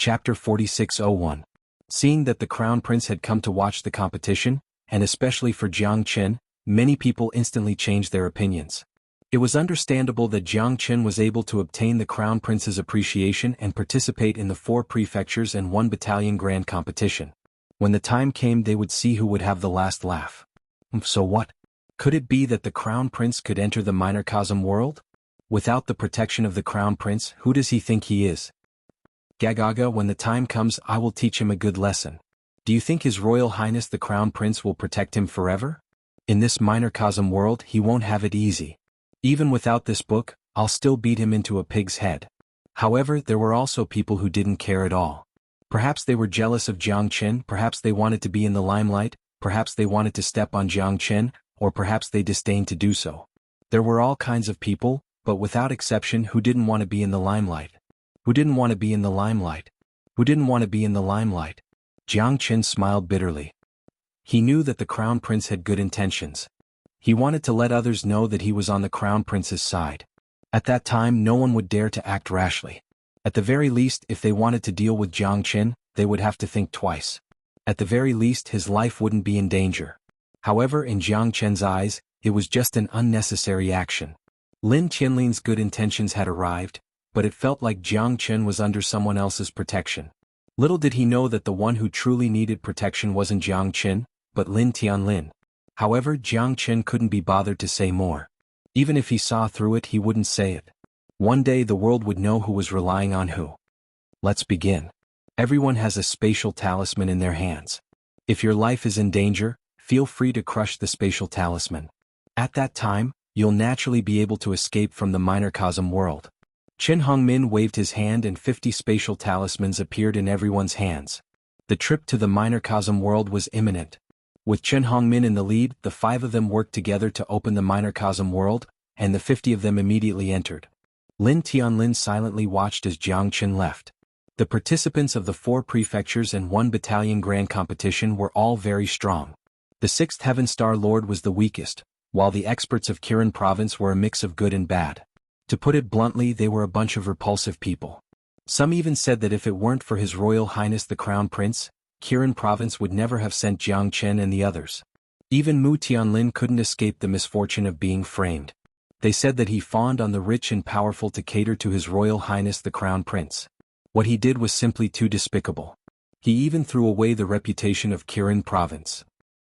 Chapter 4601. Seeing that the Crown Prince had come to watch the competition, and especially for Jiang Chen, many people instantly changed their opinions. It was understandable that Jiang Chen was able to obtain the Crown Prince's appreciation and participate in the 4 prefectures and 1 battalion grand competition. When the time came, they would see who would have the last laugh. So what? Could it be that the Crown Prince could enter the microcosm world? Without the protection of the Crown Prince, who does he think he is? Gagaga, when the time comes, I will teach him a good lesson. Do you think His Royal Highness the Crown Prince will protect him forever? In this microcosm world, he won't have it easy. Even without this book, I'll still beat him into a pig's head. However, there were also people who didn't care at all. Perhaps they were jealous of Jiang Chen, perhaps they wanted to be in the limelight, perhaps they wanted to step on Jiang Chen, or perhaps they disdained to do so. There were all kinds of people, but without exception, who didn't want to be in the limelight. Who didn't want to be in the limelight? Who didn't want to be in the limelight? Jiang Chen smiled bitterly. He knew that the Crown Prince had good intentions. He wanted to let others know that he was on the Crown Prince's side. At that time, no one would dare to act rashly. At the very least, if they wanted to deal with Jiang Chen, they would have to think twice. At the very least, his life wouldn't be in danger. However, in Jiang Chen's eyes, it was just an unnecessary action. Lin Qianlin's good intentions had arrived, but it felt like Jiang Chen was under someone else's protection. Little did he know that the one who truly needed protection wasn't Jiang Chen, but Lin Tianlin. However, Jiang Chen couldn't be bothered to say more. Even if he saw through it, he wouldn't say it. One day the world would know who was relying on who. Let's begin. Everyone has a spatial talisman in their hands. If your life is in danger, feel free to crush the spatial talisman. At that time, you'll naturally be able to escape from the microcosm world. Chen Hongmin waved his hand and 50 spatial talismans appeared in everyone's hands. The trip to the microcosm world was imminent. With Chen Hongmin in the lead, the 5 of them worked together to open the microcosm world, and the 50 of them immediately entered. Lin Tianlin silently watched as Jiang Chen left. The participants of the 4 prefectures and 1 battalion grand competition were all very strong. The 6th Heaven Star Lord was the weakest, while the experts of Kirin Province were a mix of good and bad. To put it bluntly, they were a bunch of repulsive people. Some even said that if it weren't for His Royal Highness the Crown Prince, Kirin Province would never have sent Jiang Chen and the others. Even Mu Tianlin couldn't escape the misfortune of being framed. They said that he fawned on the rich and powerful to cater to His Royal Highness the Crown Prince. What he did was simply too despicable. He even threw away the reputation of Kirin Province.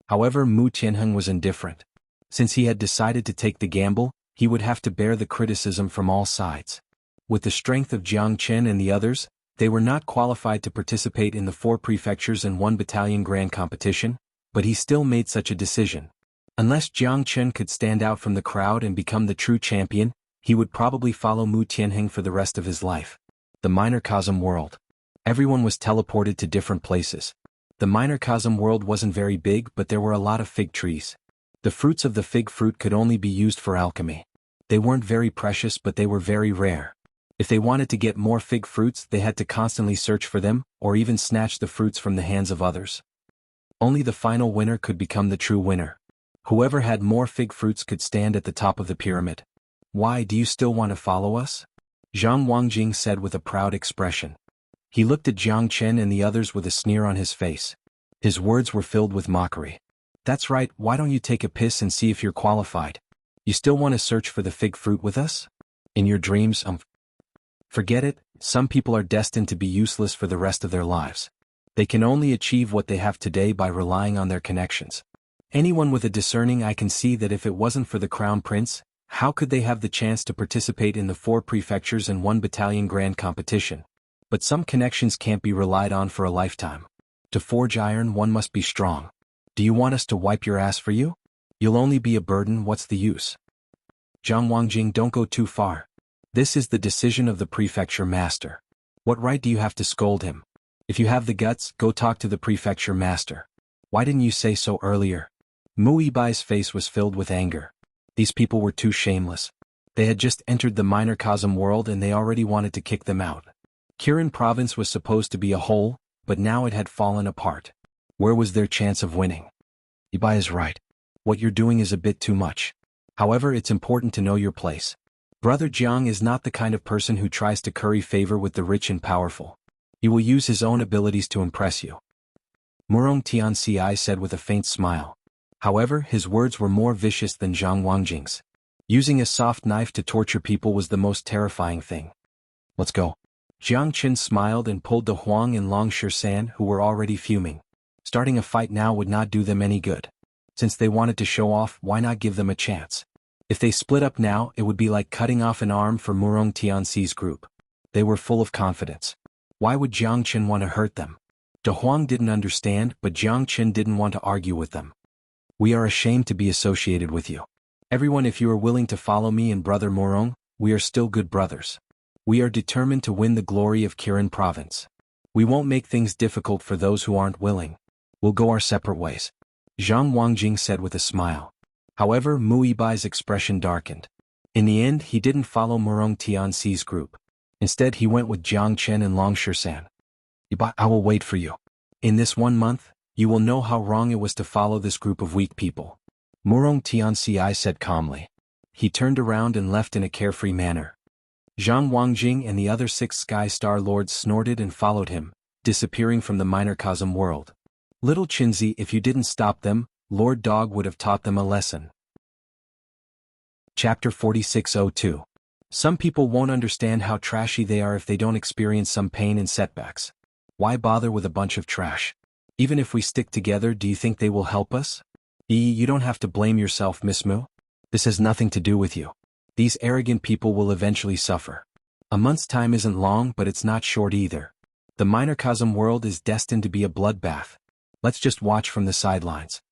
However, Mu Tianheng was indifferent. Since he had decided to take the gamble, he would have to bear the criticism from all sides. With the strength of Jiang Chen and the others, they were not qualified to participate in the 4 prefectures and 1 battalion grand competition, but he still made such a decision. Unless Jiang Chen could stand out from the crowd and become the true champion, he would probably follow Mu Tianheng for the rest of his life. The microcosm world. Everyone was teleported to different places. The microcosm world wasn't very big, but there were a lot of fig trees. The fruits of the fig fruit could only be used for alchemy. They weren't very precious, but they were very rare. If they wanted to get more fig fruits, they had to constantly search for them, or even snatch the fruits from the hands of others. Only the final winner could become the true winner. Whoever had more fig fruits could stand at the top of the pyramid. Why do you still want to follow us? Zhang Wangjing said with a proud expression. He looked at Jiang Chen and the others with a sneer on his face. His words were filled with mockery. That's right, why don't you take a piss and see if you're qualified? You still want to search for the fig fruit with us? In your dreams, Forget it, some people are destined to be useless for the rest of their lives. They can only achieve what they have today by relying on their connections. Anyone with a discerning eye can see that if it wasn't for the Crown Prince, how could they have the chance to participate in the 4 prefectures and 1 battalion grand competition? But some connections can't be relied on for a lifetime. To forge iron, one must be strong. Do you want us to wipe your ass for you? You'll only be a burden, what's the use? Zhang Wangjing, don't go too far. This is the decision of the prefecture master. What right do you have to scold him? If you have the guts, go talk to the prefecture master. Why didn't you say so earlier? Mu Yibai's face was filled with anger. These people were too shameless. They had just entered the microcosm world and they already wanted to kick them out. Kirin Province was supposed to be a whole, but now it had fallen apart. Where was their chance of winning? Yibai is right. What you're doing is a bit too much. However, it's important to know your place. Brother Jiang is not the kind of person who tries to curry favor with the rich and powerful. He will use his own abilities to impress you. Murong Tianci said with a faint smile. However, his words were more vicious than Zhang Wangjing's. Using a soft knife to torture people was the most terrifying thing. Let's go. Jiang Qin smiled and pulled the Huang and Long Shisan, who were already fuming. Starting a fight now would not do them any good. Since they wanted to show off, why not give them a chance? If they split up now, it would be like cutting off an arm for Murong Tianci's group. They were full of confidence. Why would Jiang Qin want to hurt them? De Huang didn't understand, but Jiang Qin didn't want to argue with them. We are ashamed to be associated with you. Everyone, if you are willing to follow me and Brother Murong, we are still good brothers. We are determined to win the glory of Kirin province. We won't make things difficult for those who aren't willing. We'll go our separate ways. Zhang Wangjing said with a smile. However, Mu Yibai's expression darkened. In the end, he didn't follow Murong Tianci's group. Instead, he went with Jiang Chen and Long Shisan. Yibai, I will wait for you. In this 1 month, you will know how wrong it was to follow this group of weak people. Murong Tianci said calmly. He turned around and left in a carefree manner. Zhang Wangjing and the other 6 Sky Star Lords snorted and followed him, disappearing from the microcosm world. Little Qinzi, if you didn't stop them, Lord Dog would have taught them a lesson. Chapter 4602. Some people won't understand how trashy they are if they don't experience some pain and setbacks. Why bother with a bunch of trash? Even if we stick together, do you think they will help us? You don't have to blame yourself, Miss Mu. This has nothing to do with you. These arrogant people will eventually suffer. A month's time isn't long, but it's not short either. The microcosm world is destined to be a bloodbath. Let's just watch from the sidelines.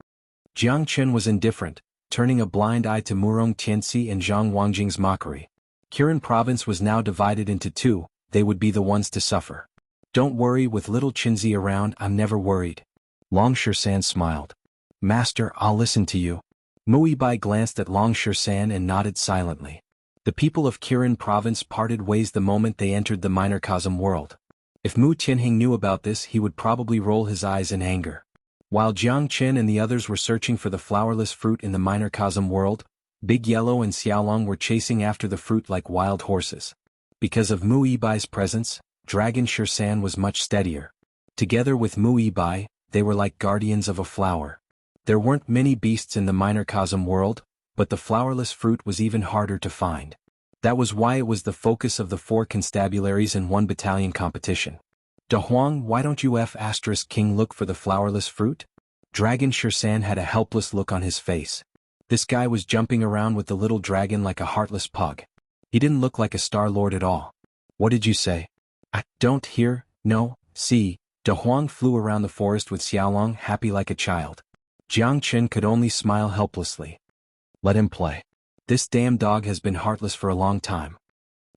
Jiang Qin was indifferent, turning a blind eye to Murong Tianci and Zhang Wangjing's mockery. Kirin province was now divided into 2, they would be the ones to suffer. Don't worry, with little Qinzi around, I'm never worried. Long Shisan smiled. Master, I'll listen to you. Mu Yibai glanced at Long Shisan and nodded silently. The people of Kirin province parted ways the moment they entered the microcosm world. If Mu Tianhing knew about this, he would probably roll his eyes in anger. While Jiang Qin and the others were searching for the flowerless fruit in the microcosm world, Big Yellow and Xiaolong were chasing after the fruit like wild horses. Because of Mu Yibai's presence, Dragon Shisan was much steadier. Together with Mu Yibai, they were like guardians of a flower. There weren't many beasts in the microcosm world, but the flowerless fruit was even harder to find. That was why it was the focus of the 4 constabularies in 1 battalion competition. De Huang, why don't you King look for the flowerless fruit? Dragon Shisan had a helpless look on his face. This guy was jumping around with the little dragon like a heartless pug. He didn't look like a Star Lord at all. What did you say? I don't hear, no, see. De Huang flew around the forest with Xiaolong, happy like a child. Jiang Qin could only smile helplessly. Let him play. This damn dog has been heartless for a long time.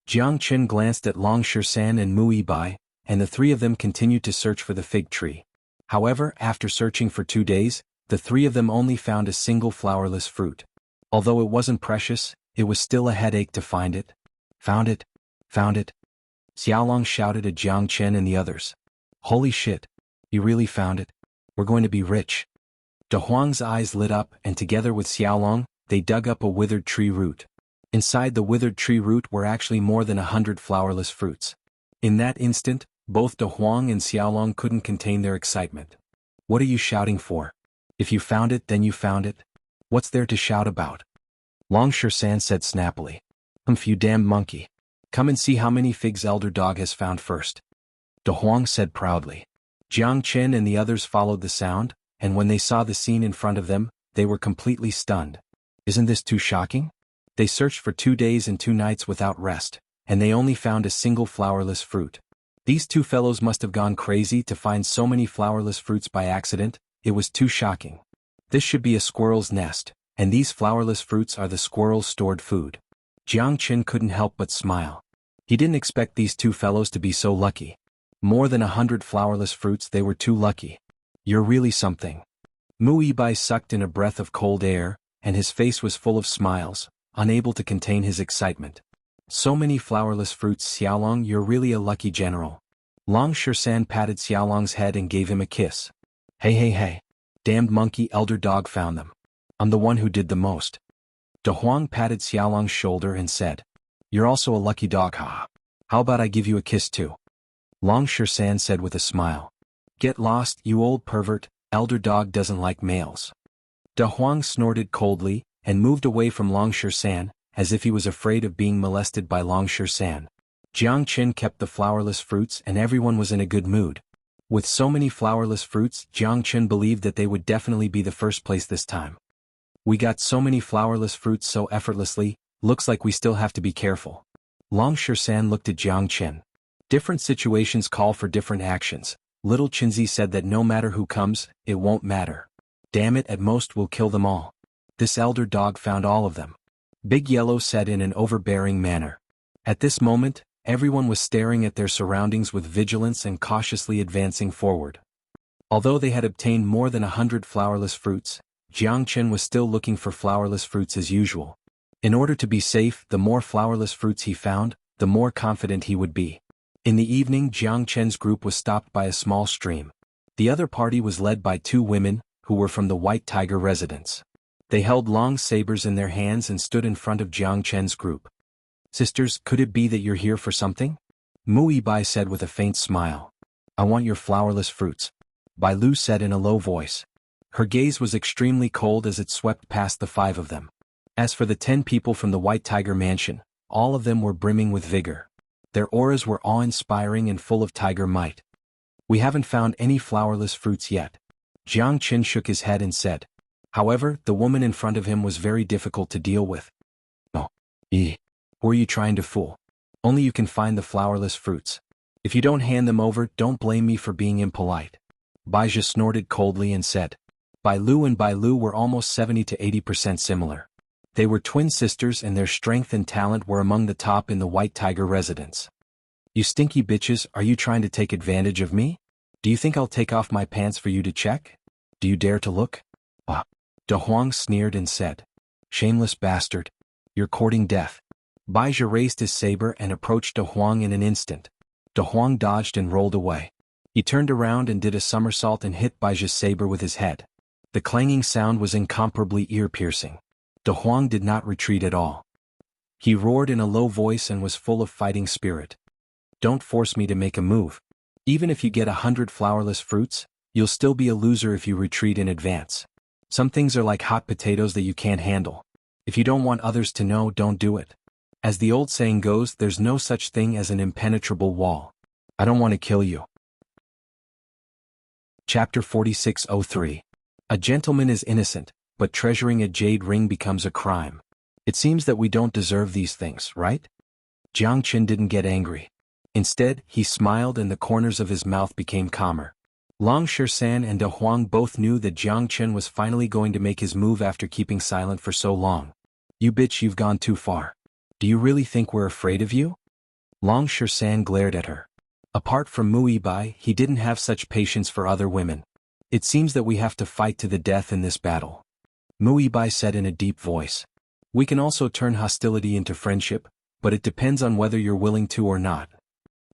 Jiang Qin glanced at Long Shisan and Mu Yibai, and the 3 of them continued to search for the fig tree. However, after searching for 2 days, the 3 of them only found a single flowerless fruit. Although it wasn't precious, it was still a headache to find it. Found it. Found it. Xiaolong shouted at Jiang Qin and the others. Holy shit. You really found it? We're going to be rich. De Huang's eyes lit up, and together with Xiaolong, they dug up a withered tree root. Inside the withered tree root were actually more than 100 flowerless fruits. In that instant, both De Huang and Xiaolong couldn't contain their excitement. What are you shouting for? If you found it, then you found it. What's there to shout about? Long Shisan said snappily. You damn monkey. Come and see how many figs Elder Dog has found first. De Huang said proudly. Jiang Qin and the others followed the sound, and when they saw the scene in front of them, they were completely stunned. Isn't this too shocking? They searched for 2 days and 2 nights without rest, and they only found a single flowerless fruit. These 2 fellows must have gone crazy to find so many flowerless fruits by accident. It was too shocking. This should be a squirrel's nest, and these flowerless fruits are the squirrel's stored food. Jiang Qin couldn't help but smile. He didn't expect these 2 fellows to be so lucky. More than 100 flowerless fruits, they were too lucky. You're really something. Mu Yibai sucked in a breath of cold air, and his face was full of smiles, unable to contain his excitement. So many flowerless fruits, Xiaolong, you're really a lucky general. Long Shisan patted Xiaolong's head and gave him a kiss. Hey. Damned monkey, Elder Dog found them. I'm the one who did the most. De Huang patted Xiaolong's shoulder and said, You're also a lucky dog, ha. How about I give you a kiss too? Long San said with a smile. Get lost, you old pervert, elder dog doesn't like males. Da Huang snorted coldly, and moved away from Long San, as if he was afraid of being molested by Long San. Jiang Qin kept the flowerless fruits and everyone was in a good mood. With so many flowerless fruits, Jiang Qin believed that they would definitely be the first place this time. We got so many flowerless fruits so effortlessly, looks like we still have to be careful. Long San looked at Jiang Qin. Different situations call for different actions. Little Qinzi said that no matter who comes, it won't matter. Damn it, at most we'll kill them all. This elder dog found all of them. Big Yellow said in an overbearing manner. At this moment, everyone was staring at their surroundings with vigilance and cautiously advancing forward. Although they had obtained more than 100 flowerless fruits, Jiang Qin was still looking for flowerless fruits as usual. In order to be safe, the more flowerless fruits he found, the more confident he would be. In the evening, Jiang Qin's group was stopped by a small stream. The other party was led by 2 women, who were from the White Tiger residence. They held long sabers in their hands and stood in front of Jiang Qin's group. Sisters, could it be that you're here for something? Mu Bai said with a faint smile. I want your flowerless fruits. Bai Lu said in a low voice. Her gaze was extremely cold as it swept past the 5 of them. As for the 10 people from the White Tiger mansion, all of them were brimming with vigor. Their auras were awe-inspiring and full of tiger might. We haven't found any flowerless fruits yet. Jiang Qin shook his head and said. However, the woman in front of him was very difficult to deal with. Oh. Who are you trying to fool? Only you can find the flowerless fruits. If you don't hand them over, don't blame me for being impolite. Baizhi snorted coldly and said. Bai Lu and Bai Lu were almost 70 to 80% similar. They were twin sisters and their strength and talent were among the top in the White Tiger residence. You stinky bitches, are you trying to take advantage of me? Do you think I'll take off my pants for you to check? Do you dare to look? Ah. Da Huang sneered and said. Shameless bastard. You're courting death. Baizhi raised his saber and approached Da Huang in an instant. Da Huang dodged and rolled away. He turned around and did a somersault and hit Baizhi's saber with his head. The clanging sound was incomparably ear-piercing. Da Huang did not retreat at all. He roared in a low voice and was full of fighting spirit. Don't force me to make a move. Even if you get 100 flowerless fruits, you'll still be a loser if you retreat in advance. Some things are like hot potatoes that you can't handle. If you don't want others to know, don't do it. As the old saying goes, there's no such thing as an impenetrable wall. I don't want to kill you. Chapter 4603. A gentleman is innocent, but treasuring a jade ring becomes a crime. It seems that we don't deserve these things, right? Jiang Qin didn't get angry. Instead, he smiled and the corners of his mouth became calmer. Long San and Da Huang both knew that Jiang Qin was finally going to make his move after keeping silent for so long. You bitch, you've gone too far. Do you really think we're afraid of you? Long San glared at her. Apart from Mu Bai, he didn't have such patience for other women. It seems that we have to fight to the death in this battle. Mu Bai said in a deep voice. We can also turn hostility into friendship, but it depends on whether you're willing to or not.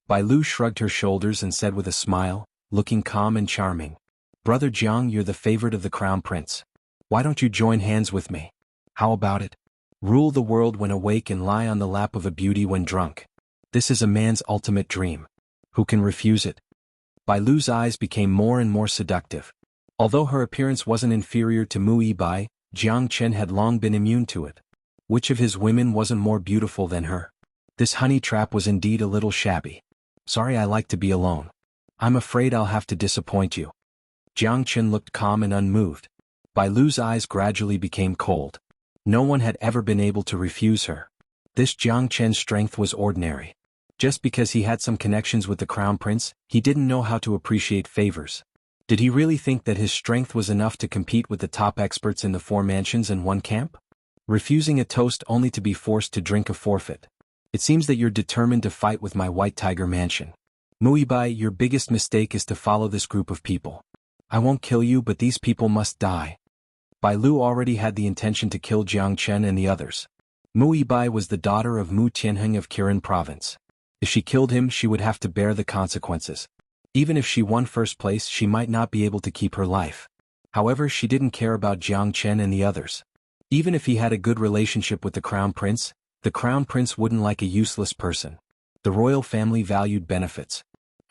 Bai Lu shrugged her shoulders and said with a smile, looking calm and charming. Brother Jiang, you're the favorite of the crown prince. Why don't you join hands with me? How about it? Rule the world when awake and lie on the lap of a beauty when drunk. This is a man's ultimate dream. Who can refuse it? Bai Lu's eyes became more and more seductive. Although her appearance wasn't inferior to Mu Bai, Jiang Qin had long been immune to it. Which of his women wasn't more beautiful than her? This honey trap was indeed a little shabby. Sorry, I like to be alone. I'm afraid I'll have to disappoint you. Jiang Qin looked calm and unmoved. Bai Lu's eyes gradually became cold. No one had ever been able to refuse her. This Jiang Qin's strength was ordinary. Just because he had some connections with the crown prince, he didn't know how to appreciate favors. Did he really think that his strength was enough to compete with the top experts in the 4 mansions and 1 camp? Refusing a toast only to be forced to drink a forfeit. It seems that you're determined to fight with my White Tiger mansion. Mu Bai, your biggest mistake is to follow this group of people. I won't kill you, but these people must die. Bai Lu already had the intention to kill Jiang Qin and the others. Mu Bai was the daughter of Mu Tianheng of Kirin province. If she killed him, she would have to bear the consequences. Even if she won first place, she might not be able to keep her life. However, she didn't care about Jiang Qin and the others. Even if he had a good relationship with the crown prince wouldn't like a useless person. The royal family valued benefits.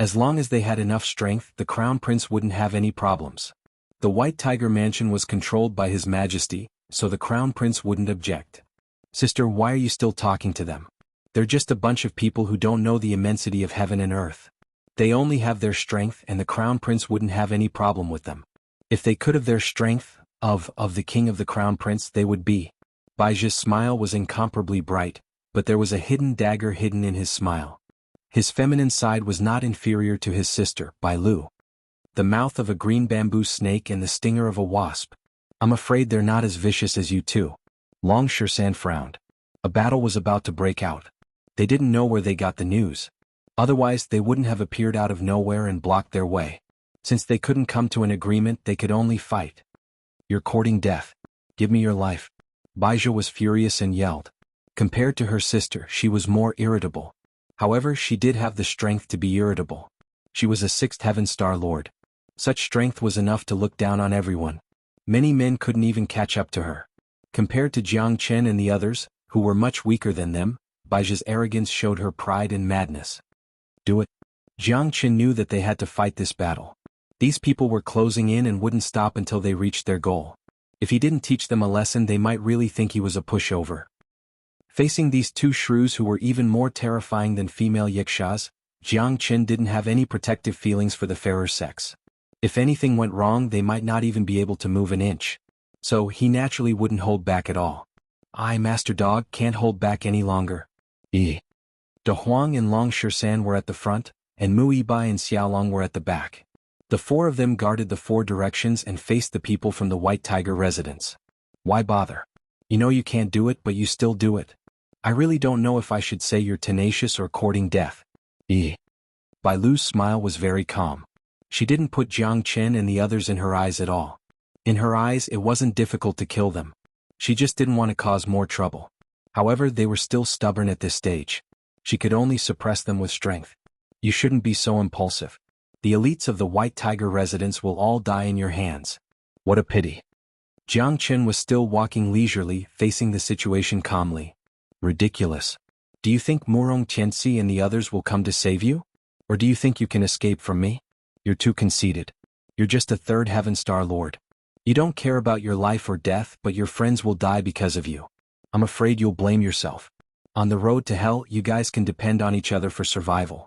As long as they had enough strength, the crown prince wouldn't have any problems. The White Tiger Mansion was controlled by His Majesty, so the crown prince wouldn't object. Sister, why are you still talking to them? They're just a bunch of people who don't know the immensity of heaven and earth. They only have their strength, and the crown prince wouldn't have any problem with them. If they could have their strength, of the king of the crown prince, they would be. Baiji's smile was incomparably bright, but there was a hidden dagger hidden in his smile. His feminine side was not inferior to his sister, Bai Lu. The mouth of a green bamboo snake and the stinger of a wasp. I'm afraid they're not as vicious as you two. Long Shirshan frowned. A battle was about to break out. They didn't know where they got the news. Otherwise they wouldn't have appeared out of nowhere and blocked their way. Since they couldn't come to an agreement, they could only fight. You're courting death. Give me your life. Baizhi was furious and yelled. Compared to her sister, she was more irritable. However, she did have the strength to be irritable. She was a sixth heaven star lord. Such strength was enough to look down on everyone. Many men couldn't even catch up to her. Compared to Jiang Chen and the others, who were much weaker than them, Baiji's arrogance showed her pride and madness. Do it. Jiang Chen knew that they had to fight this battle. These people were closing in and wouldn't stop until they reached their goal. If he didn't teach them a lesson, they might really think he was a pushover. Facing these two shrews who were even more terrifying than female yixias, Jiang Chen didn't have any protective feelings for the fairer sex. If anything went wrong, they might not even be able to move an inch. So he naturally wouldn't hold back at all. I, Master Dog, can't hold back any longer. De Huang and Long Shirshan were at the front, and Mu Yibai and Xiaolong were at the back. The four of them guarded the four directions and faced the people from the White Tiger residence. Why bother? You know you can't do it, but you still do it. I really don't know if I should say you're tenacious or courting death. Bai Lu's smile was very calm. She didn't put Jiang Chen and the others in her eyes at all. In her eyes, it wasn't difficult to kill them. She just didn't want to cause more trouble. However, they were still stubborn at this stage. She could only suppress them with strength. You shouldn't be so impulsive. The elites of the White Tiger residence will all die in your hands. What a pity. Jiang Chen was still walking leisurely, facing the situation calmly. Ridiculous. Do you think Murong Tianxi and the others will come to save you? Or do you think you can escape from me? You're too conceited. You're just a third heaven star lord. You don't care about your life or death, but your friends will die because of you. I'm afraid you'll blame yourself. On the road to hell, you guys can depend on each other for survival.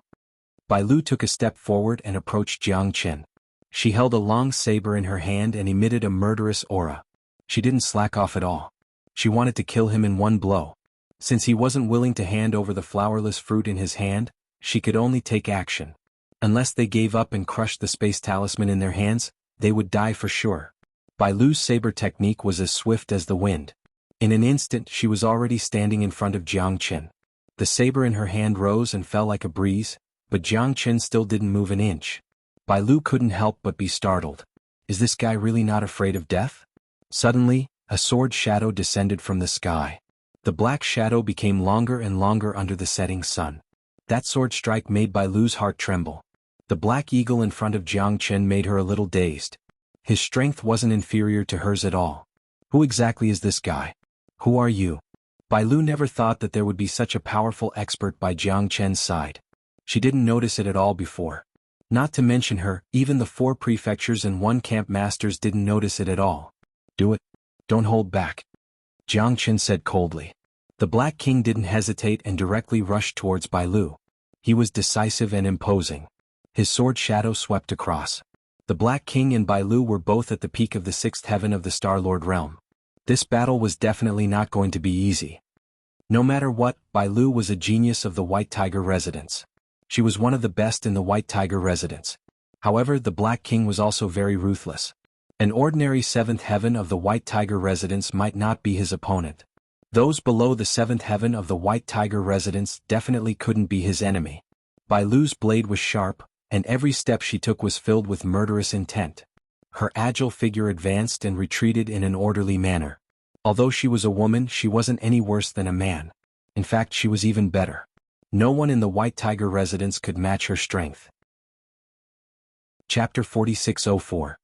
Bai Lu took a step forward and approached Jiang Chen. She held a long saber in her hand and emitted a murderous aura. She didn't slack off at all. She wanted to kill him in one blow. Since he wasn't willing to hand over the flowerless fruit in his hand, she could only take action. Unless they gave up and crushed the space talisman in their hands, they would die for sure. Bai Lu's saber technique was as swift as the wind. In an instant, she was already standing in front of Jiang Chen. The saber in her hand rose and fell like a breeze, but Jiang Chen still didn't move an inch. Bai Lu couldn't help but be startled. Is this guy really not afraid of death? Suddenly, a sword shadow descended from the sky. The black shadow became longer and longer under the setting sun. That sword strike made Bai Lu's heart tremble. The black eagle in front of Jiang Chen made her a little dazed. His strength wasn't inferior to hers at all. Who exactly is this guy? Who are you? Bai Lu never thought that there would be such a powerful expert by Jiang Chen's side. She didn't notice it at all before. Not to mention her, even the 4 prefectures and 1 camp masters didn't notice it at all. Do it. Don't hold back. Jiang Chen said coldly. The Black King didn't hesitate and directly rushed towards Bai Lu. He was decisive and imposing. His sword shadow swept across. The Black King and Bai Lu were both at the peak of the 6th heaven of the Star-Lord realm. This battle was definitely not going to be easy. No matter what, Bai Lu was a genius of the White Tiger residence. She was one of the best in the White Tiger residence. However, the Black King was also very ruthless. An ordinary 7th heaven of the White Tiger residence might not be his opponent. Those below the 7th heaven of the White Tiger residence definitely couldn't be his enemy. Bai Lu's blade was sharp, and every step she took was filled with murderous intent. Her agile figure advanced and retreated in an orderly manner. Although she was a woman, she wasn't any worse than a man. In fact, she was even better. No one in the White Tiger residence could match her strength. Chapter 4604.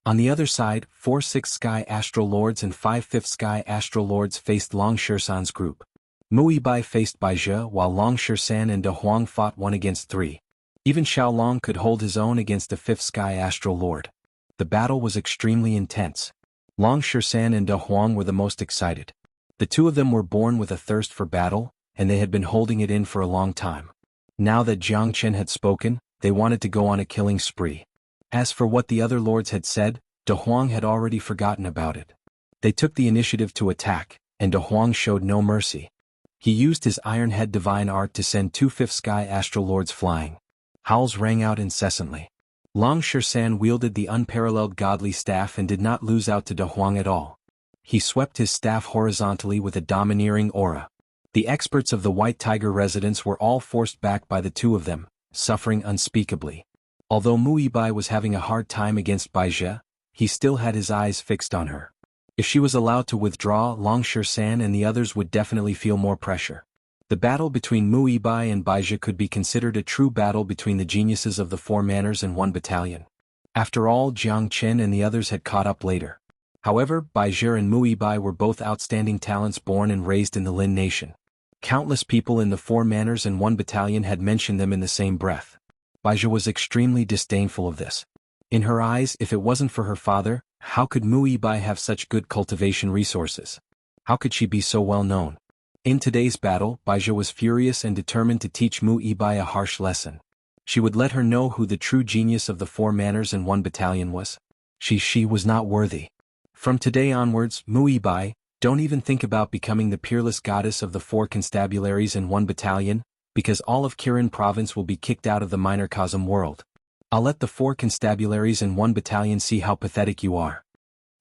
On the other side, 4 6th Sky Astral Lords and 5 5th Sky Astral Lords faced Long Shirshan's group. Mu Yibai faced Baizhi while Long Shirshan and De Huang fought 1 against 3. Even Xiaolong could hold his own against the fifth sky astral lord. The battle was extremely intense. Long Shisan and De Huang were the most excited. The two of them were born with a thirst for battle, and they had been holding it in for a long time. Now that Jiang Chen had spoken, they wanted to go on a killing spree. As for what the other lords had said, De Huang had already forgotten about it. They took the initiative to attack, and De Huang showed no mercy. He used his Iron Head divine art to send two fifth sky astral lords flying. Howls rang out incessantly. Long Shisan wielded the unparalleled godly staff and did not lose out to De Huang at all. He swept his staff horizontally with a domineering aura. The experts of the White Tiger residence were all forced back by the two of them, suffering unspeakably. Although Muibai was having a hard time against Baizhe, he still had his eyes fixed on her. If she was allowed to withdraw, Long Shisan and the others would definitely feel more pressure. The battle between Muibai and Baizhe could be considered a true battle between the geniuses of the Four Manors and one battalion. After all, Jiang Chen and the others had caught up later. However, Baizhe and Muibai were both outstanding talents born and raised in the Lin nation. Countless people in the Four Manors and one battalion had mentioned them in the same breath. Baizhe was extremely disdainful of this. In her eyes, if it wasn't for her father, how could Muibai have such good cultivation resources? How could she be so well known? In today's battle, Baizhe was furious and determined to teach Muibai a harsh lesson. She would let her know who the true genius of the Four Manors and one battalion was. She was not worthy. From today onwards, Muibai, don't even think about becoming the peerless goddess of the four constabularies and one battalion, because all of Kirin province will be kicked out of the minor cosm world. I'll let the four constabularies and one battalion see how pathetic you are.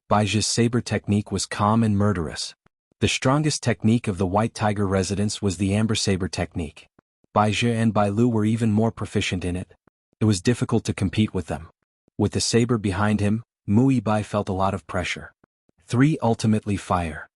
Baijia's saber technique was calm and murderous. The strongest technique of the White Tiger residence was the amber saber technique. Baizhe and Bailu were even more proficient in it. It was difficult to compete with them. With the saber behind him, Muibai felt a lot of pressure. 3. Ultimately fire.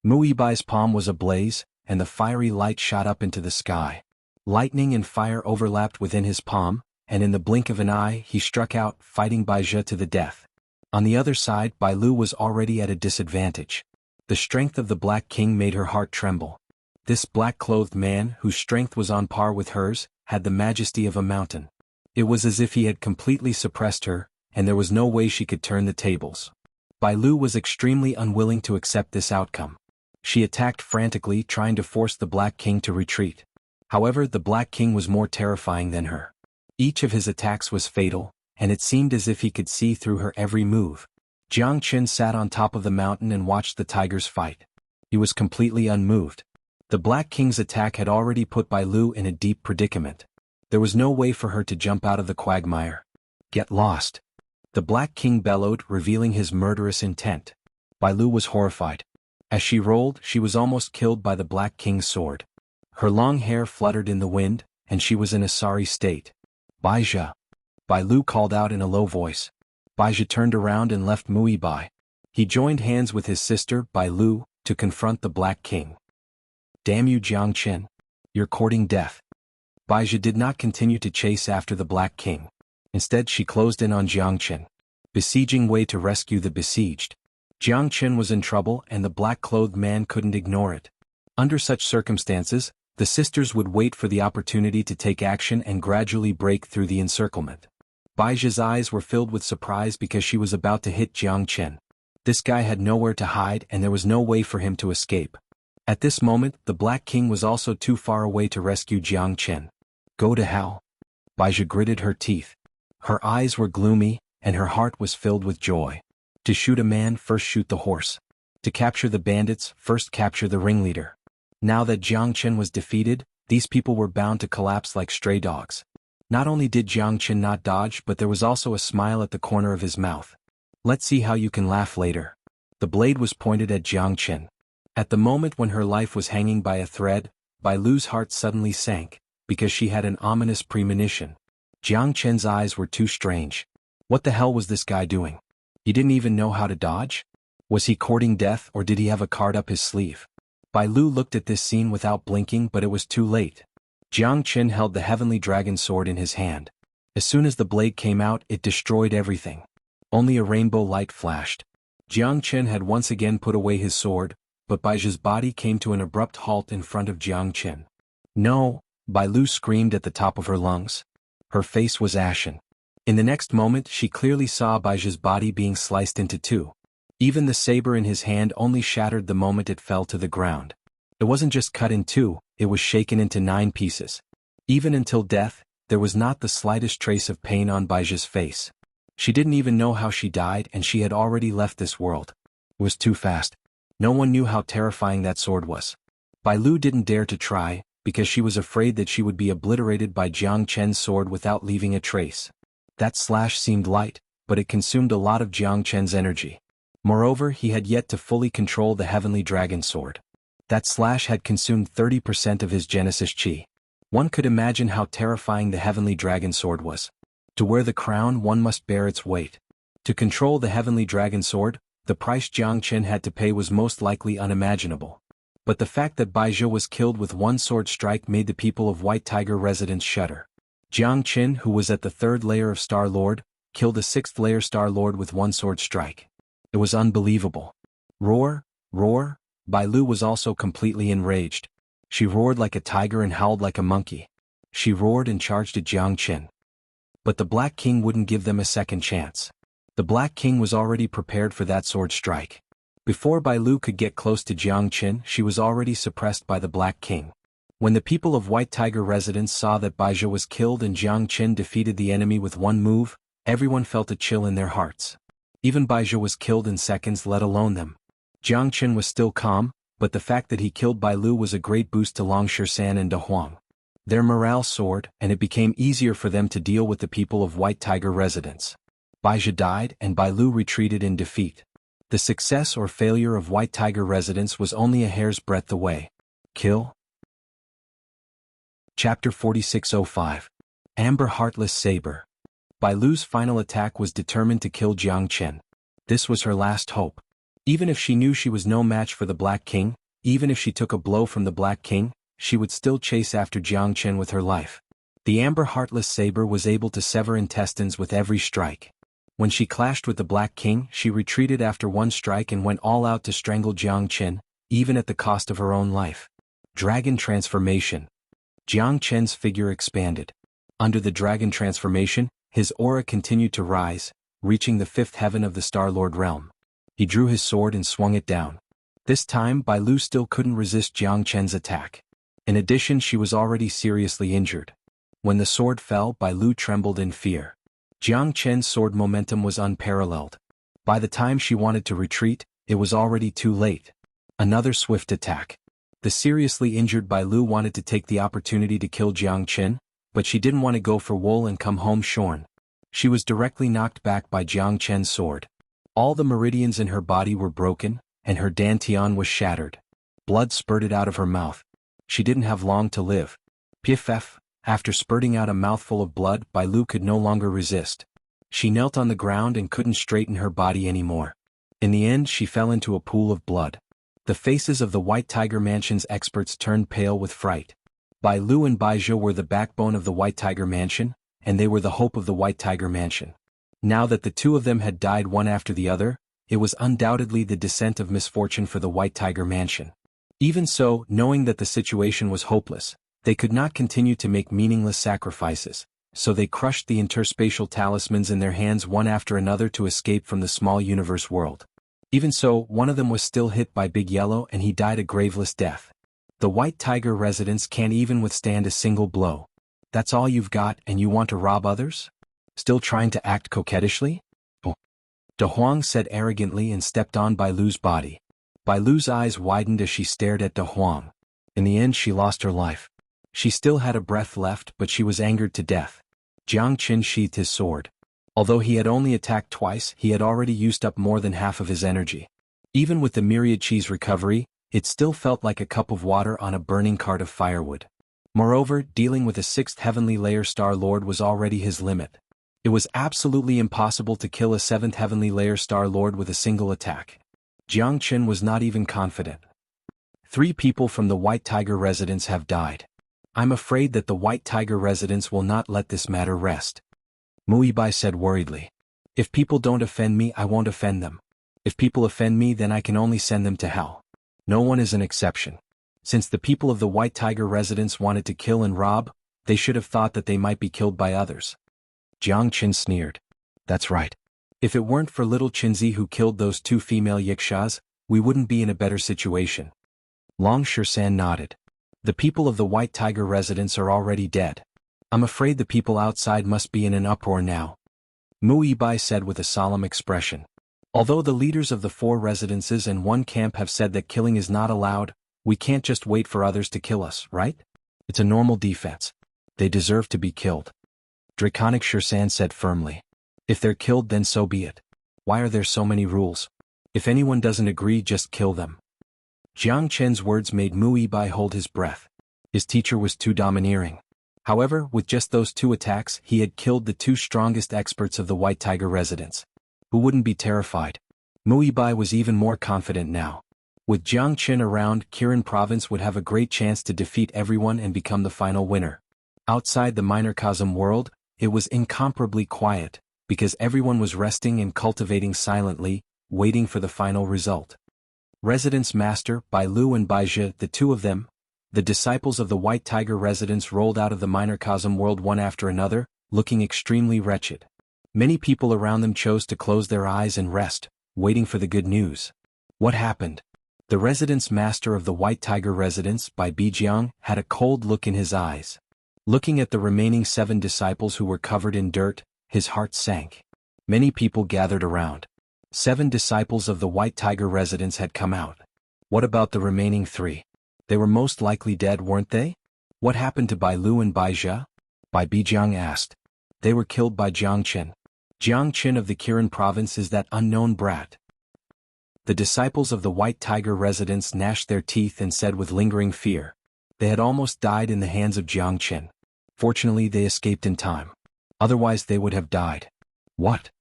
Muibai's palm was ablaze, and the fiery light shot up into the sky. Lightning and fire overlapped within his palm, and in the blink of an eye he struck out, fighting Baizhe to the death. On the other side, Bailu was already at a disadvantage. The strength of the Black King made her heart tremble. This black-clothed man, whose strength was on par with hers, had the majesty of a mountain. It was as if he had completely suppressed her, and there was no way she could turn the tables. Bailu was extremely unwilling to accept this outcome. She attacked frantically, trying to force the Black King to retreat. However, the Black King was more terrifying than her. Each of his attacks was fatal, and it seemed as if he could see through her every move. Jiang Chen sat on top of the mountain and watched the tigers fight. He was completely unmoved. The Black King's attack had already put Bailu in a deep predicament. There was no way for her to jump out of the quagmire. Get lost. The Black King bellowed, revealing his murderous intent. Bailu was horrified. As she rolled, she was almost killed by the Black King's sword. Her long hair fluttered in the wind, and she was in a sorry state. Baizhe. Bailu called out in a low voice. Baizhe turned around and left Muibai. He joined hands with his sister, Bailu, to confront the Black King. Damn you, Jiang Chen. You're courting death. Baizhe did not continue to chase after the Black King. Instead, she closed in on Jiang Chen, besieging way to rescue the besieged. Jiang Chen was in trouble and the black-clothed man couldn't ignore it. Under such circumstances, the sisters would wait for the opportunity to take action and gradually break through the encirclement. Baijia's eyes were filled with surprise because she was about to hit Jiang Chen. This guy had nowhere to hide and there was no way for him to escape. At this moment, the Black King was also too far away to rescue Jiang Chen. Go to hell. Baizhe gritted her teeth. Her eyes were gloomy, and her heart was filled with joy. To shoot a man, first shoot the horse. To capture the bandits, first capture the ringleader. Now that Jiang Chen was defeated, these people were bound to collapse like stray dogs. Not only did Jiang Chen not dodge, but there was also a smile at the corner of his mouth. Let's see how you can laugh later. The blade was pointed at Jiang Chen. At the moment when her life was hanging by a thread, Bailu's heart suddenly sank, because she had an ominous premonition. Jiang Chen's eyes were too strange. What the hell was this guy doing? He didn't even know how to dodge? Was he courting death or did he have a card up his sleeve? Bailu looked at this scene without blinking, but it was too late. Jiang Chen held the heavenly dragon sword in his hand. As soon as the blade came out, it destroyed everything. Only a rainbow light flashed. Jiang Chen had once again put away his sword, but Baijia's body came to an abrupt halt in front of Jiang Chen. No, Bailu screamed at the top of her lungs. Her face was ashen. In the next moment she clearly saw Baijia's body being sliced into two. Even the saber in his hand only shattered the moment it fell to the ground. It wasn't just cut in two, it was shaken into 9 pieces. Even until death, there was not the slightest trace of pain on Baijia's face. She didn't even know how she died, and she had already left this world. It was too fast. No one knew how terrifying that sword was. Bai Lu didn't dare to try, because she was afraid that she would be obliterated by Jiang Chen's sword without leaving a trace. That slash seemed light, but it consumed a lot of Jiang Chen's energy. Moreover, he had yet to fully control the heavenly dragon sword. That slash had consumed 30% of his Genesis Chi. One could imagine how terrifying the heavenly dragon sword was. To wear the crown, one must bear its weight. To control the heavenly dragon sword, the price Jiang Chen had to pay was most likely unimaginable. But the fact that Baizhou was killed with one sword strike made the people of White Tiger residence shudder. Jiang Chen, who was at the 3rd layer of Star Lord, killed a 6th layer Star Lord with one sword strike. It was unbelievable. Roar, roar. Bai Lu was also completely enraged. She roared like a tiger and howled like a monkey. She roared and charged at Jiang Chen. But the Black King wouldn't give them a second chance. The Black King was already prepared for that sword strike. Before Bai Lu could get close to Jiang Chen, she was already suppressed by the Black King. When the people of White Tiger residence saw that Baizhou was killed and Jiang Chen defeated the enemy with one move, everyone felt a chill in their hearts. Even Baizhou was killed in seconds, let alone them. Jiang Chen was still calm, but the fact that he killed Bai Lu was a great boost to Long Shirshan and De Huang. Their morale soared, and it became easier for them to deal with the people of White Tiger residence. Baizhou died, and Bai Lu retreated in defeat. The success or failure of White Tiger residence was only a hair's breadth away. Kill. Chapter 4605. Amber Heartless Saber. Bai Lu's final attack was determined to kill Jiang Chen. This was her last hope. Even if she knew she was no match for the Black King, even if she took a blow from the Black King, she would still chase after Jiang Chen with her life. The Amber Heartless Saber was able to sever intestines with every strike. When she clashed with the Black King, she retreated after one strike and went all out to strangle Jiang Chen, even at the cost of her own life. Dragon Transformation. Jiang Chen's figure expanded. Under the dragon transformation, his aura continued to rise, reaching the 5th heaven of the Star-Lord realm. He drew his sword and swung it down. This time Bai Lu still couldn't resist Jiang Chen's attack. In addition, she was already seriously injured. When the sword fell, Bai Lu trembled in fear. Jiang Chen's sword momentum was unparalleled. By the time she wanted to retreat, it was already too late. Another swift attack. The seriously injured Bai Lu wanted to take the opportunity to kill Jiang Chen, but she didn't want to go for wool and come home shorn. She was directly knocked back by Jiang Chen's sword. All the meridians in her body were broken, and her dantian was shattered. Blood spurted out of her mouth. She didn't have long to live. Piff. After spurting out a mouthful of blood, Bai Lu could no longer resist. She knelt on the ground and couldn't straighten her body anymore. In the end, she fell into a pool of blood. The faces of the White Tiger Mansion's experts turned pale with fright. Bai Lu and Baizhou were the backbone of the White Tiger Mansion, and they were the hope of the White Tiger Mansion. Now that the two of them had died one after the other, it was undoubtedly the descent of misfortune for the White Tiger Mansion. Even so, knowing that the situation was hopeless, they could not continue to make meaningless sacrifices, so they crushed the interspatial talismans in their hands one after another to escape from the small universe world. Even so, one of them was still hit by Big Yellow and he died a graveless death. The White Tiger residents can't even withstand a single blow. That's all you've got and you want to rob others? Still trying to act coquettishly? Oh. De Huang said arrogantly and stepped on Bai Lu's body. Bai Lu's eyes widened as she stared at De Huang. In the end she lost her life. She still had a breath left, but she was angered to death. Jiang Chen sheathed his sword. Although he had only attacked twice, he had already used up more than half of his energy. Even with the myriad Chi's recovery, it still felt like a cup of water on a burning cart of firewood. Moreover, dealing with a 6th heavenly layer Star Lord was already his limit. It was absolutely impossible to kill a 7th heavenly layer Star Lord with a single attack. Jiang Chen was not even confident. 3 people from the White Tiger residence have died. I'm afraid that the White Tiger residence will not let this matter rest. Muibai said worriedly. If people don't offend me, I won't offend them. If people offend me, then I can only send them to hell. No one is an exception. Since the people of the White Tiger residence wanted to kill and rob, They should have thought that they might be killed by others. Jiang Qin sneered. That's right. If it weren't for little Qinzi who killed those 2 female yixias, we wouldn't be in a better situation. Long Shisan nodded. The people of the White Tiger residence are already dead. I'm afraid the people outside must be in an uproar now. Mu Yibai said with a solemn expression. Although the leaders of the 4 residences and 1 camp have said that killing is not allowed, we can't just wait for others to kill us, right? It's a normal defense. They deserve to be killed. Draconic Shisan said firmly. If they're killed, then so be it. Why are there so many rules? If anyone doesn't agree, just kill them. Jiang Chen's words made Mu Yibai hold his breath. His teacher was too domineering. However, with just those 2 attacks, he had killed the 2 strongest experts of the White Tiger residence. Who wouldn't be terrified? Mu Yibai was even more confident now. With Jiang Qin around, Kirin province would have a great chance to defeat everyone and become the final winner. Outside the microcosm world, it was incomparably quiet, because everyone was resting and cultivating silently, waiting for the final result. Residence Master, Bai Lu and Bai Zhe, the 2 of them, the disciples of the White Tiger residence, rolled out of the microcosm world one after another, looking extremely wretched. Many people around them chose to close their eyes and rest, waiting for the good news. What happened? The residence master of the White Tiger residence, Bai Bijiang, had a cold look in his eyes. Looking at the remaining 7 disciples who were covered in dirt, his heart sank. Many people gathered around. 7 disciples of the White Tiger residence had come out. What about the remaining 3? They were most likely dead, weren't they? What happened to Bai Lu and Bai Zhe? Bai Bijiang asked. They were killed by Jiang Qin. Jiang Qin of the Kirin province is that unknown brat. The disciples of the White Tiger residence gnashed their teeth and said with lingering fear. They had almost died in the hands of Jiang Qin. Fortunately, they escaped in time. Otherwise they would have died. What?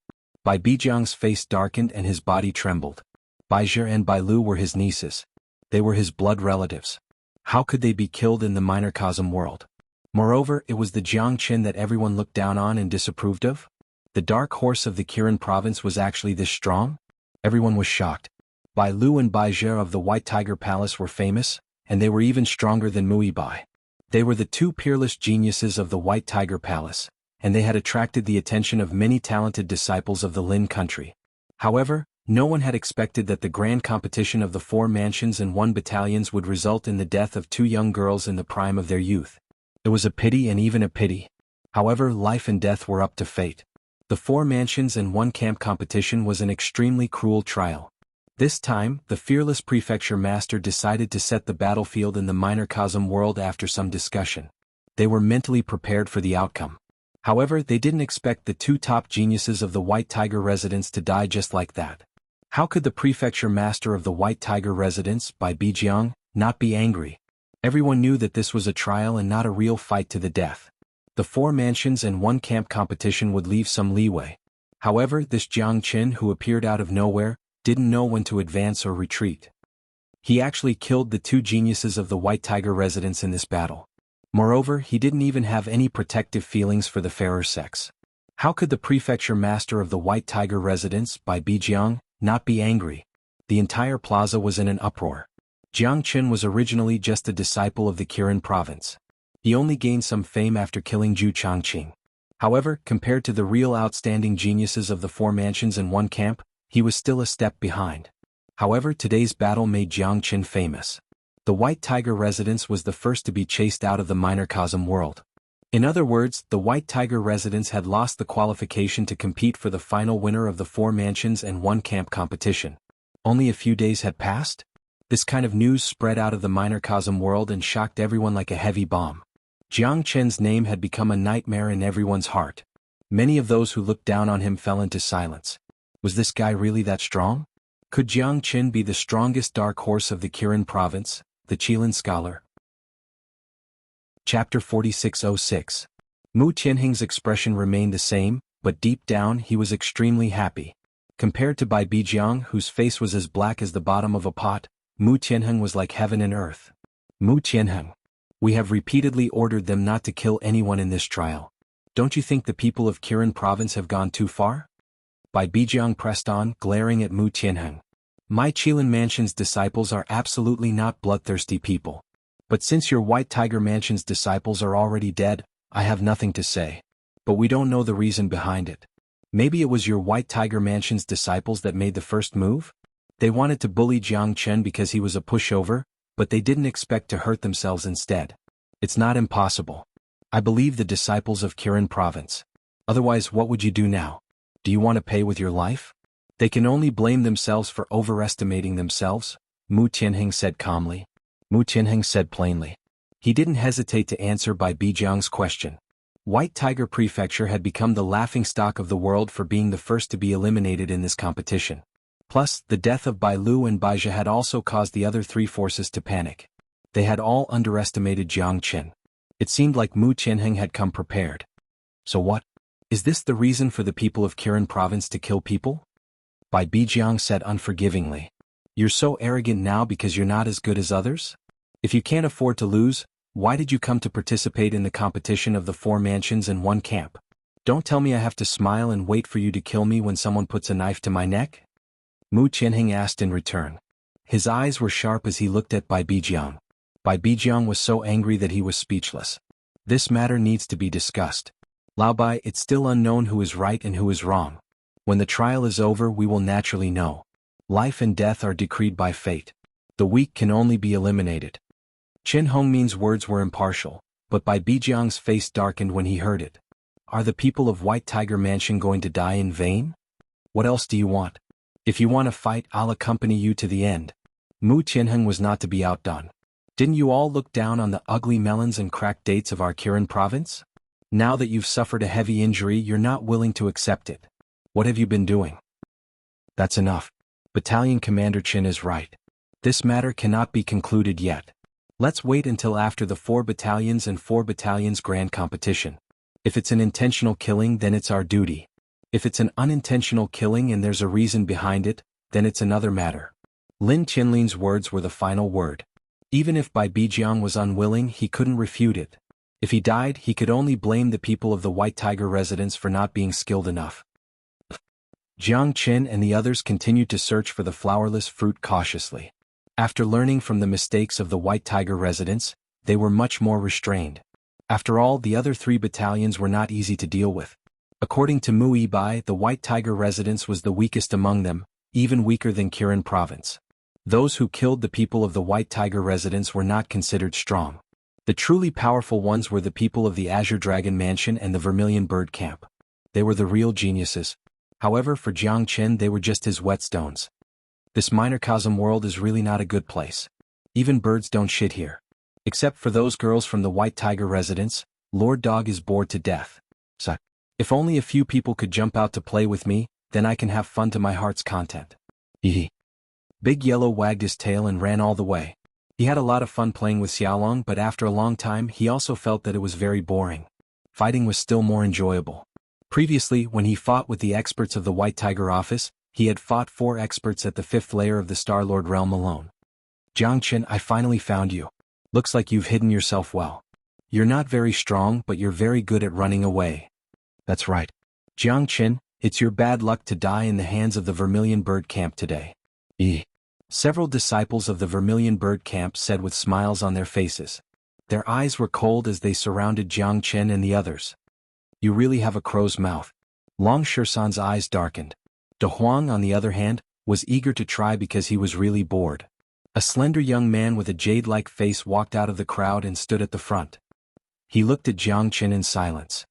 Bai Bijiang's face darkened and his body trembled. Bai Zhe and Bai Lu were his nieces. They were his blood relatives. How could they be killed in the microcosm world? Moreover, it was the Jiang Qin that everyone looked down on and disapproved of? The dark horse of the Kirin province was actually this strong? Everyone was shocked. Bai Lu and Bai Zhe of the White Tiger Palace were famous, and they were even stronger than Mu Yibai. They were the 2 peerless geniuses of the White Tiger Palace, and they had attracted the attention of many talented disciples of the Lin country. However, no one had expected that the grand competition of the 4 mansions and 1 battalions would result in the death of 2 young girls in the prime of their youth. It was a pity, and even a pity. However, life and death were up to fate. The 4 mansions and 1 camp competition was an extremely cruel trial. This time, the fearless prefecture master decided to set the battlefield in the microcosm world after some discussion. They were mentally prepared for the outcome. However, they didn't expect the 2 top geniuses of the White Tiger residence to die just like that. How could the prefecture master of the White Tiger residence, Bai Bijiang, not be angry? Everyone knew that this was a trial and not a real fight to the death. The 4 mansions and 1 camp competition would leave some leeway. However, this Jiang Qin, who appeared out of nowhere, didn't know when to advance or retreat. He actually killed the 2 geniuses of the White Tiger residence in this battle. Moreover, he didn't even have any protective feelings for the fairer sex. How could the prefecture master of the White Tiger residence, Bai Bijiang, not be angry? The entire plaza was in an uproar. Jiang Qin was originally just a disciple of the Kirin province. He only gained some fame after killing Zhu Changqing. However, compared to the real outstanding geniuses of the 4 mansions and 1 camp, he was still a step behind. However, today's battle made Jiang Qin famous. The White Tiger residence was the first to be chased out of the microcosm world. In other words, the White Tiger residence had lost the qualification to compete for the final winner of the 4 mansions and 1 camp competition. Only a few days had passed? This kind of news spread out of the microcosm world and shocked everyone like a heavy bomb. Jiang Qin's name had become a nightmare in everyone's heart. Many of those who looked down on him fell into silence. Was this guy really that strong? Could Jiang Qin be the strongest dark horse of the Kirin province, the Qilin scholar? Chapter 4606. Mu Tianheng's expression remained the same, but deep down he was extremely happy. Compared to Bai Bijiang, whose face was as black as the bottom of a pot, Mu Tianheng was like heaven and earth. Mu Tianheng. We have repeatedly ordered them not to kill anyone in this trial. Don't you think the people of Kirin province have gone too far? Bai Bijiang pressed on, glaring at Mu Tianheng. My Qilin Mansion's disciples are absolutely not bloodthirsty people. But since your White Tiger Mansion's disciples are already dead, I have nothing to say. But we don't know the reason behind it. Maybe it was your White Tiger Mansion's disciples that made the first move? They wanted to bully Jiang Chen because he was a pushover, but they didn't expect to hurt themselves instead. It's not impossible. I believe the disciples of Kirin Province. Otherwise, what would you do now? Do you want to pay with your life? They can only blame themselves for overestimating themselves, Mu Tianheng said calmly. Mu Tianheng said plainly. He didn't hesitate to answer Bai Bijiang's question. White Tiger Prefecture had become the laughingstock of the world for being the first to be eliminated in this competition. Plus, the death of Bai Lu and Bai Zhe had also caused the other three forces to panic. They had all underestimated Jiang Chen. It seemed like Mu Tianheng had come prepared. So what? Is this the reason for the people of Kirin Province to kill people? Bai Bijiang said unforgivingly. You're so arrogant now because you're not as good as others? If you can't afford to lose, why did you come to participate in the competition of the 4 mansions and 1 camp? Don't tell me I have to smile and wait for you to kill me when someone puts a knife to my neck? Mu Tianheng asked in return. His eyes were sharp as he looked at Bai Bijiang. Bai Bijiang was so angry that he was speechless. This matter needs to be discussed. Lao Bai, it's still unknown who is right and who is wrong. When the trial is over, we will naturally know. Life and death are decreed by fate. The weak can only be eliminated. Qin Hongmin's words were impartial, but Bai Bijiang's face darkened when he heard it. Are the people of White Tiger Mansion going to die in vain? What else do you want? If you want to fight, I'll accompany you to the end. Mu Tianheng was not to be outdone. Didn't you all look down on the ugly melons and cracked dates of our Kirin province? Now that you've suffered a heavy injury, you're not willing to accept it. What have you been doing? That's enough. Battalion Commander Qin is right. This matter cannot be concluded yet. Let's wait until after the 4 battalions and 4 battalions grand competition. If it's an intentional killing, then it's our duty. If it's an unintentional killing and there's a reason behind it, then it's another matter. Lin Qianlin's words were the final word. Even if Bai Bijiang was unwilling, he couldn't refute it. If he died, he could only blame the people of the White Tiger residence for not being skilled enough. Jiang Chen and the others continued to search for the flowerless fruit cautiously. After learning from the mistakes of the White Tiger residence, they were much more restrained. After all, the other 3 battalions were not easy to deal with. According to Mu Yibai, the White Tiger residence was the weakest among them, even weaker than Kirin province. Those who killed the people of the White Tiger residence were not considered strong. The truly powerful ones were the people of the Azure Dragon Mansion and the Vermilion Bird Camp. They were the real geniuses. However, for Jiang Chen, they were just his whetstones. This microcosm world is really not a good place. Even birds don't shit here. Except for those girls from the White Tiger residence, Lord Dog is bored to death. So, if only a few people could jump out to play with me, then I can have fun to my heart's content. Hee. Big Yellow wagged his tail and ran all the way. He had a lot of fun playing with Xiaolong, but after a long time he also felt that it was very boring. Fighting was still more enjoyable. Previously, when he fought with the experts of the White Tiger office, he had fought 4 experts at the 5th layer of the Star-Lord realm alone. Jiang Chen, I finally found you. Looks like you've hidden yourself well. You're not very strong, but you're very good at running away. That's right. Jiang Chen, it's your bad luck to die in the hands of the Vermilion Bird Camp today. Several disciples of the Vermilion Bird Camp said with smiles on their faces. Their eyes were cold as they surrounded Jiang Chen and the others. You really have a crow's mouth. Long Shisan's eyes darkened. De Huang, on the other hand, was eager to try because he was really bored. A slender young man with a jade-like face walked out of the crowd and stood at the front. He looked at Jiang Chen in silence.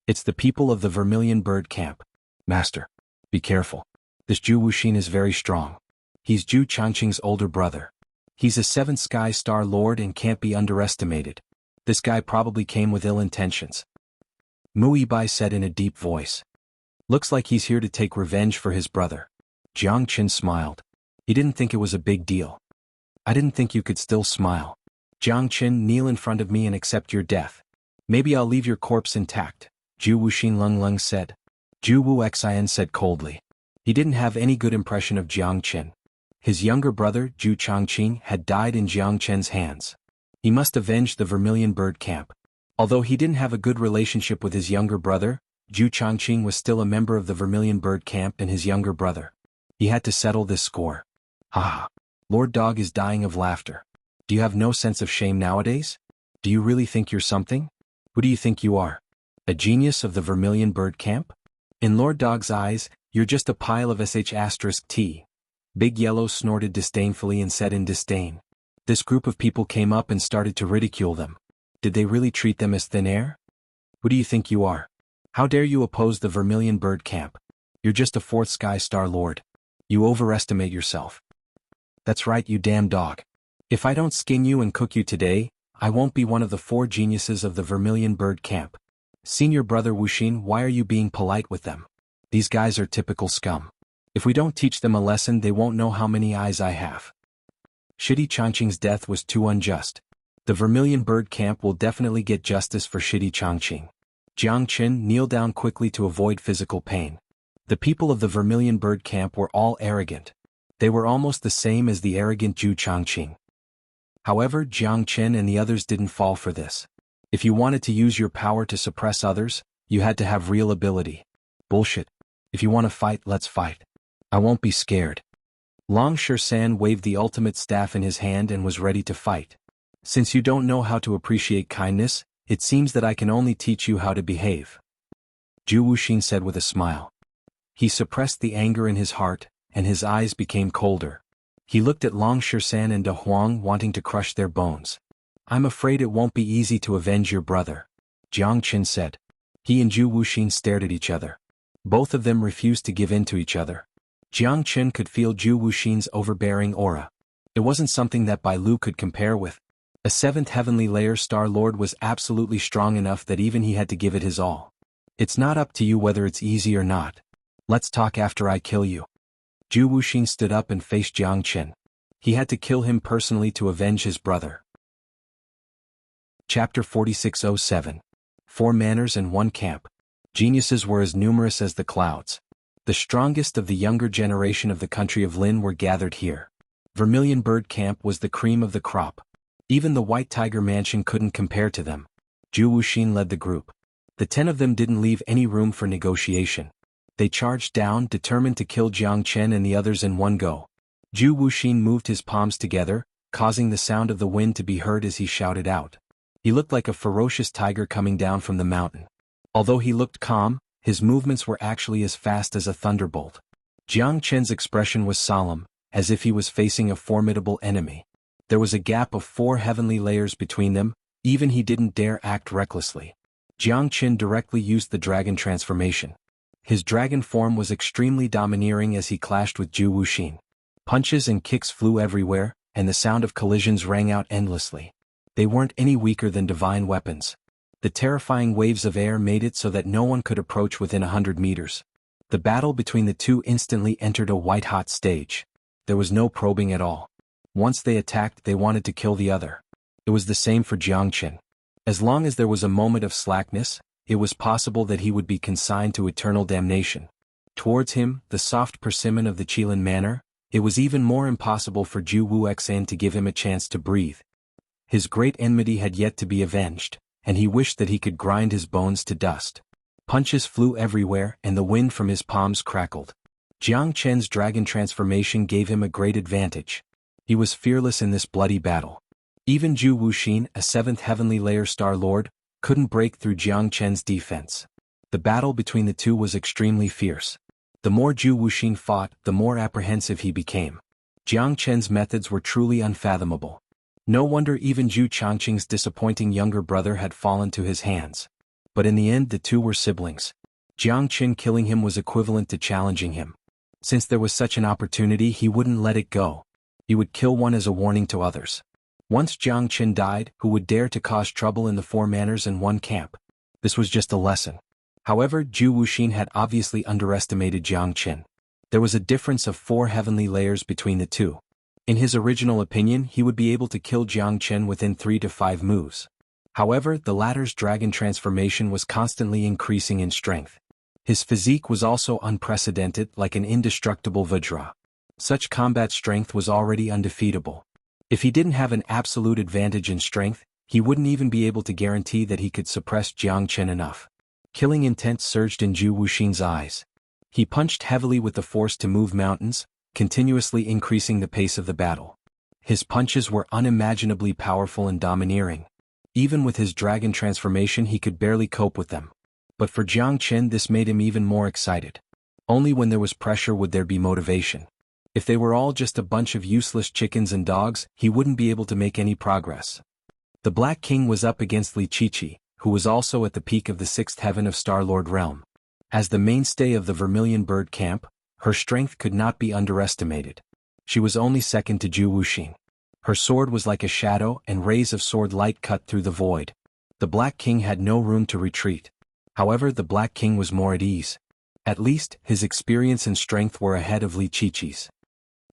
It's the people of the Vermilion Bird Camp. Master, be careful. This Zhu Wuxin is very strong. He's Zhu Changqing's older brother. He's a 7th Sky Star Lord and can't be underestimated. This guy probably came with ill intentions. Mu Yibai said in a deep voice. Looks like he's here to take revenge for his brother. Jiang Chen smiled. He didn't think it was a big deal. I didn't think you could still smile. Jiang Chen, kneel in front of me and accept your death. Maybe I'll leave your corpse intact, Zhu Wuxin Lung Lung said. Zhu Wuxian said coldly. He didn't have any good impression of Jiang Chen. His younger brother, Zhu Changqing, had died in Jiang Chen's hands. He must avenge the Vermilion Bird Camp. Although he didn't have a good relationship with his younger brother, Zhu Changqing was still a member of the Vermilion Bird Camp and his younger brother. He had to settle this score. Ha! Lord Dog is dying of laughter. Do you have no sense of shame nowadays? Do you really think you're something? Who do you think you are? A genius of the Vermilion Bird Camp? In Lord Dog's eyes, you're just a pile of sh*t. Big Yellow snorted disdainfully and said in disdain. This group of people came up and started to ridicule them. Did they really treat them as thin air? Who do you think you are? How dare you oppose the Vermilion Bird Camp? You're just a fourth Sky Star Lord. You overestimate yourself. That's right, you damn dog. If I don't skin you and cook you today, I won't be one of the 4 geniuses of the Vermilion Bird Camp. Senior brother Wuxin, why are you being polite with them? These guys are typical scum. If we don't teach them a lesson, they won't know how many eyes I have. Shitty Changqing's death was too unjust. The Vermilion Bird Camp will definitely get justice for Shitty Changqing. Jiang Qin kneeled down quickly to avoid physical pain. The people of the Vermilion Bird Camp were all arrogant. They were almost the same as the arrogant Zhu Changqing. However, Jiang Qin and the others didn't fall for this. If you wanted to use your power to suppress others, you had to have real ability. Bullshit. If you want to fight, let's fight. I won't be scared. Long Shersan waved the ultimate staff in his hand and was ready to fight. Since you don't know how to appreciate kindness, it seems that I can only teach you how to behave. Zhu Wuxin said with a smile. He suppressed the anger in his heart, and his eyes became colder. He looked at Long Shersan and De Huang wanting to crush their bones. I'm afraid it won't be easy to avenge your brother, Jiang Qin said. He and Zhu Wuxin stared at each other. Both of them refused to give in to each other. Jiang Qin could feel Zhu Wuxin's overbearing aura. It wasn't something that Bai Lu could compare with. A 7th heavenly layer Star Lord was absolutely strong enough that even he had to give it his all. It's not up to you whether it's easy or not. Let's talk after I kill you. Zhu Wuxin stood up and faced Jiang Qin. He had to kill him personally to avenge his brother. Chapter 4607. 4 Manners and 1 Camp. Geniuses were as numerous as the clouds. The strongest of the younger generation of the country of Lin were gathered here. Vermilion Bird Camp was the cream of the crop. Even the White Tiger Mansion couldn't compare to them. Zhu Wuxin led the group. The 10 of them didn't leave any room for negotiation. They charged down, determined to kill Jiang Qin and the others in one go. Zhu Wuxin moved his palms together, causing the sound of the wind to be heard as he shouted out. He looked like a ferocious tiger coming down from the mountain. Although he looked calm, his movements were actually as fast as a thunderbolt. Jiang Qin's expression was solemn, as if he was facing a formidable enemy. There was a gap of 4 heavenly layers between them, even he didn't dare act recklessly. Jiang Qin directly used the dragon transformation. His dragon form was extremely domineering as he clashed with Zhu Wuxin. Punches and kicks flew everywhere, and the sound of collisions rang out endlessly. They weren't any weaker than divine weapons. The terrifying waves of air made it so that no one could approach within 100 meters. The battle between the two instantly entered a white-hot stage. There was no probing at all. Once they attacked, they wanted to kill the other. It was the same for Jiang Qin. As long as there was a moment of slackness, it was possible that he would be consigned to eternal damnation. Towards him, the soft persimmon of the Qilin Manor, it was even more impossible for Zhu Wuxin to give him a chance to breathe. His great enmity had yet to be avenged, and he wished that he could grind his bones to dust. Punches flew everywhere, and the wind from his palms crackled. Jiang Qin's dragon transformation gave him a great advantage. He was fearless in this bloody battle. Even Zhu Wuxin, a 7th heavenly layer Star Lord, couldn't break through Jiang Qin's defense. The battle between the two was extremely fierce. The more Zhu Wuxin fought, the more apprehensive he became. Jiang Qin's methods were truly unfathomable. No wonder even Zhu Changqing's disappointing younger brother had fallen to his hands. But in the end the two were siblings. Jiang Qin killing him was equivalent to challenging him. Since there was such an opportunity, he wouldn't let it go. He would kill one as a warning to others. Once Jiang Qin died, who would dare to cause trouble in the 4 Manners and 1 Camp? This was just a lesson. However, Zhu Wuxin had obviously underestimated Jiang Qin. There was a difference of 4 heavenly layers between the two. In his original opinion, he would be able to kill Jiang Qin within 3 to 5 moves. However, the latter's dragon transformation was constantly increasing in strength. His physique was also unprecedented, like an indestructible Vajra. Such combat strength was already undefeatable. If he didn't have an absolute advantage in strength, he wouldn't even be able to guarantee that he could suppress Jiang Qin enough. Killing intent surged in Zhu Wuxin's eyes. He punched heavily with the force to move mountains, continuously increasing the pace of the battle. His punches were unimaginably powerful and domineering. Even with his dragon transformation he could barely cope with them. But for Jiang Qin this made him even more excited. Only when there was pressure would there be motivation. If they were all just a bunch of useless chickens and dogs, he wouldn't be able to make any progress. The Black King was up against Li Qiqi, who was also at the peak of the sixth heaven of Star-Lord realm. As the mainstay of the Vermilion Bird Camp, her strength could not be underestimated. She was only second to Zhu Wuxin. Her sword was like a shadow and rays of sword light cut through the void. The Black King had no room to retreat. However, the Black King was more at ease. At least, his experience and strength were ahead of Li Qiqi's.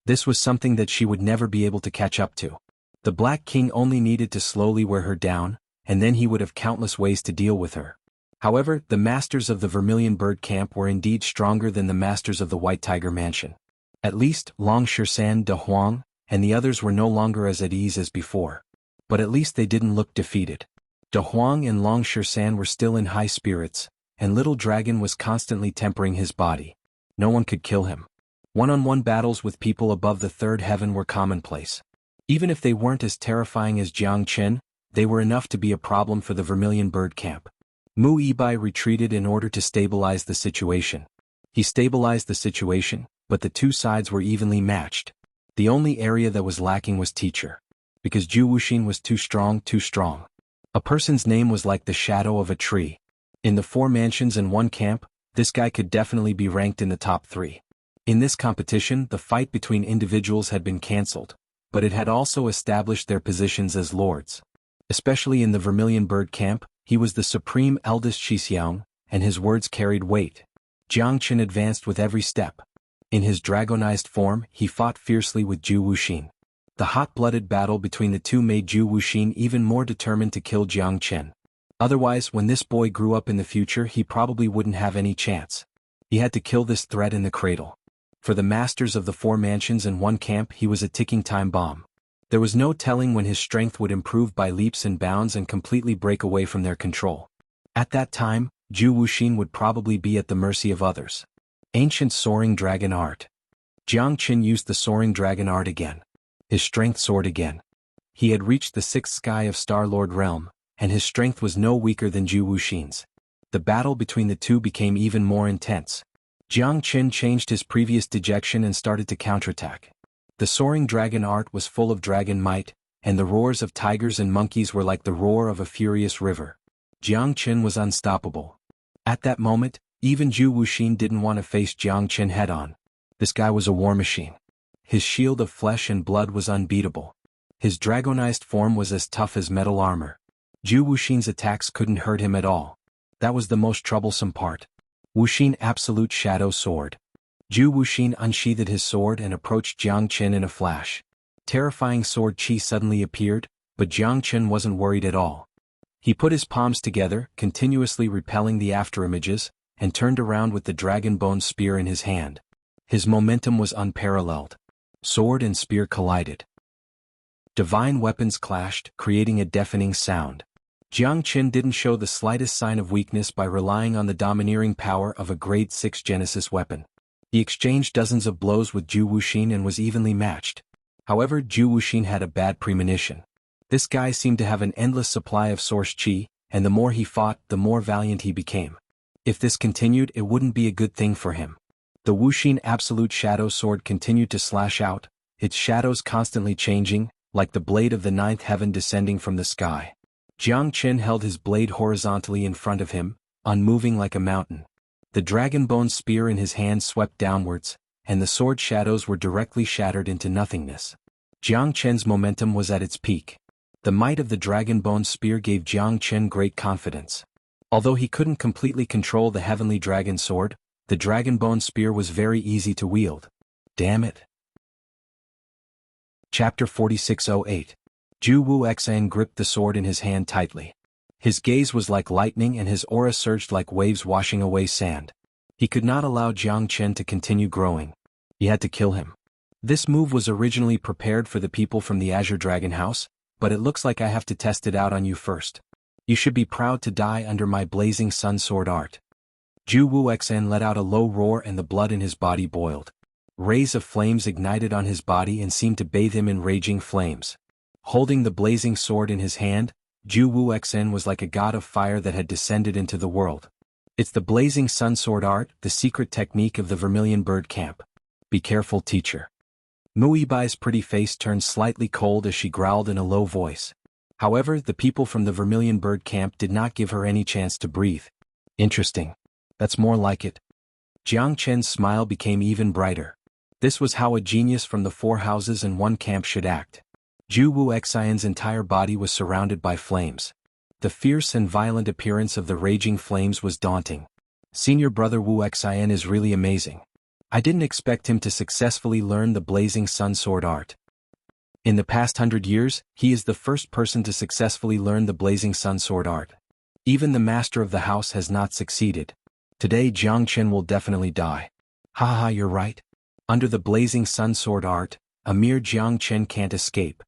This was something that she would never be able to catch up to. The Black King only needed to slowly wear her down, and then he would have countless ways to deal with her. However, the masters of the Vermilion Bird Camp were indeed stronger than the masters of the White Tiger Mansion. At least, Long Shisan De Huang and the others were no longer as at ease as before. But at least they didn't look defeated. De Huang and Long Shisan were still in high spirits, and Little Dragon was constantly tempering his body. No one could kill him. One-on-one battles with people above the third heaven were commonplace. Even if they weren't as terrifying as Jiang Qin, they were enough to be a problem for the Vermilion Bird Camp. Mu Yibai retreated in order to stabilize the situation. He stabilized the situation, but the two sides were evenly matched. The only area that was lacking was teacher. Because Zhu Wuxin was too strong. A person's name was like the shadow of a tree. In the 4 mansions and 1 camp, this guy could definitely be ranked in the top 3. In this competition, the fight between individuals had been cancelled, but it had also established their positions as lords. Especially in the Vermilion Bird Camp, he was the supreme eldest Xianxia, and his words carried weight. Jiang Qin advanced with every step. In his dragonized form, he fought fiercely with Zhu Wuxin. The hot-blooded battle between the two made Zhu Wuxin even more determined to kill Jiang Qin. Otherwise, when this boy grew up in the future, he probably wouldn't have any chance. He had to kill this threat in the cradle. For the masters of the 4 mansions and 1 camp, he was a ticking time bomb. There was no telling when his strength would improve by leaps and bounds and completely break away from their control. At that time, Zhu Wuxin would probably be at the mercy of others. Ancient Soaring Dragon Art. Jiang Qin used the Soaring Dragon Art again. His strength soared again. He had reached the 6th sky of Star-Lord realm, and his strength was no weaker than Zhu Wuxin's. The battle between the two became even more intense. Jiang Qin changed his previous dejection and started to counterattack. The Soaring Dragon Art was full of dragon might, and the roars of tigers and monkeys were like the roar of a furious river. Jiang Qin was unstoppable. At that moment, even Zhu Wuxin didn't want to face Jiang Qin head-on. This guy was a war machine. His shield of flesh and blood was unbeatable. His dragonized form was as tough as metal armor. Zhu Wuxin's attacks couldn't hurt him at all. That was the most troublesome part. Wuxin Absolute Shadow Sword. Zhu Wuxin unsheathed his sword and approached Jiang Qin in a flash. Terrifying sword chi suddenly appeared, but Jiang Qin wasn't worried at all. He put his palms together, continuously repelling the afterimages, and turned around with the dragon bone spear in his hand. His momentum was unparalleled. Sword and spear collided. Divine weapons clashed, creating a deafening sound. Jiang Qin didn't show the slightest sign of weakness by relying on the domineering power of a grade 6 Genesis weapon. He exchanged dozens of blows with Zhu Wuxin and was evenly matched. However, Zhu Wuxin had a bad premonition. This guy seemed to have an endless supply of source chi, and the more he fought, the more valiant he became. If this continued, it wouldn't be a good thing for him. The Wuxin Absolute Shadow Sword continued to slash out, its shadows constantly changing, like the blade of the 9th heaven descending from the sky. Jiang Qin held his blade horizontally in front of him, unmoving like a mountain. The dragon bone spear in his hand swept downwards, and the sword shadows were directly shattered into nothingness. Jiang Qin's momentum was at its peak. The might of the dragon bone spear gave Jiang Qin great confidence. Although he couldn't completely control the heavenly dragon sword, the dragon bone spear was very easy to wield. Damn it. Chapter 4608. Zhu Wuxian gripped the sword in his hand tightly. His gaze was like lightning and his aura surged like waves washing away sand. He could not allow Jiang Qin to continue growing. He had to kill him. This move was originally prepared for the people from the Azure Dragon House, but it looks like I have to test it out on you first. You should be proud to die under my blazing sun sword art. Zhu Wuxian let out a low roar and the blood in his body boiled. Rays of flames ignited on his body and seemed to bathe him in raging flames. Holding the blazing sword in his hand, Ju Wuxian was like a god of fire that had descended into the world. It's the blazing sun sword art, the secret technique of the Vermilion Bird Camp. Be careful, teacher. Muibai's pretty face turned slightly cold as she growled in a low voice. However, the people from the Vermilion Bird Camp did not give her any chance to breathe. Interesting. That's more like it. Jiang Chen's smile became even brighter. This was how a genius from the 4 houses and 1 camp should act. Ju Wuxian's entire body was surrounded by flames. The fierce and violent appearance of the raging flames was daunting. Senior brother Wuxian is really amazing. I didn't expect him to successfully learn the blazing sun sword art. In the past 100 years, he is the first person to successfully learn the blazing sun sword art. Even the master of the house has not succeeded. Today Jiang Chen will definitely die. Haha, you're right. Under the blazing sun sword art, a mere Jiang Chen can't escape.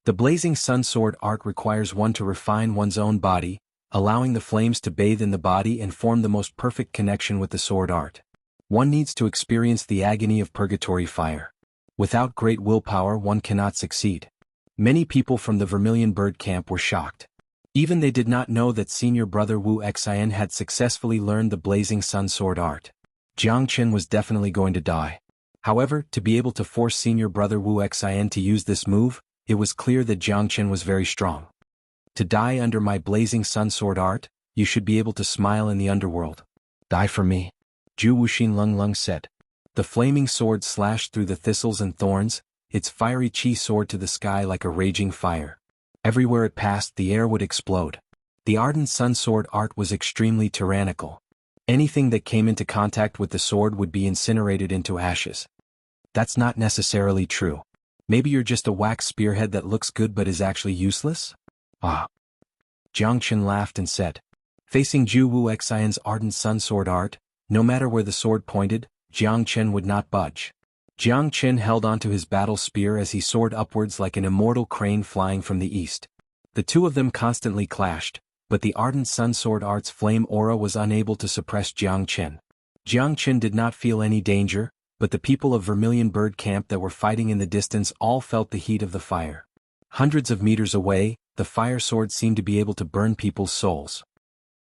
The blazing sun sword art requires one to refine one's own body, allowing the flames to bathe in the body and form the most perfect connection with the sword art. One needs to experience the agony of purgatory fire. Without great willpower one cannot succeed. Many people from the Vermilion Bird Camp were shocked. Even they did not know that senior brother Wuxian had successfully learned the blazing sun sword art. Jiang Chen was definitely going to die. However, to be able to force senior brother Wuxian to use this move, it was clear that Jiang Chen was very strong. To die under my blazing sun sword art, you should be able to smile in the underworld. Die for me. Ju Wuxin Lung Lung said. The flaming sword slashed through the thistles and thorns, its fiery chi soared to the sky like a raging fire. Everywhere it passed the air would explode. The ardent sun sword art was extremely tyrannical. Anything that came into contact with the sword would be incinerated into ashes. That's not necessarily true. Maybe you're just a wax spearhead that looks good but is actually useless? Ah. Jiang Chen laughed and said. Facing Ju Wuxian's ardent sun sword art, no matter where the sword pointed, Jiang Chen would not budge. Jiang Chen held onto his battle spear as he soared upwards like an immortal crane flying from the east. The two of them constantly clashed, but the ardent sun sword art's flame aura was unable to suppress Jiang Chen. Jiang Chen did not feel any danger, but the people of Vermilion Bird Camp that were fighting in the distance all felt the heat of the fire. Hundreds of meters away, the fire sword seemed to be able to burn people's souls.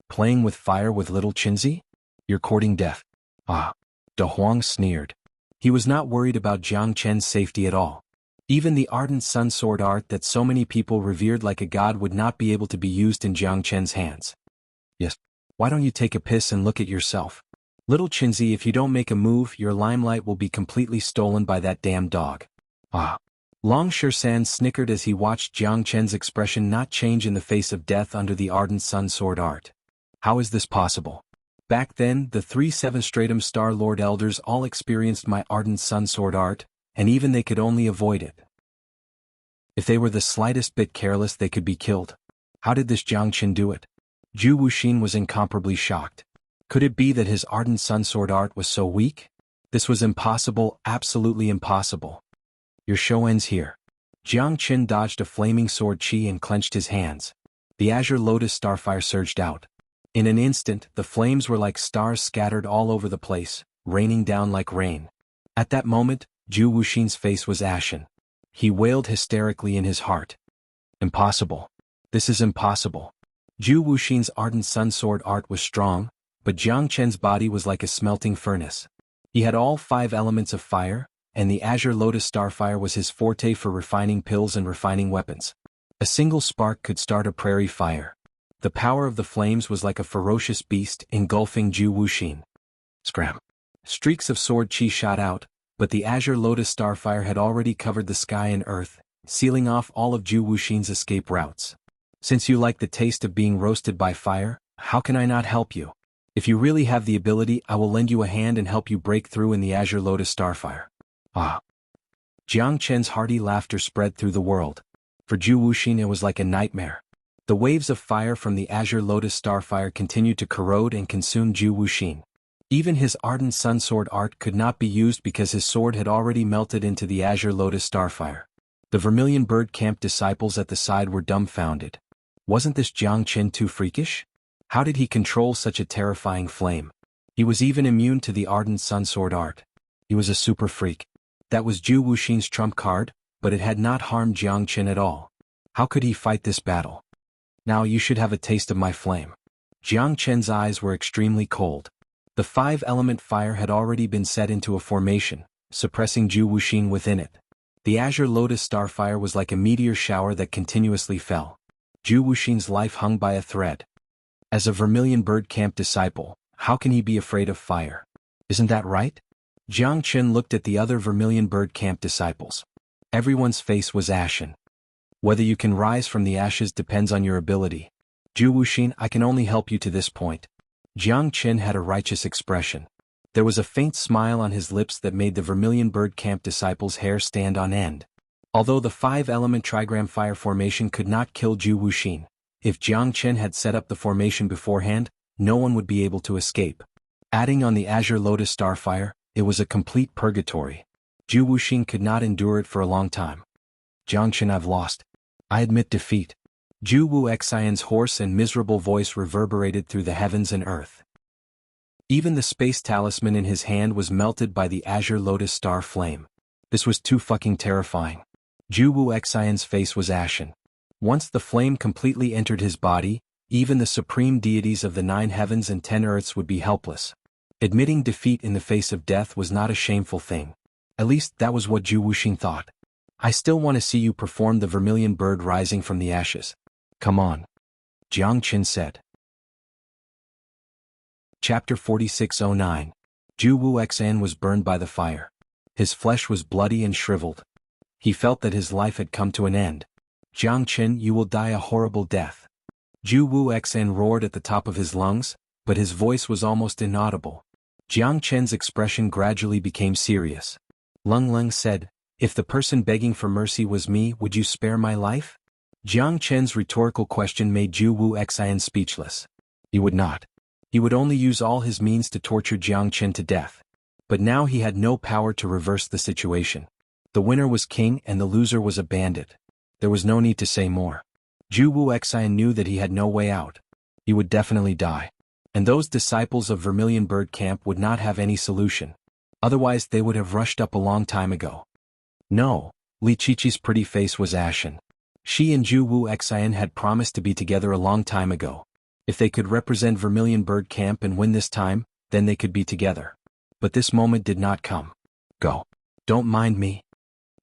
Playing with fire with little Qinzi? You're courting death. Ah. De Huang sneered. He was not worried about Jiang Chen's safety at all. Even the ardent sun sword art that so many people revered like a god would not be able to be used in Jiang Chen's hands. Yes. Why don't you take a piss and look at yourself? Little Qinzi, if you don't make a move, your limelight will be completely stolen by that damn dog. Ah. Long Shersan snickered as he watched Jiang Chen's expression not change in the face of death under the ardent sun sword art. How is this possible? Back then, the 3 7-stratum Star Lord Elders all experienced my ardent sun sword art, and even they could only avoid it. If they were the slightest bit careless they could be killed. How did this Jiang Chen do it? Ju Wuxin was incomparably shocked. Could it be that his ardent sun sword art was so weak? This was impossible, absolutely impossible. Your show ends here. Jiang Chen dodged a flaming sword chi and clenched his hands. The azure lotus starfire surged out. In an instant, the flames were like stars scattered all over the place, raining down like rain. At that moment, Ju Wuxin's face was ashen. He wailed hysterically in his heart. Impossible. This is impossible. Ju Wuxin's ardent sun sword art was strong, but Jiang Chen's body was like a smelting furnace. He had all 5 elements of fire, and the azure lotus starfire was his forte for refining pills and refining weapons. A single spark could start a prairie fire. The power of the flames was like a ferocious beast engulfing Ju Wuxin. Scram. Streaks of sword chi shot out, but the azure lotus starfire had already covered the sky and earth, sealing off all of Ju Wuxin's escape routes. Since you like the taste of being roasted by fire, how can I not help you? If you really have the ability, I will lend you a hand and help you break through in the azure lotus starfire. Ah. Jiang Chen's hearty laughter spread through the world. For Ju Wuxin it was like a nightmare. The waves of fire from the azure lotus starfire continued to corrode and consume Ju Wuxin. Even his ardent sun sword art could not be used because his sword had already melted into the azure lotus starfire. The Vermilion Bird Camp disciples at the side were dumbfounded. Wasn't this Jiang Chen too freakish? How did he control such a terrifying flame? He was even immune to the ardent sun sword art. He was a super freak. That was Ju Wuxin's trump card, but it had not harmed Jiang Chen at all. How could he fight this battle? Now you should have a taste of my flame. Jiang Chen's eyes were extremely cold. The 5-element fire had already been set into a formation, suppressing Zhu Wuxin within it. The azure lotus starfire was like a meteor shower that continuously fell. Zhu Wuxin's life hung by a thread. As a Vermilion Bird Camp disciple, how can he be afraid of fire? Isn't that right? Jiang Chen looked at the other Vermilion Bird Camp disciples. Everyone's face was ashen. Whether you can rise from the ashes depends on your ability. Zhu Wuxin, I can only help you to this point. Jiang Chen had a righteous expression. There was a faint smile on his lips that made the Vermilion Bird Camp disciples' hair stand on end. Although the 5-element trigram fire formation could not kill Zhu Wuxin, if Jiang Chen had set up the formation beforehand, no one would be able to escape. Adding on the azure lotus starfire, it was a complete purgatory. Zhu Wuxin could not endure it for a long time. Jiang Chen, I've lost. I admit defeat. Zhu Wuxian's hoarse and miserable voice reverberated through the heavens and earth. Even the space talisman in his hand was melted by the azure lotus star flame. This was too fucking terrifying. Zhu Wuxian's face was ashen. Once the flame completely entered his body, even the supreme deities of the 9 heavens and 10 earths would be helpless. Admitting defeat in the face of death was not a shameful thing. At least that was what Zhu Wuxin thought. I still want to see you perform the vermilion bird rising from the ashes. Come on. Jiang Chen said. Chapter 4609. Zhu Wuxian was burned by the fire. His flesh was bloody and shriveled. He felt that his life had come to an end. Jiang Chen, you will die a horrible death. Zhu Wuxian roared at the top of his lungs, but his voice was almost inaudible. Jiang Chen's expression gradually became serious. Lung Lung said, if the person begging for mercy was me, would you spare my life? Jiang Chen's rhetorical question made Zhu Wuxian speechless. He would not. He would only use all his means to torture Jiang Chen to death. But now he had no power to reverse the situation. The winner was king and the loser was a bandit. There was no need to say more. Zhu Wuxian knew that he had no way out. He would definitely die. And those disciples of Vermilion Bird Camp would not have any solution. Otherwise they would have rushed up a long time ago. No, Li Qiqi's pretty face was ashen. She and Zhu Wuxian had promised to be together a long time ago. If they could represent Vermilion Bird Camp and win this time, then they could be together. But this moment did not come. Go. Don't mind me.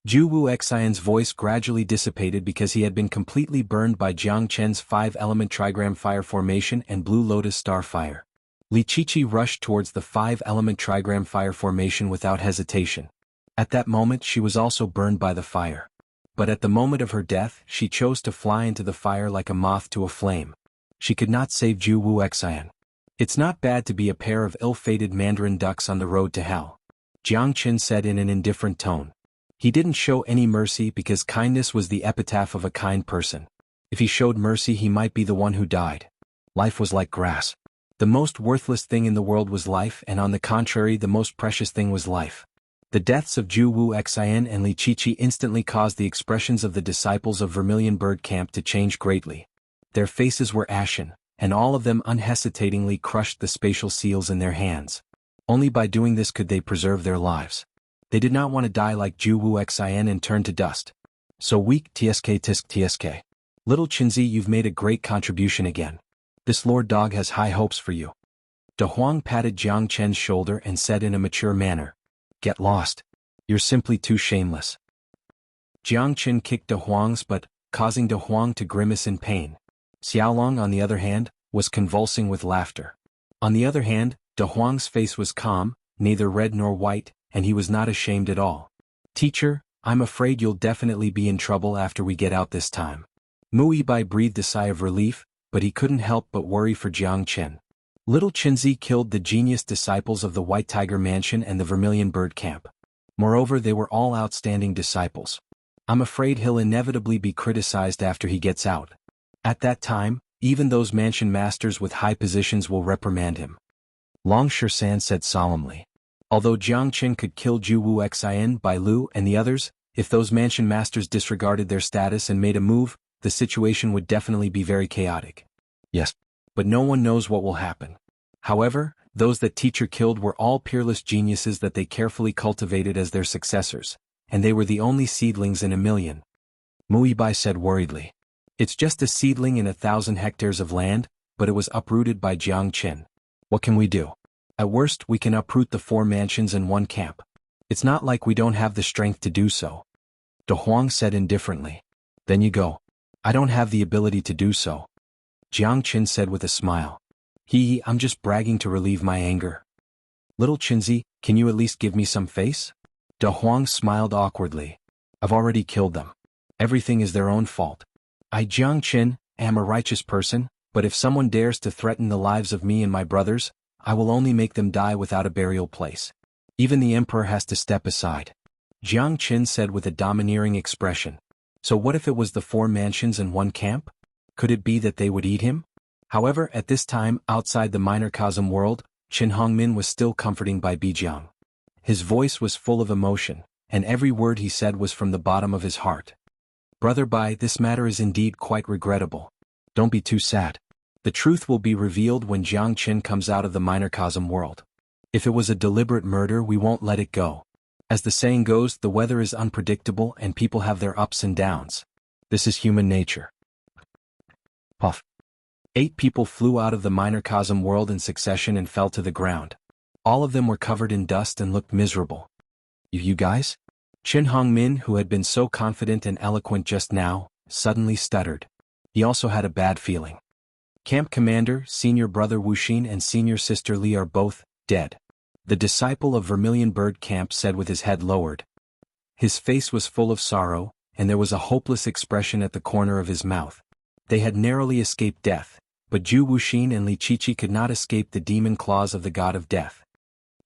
Zhu Wuxian's voice gradually dissipated because he had been completely burned by Jiang Chen's 5-element trigram fire formation and blue lotus star fire. Li Qiqi rushed towards the 5-element trigram fire formation without hesitation. At that moment she was also burned by the fire. But at the moment of her death she chose to fly into the fire like a moth to a flame. She could not save Zhu Wuxian. It's not bad to be a pair of ill-fated mandarin ducks on the road to hell. Jiang Chen said in an indifferent tone. He didn't show any mercy because kindness was the epitaph of a kind person. If he showed mercy he might be the one who died. Life was like grass. The most worthless thing in the world was life, and on the contrary the most precious thing was life. The deaths of Zhu Wuxian and Li Qiqi instantly caused the expressions of the disciples of Vermilion Bird Camp to change greatly. Their faces were ashen, and all of them unhesitatingly crushed the spatial seals in their hands. Only by doing this could they preserve their lives. They did not want to die like Zhu Wuxian and turn to dust. So weak tsk tisk tsk. Little Qinzi, you've made a great contribution again. This Lord Dog has high hopes for you. De Huang patted Jiang Chen's shoulder and said in a mature manner, get lost. You're simply too shameless. Jiang Chen kicked De Huang's butt, causing De Huang to grimace in pain. Xiaolong, on the other hand, was convulsing with laughter. On the other hand, De Huang's face was calm, neither red nor white, and he was not ashamed at all. Teacher, I'm afraid you'll definitely be in trouble after we get out this time. Mu Bai breathed a sigh of relief, but he couldn't help but worry for Jiang Chen. Little Qinzi killed the genius disciples of the White Tiger Mansion and the Vermilion Bird Camp. Moreover, they were all outstanding disciples. I'm afraid he'll inevitably be criticized after he gets out. At that time, even those mansion masters with high positions will reprimand him. Long Shersan said solemnly. Although Jiang Chen could kill Zhu Wuxian, Bai Lu, and the others, if those mansion masters disregarded their status and made a move, the situation would definitely be very chaotic. Yes, but no one knows what will happen. However, those that teacher killed were all peerless geniuses that they carefully cultivated as their successors, and they were the only seedlings in a million. Mu Bai said worriedly. It's just a seedling in 1,000 hectares of land, but it was uprooted by Jiang Qin. What can we do? At worst, we can uproot the 4 mansions and 1 camp. It's not like we don't have the strength to do so. De Huang said indifferently. Then you go. I don't have the ability to do so. Jiang Qin said with a smile. I'm just bragging to relieve my anger. Little Qinzi, can you at least give me some face? De Huang smiled awkwardly. I've already killed them. Everything is their own fault. I, Jiang Qin, am a righteous person, but if someone dares to threaten the lives of me and my brothers, I will only make them die without a burial place. Even the emperor has to step aside. Jiang Qin said with a domineering expression. So what if it was the 4 mansions and 1 camp? Could it be that they would eat him? However, at this time, outside the microcosm world, Qin Hongmin was still comforting Bai Bijiang. His voice was full of emotion, and every word he said was from the bottom of his heart. Brother Bai, this matter is indeed quite regrettable. Don't be too sad. The truth will be revealed when Jiang Qin comes out of the microcosm world. If it was a deliberate murder, we won't let it go. As the saying goes, the weather is unpredictable and people have their ups and downs. This is human nature. Puff. 8 people flew out of the microcosm world in succession and fell to the ground. All of them were covered in dust and looked miserable. You guys? Qin Hongmin, who had been so confident and eloquent just now, suddenly stuttered. He also had a bad feeling. Camp Commander, Senior Brother Wuxin and Senior Sister Li are both dead. The disciple of Vermilion Bird Camp said with his head lowered. His face was full of sorrow, and there was a hopeless expression at the corner of his mouth. They had narrowly escaped death, but Zhu Wuxin and Li Qiqi could not escape the demon claws of the god of death.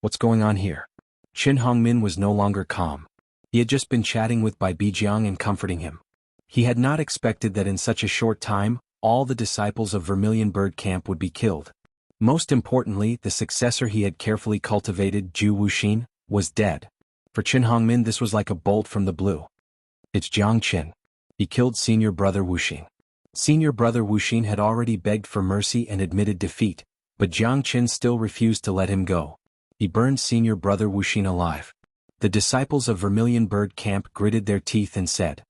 What's going on here? Qin Hongmin was no longer calm. He had just been chatting with Bai Bijiang and comforting him. He had not expected that in such a short time, all the disciples of Vermilion Bird Camp would be killed. Most importantly, the successor he had carefully cultivated, Zhu Wuxin, was dead. For Qin Hongmin, this was like a bolt from the blue. It's Jiang Qin. He killed Senior Brother Wuxin. Senior Brother Wuxin had already begged for mercy and admitted defeat, but Jiang Qin still refused to let him go. He burned Senior Brother Wuxin alive. The disciples of Vermilion Bird Camp gritted their teeth and said,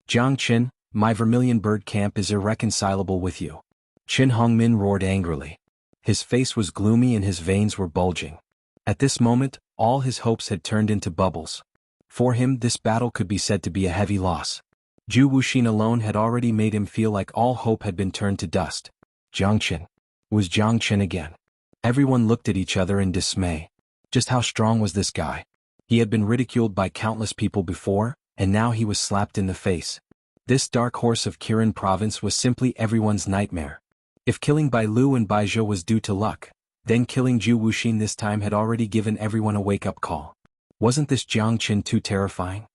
Jiang Qin, my Vermilion Bird Camp is irreconcilable with you. Qin Hongmin roared angrily. His face was gloomy and his veins were bulging. At this moment, all his hopes had turned into bubbles. For him, this battle could be said to be a heavy loss. Zhu Wuxin alone had already made him feel like all hope had been turned to dust. Jiang Qin. It was Jiang Qin again. Everyone looked at each other in dismay. Just how strong was this guy? He had been ridiculed by countless people before, and now he was slapped in the face. This dark horse of Kirin province was simply everyone's nightmare. If killing Bai Lu and Bai Zhou was due to luck, then killing Zhu Wuxin this time had already given everyone a wake-up call. Wasn't this Jiang Qin too terrifying?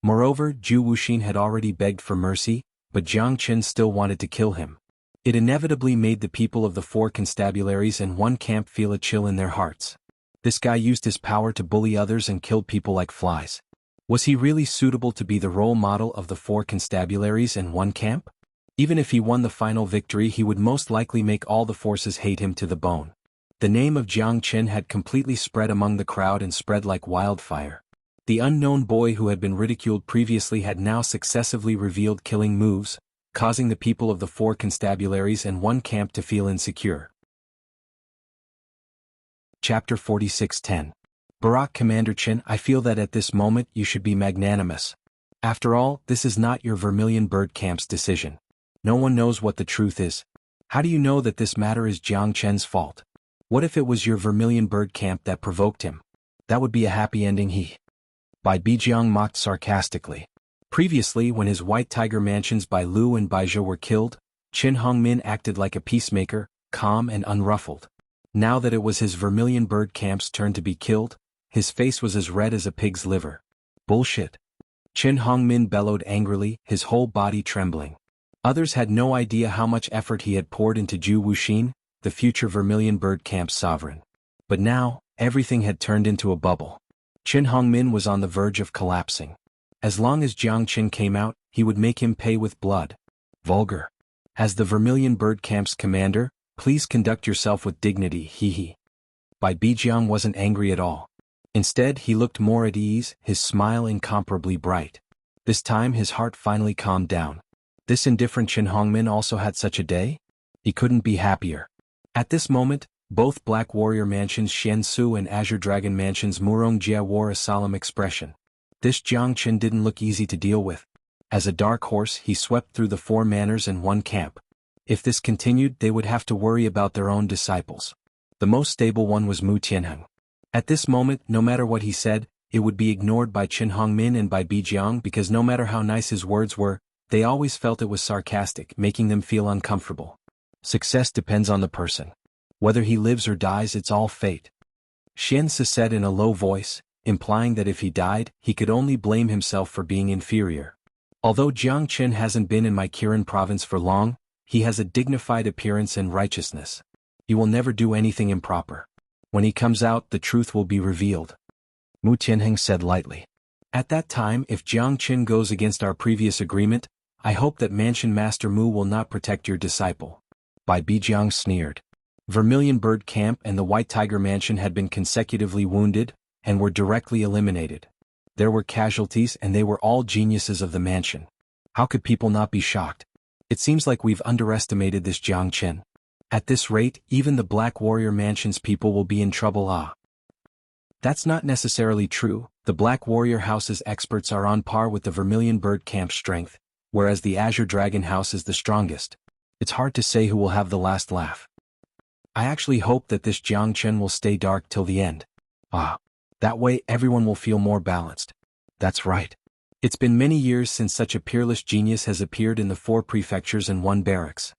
Moreover, Zhu Wuxin had already begged for mercy, but Jiang Qin still wanted to kill him. It inevitably made the people of the 4 constabularies and 1 camp feel a chill in their hearts. This guy used his power to bully others and killed people like flies. Was he really suitable to be the role model of the 4 constabularies and 1 camp? Even if he won the final victory, he would most likely make all the forces hate him to the bone. The name of Jiang Qin had completely spread among the crowd and spread like wildfire. The unknown boy who had been ridiculed previously had now successively revealed killing moves, causing the people of the 4 constabularies and 1 camp to feel insecure. Chapter 46:10. Barak Commander Qin, I feel that at this moment you should be magnanimous. After all, this is not your Vermilion Bird Camp's decision. No one knows what the truth is. How do you know that this matter is Jiang Qin's fault? What if it was your Vermilion Bird Camp that provoked him? That would be a happy ending. Bai Bijiang mocked sarcastically. Previously, when his White Tiger mansions Bai Lu and Bai Zhou were killed, Qin Hongmin acted like a peacemaker, calm and unruffled. Now that it was his Vermilion Bird Camp's turn to be killed, his face was as red as a pig's liver. Bullshit. Qin Hongmin bellowed angrily, his whole body trembling. Others had no idea how much effort he had poured into Zhu Wuxin, the future Vermilion Bird Camp's sovereign. But now, everything had turned into a bubble. Qin Hongmin was on the verge of collapsing. As long as Jiang Qin came out, he would make him pay with blood. Vulgar. As the Vermilion Bird Camp's commander, please conduct yourself with dignity, Bai Bijiang wasn't angry at all. Instead, he looked more at ease, his smile incomparably bright. This time his heart finally calmed down. This indifferent Xuanhuan also had such a day? He couldn't be happier. At this moment, both Black Warrior Mansion's Xianxia and Azure Dragon Mansion's Wurongjia wore a solemn expression. This Jiangchen didn't look easy to deal with. As a dark horse, he swept through the 4 manors and 1 camp. If this continued, they would have to worry about their own disciples. The most stable one was Mu Tianheng. At this moment, no matter what he said, it would be ignored by Qin Hongmin and by Bijiang because no matter how nice his words were, they always felt it was sarcastic, making them feel uncomfortable. Success depends on the person. Whether he lives or dies, it's all fate. Xianxia said in a low voice, implying that if he died, he could only blame himself for being inferior. Although Jiang Qin hasn't been in my Kirin province for long, he has a dignified appearance and righteousness. He will never do anything improper. When he comes out, the truth will be revealed. Mu Tianheng said lightly. At that time, if Jiang Qin goes against our previous agreement, I hope that Mansion Master Mu will not protect your disciple. Bai Bijiang sneered. Vermilion Bird Camp and the White Tiger Mansion had been consecutively wounded, and were directly eliminated. There were casualties and they were all geniuses of the mansion. How could people not be shocked? It seems like we've underestimated this Jiang Qin. At this rate, even the Black Warrior Mansion's people will be in trouble. That's not necessarily true. The Black Warrior House's experts are on par with the Vermilion Bird Camp's strength, whereas the Azure Dragon House is the strongest. It's hard to say who will have the last laugh. I actually hope that this Jiang Qin will stay dark till the end. That way everyone will feel more balanced. That's right. It's been many years since such a peerless genius has appeared in the 4 prefectures and 1 barracks.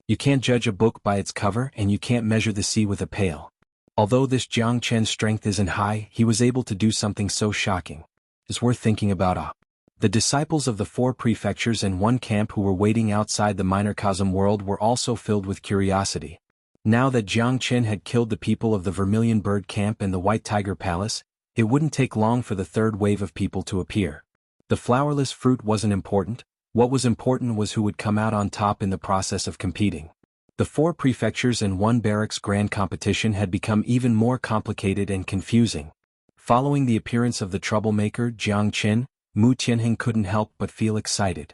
You can't judge a book by its cover and you can't measure the sea with a pail. Although this Jiang Qin's strength isn't high, he was able to do something so shocking. It's worth thinking about. The disciples of the 4 prefectures and 1 camp who were waiting outside the microcosm world were also filled with curiosity. Now that Jiang Qin had killed the people of the Vermilion Bird Camp and the White Tiger Palace, it wouldn't take long for the 3rd wave of people to appear. The flowerless fruit wasn't important. What was important was who would come out on top in the process of competing. The 4 prefectures and 1 barracks grand competition had become even more complicated and confusing. Following the appearance of the troublemaker Jiang Qin, Mu Tianheng couldn't help but feel excited.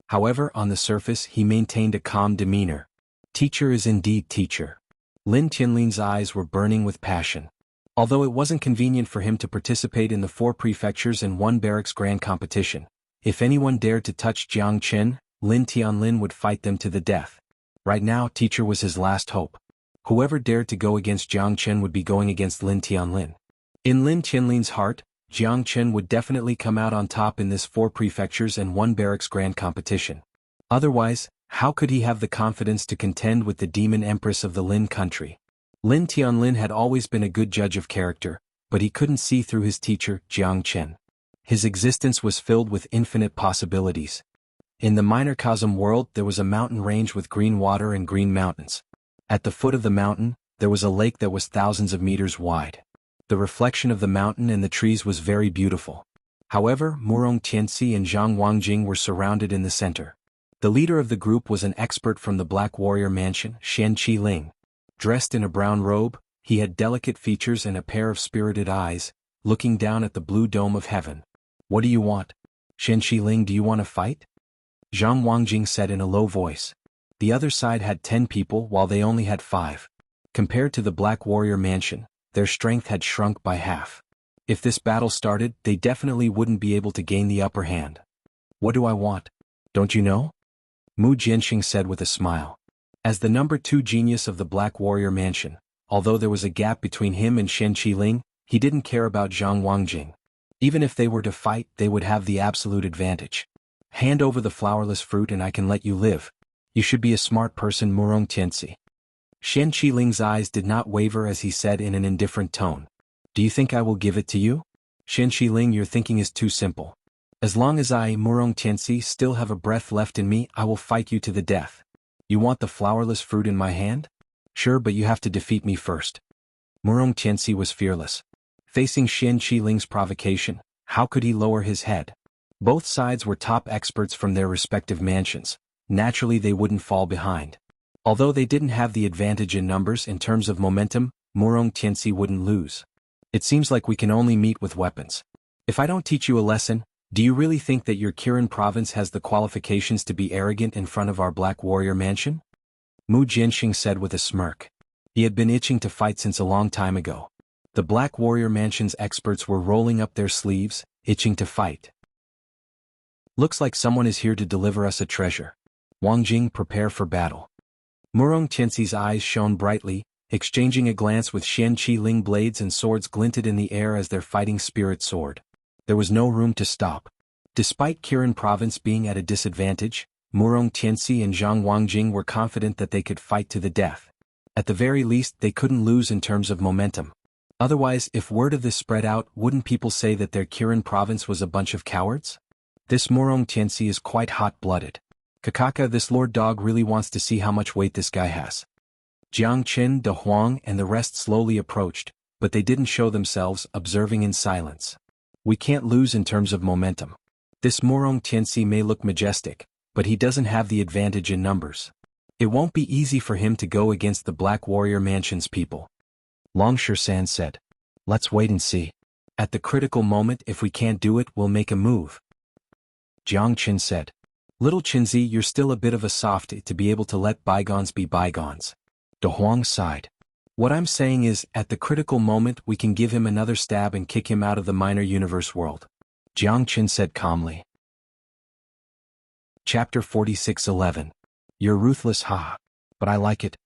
However, on the surface he maintained a calm demeanor. Teacher is indeed teacher. Lin Tianlin's eyes were burning with passion. Although it wasn't convenient for him to participate in the 4 prefectures and 1 barracks grand competition, if anyone dared to touch Jiang Qin, Lin Tianlin would fight them to the death. Right now, teacher was his last hope. Whoever dared to go against Jiang Qin would be going against Lin Tianlin. In Lin Tianlin's heart, Jiang Qin would definitely come out on top in this 4 prefectures and 1 barracks grand competition. Otherwise, how could he have the confidence to contend with the demon empress of the Lin country? Lin Tianlin had always been a good judge of character, but he couldn't see through his teacher, Jiang Qin. His existence was filled with infinite possibilities. In the microcosm world there was a mountain range with green water and green mountains. At the foot of the mountain, there was a lake that was thousands of meters wide. The reflection of the mountain and the trees was very beautiful. However, Murong Tianxi and Zhang Wangjing were surrounded in the center. The leader of the group was an expert from the Black Warrior Mansion, Shen Qiling. Dressed in a brown robe, he had delicate features and a pair of spirited eyes, looking down at the blue dome of heaven. What do you want? Shen Qiling, do you want to fight? Zhang Wangjing said in a low voice. The other side had 10 people while they only had 5. Compared to the Black Warrior Mansion, their strength had shrunk by half. If this battle started, they definitely wouldn't be able to gain the upper hand. What do I want? Don't you know? Mu Jianxing said with a smile. As the number 2 genius of the Black Warrior Mansion, although there was a gap between him and Shen Qiling, he didn't care about Zhang Wangjing. Even if they were to fight, they would have the absolute advantage. Hand over the flowerless fruit and I can let you live. You should be a smart person, Murong Tianxi. Shen Qiling's eyes did not waver as he said in an indifferent tone. Do you think I will give it to you? Shen Qiling, your thinking is too simple. As long as I, Murong Tianxi, still have a breath left in me, I will fight you to the death. You want the flowerless fruit in my hand? Sure, but you have to defeat me first. Murong Tianxi was fearless. Facing Shen Qiling's provocation, how could he lower his head? Both sides were top experts from their respective mansions. Naturally they wouldn't fall behind. Although they didn't have the advantage in numbers in terms of momentum, Murong Tianxi wouldn't lose. It seems like we can only meet with weapons. If I don't teach you a lesson, Do you really think that your Kirin province has the qualifications to be arrogant in front of our Black Warrior mansion? Mu Jianxing said with a smirk. He had been itching to fight since a long time ago. The Black Warrior mansion's experts were rolling up their sleeves, itching to fight. Looks like someone is here to deliver us a treasure. Wang Jing, prepare for battle. Murong Tianxi's eyes shone brightly, exchanging a glance with Xianxia Ling. Blades and swords glinted in the air as their fighting spirit soared. There was no room to stop. Despite Kirin province being at a disadvantage, Murong Tianxi and Zhang Wangjing were confident that they could fight to the death. At the very least, they couldn't lose in terms of momentum. Otherwise, if word of this spread out, wouldn't people say that their Kirin province was a bunch of cowards? This Murong Tianxi is quite hot-blooded. Kakaka, this Lord Dog really wants to see how much weight this guy has. Jiang Qin, De Huang and the rest slowly approached, but they didn't show themselves, observing in silence. We can't lose in terms of momentum. This Murong Tianxi may look majestic, but he doesn't have the advantage in numbers. It won't be easy for him to go against the Black Warrior Mansion's people. Long Shan said. Let's wait and see. At the critical moment, if we can't do it, we'll make a move. Jiang Qin said. Little Qinzi, you're still a bit of a softy to be able to let bygones be bygones. De Huang sighed. What I'm saying is, at the critical moment we can give him another stab and kick him out of the minor universe world. Jiang Qin said calmly. Chapter 46:11. You're ruthless, haha. But I like it.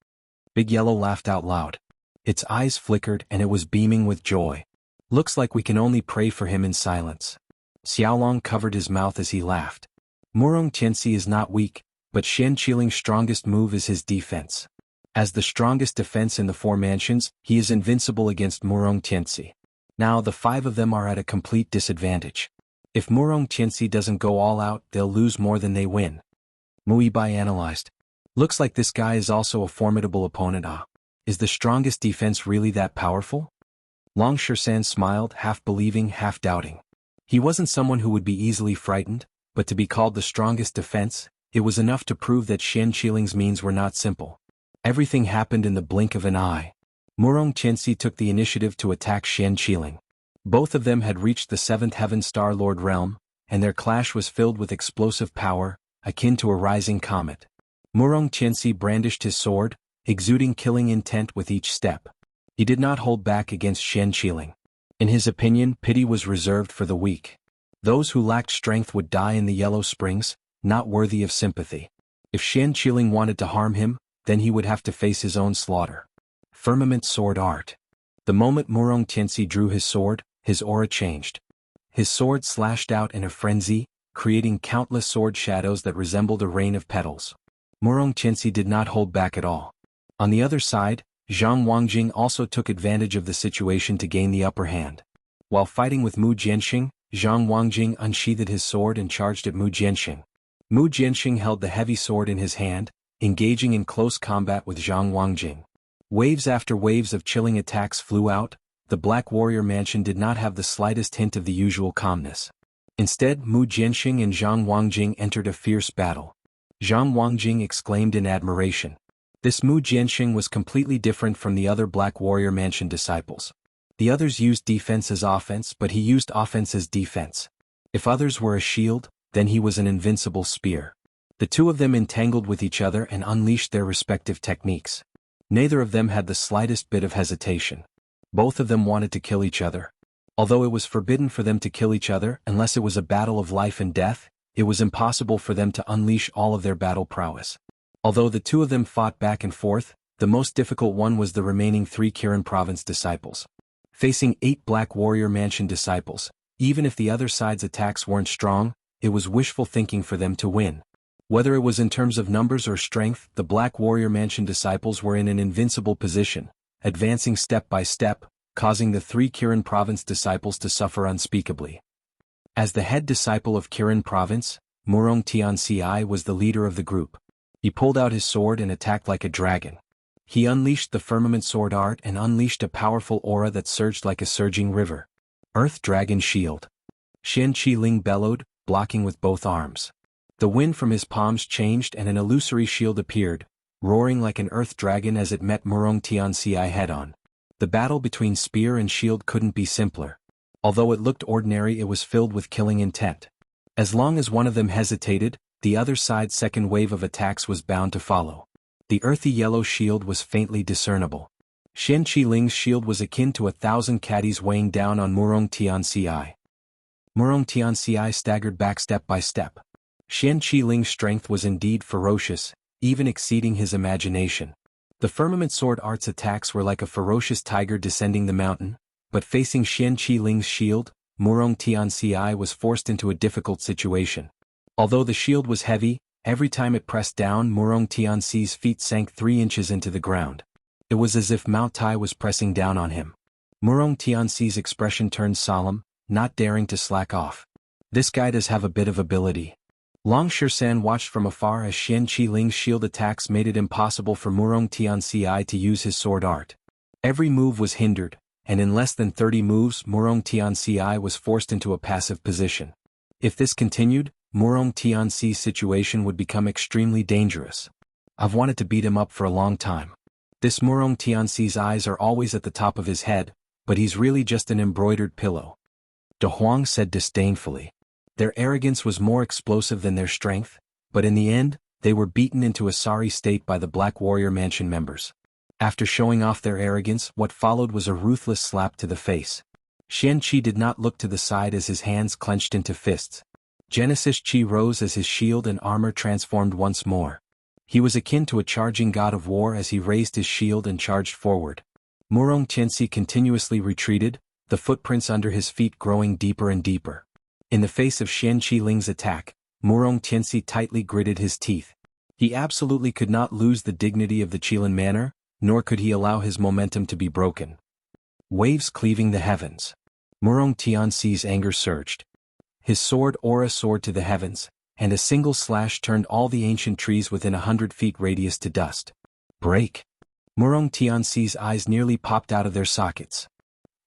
Big Yellow laughed out loud. Its eyes flickered and it was beaming with joy. Looks like we can only pray for him in silence. Xiaolong covered his mouth as he laughed. Murong Tianxi is not weak, but Xianxia Ling's strongest move is his defense. As the strongest defense in the four mansions, he is invincible against Murong Tianxi. Now the five of them are at a complete disadvantage. If Murong Tianxi doesn't go all out, they'll lose more than they win. Muibai analyzed. Looks like this guy is also a formidable opponent. Is the strongest defense really that powerful? Long Shan smiled, half believing, half doubting. He wasn't someone who would be easily frightened, but to be called the strongest defense, it was enough to prove that Xianxia Ling's means were not simple. Everything happened in the blink of an eye. Murong Tianxi took the initiative to attack Xianxia Ling. Both of them had reached the seventh heaven Star Lord realm, and their clash was filled with explosive power, akin to a rising comet. Murong Tianxi brandished his sword, exuding killing intent with each step. He did not hold back against Xianxia Ling. In his opinion, pity was reserved for the weak. Those who lacked strength would die in the Yellow Springs, not worthy of sympathy. If Xianxia Ling wanted to harm him, then he would have to face his own slaughter. Firmament Sword Art. The moment Murong Tianxi drew his sword, his aura changed. His sword slashed out in a frenzy, creating countless sword shadows that resembled a rain of petals. Murong Tianxi did not hold back at all. On the other side, Zhang Wangjing also took advantage of the situation to gain the upper hand. While fighting with Mu Jianxing, Zhang Wangjing unsheathed his sword and charged at Mu Jianxing. Mu Jianxing held the heavy sword in his hand, engaging in close combat with Zhang Wangjing. Waves after waves of chilling attacks flew out. The Black Warrior Mansion did not have the slightest hint of the usual calmness. Instead, Mu Jianxing and Zhang Wangjing entered a fierce battle. Zhang Wangjing exclaimed in admiration. This Mu Jianxing was completely different from the other Black Warrior Mansion disciples. The others used defense as offense, but he used offense as defense. If others were a shield, then he was an invincible spear. The two of them entangled with each other and unleashed their respective techniques. Neither of them had the slightest bit of hesitation. Both of them wanted to kill each other. Although it was forbidden for them to kill each other unless it was a battle of life and death, it was impossible for them to unleash all of their battle prowess. Although the two of them fought back and forth, the most difficult one was the remaining 3 Kirin province disciples. Facing 8 Black Warrior Mansion disciples, even if the other side's attacks weren't strong, it was wishful thinking for them to win. Whether it was in terms of numbers or strength, the Black Warrior Mansion disciples were in an invincible position, advancing step by step, causing the 3 Kirin province disciples to suffer unspeakably. As the head disciple of Kirin province, Murong Tianxi was the leader of the group. He pulled out his sword and attacked like a dragon. He unleashed the firmament sword art and unleashed a powerful aura that surged like a surging river. Earth Dragon Shield. Xianxia Ling bellowed, blocking with both arms. The wind from his palms changed and an illusory shield appeared, roaring like an earth dragon as it met Murong Tianxi head-on. The battle between spear and shield couldn't be simpler. Although it looked ordinary, it was filled with killing intent. As long as one of them hesitated, the other side's second wave of attacks was bound to follow. The earthy yellow shield was faintly discernible. Xianxia Ling's shield was akin to 1,000 caddies weighing down on Murong Tianxi. Murong Tianxi staggered back step by step. Xianxia Ling's strength was indeed ferocious, even exceeding his imagination. The firmament sword arts attacks were like a ferocious tiger descending the mountain, but facing Xianxia Ling's shield, Murong Tianxi was forced into a difficult situation. Although the shield was heavy, every time it pressed down, Murong Tianxi's feet sank 3 inches into the ground. It was as if Mount Tai was pressing down on him. Murong Tianxi's expression turned solemn, not daring to slack off. This guy does have a bit of ability. Long Shisan watched from afar as Xianxia Ling's shield attacks made it impossible for Murong Tianxi to use his sword art. Every move was hindered, and in less than 30 moves Murong Tianxi was forced into a passive position. If this continued, Murong Tianxi's situation would become extremely dangerous. I've wanted to beat him up for a long time. This Murong Tianxi's eyes are always at the top of his head, but he's really just an embroidered pillow. De Huang said disdainfully. Their arrogance was more explosive than their strength, but in the end, they were beaten into a sorry state by the Black Warrior Mansion members. After showing off their arrogance, what followed was a ruthless slap to the face. Xianxia did not look to the side as his hands clenched into fists. Genesis Chi rose as his shield and armor transformed once more. He was akin to a charging god of war as he raised his shield and charged forward. Murong Tianxi continuously retreated, the footprints under his feet growing deeper and deeper. In the face of Xianxia Ling's attack, Murong Tianxi tightly gritted his teeth. He absolutely could not lose the dignity of the Qilin manor, nor could he allow his momentum to be broken. Waves cleaving the heavens. Murong Tianxi's anger surged. His sword aura soared to the heavens, and a single slash turned all the ancient trees within 100 feet radius to dust. Break! Murong Tianxi's eyes nearly popped out of their sockets.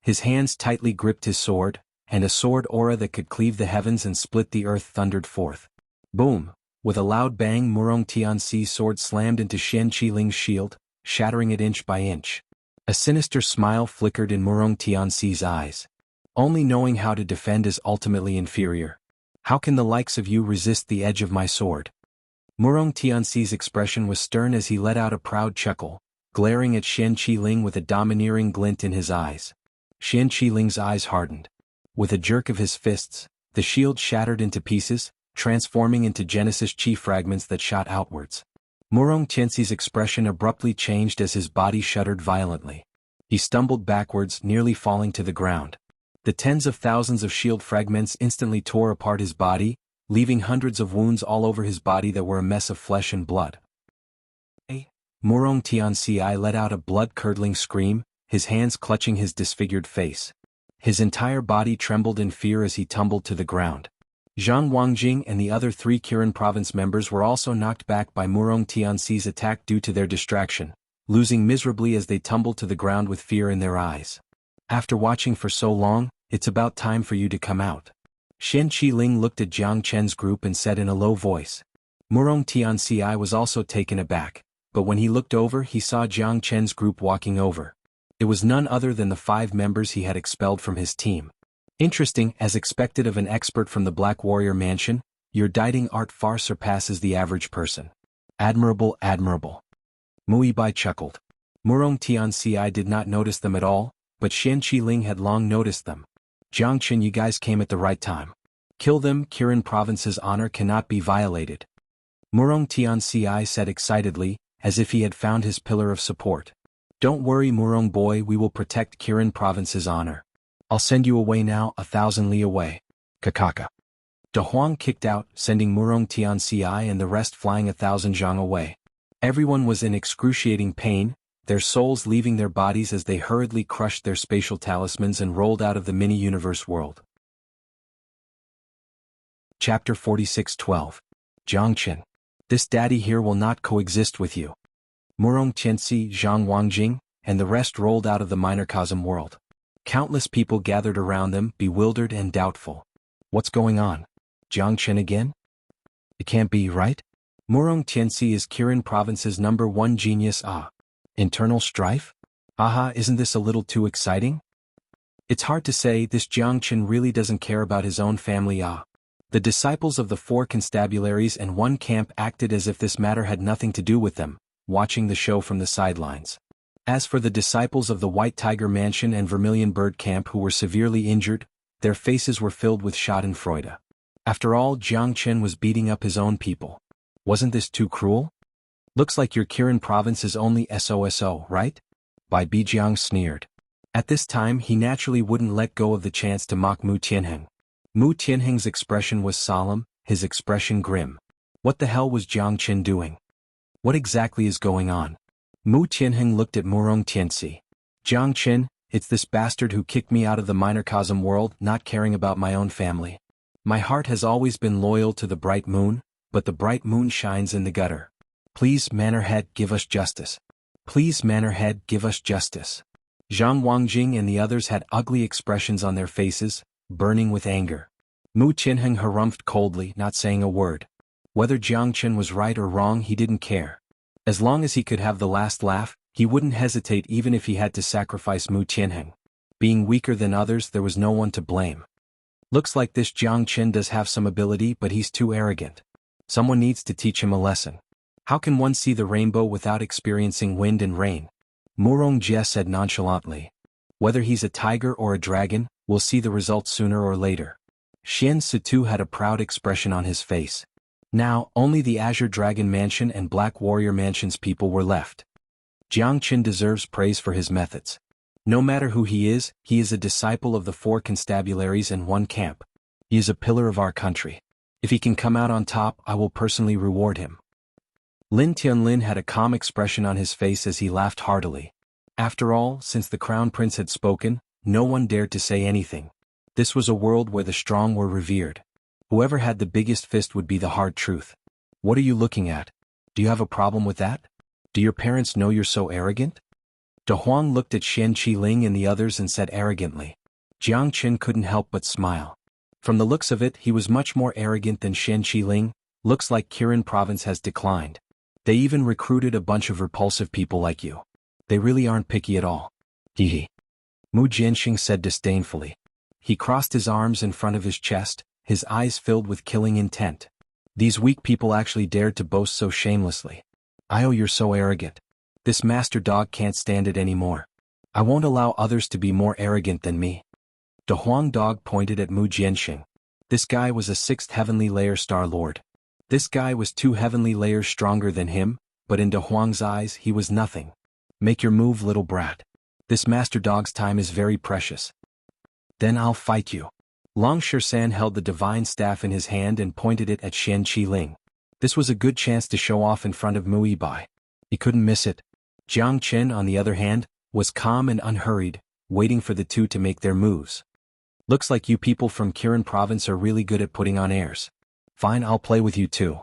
His hands tightly gripped his sword, and a sword aura that could cleave the heavens and split the earth thundered forth. Boom! With a loud bang, Murong Tianxi's sword slammed into Xianxia Ling's shield, shattering it inch by inch. A sinister smile flickered in Murong Tianxi's eyes. Only knowing how to defend is ultimately inferior. How can the likes of you resist the edge of my sword? Murong Tianxi's expression was stern as he let out a proud chuckle, glaring at Xianxia Ling with a domineering glint in his eyes. Xianxia Ling's eyes hardened. With a jerk of his fists, the shield shattered into pieces, transforming into Genesis Chi fragments that shot outwards. Murong Tianxi's expression abruptly changed as his body shuddered violently. He stumbled backwards, nearly falling to the ground. The tens of thousands of shield fragments instantly tore apart his body, leaving hundreds of wounds all over his body that were a mess of flesh and blood. Murong Tianxi let out a blood-curdling scream, his hands clutching his disfigured face. His entire body trembled in fear as he tumbled to the ground. Zhang Wangjing and the other 3 Kirin province members were also knocked back by Murong Tianxi's attack due to their distraction, losing miserably as they tumbled to the ground with fear in their eyes. After watching for so long, it's about time for you to come out. Xianxia Ling looked at Jiang Chen's group and said in a low voice. Murong Tianxi was also taken aback, but when he looked over he saw Jiang Chen's group walking over. It was none other than the 5 members he had expelled from his team. Interesting, as expected of an expert from the Black Warrior Mansion, your dieting art far surpasses the average person. Admirable, admirable. Muibai chuckled. Murong Tianxi did not notice them at all, but Xianxia Ling had long noticed them. Jiangchen, you guys came at the right time. Kill them, Kirin province's honor cannot be violated. Murong Tianxi said excitedly, as if he had found his pillar of support. Don't worry Murong boy, we will protect Kirin province's honor. I'll send you away now, 1,000 li away. Kakaka. De Huang kicked out, sending Murong Tianxi and the rest flying 1,000 zhang away. Everyone was in excruciating pain, their souls leaving their bodies as they hurriedly crushed their spatial talismans and rolled out of the mini-universe world. Chapter 46:12. Jiangchen. This daddy here will not coexist with you. Murong Tianxi, Zhang Wangjing, and the rest rolled out of the microcosm world. Countless people gathered around them, bewildered and doubtful. What's going on? Jiangchen again? It can't be, right? Murong Tianxi is Kirin province's #1 genius. Internal strife? Aha, isn't this a little too exciting? It's hard to say, this Jiangchen really doesn't care about his own family. The disciples of the 4 constabularies and 1 camp acted as if this matter had nothing to do with them, watching the show from the sidelines. As for the disciples of the White Tiger Mansion and Vermilion Bird Camp who were severely injured, their faces were filled with schadenfreude. After all, Jiang Qin was beating up his own people. Wasn't this too cruel? Looks like your Kirin province is only SOSO, right? Bai Bijiang sneered. At this time he naturally wouldn't let go of the chance to mock Mu Tianheng. Mu Tianheng's expression was solemn, his expression grim. What the hell was Jiang Qin doing? What exactly is going on? Mu Tianheng looked at Murong Tianxi. Jiang Qin, it's this bastard who kicked me out of the microcosm world, not caring about my own family. My heart has always been loyal to the bright moon, but the bright moon shines in the gutter. Please, Manorhead, give us justice. Please, Manorhead, give us justice. Zhang Wangjing and the others had ugly expressions on their faces, burning with anger. Mu Tianheng harumphed coldly, not saying a word. Whether Jiang Qin was right or wrong, he didn't care. As long as he could have the last laugh, he wouldn't hesitate even if he had to sacrifice Mu Tianheng. Being weaker than others, there was no one to blame. Looks like this Jiang Qin does have some ability, but he's too arrogant. Someone needs to teach him a lesson. How can one see the rainbow without experiencing wind and rain? Murong Jie said nonchalantly. Whether he's a tiger or a dragon, we'll see the results sooner or later. Xian Situ had a proud expression on his face. Now, only the Azure Dragon Mansion and Black Warrior Mansion's people were left. Jiang Qin deserves praise for his methods. No matter who he is a disciple of the 4 constabularies and 1 camp. He is a pillar of our country. If he can come out on top, I will personally reward him. Lin Tianlin had a calm expression on his face as he laughed heartily. After all, since the Crown Prince had spoken, no one dared to say anything. This was a world where the strong were revered. Whoever had the biggest fist would be the hard truth. What are you looking at? Do you have a problem with that? Do your parents know you're so arrogant? De Huang looked at Xian Qiling and the others and said arrogantly. Jiang Qin couldn't help but smile. From the looks of it, he was much more arrogant than Xian Qiling. Looks like Kirin province has declined. They even recruited a bunch of repulsive people like you. They really aren't picky at all. Hehe. Mu Jianxing said disdainfully. He crossed his arms in front of his chest, his eyes filled with killing intent. These weak people actually dared to boast so shamelessly. Oh, you're so arrogant. This master dog can't stand it anymore. I won't allow others to be more arrogant than me. De Huang dog pointed at Mu Jianxing. This guy was a 6th heavenly layer star lord. This guy was 2 heavenly layers stronger than him, but in De Huang's eyes he was nothing. Make your move, little brat. This master dog's time is very precious. Then I'll fight you. Long Shisan held the divine staff in his hand and pointed it at Xian Qiling. This was a good chance to show off in front of Mu Yibai. He couldn't miss it. Jiang Qin, on the other hand, was calm and unhurried, waiting for the 2 to make their moves. Looks like you people from Kirin province are really good at putting on airs. Fine, I'll play with you too.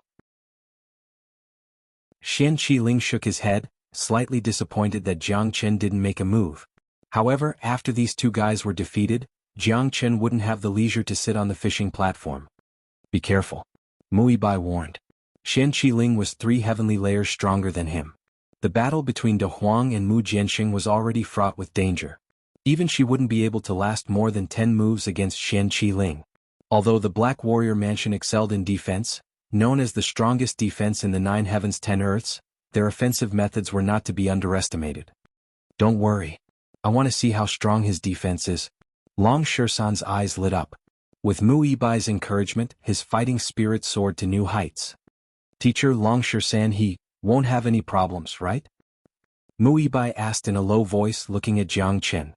Xian Qiling shook his head, slightly disappointed that Jiang Qin didn't make a move. However, after these 2 guys were defeated, Jiang Qin wouldn't have the leisure to sit on the fishing platform. Be careful. Mu Yibai warned. Xian Qiling was 3 heavenly layers stronger than him. The battle between De Huang and Mu Jianxing was already fraught with danger. Even she wouldn't be able to last more than 10 moves against Xian Qiling. Although the Black Warrior Mansion excelled in defense, known as the strongest defense in the 9 heavens 10 earths, their offensive methods were not to be underestimated. Don't worry. I want to see how strong his defense is. Long Shisan's eyes lit up. With Mu Yibai's encouragement, his fighting spirit soared to new heights. Teacher Long Shisan, he won't have any problems, right? Mu Yibai asked in a low voice, looking at Jiang Qin.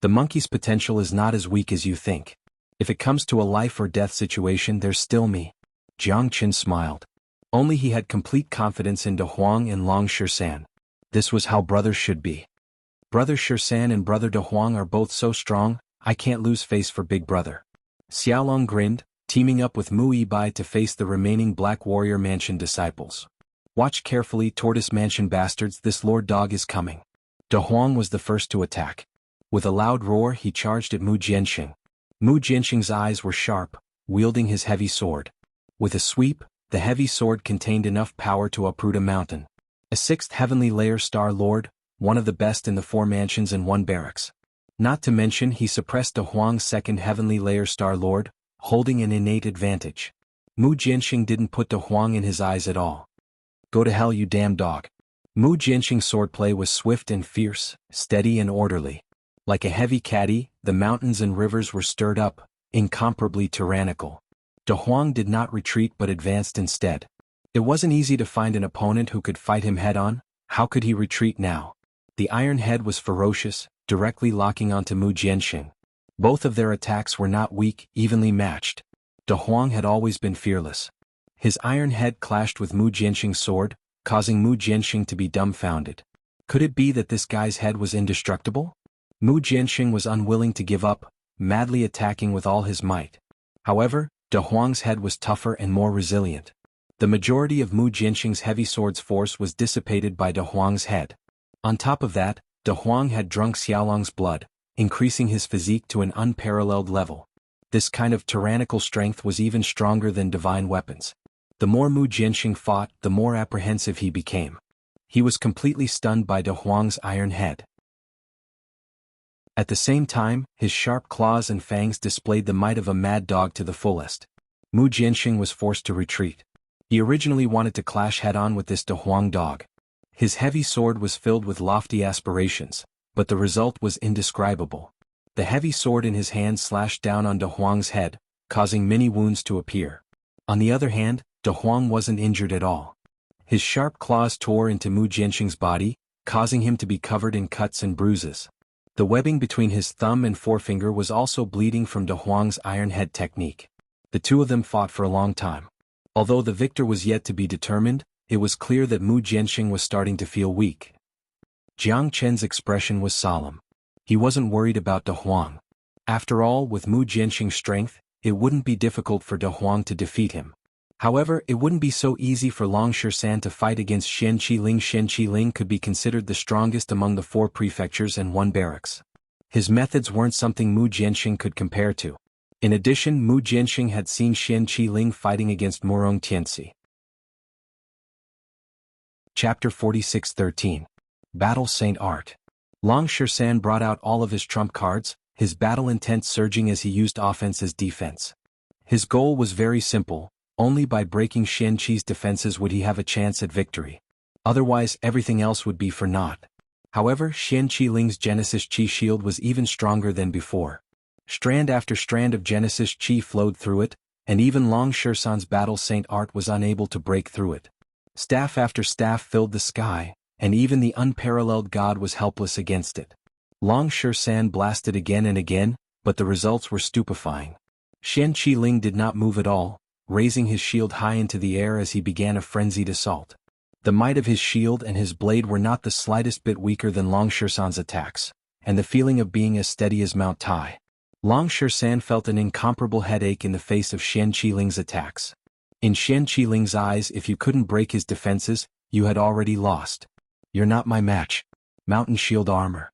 The monkey's potential is not as weak as you think. If it comes to a life or death situation, there's still me. Jiang Qin smiled. Only he had complete confidence in De Huang and Long Shisan. This was how brothers should be. Brother Shisan and Brother De Huang are both so strong, I can't lose face for Big Brother. Xiaolong grinned, teaming up with Mu Yibai to face the remaining Black Warrior Mansion disciples. Watch carefully, Tortoise Mansion bastards, this Lord Dog is coming. De Huang was the first to attack. With a loud roar, he charged at Mu Jianxing. Mu Jianxing's eyes were sharp, wielding his heavy sword. With a sweep, the heavy sword contained enough power to uproot a mountain. A 6th heavenly layer star lord, one of the best in the 4 mansions and 1 barracks. Not to mention he suppressed De Huang's 2nd heavenly layer star lord, holding an innate advantage. Mu Jianxing didn't put De Huang in his eyes at all. Go to hell, you damn dog. Mu Jianxing's swordplay was swift and fierce, steady and orderly. Like a heavy caddy, the mountains and rivers were stirred up, incomparably tyrannical. De Huang did not retreat but advanced instead. It wasn't easy to find an opponent who could fight him head-on. How could he retreat now? The iron head was ferocious, directly locking onto Mu Jianxing. Both of their attacks were not weak, evenly matched. De Huang had always been fearless. His iron head clashed with Mu Jianxing's sword, causing Mu Jianxing to be dumbfounded. Could it be that this guy's head was indestructible? Mu Jianxing was unwilling to give up, madly attacking with all his might. However, De Huang's head was tougher and more resilient. The majority of Mu Jianxing's heavy sword's force was dissipated by De Huang's head. On top of that, De Huang had drunk Xiaolong's blood, increasing his physique to an unparalleled level. This kind of tyrannical strength was even stronger than divine weapons. The more Mu Jianxing fought, the more apprehensive he became. He was completely stunned by De Huang's iron head. At the same time, his sharp claws and fangs displayed the might of a mad dog to the fullest. Mu Jianxing was forced to retreat. He originally wanted to clash head-on with this De Huang dog. His heavy sword was filled with lofty aspirations, but the result was indescribable. The heavy sword in his hand slashed down on De Huang's head, causing many wounds to appear. On the other hand, De Huang wasn't injured at all. His sharp claws tore into Mu Jianxing's body, causing him to be covered in cuts and bruises. The webbing between his thumb and forefinger was also bleeding from De Huang's iron head technique. The two of them fought for a long time. Although the victor was yet to be determined, it was clear that Mu Jianxing was starting to feel weak. Jiang Chen's expression was solemn. He wasn't worried about De Huang. After all, with Mu Jianxing's strength, it wouldn't be difficult for De Huang to defeat him. However, it wouldn't be so easy for Long Shisan to fight against Shen Qiling. Shen Qiling could be considered the strongest among the 4 prefectures and 1 barracks. His methods weren't something Mu Jianxing could compare to. In addition, Mu Jianxing had seen Shen Qiling fighting against Murong Tianxi. Chapter 46:13. Battle Saint Art. Long Shisan brought out all of his trump cards, his battle intent surging as he used offense as defense. His goal was very simple. Only by breaking Shen Qi's defenses would he have a chance at victory. Otherwise, everything else would be for naught. However, Shen Qiling's Genesis Qi shield was even stronger than before. Strand after strand of Genesis Qi flowed through it, and even Long Shisan's Battle Saint Art was unable to break through it. Staff after staff filled the sky, and even the unparalleled god was helpless against it. Long Shisan blasted again and again, but the results were stupefying. Shen Qiling did not move at all, raising his shield high into the air as he began a frenzied assault. The might of his shield and his blade were not the slightest bit weaker than Long Shisan's attacks, and the feeling of being as steady as Mount Tai. Long Shisan felt an incomparable headache in the face of Shen Qiling's attacks. In Shen Qiling's eyes, if you couldn't break his defenses, you had already lost. You're not my match. Mountain shield armor.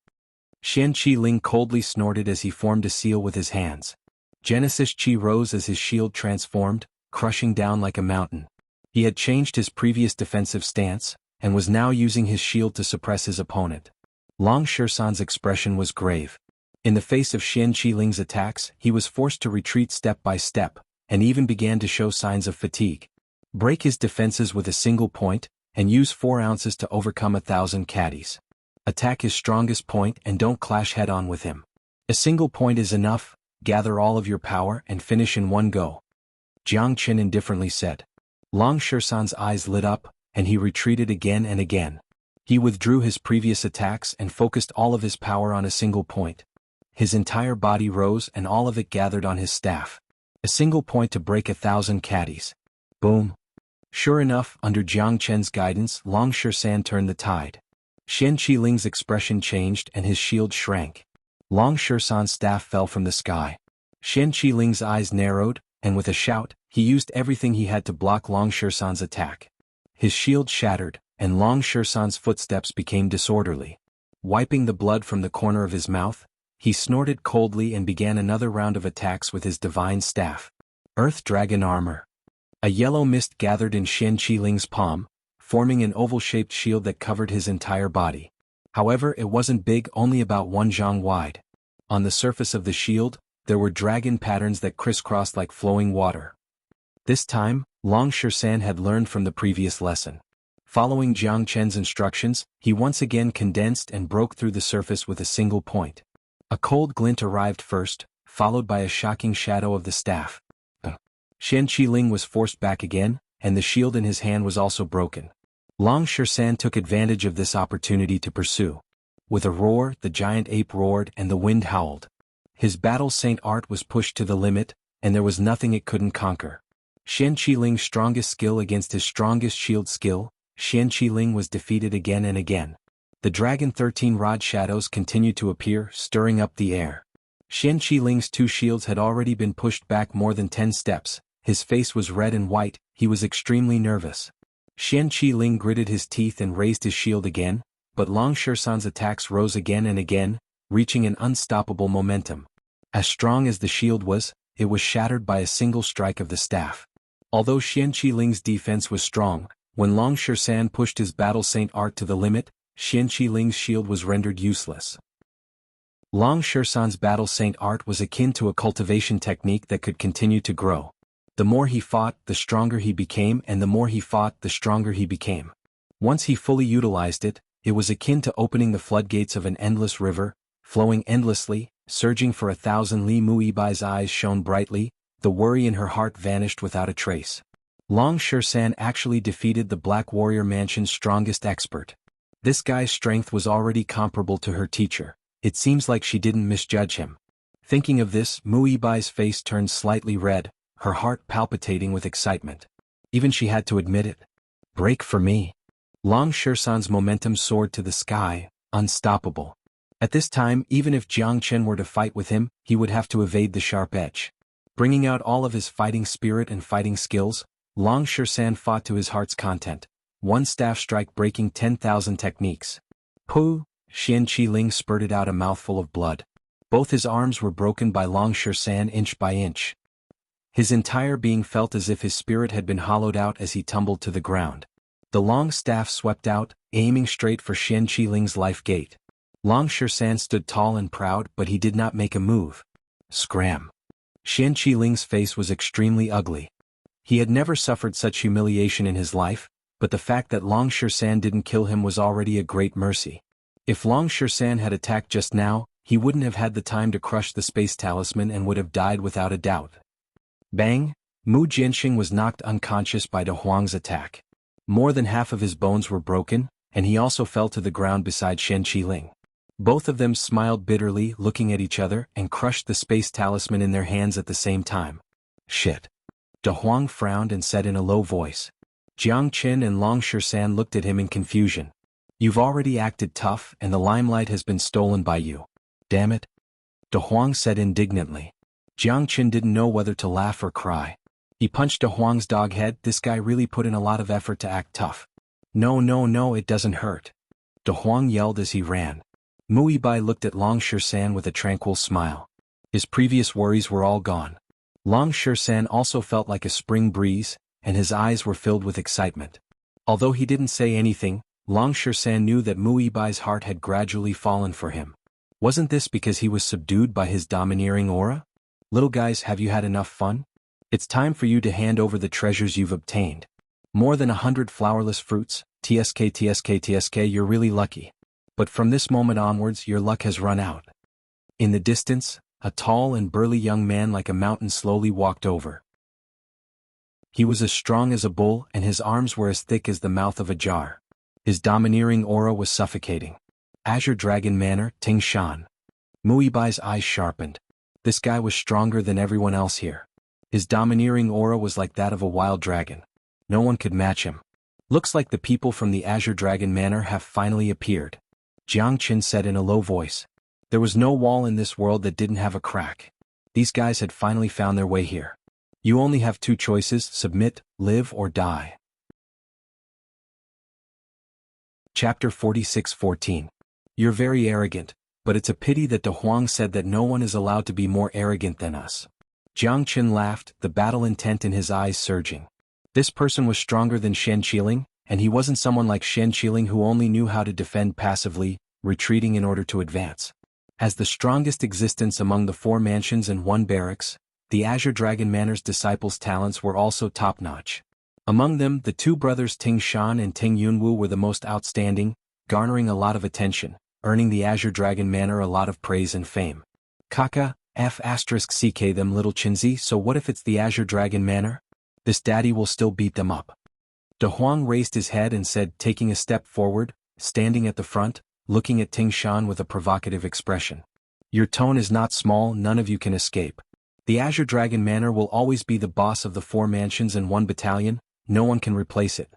Shen Qiling coldly snorted as he formed a seal with his hands. Genesis Qi rose as his shield transformed, crushing down like a mountain. He had changed his previous defensive stance, and was now using his shield to suppress his opponent. Long Shisan's expression was grave. In the face of Shen Qiling's attacks, he was forced to retreat step by step, and even began to show signs of fatigue. Break his defenses with a single point, and use 4 ounces to overcome 1,000 caddies. Attack his strongest point and don't clash head-on with him. A single point is enough, gather all of your power and finish in one go. Jiang Chen indifferently said. Long Shisan's eyes lit up, and he retreated again and again. He withdrew his previous attacks and focused all of his power on a single point. His entire body rose and all of it gathered on his staff. A single point to break 1,000 caddies. Boom. Sure enough, under Jiang Chen's guidance, Long Shisan turned the tide. Shen Qiling's expression changed and his shield shrank. Long Shisan's staff fell from the sky. Shen Qiling's eyes narrowed, and with a shout, he used everything he had to block Long Shisan's attack. His shield shattered, and Long Shisan's footsteps became disorderly. Wiping the blood from the corner of his mouth, he snorted coldly and began another round of attacks with his divine staff. Earth Dragon Armor. A yellow mist gathered in Shen Qiling's palm, forming an oval-shaped shield that covered his entire body. However, it wasn't big, only about 1 zhang wide. On the surface of the shield, there were dragon patterns that crisscrossed like flowing water. This time, Long Shersan had learned from the previous lesson. Following Jiang Chen's instructions, he once again condensed and broke through the surface with a single point. A cold glint arrived first, followed by a shocking shadow of the staff. Xian Qiling was forced back again, and the shield in his hand was also broken. Long Shersan took advantage of this opportunity to pursue. With a roar, the giant ape roared and the wind howled. His battle saint art was pushed to the limit, and there was nothing it couldn't conquer. Xian Qiling's strongest skill against his strongest shield skill, Xian Qiling was defeated again and again. The dragon 13-rod shadows continued to appear, stirring up the air. Xian Qiling's 2 shields had already been pushed back more than 10 steps, his face was red and white, he was extremely nervous. Xian Qiling gritted his teeth and raised his shield again, but Long Shersan's attacks rose again and again, reaching an unstoppable momentum. As strong as the shield was, it was shattered by a single strike of the staff. Although Xian Qiling's defense was strong, when Long Shersan pushed his battle saint art to the limit, Xian Qiling's shield was rendered useless. Long Shersan's battle saint art was akin to a cultivation technique that could continue to grow. The more he fought, the stronger he became, and the more he fought, the stronger he became. Once he fully utilized it, it was akin to opening the floodgates of an endless river, flowing endlessly, surging for 1,000 li. Muibai's eyes shone brightly, the worry in her heart vanished without a trace. Long Shersan actually defeated the Black Warrior Mansion's strongest expert. This guy's strength was already comparable to her teacher. It seems like she didn't misjudge him. Thinking of this, Muibai's face turned slightly red, her heart palpitating with excitement. Even she had to admit it. Break for me. Long Shersan's momentum soared to the sky, unstoppable. At this time, even if Jiang Chen were to fight with him, he would have to evade the sharp edge. Bringing out all of his fighting spirit and fighting skills, Long Shersan fought to his heart's content, one staff strike breaking 10,000 techniques. Pooh! Xian Qiling spurted out a mouthful of blood. Both his arms were broken by Long Shersan inch by inch. His entire being felt as if his spirit had been hollowed out as he tumbled to the ground. The long staff swept out, aiming straight for Xian Qiling's life gate. Long Shersan stood tall and proud, but he did not make a move. Scram! Xian Qiling's face was extremely ugly. He had never suffered such humiliation in his life, but the fact that Long Shersan didn't kill him was already a great mercy. If Long Shersan had attacked just now, he wouldn't have had the time to crush the space talisman and would have died without a doubt. Bang! Mu Jianxing was knocked unconscious by De Huang's attack. More than half of his bones were broken, and he also fell to the ground beside Xian Qiling. Both of them smiled bitterly, looking at each other, and crushed the space talisman in their hands at the same time. Shit. De Huang frowned and said in a low voice. Jiang Chen and Long Shersan looked at him in confusion. You've already acted tough, and the limelight has been stolen by you. Damn it. De Huang said indignantly. Jiang Chen didn't know whether to laugh or cry. He punched De Huang's dog head. This guy really put in a lot of effort to act tough. No, it doesn't hurt. De Huang yelled as he ran. Muibai looked at Long Shersan with a tranquil smile. His previous worries were all gone. Long Shersan also felt like a spring breeze, and his eyes were filled with excitement. Although he didn't say anything, Long Shersan knew that Muibai's heart had gradually fallen for him. Wasn't this because he was subdued by his domineering aura? Little guys, have you had enough fun? It's time for you to hand over the treasures you've obtained. More than 100 flowerless fruits, TSK, you're really lucky. But from this moment onwards, your luck has run out. In the distance, a tall and burly young man like a mountain slowly walked over. He was as strong as a bull, and his arms were as thick as the mouth of a jar. His domineering aura was suffocating. Azure Dragon Manor, Ting Shan. Muibai's eyes sharpened. This guy was stronger than everyone else here. His domineering aura was like that of a wild dragon. No one could match him. Looks like the people from the Azure Dragon Manor have finally appeared. Jiang Chen said in a low voice. There was no wall in this world that didn't have a crack. These guys had finally found their way here. You only have 2 choices: submit, live or die. Chapter 46:14. You're very arrogant, but it's a pity that De Huang said that no one is allowed to be more arrogant than us. Jiang Chen laughed, the battle intent in his eyes surging. This person was stronger than Xian Qiling, and he wasn't someone like Xian Qiling who only knew how to defend passively, retreating in order to advance. As the strongest existence among the 4 mansions and 1 barracks, the Azure Dragon Manor's disciples' talents were also top-notch. Among them, the 2 brothers Ting Shan and Ting Yunwu were the most outstanding, garnering a lot of attention, earning the Azure Dragon Manor a lot of praise and fame. Kaka, *CK them little Chinzi, so what if it's the Azure Dragon Manor? This daddy will still beat them up. De Huang raised his head and said, taking a step forward, standing at the front, looking at Ting Shan with a provocative expression. Your tone is not small, none of you can escape. The Azure Dragon Manor will always be the boss of the 4 mansions and 1 battalion, no one can replace it.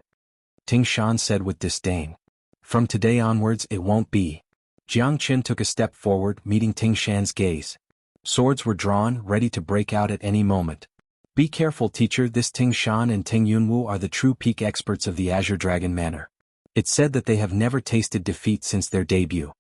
Ting Shan said with disdain. From today onwards it won't be. Jiang Qin took a step forward, meeting Ting Shan's gaze. Swords were drawn, ready to break out at any moment. Be careful, teacher, this Ting Shan and Ting Yunwu are the true peak experts of the Azure Dragon Manor. It's said that they have never tasted defeat since their debut.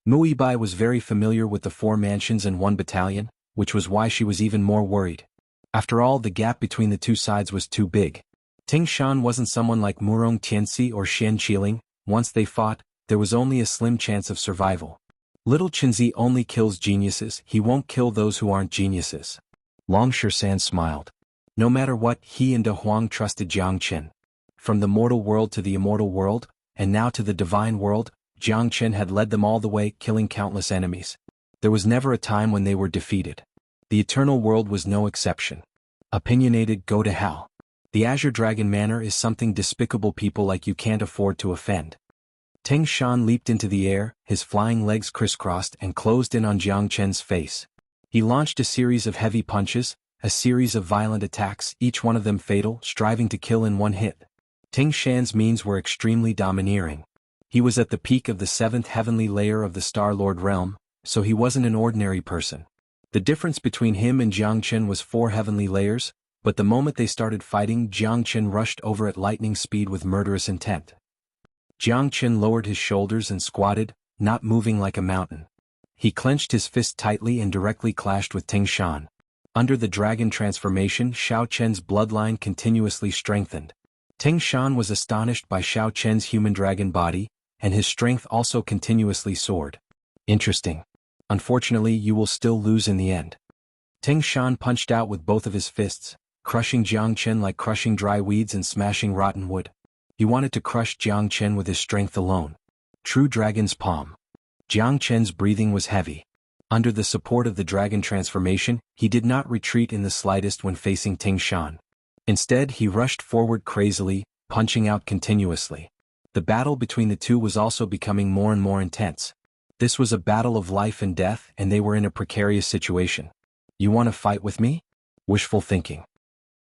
Mu Yibai was very familiar with the 4 mansions and 1 battalion, which was why she was even more worried. After all, the gap between the 2 sides was too big. Ting Shan wasn't someone like Murong Tianxi or Xianxia. Once they fought, there was only a slim chance of survival. Little Chinzi only kills geniuses, he won't kill those who aren't geniuses. Long Shisan smiled. No matter what, he and De Huang trusted Jiang Qin. From the mortal world to the immortal world, and now to the divine world, Jiang Qin had led them all the way, killing countless enemies. There was never a time when they were defeated. The eternal world was no exception. Opinionated, go to hell. The Azure Dragon Manor is something despicable people like you can't afford to offend. Ting Shan leaped into the air, his flying legs crisscrossed and closed in on Jiang Qin's face. He launched a series of heavy punches, a series of violent attacks, each one of them fatal, striving to kill in one hit. Ting Shan's means were extremely domineering. He was at the peak of the 7th heavenly layer of the Star Lord realm, so he wasn't an ordinary person. The difference between him and Jiang Qin was 4 heavenly layers, but the moment they started fighting, Jiang Qin rushed over at lightning speed with murderous intent. Jiang Qin lowered his shoulders and squatted, not moving like a mountain. He clenched his fist tightly and directly clashed with Ting Shan. Under the dragon transformation, Xiao Chen's bloodline continuously strengthened. Ting Shan was astonished by Xiao Chen's human dragon body, and his strength also continuously soared. Interesting. Unfortunately, you will still lose in the end. Ting Shan punched out with both of his fists, crushing Jiang Qin like crushing dry weeds and smashing rotten wood. He wanted to crush Jiang Qin with his strength alone. True dragon's palm. Jiang Qin's breathing was heavy. Under the support of the dragon transformation, he did not retreat in the slightest when facing Ting Shan. Instead, he rushed forward crazily, punching out continuously. The battle between the two was also becoming more and more intense. This was a battle of life and death, and they were in a precarious situation. You want to fight with me? Wishful thinking.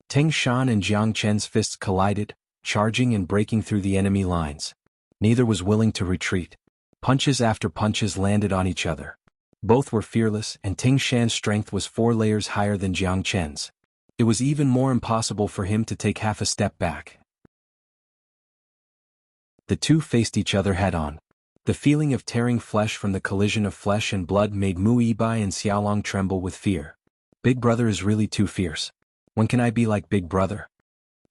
Ting Shan and Jiang Qin's fists collided, charging and breaking through the enemy lines. Neither was willing to retreat. Punches after punches landed on each other. Both were fearless, and Ting Shan's strength was 4 layers higher than Jiang Qin's. It was even more impossible for him to take half a step back. The two faced each other head-on. The feeling of tearing flesh from the collision of flesh and blood made Mu Yibai and Xiaolong tremble with fear. Big Brother is really too fierce. When can I be like Big Brother?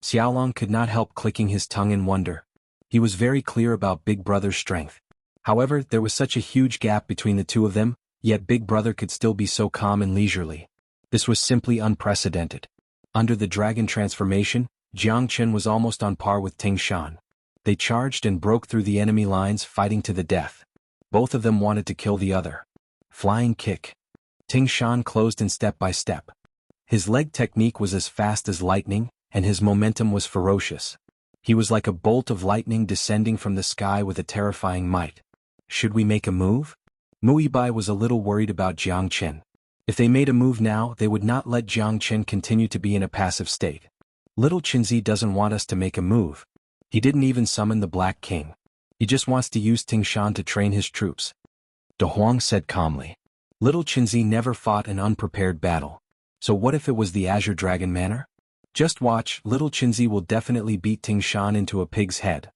Xiaolong could not help clicking his tongue in wonder. He was very clear about Big Brother's strength. However, there was such a huge gap between the two of them, yet Big Brother could still be so calm and leisurely. This was simply unprecedented. Under the dragon transformation, Jiang Qin was almost on par with Ting Shan. They charged and broke through the enemy lines, fighting to the death. Both of them wanted to kill the other. Flying kick. Ting Shan closed in step by step. His leg technique was as fast as lightning, and his momentum was ferocious. He was like a bolt of lightning descending from the sky with a terrifying might. Should we make a move? Mu Yibai was a little worried about Jiang Qin. If they made a move now, they would not let Jiang Qin continue to be in a passive state. Little Qinzi doesn't want us to make a move. He didn't even summon the Black King. He just wants to use Ting Shan to train his troops. De Huang said calmly. Little Qinzi never fought an unprepared battle. So what if it was the Azure Dragon Manor? Just watch, Little Qinzi will definitely beat Ting Shan into a pig's head.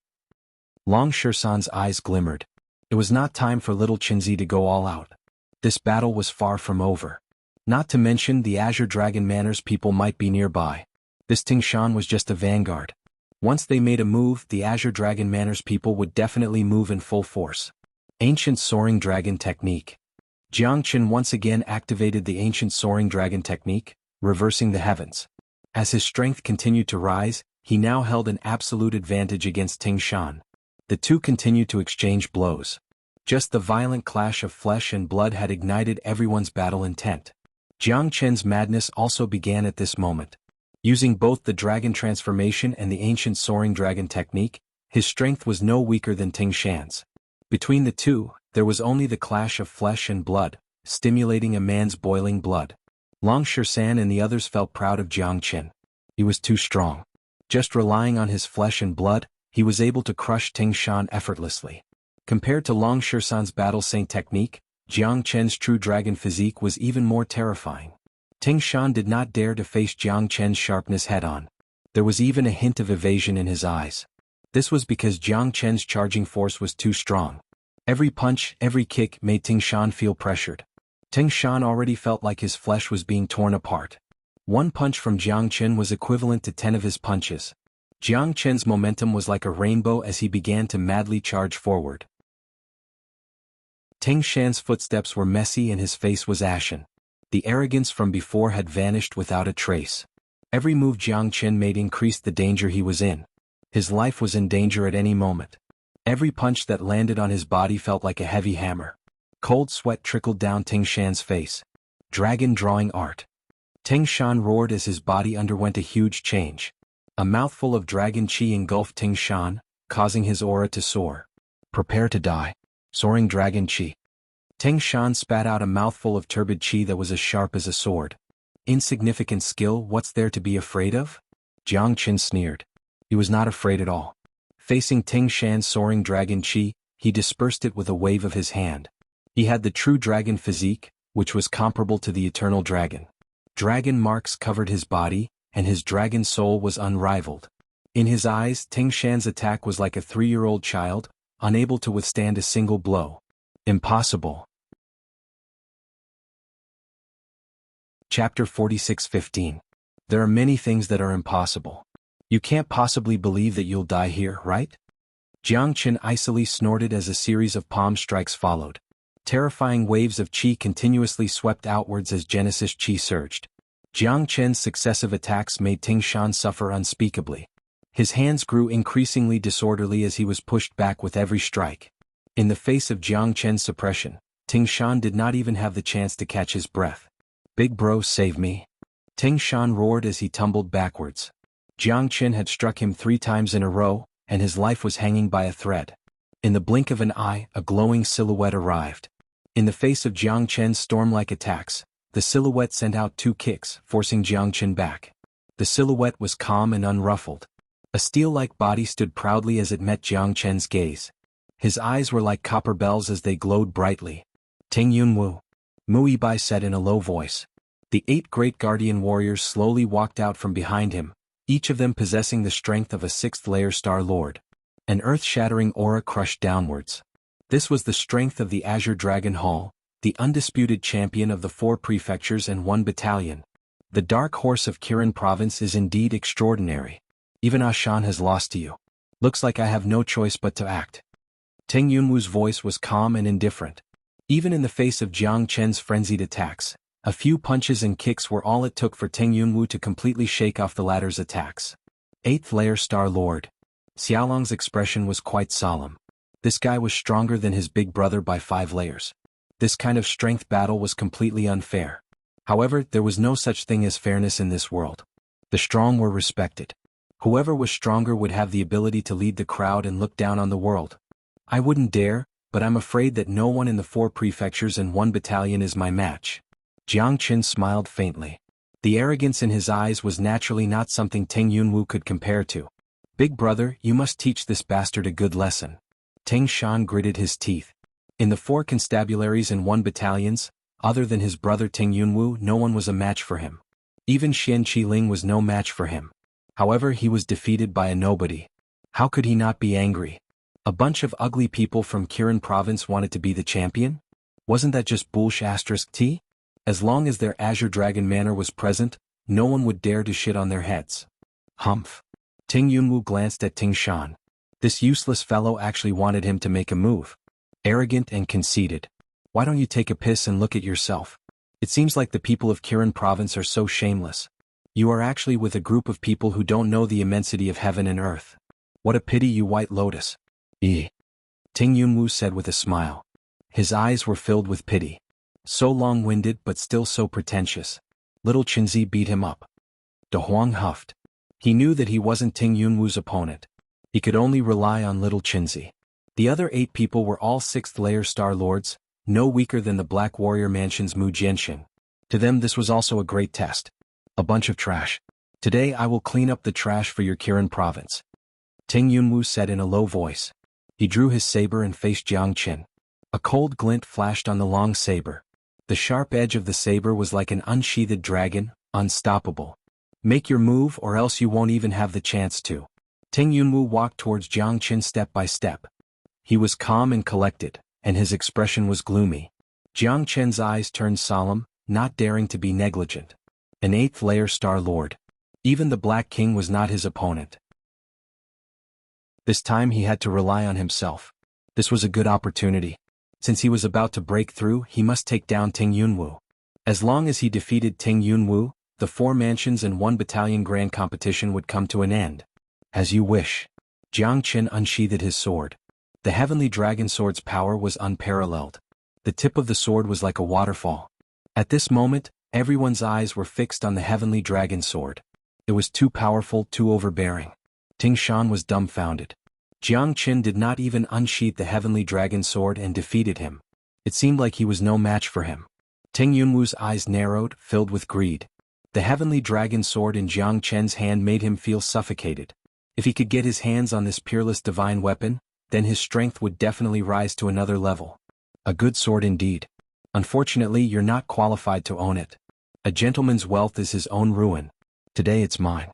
Long Shisan's eyes glimmered. It was not time for Little Qinzi to go all out. This battle was far from over. Not to mention the Azure Dragon Manor's people might be nearby. This Ting Shan was just a vanguard. Once they made a move, the Azure Dragon Manor's people would definitely move in full force. Ancient Soaring Dragon Technique. Jiangchen once again activated the ancient soaring dragon technique, reversing the heavens. As his strength continued to rise, he now held an absolute advantage against Ting Shan. The two continued to exchange blows. Just the violent clash of flesh and blood had ignited everyone's battle intent. Jiangchen's madness also began at this moment. Using both the dragon transformation and the ancient soaring dragon technique, his strength was no weaker than Ting Shan's. Between the two, there was only the clash of flesh and blood, stimulating a man's boiling blood. Long Shisan and the others felt proud of Jiangchen. He was too strong. Just relying on his flesh and blood, he was able to crush Ting Shan effortlessly. Compared to Long Shisan's battle saint technique, Jiangchen's true dragon physique was even more terrifying. Ting Shan did not dare to face Jiangchen's sharpness head-on. There was even a hint of evasion in his eyes. This was because Jiangchen's charging force was too strong. Every punch, every kick made Ting Shan feel pressured. Ting Shan already felt like his flesh was being torn apart. One punch from Jiangchen was equivalent to 10 of his punches. Jiangchen's momentum was like a rainbow as he began to madly charge forward. Ting Shan's footsteps were messy and his face was ashen. The arrogance from before had vanished without a trace. Every move Jiangchen made increased the danger he was in. His life was in danger at any moment. Every punch that landed on his body felt like a heavy hammer. Cold sweat trickled down Ting Shan's face. Dragon drawing art. Ting Shan roared as his body underwent a huge change. A mouthful of dragon qi engulfed Ting Shan, causing his aura to soar. Prepare to die. Soaring dragon qi. Ting Shan spat out a mouthful of turbid qi that was as sharp as a sword. Insignificant skill, what's there to be afraid of? Jiangchen sneered. He was not afraid at all. Facing Ting Shan's soaring dragon qi, he dispersed it with a wave of his hand. He had the true dragon physique, which was comparable to the eternal dragon. Dragon marks covered his body, and his dragon soul was unrivaled. In his eyes, Ting Shan's attack was like a 3-year-old child, unable to withstand a single blow. Impossible. Chapter 46:15. There are many things that are impossible. You can't possibly believe that you'll die here, right? Jiangchen icily snorted as a series of palm strikes followed. Terrifying waves of qi continuously swept outwards as Genesis qi surged. Jiangchen's successive attacks made Ting Shan suffer unspeakably. His hands grew increasingly disorderly as he was pushed back with every strike. In the face of Jiangchen's suppression, Ting Shan did not even have the chance to catch his breath. Big bro, save me. Ting Shan roared as he tumbled backwards. Jiangchen had struck him 3 times in a row, and his life was hanging by a thread. In the blink of an eye, a glowing silhouette arrived. In the face of Jiangchen's storm-like attacks, the silhouette sent out 2 kicks, forcing Jiangchen back. The silhouette was calm and unruffled. A steel-like body stood proudly as it met Jiangchen's gaze. His eyes were like copper bells as they glowed brightly. Ting Yunwu. Muibai said in a low voice. The 8 great guardian warriors slowly walked out from behind him, each of them possessing the strength of a 6th-layer Star Lord. An earth-shattering aura crushed downwards. This was the strength of the Azure Dragon Hall, the undisputed champion of the 4 prefectures and 1 battalion. The dark horse of Kirin province is indeed extraordinary. Even Ashan has lost to you. Looks like I have no choice but to act. Ting Yunwu's voice was calm and indifferent. Even in the face of Jiangchen's frenzied attacks, a few punches and kicks were all it took for Ting Yunwu to completely shake off the latter's attacks. 8th-layer Star Lord. Xiaolong's expression was quite solemn. This guy was stronger than his big brother by 5 layers. This kind of strength battle was completely unfair. However, there was no such thing as fairness in this world. The strong were respected. Whoever was stronger would have the ability to lead the crowd and look down on the world. I wouldn't dare, but I'm afraid that no one in the 4 prefectures and 1 battalion is my match. Jiangchen smiled faintly. The arrogance in his eyes was naturally not something Ting Yunwu could compare to. Big brother, you must teach this bastard a good lesson. Ting Shan gritted his teeth. In the 4 constabularies and 1 battalions, other than his brother Ting Yunwu, no one was a match for him. Even Xian Qiling was no match for him. However, he was defeated by a nobody. How could he not be angry? A bunch of ugly people from Kirin province wanted to be the champion? Wasn't that just bullsh*t? As long as their Azure Dragon manor was present, no one would dare to shit on their heads. Humph. Ting Yunwu glanced at Ting Shan. This useless fellow actually wanted him to make a move. Arrogant and conceited. Why don't you take a piss and look at yourself? It seems like the people of Kirin province are so shameless. You are actually with a group of people who don't know the immensity of heaven and earth. What a pity, you white lotus. Ting Yunwu said with a smile. His eyes were filled with pity. So long-winded but still so pretentious. Little Qinzi beat him up. De Huang huffed. He knew that he wasn't Ting Yunwu's opponent. He could only rely on little Qinzi. The other 8 people were all 6th-layer Star Lords, no weaker than the Black Warrior Mansion's Mu Jianxin. To them this was also a great test. A bunch of trash. Today I will clean up the trash for your Kirin province. Ting Yunwu said in a low voice. He drew his saber and faced Jiang Qin. A cold glint flashed on the long saber. The sharp edge of the saber was like an unsheathed dragon, unstoppable. Make your move or else you won't even have the chance to. Ting Yunwu walked towards Jiang Qin step by step. He was calm and collected, and his expression was gloomy. Jiang Qin's eyes turned solemn, not daring to be negligent. An 8th-layer Star Lord. Even the Black King was not his opponent. This time he had to rely on himself. This was a good opportunity. Since he was about to break through, he must take down Ting Yunwu. As long as he defeated Ting Yunwu, the 4 mansions and 1 battalion grand competition would come to an end. As you wish. Jiang Qin unsheathed his sword. The heavenly dragon sword's power was unparalleled. The tip of the sword was like a waterfall. At this moment, everyone's eyes were fixed on the heavenly dragon sword. It was too powerful, too overbearing. Ting Shan was dumbfounded. Jiang Qin did not even unsheath the heavenly dragon sword and defeated him. It seemed like he was no match for him. Ting Yunwu's eyes narrowed, filled with greed. The heavenly dragon sword in Jiang Qin's hand made him feel suffocated. If he could get his hands on this peerless divine weapon, then his strength would definitely rise to another level. A good sword indeed. Unfortunately, you're not qualified to own it. A gentleman's wealth is his own ruin. Today it's mine.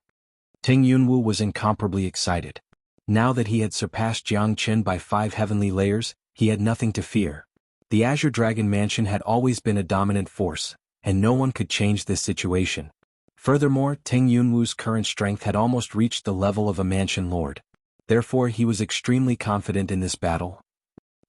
Ting Yunwu was incomparably excited. Now that he had surpassed Jiang Qin by 5 heavenly layers, he had nothing to fear. The Azure Dragon Mansion had always been a dominant force, and no one could change this situation. Furthermore, Ting Yunwu's current strength had almost reached the level of a mansion lord. Therefore he was extremely confident in this battle.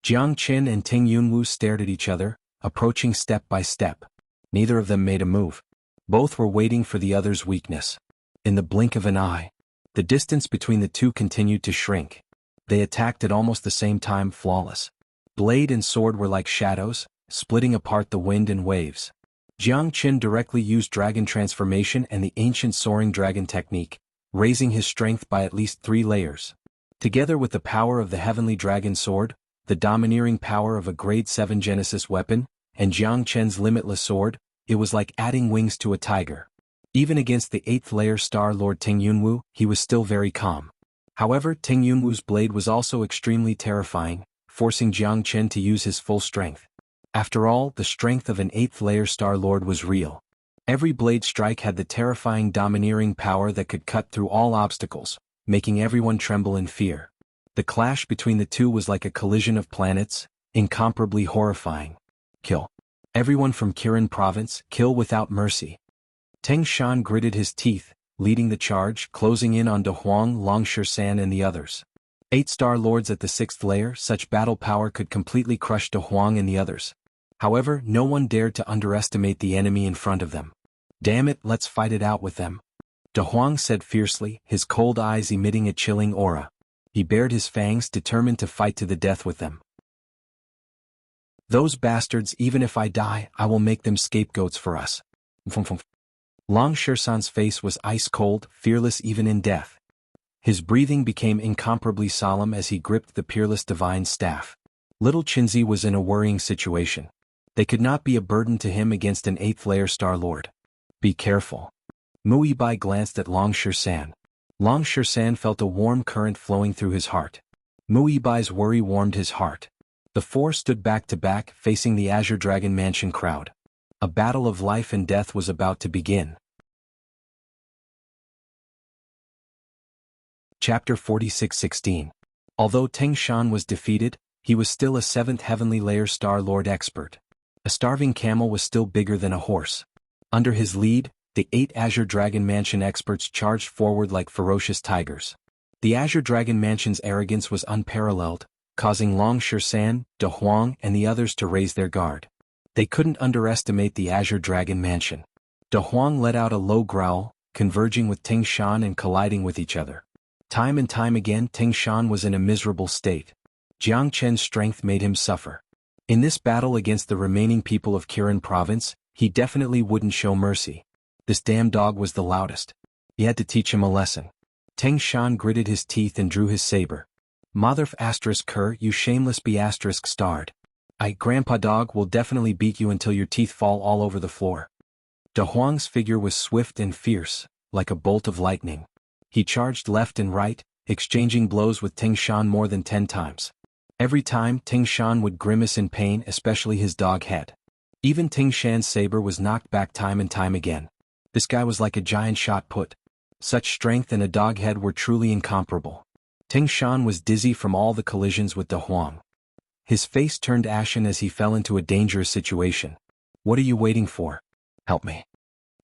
Jiang Qin and Ting Yunwu stared at each other, approaching step by step. Neither of them made a move. Both were waiting for the other's weakness. In the blink of an eye, the distance between the two continued to shrink. They attacked at almost the same time, flawless. Blade and sword were like shadows, splitting apart the wind and waves. Jiang Qin directly used dragon transformation and the ancient soaring dragon technique, raising his strength by at least 3 layers. Together with the power of the heavenly dragon sword, the domineering power of a grade 7 Genesis weapon, and Jiang Qin's limitless sword, it was like adding wings to a tiger. Even against the 8th-layer Star Lord Ting Yunwu, he was still very calm. However, Ting Yunwu's blade was also extremely terrifying, forcing Jiang Qin to use his full strength. After all, the strength of an 8th-layer Star Lord was real. Every blade strike had the terrifying domineering power that could cut through all obstacles, making everyone tremble in fear. The clash between the two was like a collision of planets, incomparably horrifying. Kill. Everyone from Kirin province, kill without mercy. Teng Shan gritted his teeth, leading the charge, closing in on De Huang, Long Shisan and the others. 8 Star Lords at the 6th layer, such battle power could completely crush De Huang and the others. However, no one dared to underestimate the enemy in front of them. Damn it, let's fight it out with them. De Huang said fiercely, his cold eyes emitting a chilling aura. He bared his fangs, determined to fight to the death with them. Those bastards, even if I die, I will make them scapegoats for us. Long Shisan's face was ice cold, fearless even in death. His breathing became incomparably solemn as he gripped the peerless divine staff. Little Qinzi was in a worrying situation. They could not be a burden to him against an 8th-layer Star Lord. Be careful. Mu Yibai glanced at Long Shisan. Long Shisan felt a warm current flowing through his heart. Mu Yibai's worry warmed his heart. The 4 stood back to back, facing the Azure Dragon Mansion crowd. A battle of life and death was about to begin. Chapter 46:16. Although Teng Shan was defeated, he was still a 7th heavenly layer Star Lord expert. A starving camel was still bigger than a horse. Under his lead, the 8 Azure Dragon Mansion experts charged forward like ferocious tigers. The Azure Dragon Mansion's arrogance was unparalleled, causing Long Shisan, De Huang and the others to raise their guard. They couldn't underestimate the Azure Dragon Mansion. De Huang let out a low growl, converging with Ting Shan and colliding with each other. Time and time again Ting Shan was in a miserable state. Jiang Chen's strength made him suffer. In this battle against the remaining people of Kirin Province, he definitely wouldn't show mercy. This damn dog was the loudest. He had to teach him a lesson. Ting Shan gritted his teeth and drew his saber. Motherf *cur, you shameless be *starred. Grandpa dog will definitely beat you until your teeth fall all over the floor. De Huang's figure was swift and fierce, like a bolt of lightning. He charged left and right, exchanging blows with Ting Shan more than 10 times. Every time Ting Shan would grimace in pain, especially his dog head. Even Ting Shan's saber was knocked back time and time again. This guy was like a giant shot put. Such strength and a dog head were truly incomparable. Ting Shan was dizzy from all the collisions with De Huang. His face turned ashen as he fell into a dangerous situation. What are you waiting for? Help me.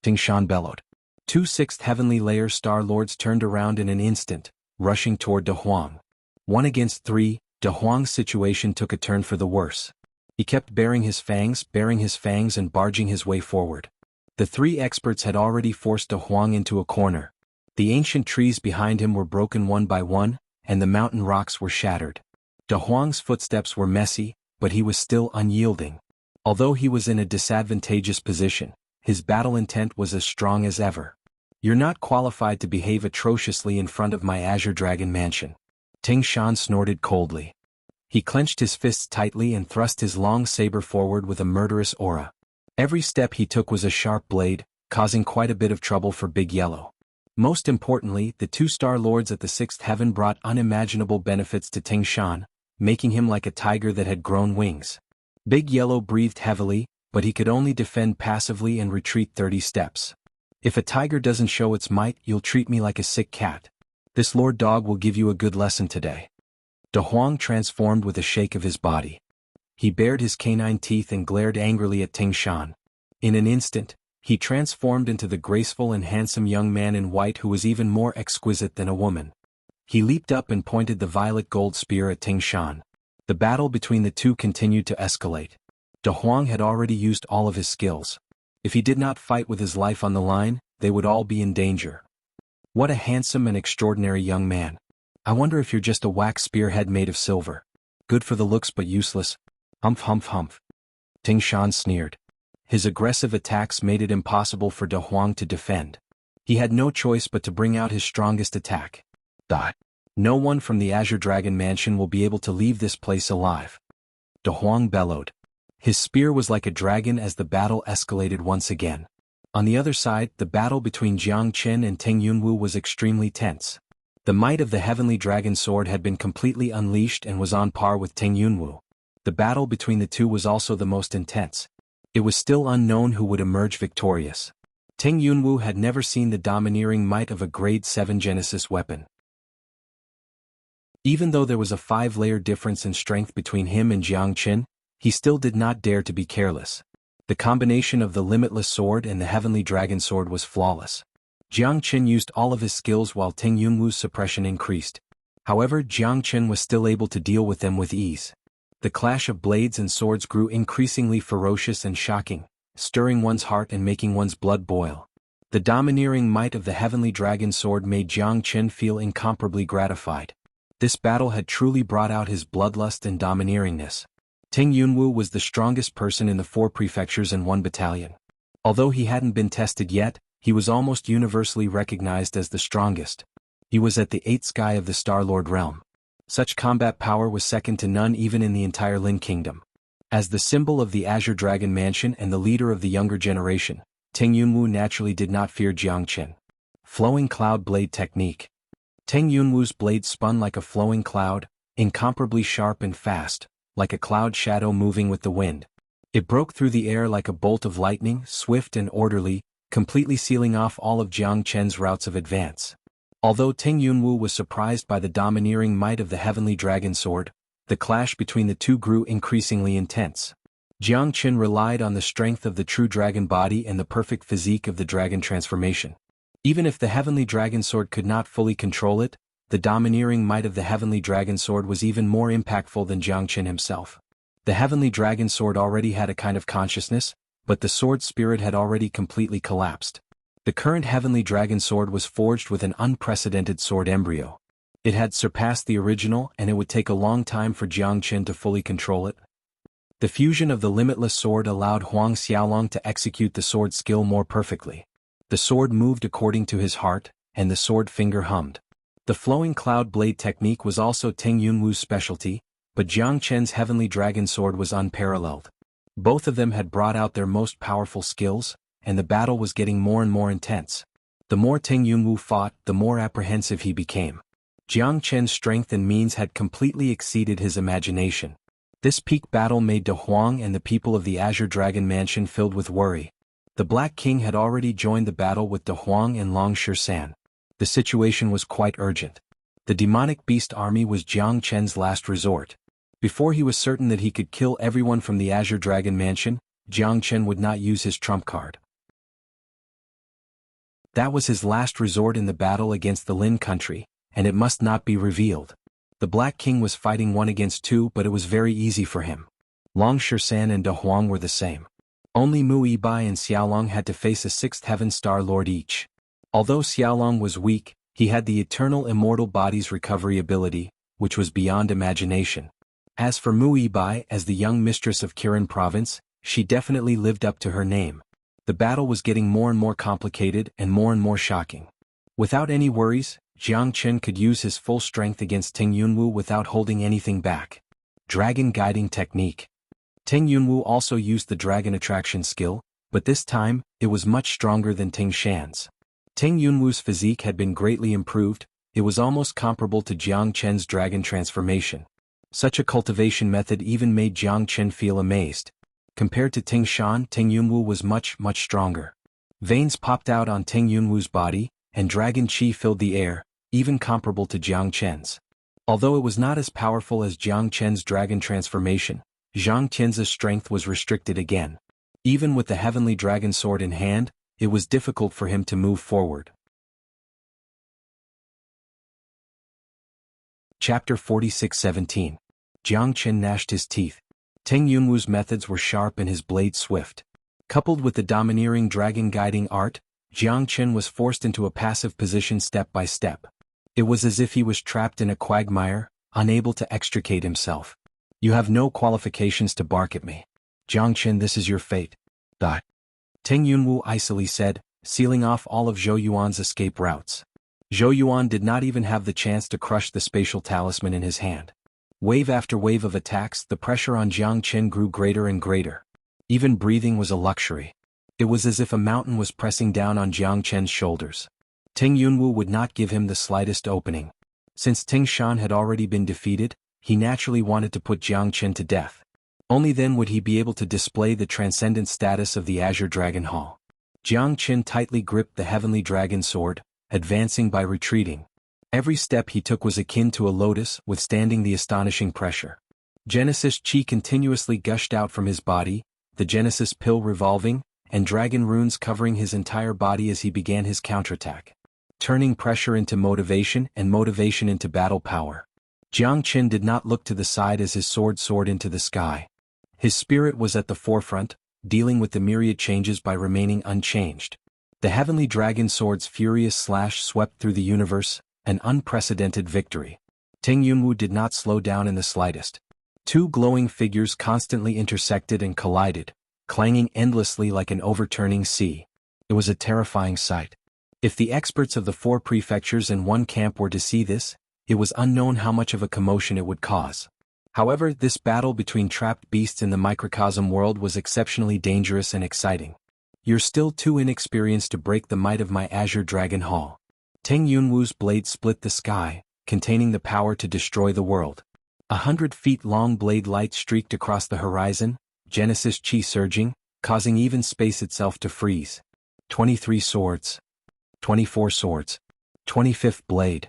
Ting Shan bellowed. 2 sixth heavenly layer Star Lords turned around in an instant, rushing toward De Huang. 1 against 3, De Huang's situation took a turn for the worse. He kept baring his fangs and barging his way forward. The 3 experts had already forced De Huang into a corner. The ancient trees behind him were broken one by one, and the mountain rocks were shattered. De Huang's footsteps were messy, but he was still unyielding. Although he was in a disadvantageous position, his battle intent was as strong as ever. You're not qualified to behave atrociously in front of my Azure Dragon Mansion. Ting Shan snorted coldly. He clenched his fists tightly and thrust his long saber forward with a murderous aura. Every step he took was a sharp blade, causing quite a bit of trouble for Big Yellow. Most importantly, the 2 Star Lords at the 6th heaven brought unimaginable benefits to Ting Shan, making him like a tiger that had grown wings. Big Yellow breathed heavily, but he could only defend passively and retreat 30 steps. If a tiger doesn't show its might, you'll treat me like a sick cat. This Lord Dog will give you a good lesson today. De Huang transformed with a shake of his body. He bared his canine teeth and glared angrily at Ting Shan. In an instant, he transformed into the graceful and handsome young man in white who was even more exquisite than a woman. He leaped up and pointed the violet gold spear at Ting Shan. The battle between the two continued to escalate. De Huang had already used all of his skills. If he did not fight with his life on the line, they would all be in danger. What a handsome and extraordinary young man. I wonder if you're just a wax spearhead made of silver. Good for the looks but useless. Humph humph humph. Ting Shan sneered. His aggressive attacks made it impossible for De Huang to defend. He had no choice but to bring out his strongest attack. Die. No one from the Azure Dragon Mansion will be able to leave this place alive. De Huang bellowed. His spear was like a dragon as the battle escalated once again. On the other side, the battle between Jiang Qin and Ting Yunwu was extremely tense. The might of the Heavenly Dragon Sword had been completely unleashed and was on par with Ting Yunwu. The battle between the two was also the most intense. It was still unknown who would emerge victorious. Ting Yunwu had never seen the domineering might of a grade 7 Genesis weapon. Even though there was a 5-layer difference in strength between him and Jiang Qin, he still did not dare to be careless. The combination of the Limitless Sword and the Heavenly Dragon Sword was flawless. Jiang Qin used all of his skills while Ting Yunwu's suppression increased. However, Jiang Qin was still able to deal with them with ease. The clash of blades and swords grew increasingly ferocious and shocking, stirring one's heart and making one's blood boil. The domineering might of the Heavenly Dragon Sword made Jiang Qin feel incomparably gratified. This battle had truly brought out his bloodlust and domineeringness. Ting Yunwu was the strongest person in the 4 prefectures and 1 battalion. Although he hadn't been tested yet, he was almost universally recognized as the strongest. He was at the 8th sky of the Star-Lord realm. Such combat power was second to none even in the entire Lin Kingdom. As the symbol of the Azure Dragon Mansion and the leader of the younger generation, Ting Yunwu naturally did not fear Jiang Qin. Flowing Cloud Blade Technique. Ting Yunwu's blade spun like a flowing cloud, incomparably sharp and fast, like a cloud shadow moving with the wind. It broke through the air like a bolt of lightning, swift and orderly, completely sealing off all of Jiang Qin's routes of advance. Although Ting Yunwu was surprised by the domineering might of the Heavenly Dragon Sword, the clash between the two grew increasingly intense. Jiang Qin relied on the strength of the true dragon body and the perfect physique of the dragon transformation. Even if the Heavenly Dragon Sword could not fully control it, the domineering might of the heavenly dragon sword was even more impactful than Jiang Qin himself. The heavenly dragon sword already had a kind of consciousness, but the sword spirit had already completely collapsed. The current heavenly dragon sword was forged with an unprecedented sword embryo. It had surpassed the original, and it would take a long time for Jiang Qin to fully control it. The fusion of the limitless sword allowed Huang Xiaolong to execute the sword skill more perfectly. The sword moved according to his heart, and the sword finger hummed. The flowing cloud blade technique was also Ting Yunwu's specialty, but Jiang Qin's heavenly dragon sword was unparalleled. Both of them had brought out their most powerful skills, and the battle was getting more and more intense. The more Ting Yunwu fought, the more apprehensive he became. Jiang Qin's strength and means had completely exceeded his imagination. This peak battle made De Huang and the people of the Azure Dragon Mansion filled with worry. The Black King had already joined the battle with De Huang and Long Shisan. The situation was quite urgent. The demonic beast army was Jiang Qin's last resort. Before he was certain that he could kill everyone from the Azure Dragon Mansion, Jiang Qin would not use his trump card. That was his last resort in the battle against the Lin country, and it must not be revealed. The Black King was fighting 1 against 2, but it was very easy for him. Long Shisan and De Huang were the same. Only Mu Yibai and Xiaolong had to face a 6th Heaven Star Lord each. Although Xiaolong was weak, he had the eternal immortal body's recovery ability, which was beyond imagination. As for Mu Yibai, as the young mistress of Kirin Province, she definitely lived up to her name. The battle was getting more and more complicated and more shocking. Without any worries, Jiang Qin could use his full strength against Ting Yunwu without holding anything back. Dragon Guiding Technique. Ting Yunwu also used the Dragon Attraction skill, but this time, it was much stronger than Ting Shan's. Ting Yunwu's physique had been greatly improved, it was almost comparable to Jiang Qin's Dragon Transformation. Such a cultivation method even made Jiang Qin feel amazed. Compared to Ting Shan, Ting Yunwu was much stronger. Veins popped out on Ting Yunwu's body, and dragon qi filled the air, even comparable to Jiang Qin's. Although it was not as powerful as Jiang Qin's dragon transformation, Jiang Qin's strength was restricted again. Even with the heavenly dragon sword in hand, it was difficult for him to move forward. Chapter 46:17. Jiang Qin gnashed his teeth. Ting Yunwu's methods were sharp and his blade swift. Coupled with the domineering dragon guiding art, Jiang Qin was forced into a passive position step by step. It was as if he was trapped in a quagmire, unable to extricate himself. "You have no qualifications to bark at me. Jiang Qin, this is your fate." Ting Yunwu icily said, sealing off all of Zhou Yuan's escape routes. Zhou Yuan did not even have the chance to crush the spatial talisman in his hand. Wave after wave of attacks, the pressure on Jiang Qin grew greater and greater. Even breathing was a luxury. It was as if a mountain was pressing down on Jiang Qin's shoulders. Ting Yunwu would not give him the slightest opening. Since Ting Shan had already been defeated, he naturally wanted to put Jiang Qin to death. Only then would he be able to display the transcendent status of the Azure Dragon Hall. Jiang Qin tightly gripped the heavenly dragon sword, advancing by retreating. Every step he took was akin to a lotus, withstanding the astonishing pressure. Genesis Chi continuously gushed out from his body, the Genesis pill revolving, and dragon runes covering his entire body as he began his counterattack. Turning pressure into motivation and motivation into battle power. Jiang Qin did not look to the side as his sword soared into the sky. His spirit was at the forefront, dealing with the myriad changes by remaining unchanged. The heavenly dragon sword's furious slash swept through the universe, an unprecedented victory. Ting Yunwu did not slow down in the slightest. Two glowing figures constantly intersected and collided, clanging endlessly like an overturning sea. It was a terrifying sight. If the experts of the 4 prefectures and 1 camp were to see this, it was unknown how much of a commotion it would cause. However, this battle between trapped beasts in the microcosm world was exceptionally dangerous and exciting. "You're still too inexperienced to break the might of my Azure Dragon Hall." Ting Yunwu's blade split the sky, containing the power to destroy the world. 100 feet long blade light streaked across the horizon, Genesis Chi surging, causing even space itself to freeze. 23 swords. 24 swords. 25th blade.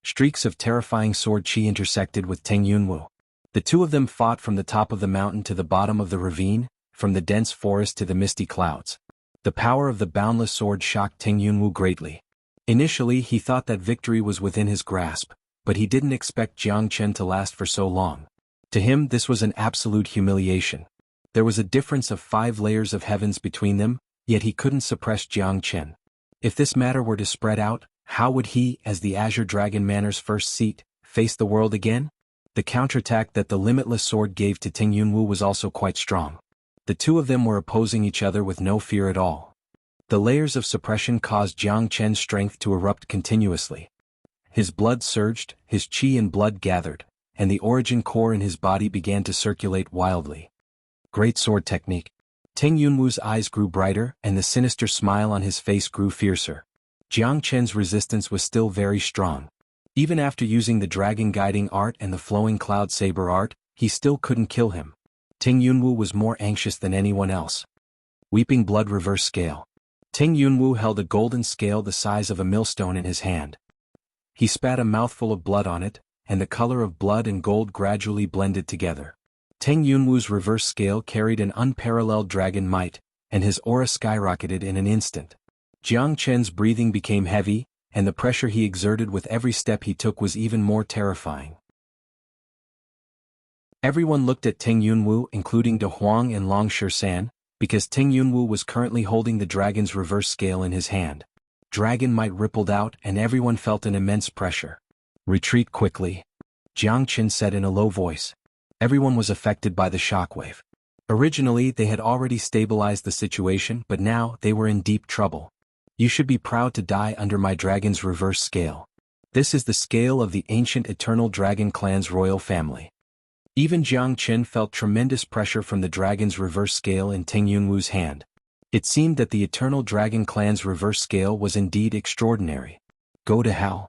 Streaks of terrifying sword chi intersected with Ting Yunwu. The two of them fought from the top of the mountain to the bottom of the ravine, from the dense forest to the misty clouds. The power of the boundless sword shocked Ting Yunwu greatly. Initially he thought that victory was within his grasp, but he didn't expect Jiang Chen to last for so long. To him this was an absolute humiliation. There was a difference of 5 layers of heavens between them, yet he couldn't suppress Jiang Chen. If this matter were to spread out, how would he, as the Azure Dragon Manor's first seat, face the world again? The counterattack that the limitless sword gave to Ting Yunwu was also quite strong. The two of them were opposing each other with no fear at all. The layers of suppression caused Jiang Chen's strength to erupt continuously. His blood surged, his qi and blood gathered, and the origin core in his body began to circulate wildly. Great sword technique. Ting Yunwu's eyes grew brighter and the sinister smile on his face grew fiercer. Jiang Chen's resistance was still very strong. Even after using the dragon guiding art and the flowing cloud saber art, he still couldn't kill him. Ting Yunwu was more anxious than anyone else. Weeping blood reverse scale. Ting Yunwu held a golden scale the size of a millstone in his hand. He spat a mouthful of blood on it, and the color of blood and gold gradually blended together. Ting Yunwu's reverse scale carried an unparalleled dragon might, and his aura skyrocketed in an instant. Jiang Chen's breathing became heavy, and the pressure he exerted with every step he took was even more terrifying. Everyone looked at Ting Yunwu, including De Huang and Long Shisan, because Ting Yunwu was currently holding the dragon's reverse scale in his hand. Dragon might rippled out and everyone felt an immense pressure. Retreat quickly, Jiang Chen said in a low voice. Everyone was affected by the shockwave. Originally they had already stabilized the situation, but now they were in deep trouble. You should be proud to die under my dragon's reverse scale. This is the scale of the ancient eternal dragon clan's royal family. Even Jiang Chen felt tremendous pressure from the dragon's reverse scale in Ting Yunwu's hand. It seemed that the eternal dragon clan's reverse scale was indeed extraordinary. Go to hell.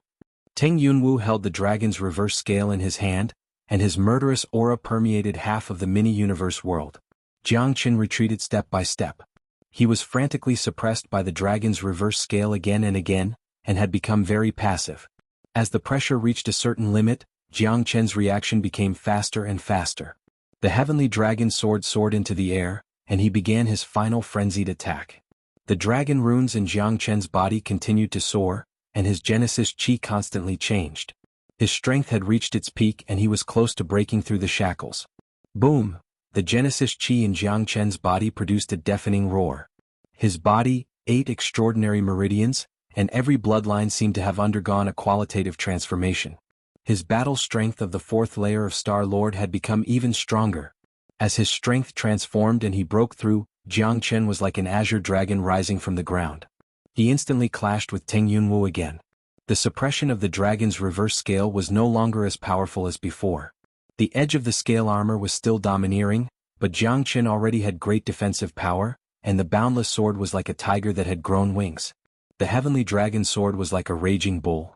Ting Yunwu held the dragon's reverse scale in his hand, and his murderous aura permeated half of the mini-universe world. Jiang Chen retreated step by step. He was frantically suppressed by the dragon's reverse scale again and again, and had become very passive. As the pressure reached a certain limit, Jiang Chen's reaction became faster and faster. The heavenly dragon sword soared into the air, and he began his final frenzied attack. The dragon runes in Jiang Chen's body continued to soar, and his Genesis Qi constantly changed. His strength had reached its peak and he was close to breaking through the shackles. Boom! The Genesis Qi in Jiang Chen's body produced a deafening roar. His body, 8 extraordinary meridians, and every bloodline seemed to have undergone a qualitative transformation. His battle strength of the 4th layer of Star Lord had become even stronger. As his strength transformed and he broke through, Jiang Chen was like an azure dragon rising from the ground. He instantly clashed with Ting Yunwu again. The suppression of the dragon's reverse scale was no longer as powerful as before. The edge of the scale armor was still domineering, but Jiang Chen already had great defensive power, and the boundless sword was like a tiger that had grown wings. The heavenly dragon sword was like a raging bull.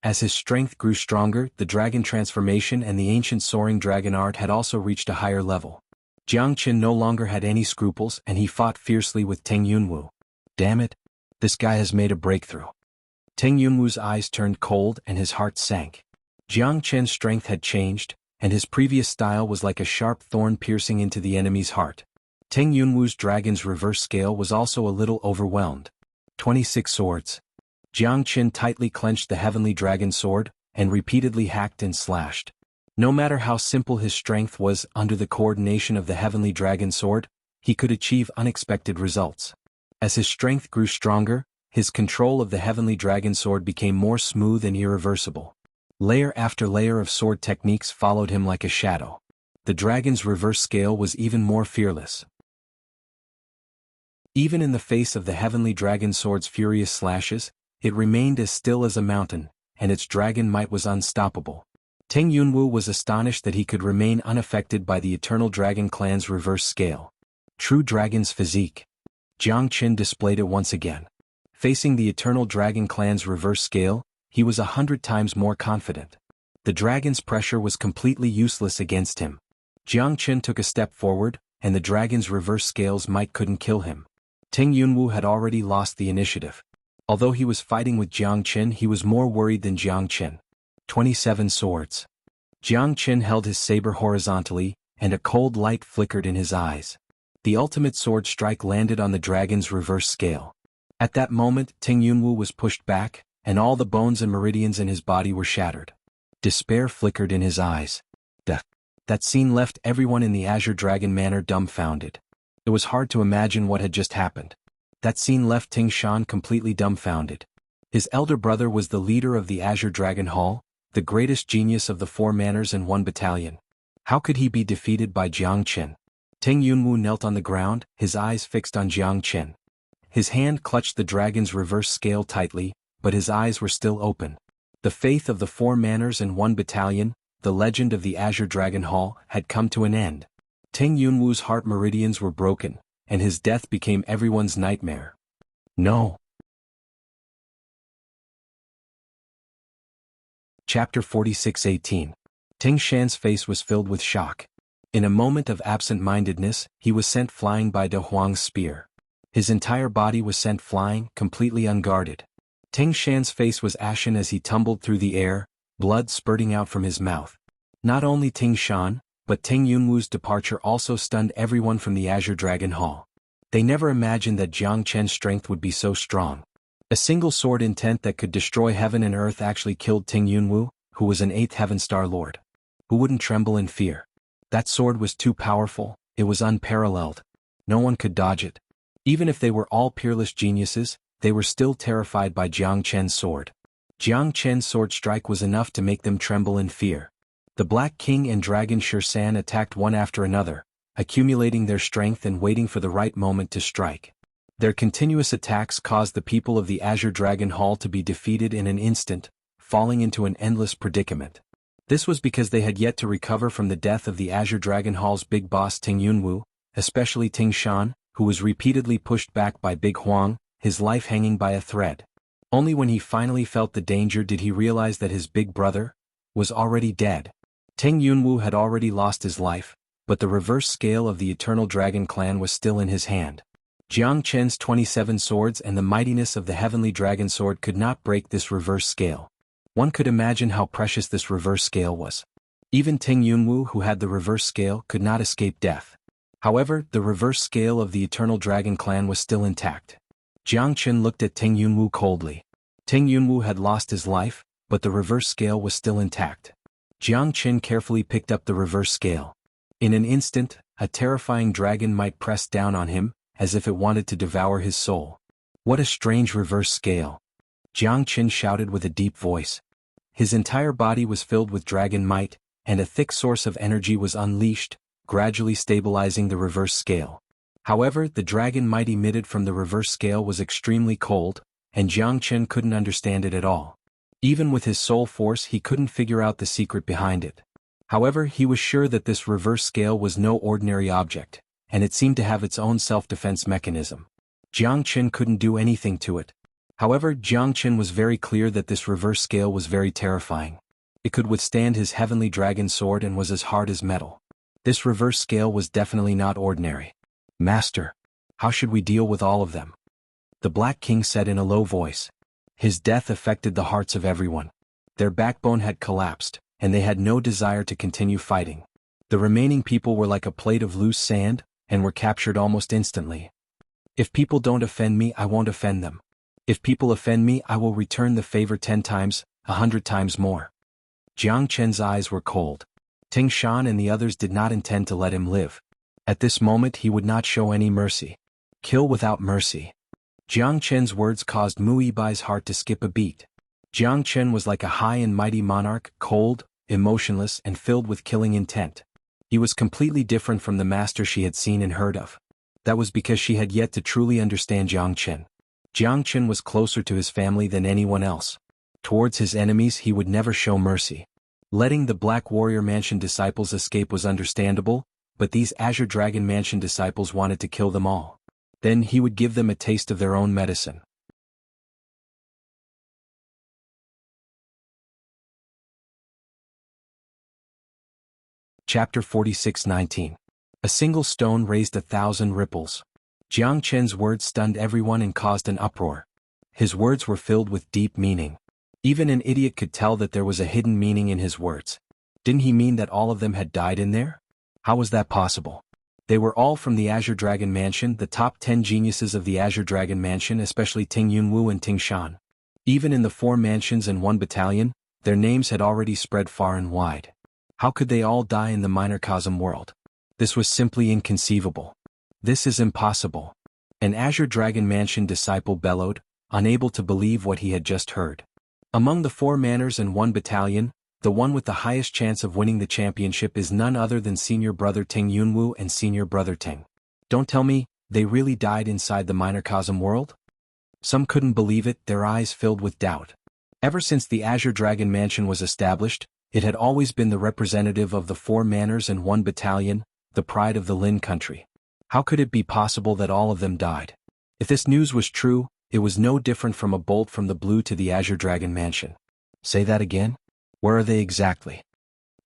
As his strength grew stronger, the dragon transformation and the ancient soaring dragon art had also reached a higher level. Jiang Chen no longer had any scruples and he fought fiercely with Ting Yunwu. Damn it! This guy has made a breakthrough. Ting Yunwu's eyes turned cold and his heart sank. Jiang Chen's strength had changed, and his previous style was like a sharp thorn piercing into the enemy's heart. Ting Yunwu's dragon's reverse scale was also a little overwhelmed. 26 swords. Jiang Chen tightly clenched the heavenly dragon sword, and repeatedly hacked and slashed. No matter how simple his strength was, under the coordination of the heavenly dragon sword, he could achieve unexpected results. As his strength grew stronger, his control of the heavenly dragon sword became more smooth and irreversible. Layer after layer of sword techniques followed him like a shadow. The dragon's reverse scale was even more fearless. Even in the face of the heavenly dragon sword's furious slashes, it remained as still as a mountain, and its dragon might was unstoppable. Ting Yunwu was astonished that he could remain unaffected by the eternal dragon clan's reverse scale. True dragon's physique. Jiang Chen displayed it once again. Facing the eternal dragon clan's reverse scale, he was 100 times more confident. The dragon's pressure was completely useless against him. Jiang Chen took a step forward, and the dragon's reverse scale's might couldn't kill him. Ting Yunwu had already lost the initiative. Although he was fighting with Jiang Chen, he was more worried than Jiang Chen. 27 swords. Jiang Chen held his saber horizontally, and a cold light flickered in his eyes. The ultimate sword strike landed on the dragon's reverse scale. At that moment, Ting Yunwu was pushed back, and all the bones and meridians in his body were shattered. Despair flickered in his eyes. That scene left everyone in the Azure Dragon Manor dumbfounded. It was hard to imagine what had just happened. That scene left Ting Shan completely dumbfounded. His elder brother was the leader of the Azure Dragon Hall, the greatest genius of the 4 manors and 1 battalion. How could he be defeated by Jiang Qin? Ting Yunwu knelt on the ground, his eyes fixed on Jiang Qin. His hand clutched the dragon's reverse scale tightly, but his eyes were still open. The faith of the 4 manors and 1 battalion, the legend of the Azure Dragon Hall, had come to an end. Ting Yunwu's heart meridians were broken, and his death became everyone's nightmare. No. Chapter 46:18. Ting Shan's face was filled with shock. In a moment of absent-mindedness, he was sent flying by De Huang's spear. His entire body was sent flying, completely unguarded. Ting Shan's face was ashen as he tumbled through the air, blood spurting out from his mouth. Not only Ting Shan, but Ting Yunwu's departure also stunned everyone from the Azure Dragon Hall. They never imagined that Jiang Chen's strength would be so strong. A single sword intent that could destroy heaven and earth actually killed Ting Yunwu, who was an 8th Heaven Star Lord. Who wouldn't tremble in fear? That sword was too powerful, it was unparalleled. No one could dodge it. Even if they were all peerless geniuses, they were still terrified by Jiang Chen's sword. Jiang Chen's sword strike was enough to make them tremble in fear. The Black King and Dragon Shirsan attacked one after another, accumulating their strength and waiting for the right moment to strike. Their continuous attacks caused the people of the Azure Dragon Hall to be defeated in an instant, falling into an endless predicament. This was because they had yet to recover from the death of the Azure Dragon Hall's big boss Ting Yunwu, especially Ting Shan, who was repeatedly pushed back by Big Huang, his life hanging by a thread. Only when he finally felt the danger did he realize that his big brother was already dead. Ting Yunwu had already lost his life, but the reverse scale of the Eternal Dragon Clan was still in his hand. Jiang Chen's 27 swords and the mightiness of the Heavenly Dragon Sword could not break this reverse scale. One could imagine how precious this reverse scale was. Even Ting Yunwu, who had the reverse scale, could not escape death. However, the reverse scale of the Eternal Dragon Clan was still intact. Jiang Chen looked at Ting Yunwu coldly. Ting Yunwu had lost his life, but the reverse scale was still intact. Jiang Chen carefully picked up the reverse scale. In an instant, a terrifying dragon might press down on him, as if it wanted to devour his soul. What a strange reverse scale! Jiang Chen shouted with a deep voice. His entire body was filled with dragon might, and a thick source of energy was unleashed, gradually stabilizing the reverse scale. However, the dragon might emitted from the reverse scale was extremely cold, and Jiang Chen couldn't understand it at all. Even with his soul force he couldn't figure out the secret behind it. However, he was sure that this reverse scale was no ordinary object, and it seemed to have its own self-defense mechanism. Jiang Chen couldn't do anything to it. However, Jiang Chen was very clear that this reverse scale was very terrifying. It could withstand his heavenly dragon sword and was as hard as metal. This reverse scale was definitely not ordinary. Master, how should we deal with all of them? The Black King said in a low voice. His death affected the hearts of everyone. Their backbone had collapsed, and they had no desire to continue fighting. The remaining people were like a plate of loose sand, and were captured almost instantly. If people don't offend me, I won't offend them. If people offend me, I will return the favor 10 times, 100 times more. Jiang Chen's eyes were cold. Ting Shan and the others did not intend to let him live. At this moment he would not show any mercy. Kill without mercy. Jiang Chen's words caused Mu Yibai's heart to skip a beat. Jiang Chen was like a high and mighty monarch, cold, emotionless and filled with killing intent. He was completely different from the master she had seen and heard of. That was because she had yet to truly understand Jiang Chen. Jiang Chen was closer to his family than anyone else. Towards his enemies he would never show mercy. Letting the Black Warrior Mansion disciples escape was understandable, but these Azure Dragon Mansion disciples wanted to kill them all. Then he would give them a taste of their own medicine. Chapter 46:19. A single stone raised 1,000 ripples. Jiang Chen's words stunned everyone and caused an uproar. His words were filled with deep meaning. Even an idiot could tell that there was a hidden meaning in his words. Didn't he mean that all of them had died in there? How was that possible? They were all from the Azure Dragon Mansion, the top 10 geniuses of the Azure Dragon Mansion, especially Ting Yunwu and Ting Shan. Even in the 4 mansions and 1 battalion, Their names had already spread far and wide. How could they all die in the microcosm world? This was simply inconceivable. This is impossible. An Azure Dragon Mansion disciple bellowed, unable to believe what he had just heard. Among the 4 manors and 1 battalion, the one with the highest chance of winning the championship is none other than Senior Brother Ting Yunwu and Senior Brother Ting. Don't tell me, they really died inside the microcosm world? Some couldn't believe it, their eyes filled with doubt. Ever since the Azure Dragon Mansion was established, it had always been the representative of the 4 manors and 1 battalion, the pride of the Lin country. How could it be possible that all of them died? If this news was true, it was no different from a bolt from the blue to the Azure Dragon Mansion. Say that again? Where are they exactly?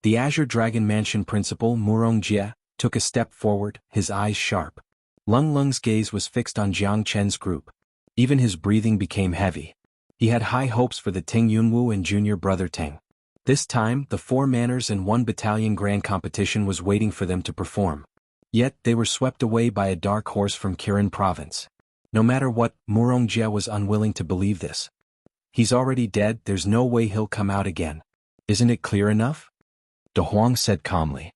The Azure Dragon Mansion principal, Murongjie, took a step forward, his eyes sharp. Lung Lung's gaze was fixed on Jiang Chen's group. Even his breathing became heavy. He had high hopes for the Ting Yunwu and Junior Brother Ting. This time, the 4 manors and 1 battalion grand competition was waiting for them to perform. Yet, they were swept away by a dark horse from Kirin province. No matter what, Murongjie was unwilling to believe this. He's already dead, there's no way he'll come out again. Isn't it clear enough? De Huang said calmly.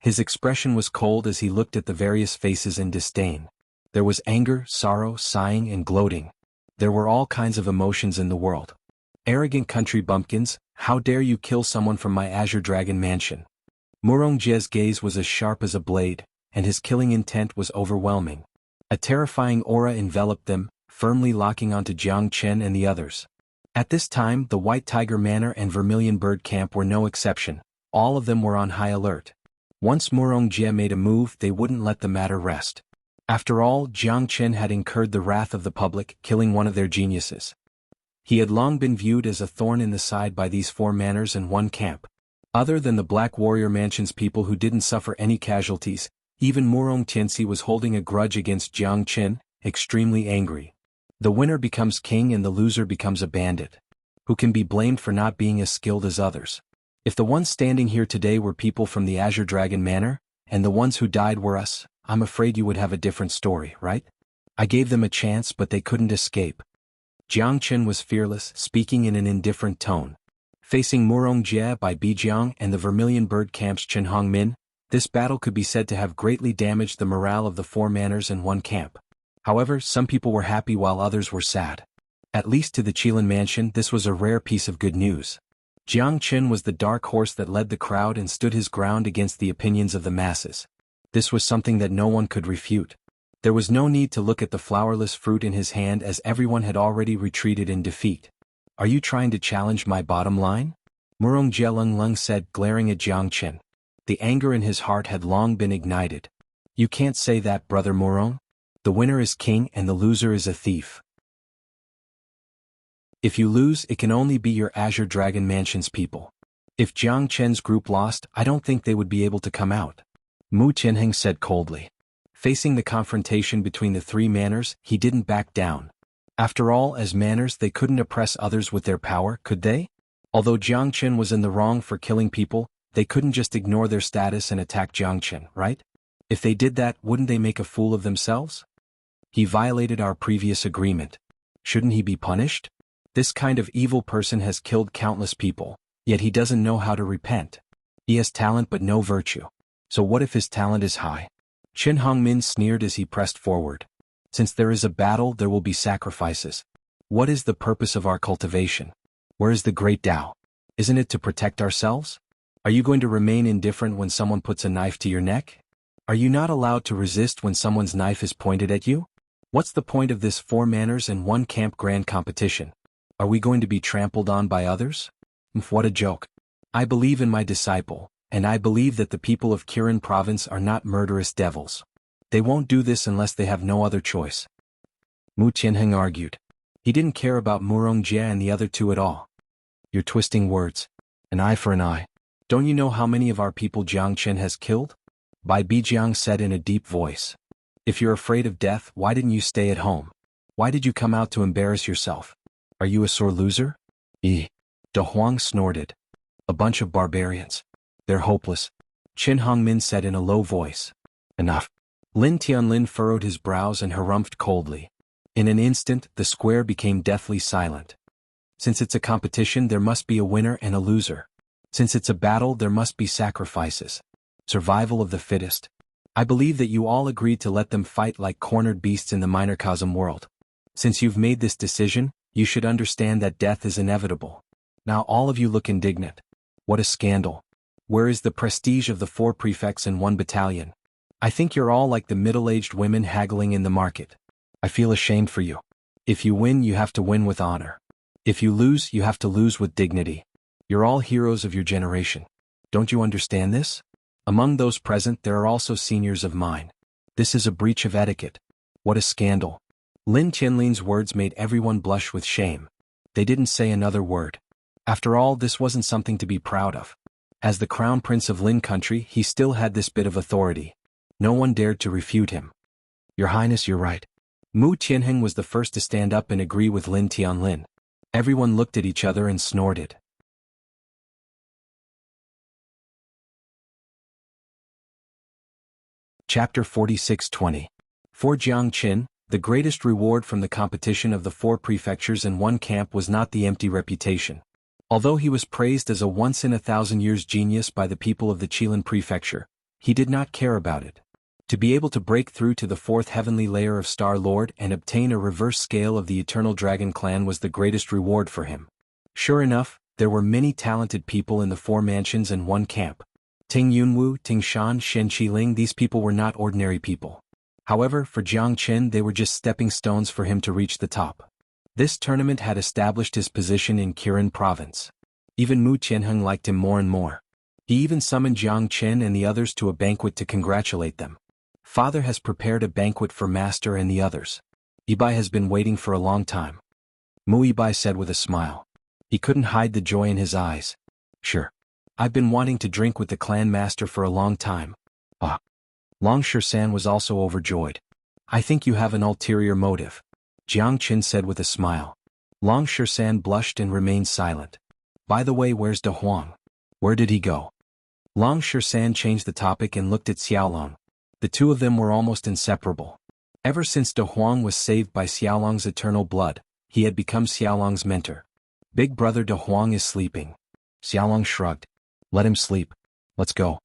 His expression was cold as he looked at the various faces in disdain. There was anger, sorrow, sighing, and gloating. There were all kinds of emotions in the world. Arrogant country bumpkins, how dare you kill someone from my Azure Dragon Mansion? Murongjie's gaze was as sharp as a blade, and his killing intent was overwhelming. A terrifying aura enveloped them, firmly locking onto Jiang Chen and the others. At this time, the White Tiger Manor and Vermilion Bird Camp were no exception. All of them were on high alert. Once Murongjie made a move, they wouldn't let the matter rest. After all, Jiang Chen had incurred the wrath of the public, killing one of their geniuses. He had long been viewed as a thorn in the side by these 4 manors and 1 camp. Other than the Black Warrior Mansion's people who didn't suffer any casualties, even Murong Tianxi was holding a grudge against Jiang Chen, extremely angry. The winner becomes king and the loser becomes a bandit. Who can be blamed for not being as skilled as others? If the ones standing here today were people from the Azure Dragon Manor, and the ones who died were us, I'm afraid you would have a different story, right? I gave them a chance but they couldn't escape. Jiang Chen was fearless, speaking in an indifferent tone. Facing Murongjie by Bijiang and the Vermilion Bird Camp's Chen Hongmin, this battle could be said to have greatly damaged the morale of the 4 manors and 1 camp. However, some people were happy while others were sad. At least to the Qilin Mansion, this was a rare piece of good news. Jiang Chen was the dark horse that led the crowd and stood his ground against the opinions of the masses. This was something that no one could refute. There was no need to look at the flowerless fruit in his hand as everyone had already retreated in defeat. Are you trying to challenge my bottom line? Murongjie Lung said, glaring at Jiang Chen. The anger in his heart had long been ignited. You can't say that, brother Murong. The winner is king and the loser is a thief. If you lose, it can only be your Azure Dragon Mansion's people. If Jiang Chen's group lost, I don't think they would be able to come out. Mu Tianheng said coldly. Facing the confrontation between the 3 manors, he didn't back down. After all, as manors they couldn't oppress others with their power, could they? Although Jiang Chen was in the wrong for killing people, they couldn't just ignore their status and attack Jiang Chen, right? If they did that, wouldn't they make a fool of themselves? He violated our previous agreement. Shouldn't he be punished? This kind of evil person has killed countless people, yet he doesn't know how to repent. He has talent but no virtue. So what if his talent is high? Chen Hongmin sneered as he pressed forward. Since there is a battle, there will be sacrifices. What is the purpose of our cultivation? Where is the great Tao? Isn't it to protect ourselves? Are you going to remain indifferent when someone puts a knife to your neck? Are you not allowed to resist when someone's knife is pointed at you? What's the point of this 4 manors and 1 camp grand competition? Are we going to be trampled on by others? What a joke. I believe in my disciple, and I believe that the people of Kirin province are not murderous devils. They won't do this unless they have no other choice. Mu Tianheng argued. He didn't care about Murongjie and the other 2 at all. You're twisting words. An eye for an eye. Don't you know how many of our people Jiang Chen has killed? Bai Bijiang said in a deep voice. If you're afraid of death, why didn't you stay at home? Why did you come out to embarrass yourself? Are you a sore loser? De Huang snorted. A bunch of barbarians. They're hopeless. Chen Hongmin said in a low voice. Enough. Lin Tianlin furrowed his brows and harumphed coldly. In an instant, the square became deathly silent. Since it's a competition, there must be a winner and a loser. Since it's a battle, there must be sacrifices. Survival of the fittest. I believe that you all agreed to let them fight like cornered beasts in the microcosm world. Since you've made this decision, you should understand that death is inevitable. Now all of you look indignant. What a scandal. Where is the prestige of the 4 prefects and 1 battalion? I think you're all like the middle-aged women haggling in the market. I feel ashamed for you. If you win, you have to win with honor. If you lose, you have to lose with dignity. You're all heroes of your generation. Don't you understand this? Among those present, there are also seniors of mine. This is a breach of etiquette. What a scandal. Lin Qianlin's words made everyone blush with shame. They didn't say another word. After all, this wasn't something to be proud of. As the crown prince of Lin country, he still had this bit of authority. No one dared to refute him. Your Highness, you're right. Mu Tianheng was the first to stand up and agree with Lin Tianlin. Everyone looked at each other and snorted. Chapter 46:20. For Jiang Qin, the greatest reward from the competition of the 4 prefectures and 1 camp was not the empty reputation. Although he was praised as a once-in-a-thousand-years genius by the people of the Qilin prefecture, he did not care about it. To be able to break through to the 4th heavenly layer of Star Lord and obtain a reverse scale of the Eternal Dragon clan was the greatest reward for him. Sure enough, there were many talented people in the 4 mansions and 1 camp. Ting Yunwu, Ting Shan, Shen Qiling, these people were not ordinary people. However, for Jiang Qin, they were just stepping stones for him to reach the top. This tournament had established his position in Kirin province. Even Mu Tianheng liked him more and more. He even summoned Jiang Qin and the others to a banquet to congratulate them. Father has prepared a banquet for Master and the others. Ibai has been waiting for a long time. Mu Ibai said with a smile. He couldn't hide the joy in his eyes. Sure. I've been wanting to drink with the clan master for a long time. Ah. Long Shisan was also overjoyed. I think you have an ulterior motive, Jiang Qin said with a smile. Long Shisan blushed and remained silent. By the way, where's De Huang? Where did he go? Long Shisan changed the topic and looked at Xiaolong. The two of them were almost inseparable. Ever since De Huang was saved by Xiaolong's eternal blood, he had become Xiaolong's mentor. Big brother De Huang is sleeping. Xiaolong shrugged. Let him sleep. Let's go.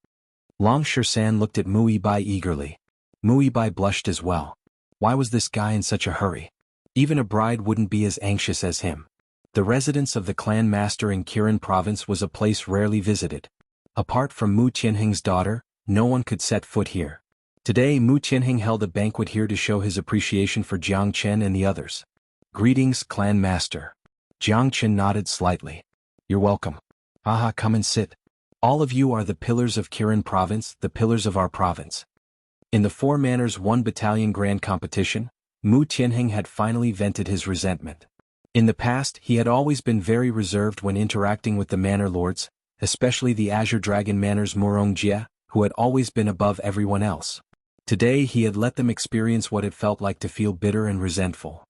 Long Shisan looked at Mu Ibai eagerly. Mu Ibai blushed as well. Why was this guy in such a hurry? Even a bride wouldn't be as anxious as him. The residence of the clan master in Kirin province was a place rarely visited. Apart from Mu Tianheng's daughter, no one could set foot here. Today Mu Tianheng held a banquet here to show his appreciation for Jiang Qin and the others. Greetings, clan master. Jiang Qin nodded slightly. You're welcome. Aha, come and sit. All of you are the pillars of Kirin province, the pillars of our province. In the 4 Manners 1 Battalion Grand Competition, Mu Tianheng had finally vented his resentment. In the past, he had always been very reserved when interacting with the Manor Lords, especially the Azure Dragon Manor's Murongjie, who had always been above everyone else. Today he had let them experience what it felt like to feel bitter and resentful.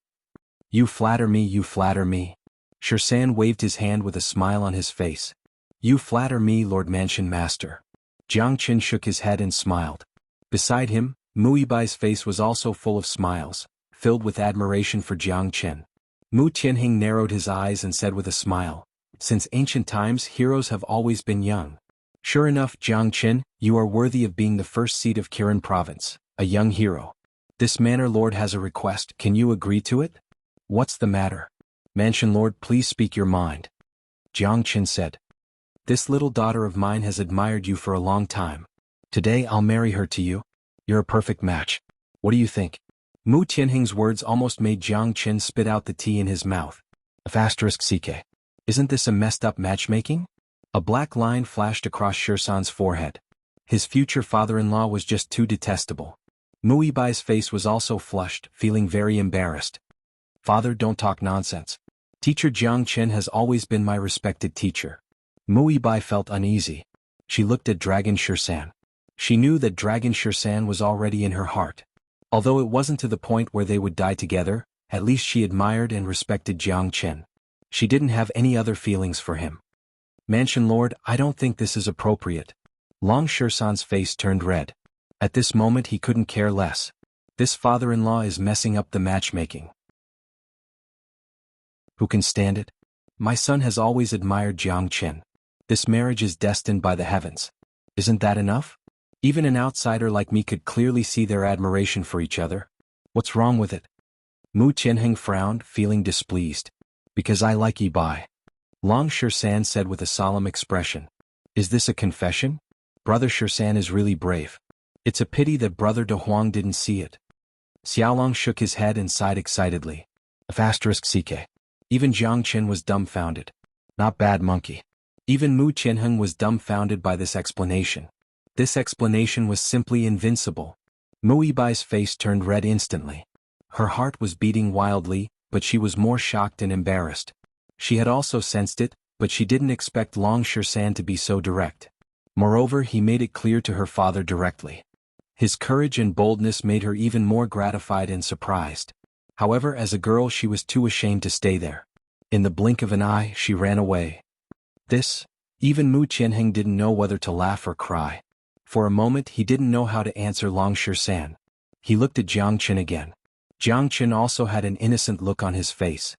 You flatter me, you flatter me. Shisan waved his hand with a smile on his face. You flatter me, Lord Mansion Master. Jiang Qin shook his head and smiled. Beside him, Mu Ibai's face was also full of smiles, filled with admiration for Jiang Qin. Mu Tianheng narrowed his eyes and said with a smile, since ancient times heroes have always been young. Sure enough, Jiang Qin, you are worthy of being the first seat of Kirin province, a young hero. This Manor Lord has a request, can you agree to it? What's the matter? Mansion Lord, please speak your mind. Jiang Qin said. This little daughter of mine has admired you for a long time. Today I'll marry her to you. You're a perfect match. What do you think? Mu Tianheng's words almost made Jiang Qin spit out the tea in his mouth. *CK. Isn't this a messed up matchmaking? A black line flashed across Shisan's forehead. His future father-in-law was just too detestable. Mu Ibai's face was also flushed, feeling very embarrassed. Father, don't talk nonsense. Teacher Jiang Qin has always been my respected teacher. Mu Ibai felt uneasy. She looked at Dragon Shisan. She knew that Dragon Shisan was already in her heart. Although it wasn't to the point where they would die together, at least she admired and respected Jiang Qin. She didn't have any other feelings for him. Mansion Lord, I don't think this is appropriate. Long Shisan's face turned red. At this moment he couldn't care less. This father-in-law is messing up the matchmaking. Who can stand it? My son has always admired Jiang Qin. This marriage is destined by the heavens. Isn't that enough? Even an outsider like me could clearly see their admiration for each other. What's wrong with it? Mu Qianheng frowned, feeling displeased. Because I like Yi Bai. Long Shisan said with a solemn expression. Is this a confession? Brother Shisan is really brave. It's a pity that Brother De Huang didn't see it. Xiaolong shook his head and sighed excitedly. *CK. Even Jiang Qin was dumbfounded. Not bad, monkey. Even Mu Qianheng was dumbfounded by this explanation. This explanation was simply invincible. Mu Yibai's face turned red instantly. Her heart was beating wildly, but she was more shocked and embarrassed. She had also sensed it, but she didn't expect Long Shisan to be so direct. Moreover, he made it clear to her father directly. His courage and boldness made her even more gratified and surprised. However, as a girl she was too ashamed to stay there. In the blink of an eye, she ran away. Even Mu Qianheng didn't know whether to laugh or cry. For a moment he didn't know how to answer Long Shisan. He looked at Jiang Qin again. Jiang Qin also had an innocent look on his face.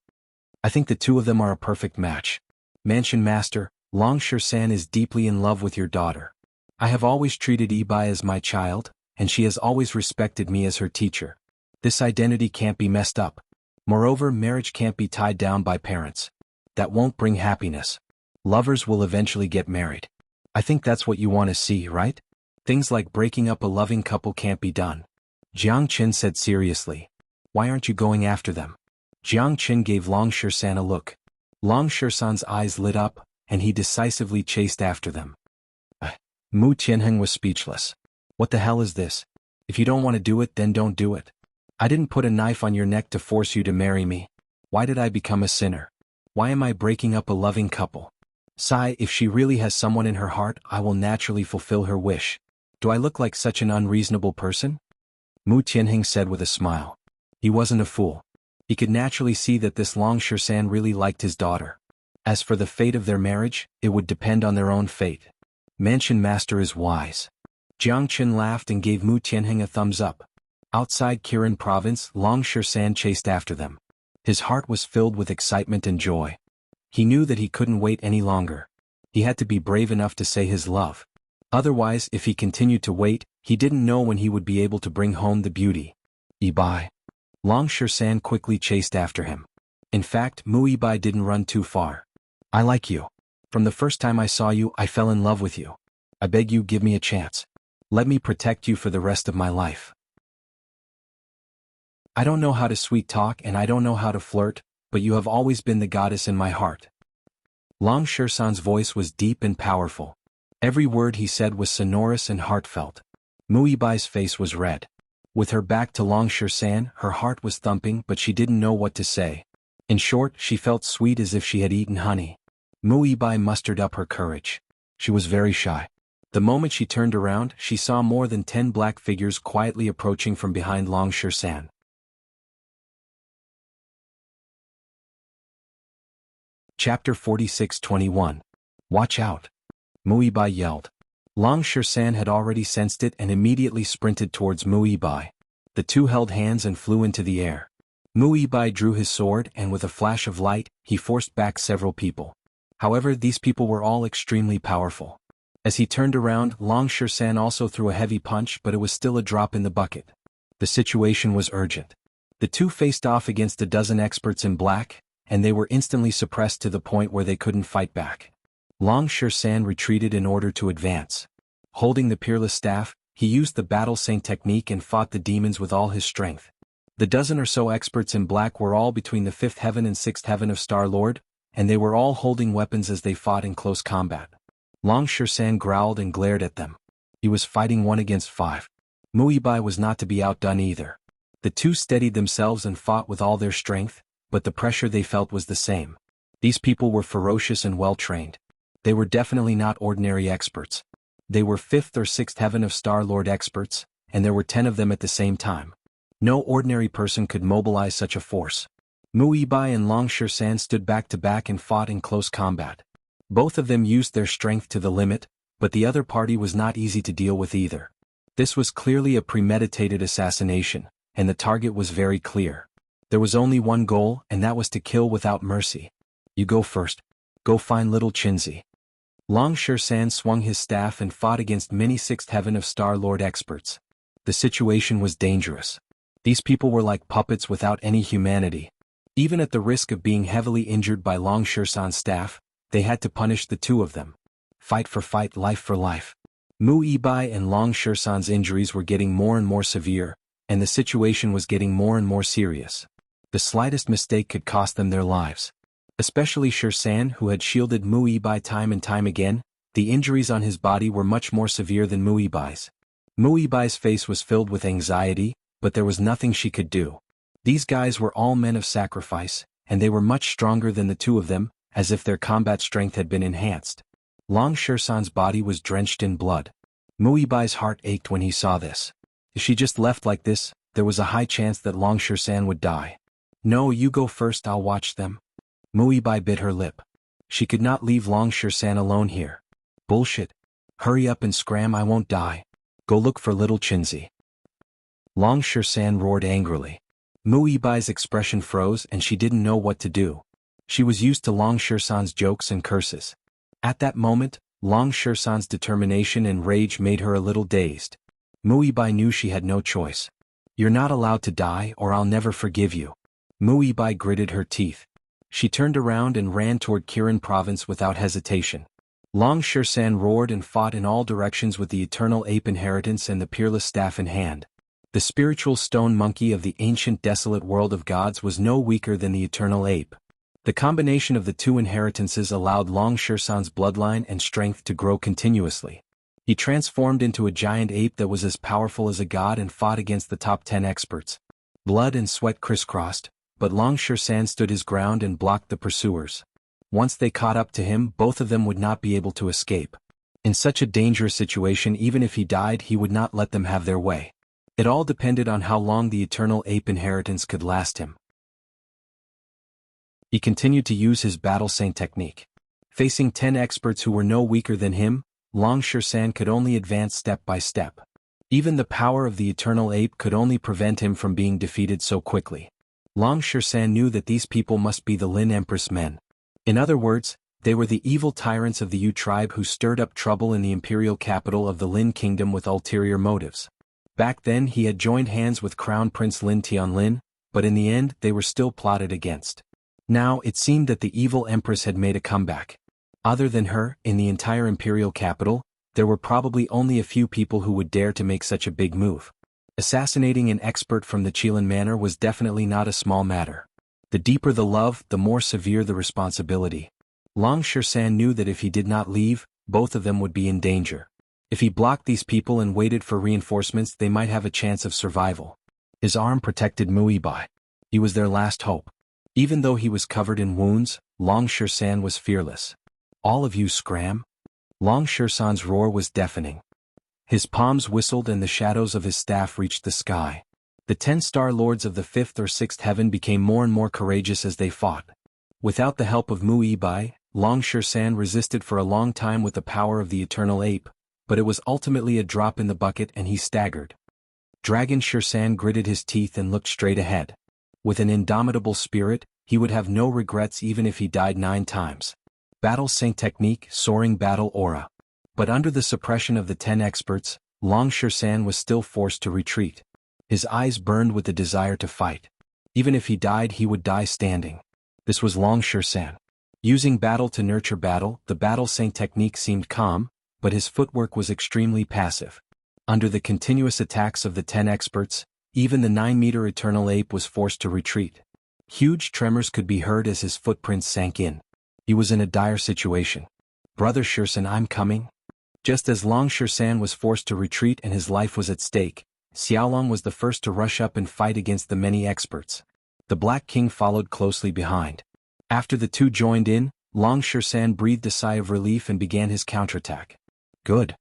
I think the two of them are a perfect match. Mansion Master, Long Shisan is deeply in love with your daughter. I have always treated Yi Bai as my child, and she has always respected me as her teacher. This identity can't be messed up. Moreover, marriage can't be tied down by parents. That won't bring happiness. Lovers will eventually get married. I think that's what you want to see, right? Things like breaking up a loving couple can't be done. Jiang Qin said seriously. Why aren't you going after them? Jiang Qin gave Long Shisan a look. Long Shisan's eyes lit up, and he decisively chased after them. Mu Qianheng was speechless. What the hell is this? If you don't want to do it, then don't do it. I didn't put a knife on your neck to force you to marry me. Why did I become a sinner? Why am I breaking up a loving couple? If she really has someone in her heart, I will naturally fulfill her wish. Do I look like such an unreasonable person? Mu Qianheng said with a smile. He wasn't a fool. He could naturally see that this Long Shisan really liked his daughter. As for the fate of their marriage, it would depend on their own fate. Mansion Master is wise. Jiang Qin laughed and gave Mu Qianheng a thumbs up. Outside Kirin province, Long Shisan chased after them. His heart was filled with excitement and joy. He knew that he couldn't wait any longer. He had to be brave enough to say his love. Otherwise, if he continued to wait, he didn't know when he would be able to bring home the beauty. Yi Bai. Long Shisan quickly chased after him. In fact, Mu Yi Bai didn't run too far. I like you. From the first time I saw you, I fell in love with you. I beg you, give me a chance. Let me protect you for the rest of my life. I don't know how to sweet talk and I don't know how to flirt, but you have always been the goddess in my heart. Long Shisan's voice was deep and powerful. Every word he said was sonorous and heartfelt. Mu Yi Bai's face was red. With her back to Long Shisan, her heart was thumping, but she didn't know what to say. In short, she felt sweet as if she had eaten honey. Mu Yi Bai mustered up her courage. She was very shy. The moment she turned around, she saw more than 10 black figures quietly approaching from behind Long Shisan. Chapter 46-21. Watch out! Mu Yi Bai yelled. Long Shisan had already sensed it and immediately sprinted towards Mu Yi Bai. The two held hands and flew into the air. Mu Yi Bai drew his sword and with a flash of light, he forced back several people. However, these people were all extremely powerful. As he turned around, Long Shisan also threw a heavy punch, but it was still a drop in the bucket. The situation was urgent. The two faced off against a dozen experts in black, and they were instantly suppressed to the point where they couldn't fight back. Long Shisan retreated in order to advance. Holding the peerless staff, he used the battle saint technique and fought the demons with all his strength. The dozen or so experts in black were all between the 5th heaven and 6th heaven of Star-Lord, and they were all holding weapons as they fought in close combat. Long Shisan growled and glared at them. He was fighting 1 against 5. Mu Yi Bai was not to be outdone either. The two steadied themselves and fought with all their strength, but the pressure they felt was the same. These people were ferocious and well-trained. They were definitely not ordinary experts. They were 5th or 6th heaven of Star-Lord experts, and there were 10 of them at the same time. No ordinary person could mobilize such a force. Mu Yi Bai and Long Shisan stood back to back and fought in close combat. Both of them used their strength to the limit, but the other party was not easy to deal with either. This was clearly a premeditated assassination, and the target was very clear. There was only one goal, and that was to kill without mercy. You go first. Go find little Chinzi. Long Shan swung his staff and fought against many sixth heaven of Star Lord experts. The situation was dangerous. These people were like puppets without any humanity. Even at the risk of being heavily injured by Long Shan's staff, they had to punish the two of them. Fight for fight, life for life. Mu Yibai and Long Shan's injuries were getting more and more severe, and the situation was getting more and more serious. The slightest mistake could cost them their lives. Especially Shan, who had shielded Mu Yibai time and time again, the injuries on his body were much more severe than Mu Yibai's. Mu Yibai's face was filled with anxiety, but there was nothing she could do. These guys were all men of sacrifice, and they were much stronger than the two of them, as if their combat strength had been enhanced. Long Shan's body was drenched in blood. Mu Yibai's heart ached when he saw this. If she just left like this, there was a high chance that Long Shan would die. No, you go first, I'll watch them. Mu Yibai bit her lip. She could not leave Long Shan alone here. Bullshit. Hurry up and scram, I won't die. Go look for little Chinzi. Long Shan roared angrily. Mu Yibai's expression froze and she didn't know what to do. She was used to Long Shan's jokes and curses. At that moment, Long Shan's determination and rage made her a little dazed. Mu Yibai knew she had no choice. You're not allowed to die or I'll never forgive you. Mu Yibai gritted her teeth. She turned around and ran toward Kirin province without hesitation. Long Shan roared and fought in all directions with the eternal ape inheritance and the peerless staff in hand. The spiritual stone monkey of the ancient desolate world of gods was no weaker than the eternal ape. The combination of the two inheritances allowed Long Shan's bloodline and strength to grow continuously. He transformed into a giant ape that was as powerful as a god and fought against the top 10 experts. Blood and sweat crisscrossed, but Long Shan stood his ground and blocked the pursuers. Once they caught up to him, both of them would not be able to escape. In such a dangerous situation, even if he died, he would not let them have their way. It all depended on how long the eternal ape inheritance could last him. He continued to use his battle saint technique. Facing 10 experts who were no weaker than him, Long Shan could only advance step by step. Even the power of the eternal ape could only prevent him from being defeated so quickly. Long Shan knew that these people must be the Lin Empress men. In other words, they were the evil tyrants of the Yu tribe who stirred up trouble in the imperial capital of the Lin kingdom with ulterior motives. Back then he had joined hands with Crown Prince Lin Tianlin, but in the end they were still plotted against. Now it seemed that the evil empress had made a comeback. Other than her, in the entire imperial capital, there were probably only a few people who would dare to make such a big move. Assassinating an expert from the Qilin Manor was definitely not a small matter. The deeper the love, the more severe the responsibility. Long Shan knew that if he did not leave, both of them would be in danger. If he blocked these people and waited for reinforcements, they might have a chance of survival. His arm protected Mu Yibai. He was their last hope. Even though he was covered in wounds, Long Shan was fearless. All of you scram? Long Shan's roar was deafening. His palms whistled and the shadows of his staff reached the sky. The 10 star lords of the 5th or 6th heaven became more and more courageous as they fought. Without the help of Mu Yibai, Long Shan resisted for a long time with the power of the eternal ape, but it was ultimately a drop in the bucket and he staggered. Dragon Shan gritted his teeth and looked straight ahead. With an indomitable spirit, he would have no regrets even if he died 9 times. Battle Saint technique, soaring battle aura. But under the suppression of the 10 experts, Long Shan was still forced to retreat. His eyes burned with the desire to fight. Even if he died, he would die standing. This was Long Shan. Using battle to nurture battle, the Battle Saint technique seemed calm, but his footwork was extremely passive. Under the continuous attacks of the 10 experts, even the 9-meter eternal ape was forced to retreat. Huge tremors could be heard as his footprints sank in. He was in a dire situation. Brother Shan, I'm coming. Just as Long Shan was forced to retreat and his life was at stake, Xiaolong was the first to rush up and fight against the many experts. The Black King followed closely behind. After the two joined in, Long Shan breathed a sigh of relief and began his counterattack. Good.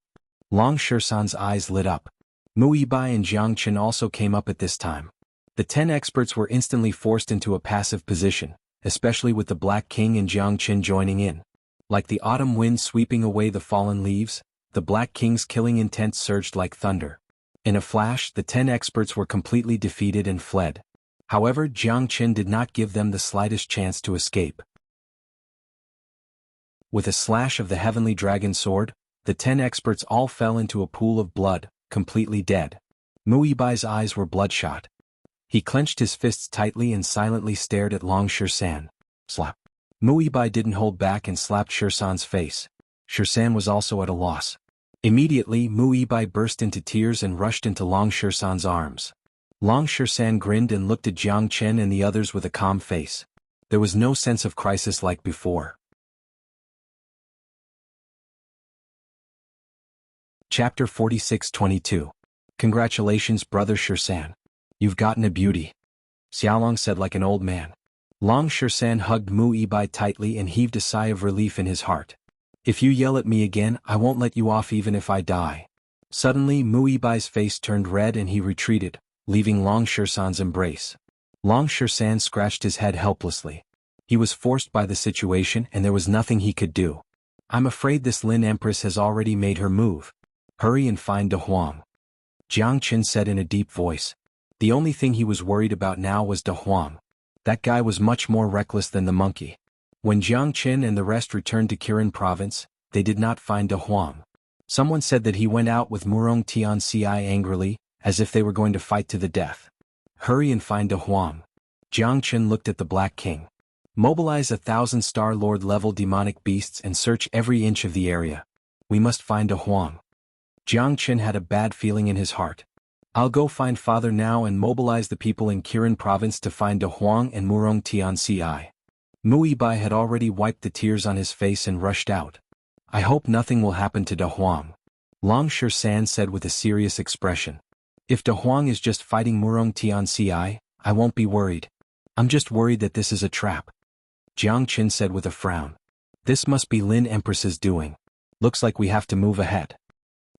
Long Shan's eyes lit up. Mu Yibai and Jianghu also came up at this time. The 10 experts were instantly forced into a passive position, especially with the Black King and Jianghu joining in. Like the autumn wind sweeping away the fallen leaves, the Black King's killing intent surged like thunder. In a flash, the 10 experts were completely defeated and fled. However, Jianghu did not give them the slightest chance to escape. With a slash of the heavenly dragon sword, the 10 experts all fell into a pool of blood, completely dead. Muibai's eyes were bloodshot. He clenched his fists tightly and silently stared at Long Shirsan. Slap. Muibai didn't hold back and slapped Shirsan's face. Shirsan was also at a loss. Immediately, Muibai burst into tears and rushed into Long Shirsan's arms. Long Shirsan grinned and looked at Jiang Chen and the others with a calm face. There was no sense of crisis like before. Chapter 46-22. Congratulations, brother Shirsan. You've gotten a beauty. Xiaolong said like an old man. Long Shirsan hugged Muibai tightly and heaved a sigh of relief in his heart. If you yell at me again, I won't let you off even if I die. Suddenly, Muibai's face turned red and he retreated, leaving Long Shirsan's embrace. Long Shirsan scratched his head helplessly. He was forced by the situation and there was nothing he could do. I'm afraid this Lin Empress has already made her move. Hurry and find De Huang. Jiang Chen said in a deep voice. The only thing he was worried about now was De Huang. That guy was much more reckless than the monkey. When Jiang Chen and the rest returned to Kirin province, they did not find De Huang. Someone said that he went out with Murong Tianxia angrily, as if they were going to fight to the death. Hurry and find De Huang. Jiang Chen looked at the Black King. Mobilize 1,000 Star Lord level demonic beasts and search every inch of the area. We must find De Huang. Jiang Chen had a bad feeling in his heart. I'll go find father now and mobilize the people in Kirin province to find De Huang and Murong Tianxia. Muibai had already wiped the tears on his face and rushed out. I hope nothing will happen to De Huang. Long Shirsan said with a serious expression. If De Huang is just fighting Murong Tianxia, I won't be worried. I'm just worried that this is a trap. Jiang Chen said with a frown. This must be Lin Empress's doing. Looks like we have to move ahead.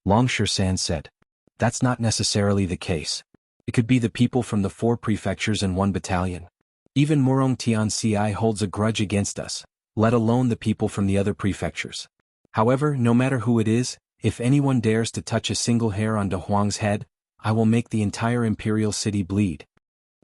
Long Shirsan said. That's not necessarily the case. It could be the people from the 4 prefectures and 1 battalion. Even Murong Tianxia holds a grudge against us, let alone the people from the other prefectures. However, no matter who it is, if anyone dares to touch a single hair on De Huang's head, I will make the entire imperial city bleed.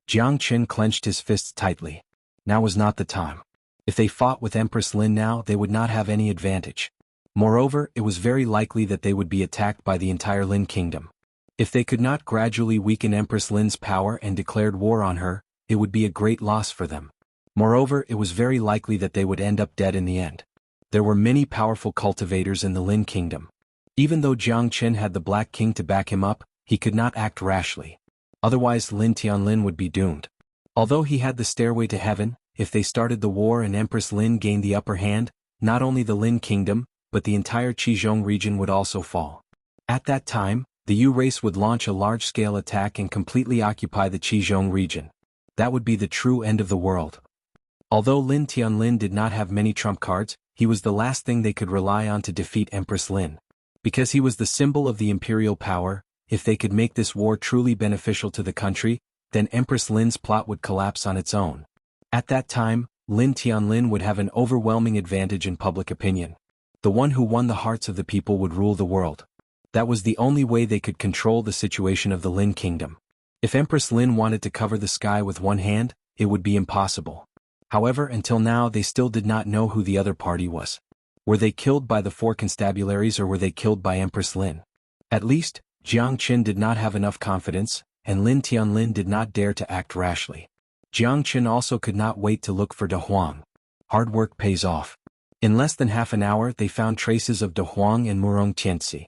Jiang Chen clenched his fists tightly. Now was not the time. If they fought with Empress Lin now, they would not have any advantage. Moreover, it was very likely that they would be attacked by the entire Lin kingdom. If they could not gradually weaken Empress Lin's power and declared war on her, it would be a great loss for them. Moreover, it was very likely that they would end up dead in the end. There were many powerful cultivators in the Lin kingdom. Even though Jiang Chen had the Black King to back him up, he could not act rashly. Otherwise Lin Tianlin would be doomed. Although he had the stairway to heaven, if they started the war and Empress Lin gained the upper hand, not only the Lin kingdom, but the entire Qizhong region would also fall. At that time, the Yu race would launch a large-scale attack and completely occupy the Qizhong region. That would be the true end of the world. Although Lin Tianlin did not have many trump cards, he was the last thing they could rely on to defeat Empress Lin. Because he was the symbol of the imperial power, if they could make this war truly beneficial to the country, then Empress Lin's plot would collapse on its own. At that time, Lin Tianlin would have an overwhelming advantage in public opinion. The one who won the hearts of the people would rule the world. That was the only way they could control the situation of the Lin kingdom. If Empress Lin wanted to cover the sky with one hand, it would be impossible. However, until now they still did not know who the other party was. Were they killed by the 4 constabularies or were they killed by Empress Lin? At least, Jiang Chen did not have enough confidence, and Lin Tianlin did not dare to act rashly. Jiang Chen also could not wait to look for De Huang. Hard work pays off. In less than half an hour they found traces of De Huang and Murong Tianxi.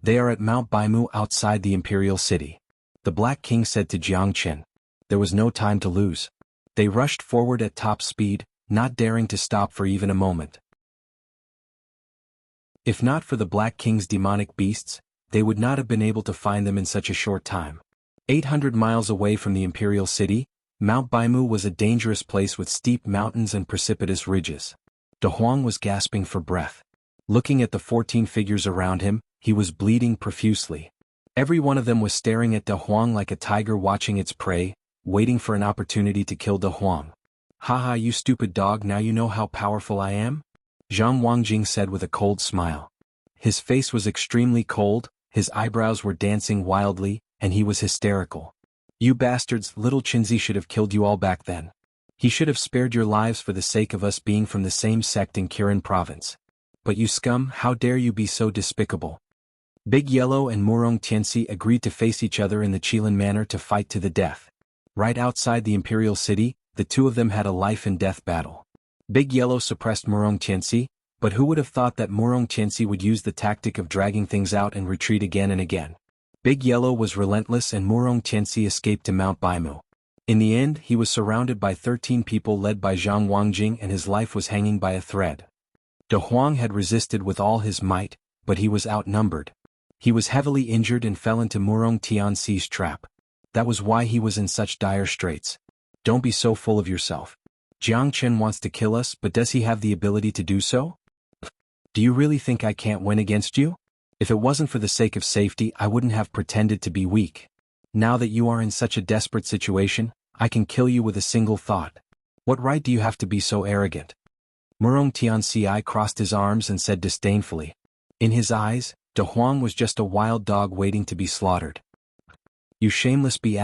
They are at Mount Baimu outside the imperial city. The Black King said to Jiang Chen. There was no time to lose. They rushed forward at top speed, not daring to stop for even a moment. If not for the Black King's demonic beasts, they would not have been able to find them in such a short time. 800 miles away from the imperial city, Mount Baimu was a dangerous place with steep mountains and precipitous ridges. De Huang was gasping for breath. Looking at the 14 figures around him, he was bleeding profusely. Every one of them was staring at De Huang like a tiger watching its prey, waiting for an opportunity to kill De Huang. Haha, you stupid dog, now you know how powerful I am? Zhang Wangjing said with a cold smile. His face was extremely cold, his eyebrows were dancing wildly, and he was hysterical. You bastards, little Qinzi should have killed you all back then. He should have spared your lives for the sake of us being from the same sect in Kirin province. "But you scum, how dare you be so despicable?" Big Yellow and Murong Tianxi agreed to face each other in the Qilin manner to fight to the death. Right outside the Imperial City, the two of them had a life-and-death battle. Big Yellow suppressed Murong Tianxi, but who would have thought that Murong Tianxi would use the tactic of dragging things out and retreat again and again. Big Yellow was relentless and Murong Tianxi escaped to Mount Baimu. In the end, he was surrounded by 13 people led by Zhang Wangjing and his life was hanging by a thread. De Huang had resisted with all his might, but he was outnumbered. He was heavily injured and fell into Murong Tianxi's trap. That was why he was in such dire straits. Don't be so full of yourself. Jiang Chen wants to kill us, but does he have the ability to do so? Do you really think I can't win against you? If it wasn't for the sake of safety, I wouldn't have pretended to be weak. Now that you are in such a desperate situation, I can kill you with a single thought. What right do you have to be so arrogant? Murong Tianxi crossed his arms and said disdainfully. In his eyes, De Huang was just a wild dog waiting to be slaughtered. You shameless B*****.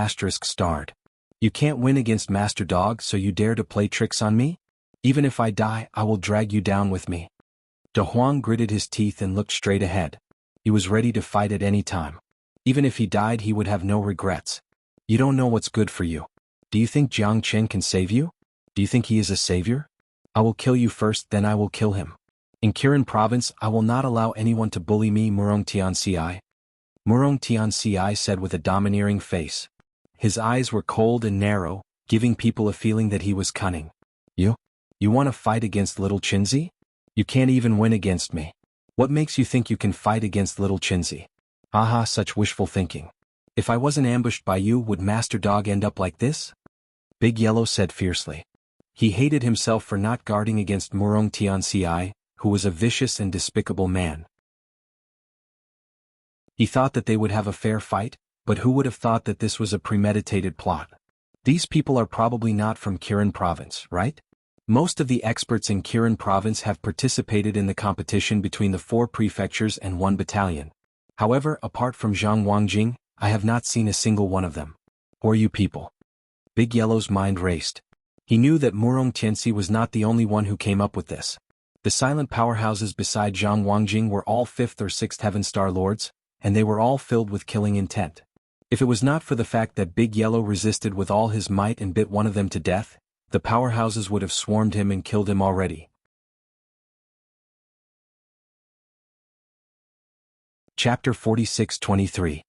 You can't win against Master Dog, so you dare to play tricks on me? Even if I die, I will drag you down with me. De Huang gritted his teeth and looked straight ahead. He was ready to fight at any time. Even if he died, he would have no regrets. You don't know what's good for you. Do you think Jiang Chen can save you? Do you think he is a savior? I will kill you first, then I will kill him. In Kirin province, I will not allow anyone to bully me, Murong Tianxi. Murong Tianxi said with a domineering face. His eyes were cold and narrow, giving people a feeling that he was cunning. You want to fight against little Qinzi? You can't even win against me. What makes you think you can fight against little Qinzi? Haha, such wishful thinking. If I wasn't ambushed by you, would Master Dog end up like this? Big Yellow said fiercely. He hated himself for not guarding against Murong Tianxi, who was a vicious and despicable man. He thought that they would have a fair fight, but who would have thought that this was a premeditated plot? These people are probably not from Kirin province, right? Most of the experts in Kirin province have participated in the competition between the 4 prefectures and 1 battalion. However, apart from Zhang Wangjing, I have not seen a single one of them. Who are you people? Big Yellow's mind raced. He knew that Murong Tianxi was not the only one who came up with this. The silent powerhouses beside Zhang Wangjing were all 5th or 6th Heaven Star Lords, and they were all filled with killing intent. If it was not for the fact that Big Yellow resisted with all his might and bit one of them to death, the powerhouses would have swarmed him and killed him already. Chapter 46-23.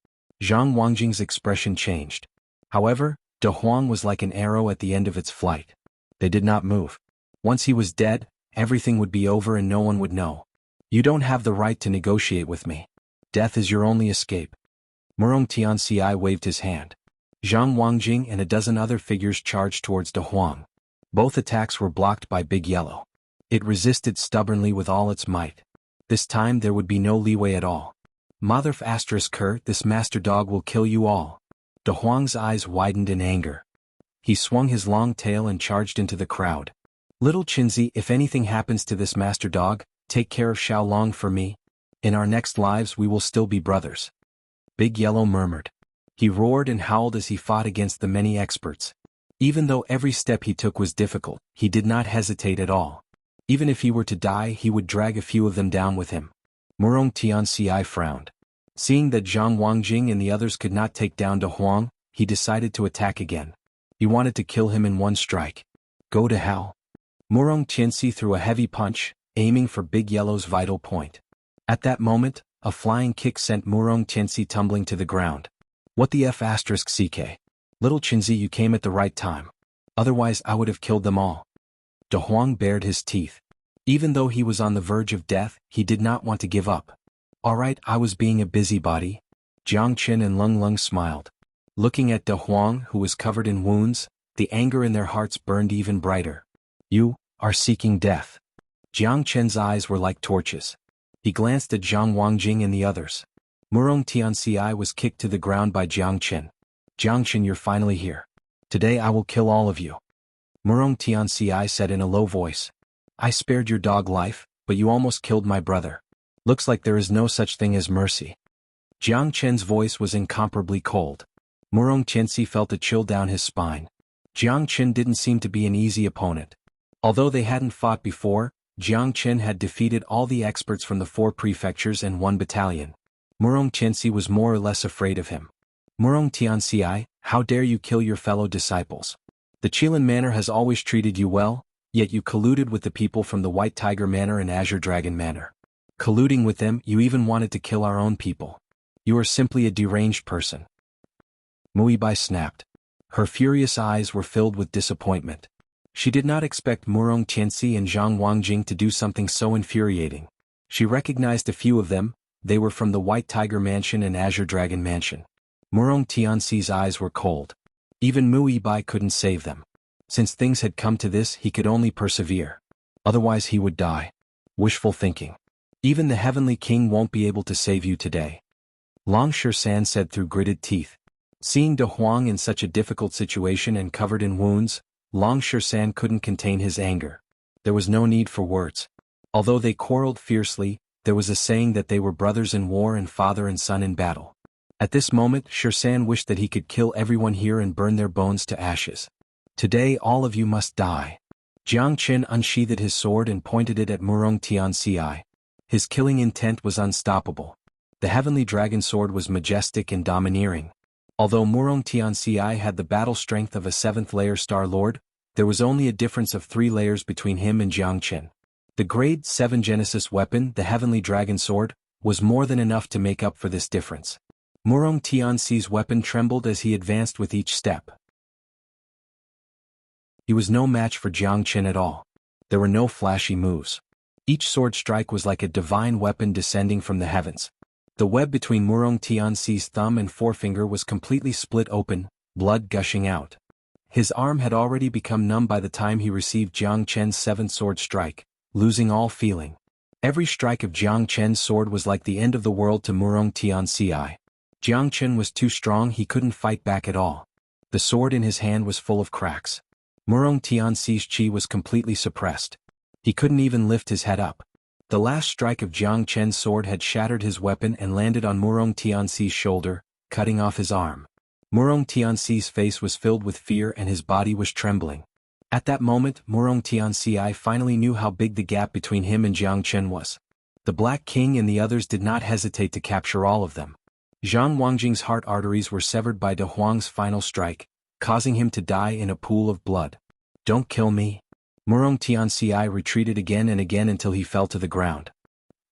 Zhang Wangjing's expression changed. However, De Huang was like an arrow at the end of its flight. They did not move. Once he was dead, everything would be over and no one would know. You don't have the right to negotiate with me. Death is your only escape. Murong Tianxi waved his hand. Zhang Wangjing and a dozen other figures charged towards De Huang. Both attacks were blocked by Big Yellow. It resisted stubbornly with all its might. This time there would be no leeway at all. Motherf ***, this Master Dog will kill you all. De Huang's eyes widened in anger. He swung his long tail and charged into the crowd. Little Qinzi, if anything happens to this Master Dog, take care of Xiaolong for me. In our next lives we will still be brothers. Big Yellow murmured. He roared and howled as he fought against the many experts. Even though every step he took was difficult, he did not hesitate at all. Even if he were to die, he would drag a few of them down with him. Murong Tianxi frowned. Seeing that Zhang Wangjing and the others could not take down De Huang, he decided to attack again. He wanted to kill him in one strike. Go to hell. Murong Tianxi threw a heavy punch, aiming for Big Yellow's vital point. At that moment, a flying kick sent Murong Tianxi tumbling to the ground. What the F***, CK? Little Qinzi, you came at the right time. Otherwise I would have killed them all. De Huang bared his teeth. Even though he was on the verge of death, he did not want to give up. Alright, I was being a busybody. Jiang Chen and Lung Lung smiled. Looking at De Huang, who was covered in wounds, the anger in their hearts burned even brighter. You are seeking death. Jiang Chen's eyes were like torches. He glanced at Zhang Wangjing and the others. Murong Tianxi was kicked to the ground by Jiang Chen. Jiang Chen, you're finally here. Today I will kill all of you. Murong Tianxi said in a low voice. I spared your dog life, but you almost killed my brother. Looks like there is no such thing as mercy. Jiang Chen's voice was incomparably cold. Murong Tianxi felt a chill down his spine. Jiang Chen didn't seem to be an easy opponent. Although they hadn't fought before, Jiang Chen had defeated all the experts from the 4 prefectures and 1 battalion. Murong Tianxi was more or less afraid of him. Murong Tianxi, how dare you kill your fellow disciples? The Qilin Manor has always treated you well, yet you colluded with the people from the White Tiger Manor and Azure Dragon Manor. Colluding with them, you even wanted to kill our own people. You are simply a deranged person. Muibai snapped. Her furious eyes were filled with disappointment. She did not expect Murong Tianxi and Zhang Wangjing to do something so infuriating. She recognized a few of them. They were from the White Tiger Mansion and Azure Dragon Mansion. Murong Tianxi's eyes were cold. Even Muibai couldn't save them. Since things had come to this, he could only persevere. Otherwise he would die. Wishful thinking. Even the Heavenly King won't be able to save you today. Long Shirshan said through gritted teeth. Seeing De Huang in such a difficult situation and covered in wounds, Long Shirshan couldn't contain his anger. There was no need for words. Although they quarreled fiercely, there was a saying that they were brothers in war and father and son in battle. At this moment, Shirshan wished that he could kill everyone here and burn their bones to ashes. Today all of you must die. Jiang Chen unsheathed his sword and pointed it at Murong Tianxi. His killing intent was unstoppable. The heavenly dragon sword was majestic and domineering. Although Murong Tianxi had the battle strength of a 7th-layer Star Lord, there was only a difference of 3 layers between him and Jiang Chen. The grade 7 Genesis weapon, the heavenly dragon sword, was more than enough to make up for this difference. Murong Tianxi's weapon trembled as he advanced with each step. He was no match for Jiang Chen at all. There were no flashy moves. Each sword strike was like a divine weapon descending from the heavens. The web between Murong Tianxi's thumb and forefinger was completely split open, blood gushing out. His arm had already become numb by the time he received Jiang Chen's 7th sword strike, losing all feeling. Every strike of Jiang Chen's sword was like the end of the world to Murong Tianxi. Jiang Chen was too strong, he couldn't fight back at all. The sword in his hand was full of cracks. Murong Tianxi's chi was completely suppressed. He couldn't even lift his head up. The last strike of Jiang Chen's sword had shattered his weapon and landed on Murong Tianxi's shoulder, cutting off his arm. Murong Tianxi's face was filled with fear and his body was trembling. At that moment, Murong Tianxi finally knew how big the gap between him and Jiang Chen was. The Black King and the others did not hesitate to capture all of them. Zhang Wangjing's heart arteries were severed by De Huang's final strike, causing him to die in a pool of blood. Don't kill me. Murong Tianxi retreated again and again until he fell to the ground.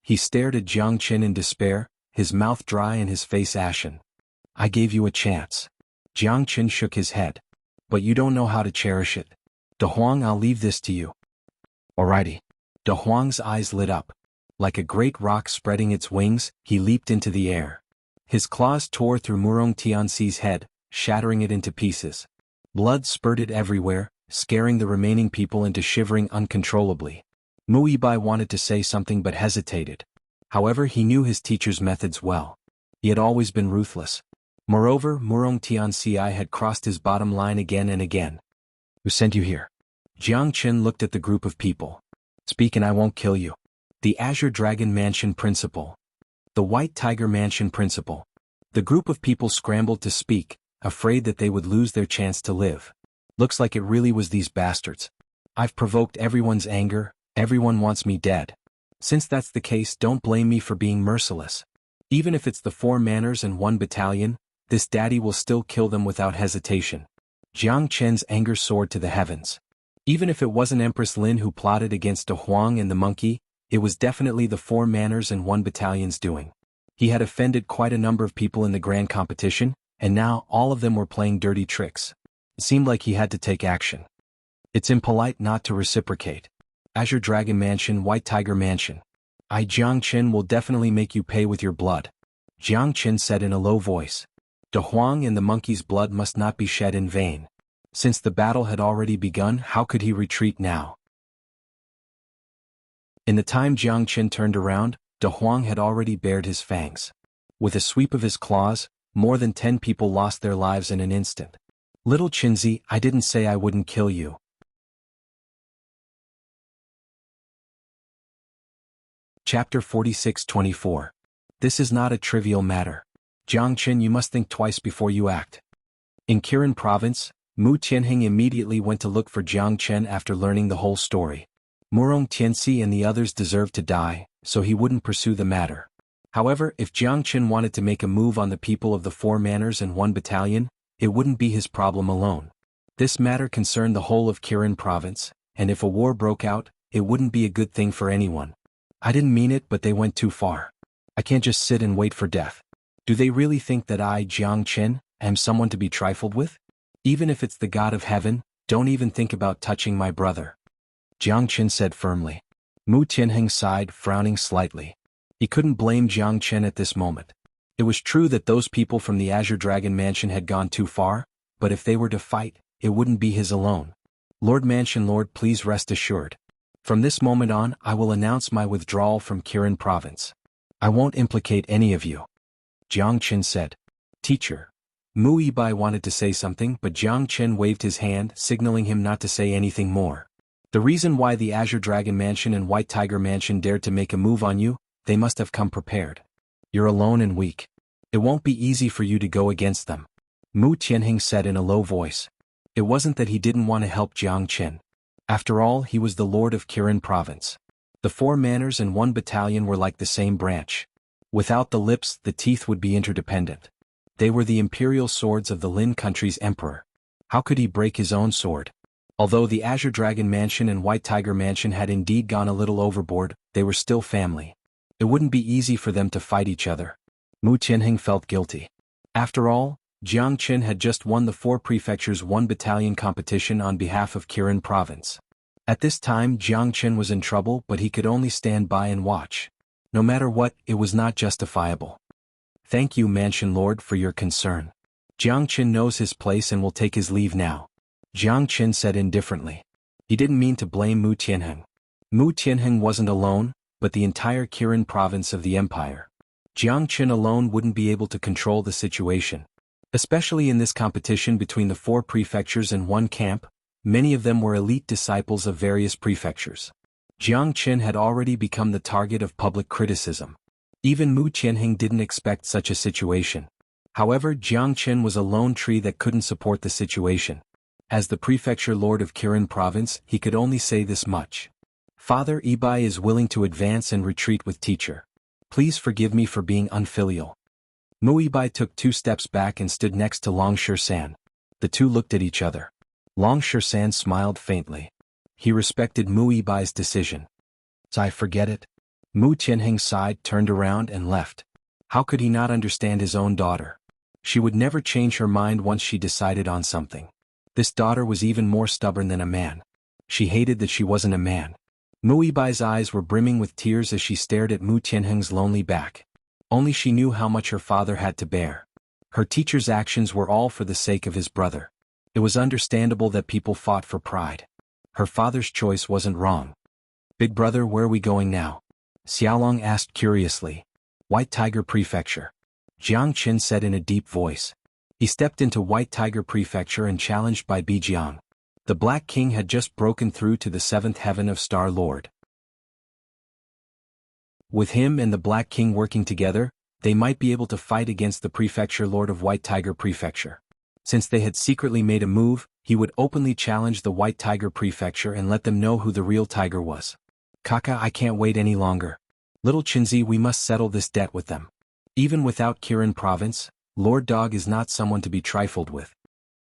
He stared at Jiang Chen in despair, his mouth dry and his face ashen. I gave you a chance. Jiang Chen shook his head. But you don't know how to cherish it. De Huang, I'll leave this to you. Alrighty. De Huang's eyes lit up. Like a great rock spreading its wings, he leaped into the air. His claws tore through Murong Tianxi's head, shattering it into pieces. Blood spurted everywhere, scaring the remaining people into shivering uncontrollably. Muibai wanted to say something but hesitated. However, he knew his teacher's methods well. He had always been ruthless. Moreover, Murong Tianxi had crossed his bottom line again and again. Who sent you here? Jiang Chen looked at the group of people. Speak and I won't kill you. The Azure Dragon Mansion Principal. The White Tiger Mansion Principal. The group of people scrambled to speak, afraid that they would lose their chance to live. Looks like it really was these bastards. I've provoked everyone's anger, everyone wants me dead. Since that's the case, don't blame me for being merciless. Even if it's the 4 manors and 1 battalion, this daddy will still kill them without hesitation. Jiang Chen's anger soared to the heavens. Even if it wasn't Empress Lin who plotted against De Huang and the monkey, it was definitely the 4 manors and 1 battalion's doing. He had offended quite a number of people in the grand competition, and now all of them were playing dirty tricks. It seemed like he had to take action. It's impolite not to reciprocate. Azure Dragon Mansion, White Tiger Mansion. I, Jiang Chen, will definitely make you pay with your blood. Jiang Chen said in a low voice. De Huang and the monkey's blood must not be shed in vain. Since the battle had already begun, how could he retreat now? In the time Jiang Chen turned around, De Huang had already bared his fangs. With a sweep of his claws, more than 10 people lost their lives in an instant. Little Qinzi, I didn't say I wouldn't kill you. Chapter 46-24. This is not a trivial matter. Jiang Chen, you must think twice before you act. In Kirin Province, Mu Tianheng immediately went to look for Jiang Chen after learning the whole story. Murong Tianxi and the others deserved to die, so he wouldn't pursue the matter. However, if Jiang Qin wanted to make a move on the people of the 4 manors and 1 battalion, it wouldn't be his problem alone. This matter concerned the whole of Kirin province, and if a war broke out, it wouldn't be a good thing for anyone. I didn't mean it, but they went too far. I can't just sit and wait for death. Do they really think that I, Jiang Qin, am someone to be trifled with? Even if it's the god of heaven, don't even think about touching my brother. Jiang Qin said firmly. Mu Tianheng sighed, frowning slightly. He couldn't blame Jiang Qin at this moment. It was true that those people from the Azure Dragon Mansion had gone too far, but if they were to fight, it wouldn't be his alone. Lord Mansion Lord, please rest assured. From this moment on, I will announce my withdrawal from Kirin province. I won't implicate any of you. Jiang Qin said. Teacher. Mu Yibai wanted to say something, but Jiang Qin waved his hand, signaling him not to say anything more. The reason why the Azure Dragon Mansion and White Tiger Mansion dared to make a move on you, they must have come prepared. You're alone and weak. It won't be easy for you to go against them. Mu Tianheng said in a low voice. It wasn't that he didn't want to help Jiang Qin. After all, he was the lord of Kirin province. The 4 manors and 1 battalion were like the same branch. Without the lips, the teeth would be interdependent. They were the imperial swords of the Lin country's emperor. How could he break his own sword? Although the Azure Dragon Mansion and White Tiger Mansion had indeed gone a little overboard, they were still family. It wouldn't be easy for them to fight each other. Mu Tianheng felt guilty. After all, Jiang Qin had just won the 4 prefectures' 1 battalion competition on behalf of Kirin province. At this time Jiang Qin was in trouble, but he could only stand by and watch. No matter what, it was not justifiable. Thank you, Mansion Lord, for your concern. Jiang Qin knows his place and will take his leave now. Jiang Qin said indifferently. He didn't mean to blame Mu Tianheng. Mu Tianheng wasn't alone, but the entire Kirin province of the empire. Jiang Qin alone wouldn't be able to control the situation. Especially in this competition between the 4 prefectures and 1 camp, many of them were elite disciples of various prefectures. Jiang Qin had already become the target of public criticism. Even Mu Tianheng didn't expect such a situation. However, Jiang Qin was a lone tree that couldn't support the situation. As the prefecture lord of Kirin province, he could only say this much. Father Yibai is willing to advance and retreat with teacher. Please forgive me for being unfilial. Mu Yibai took 2 steps back and stood next to Long San. The two looked at each other. Long San smiled faintly. He respected Mu Yibai's decision. I forget it. Mu Tianheng sighed, turned around and left. How could he not understand his own daughter? She would never change her mind once she decided on something. This daughter was even more stubborn than a man. She hated that she wasn't a man. Mu Yibai's eyes were brimming with tears as she stared at Mu Tianheng's lonely back. Only she knew how much her father had to bear. Her teacher's actions were all for the sake of his brother. It was understandable that people fought for pride. Her father's choice wasn't wrong. Big brother, where are we going now? Xiaolong asked curiously. White Tiger Prefecture. Jiang Qin said in a deep voice. He stepped into White Tiger Prefecture and challenged by Bijiang. The Black King had just broken through to the 7th heaven of Star Lord. With him and the Black King working together, they might be able to fight against the Prefecture Lord of White Tiger Prefecture. Since they had secretly made a move, he would openly challenge the White Tiger Prefecture and let them know who the real tiger was. Kaka, I can't wait any longer. Little Qinzi, we must settle this debt with them. Even without Kirin province, Lord Dog is not someone to be trifled with.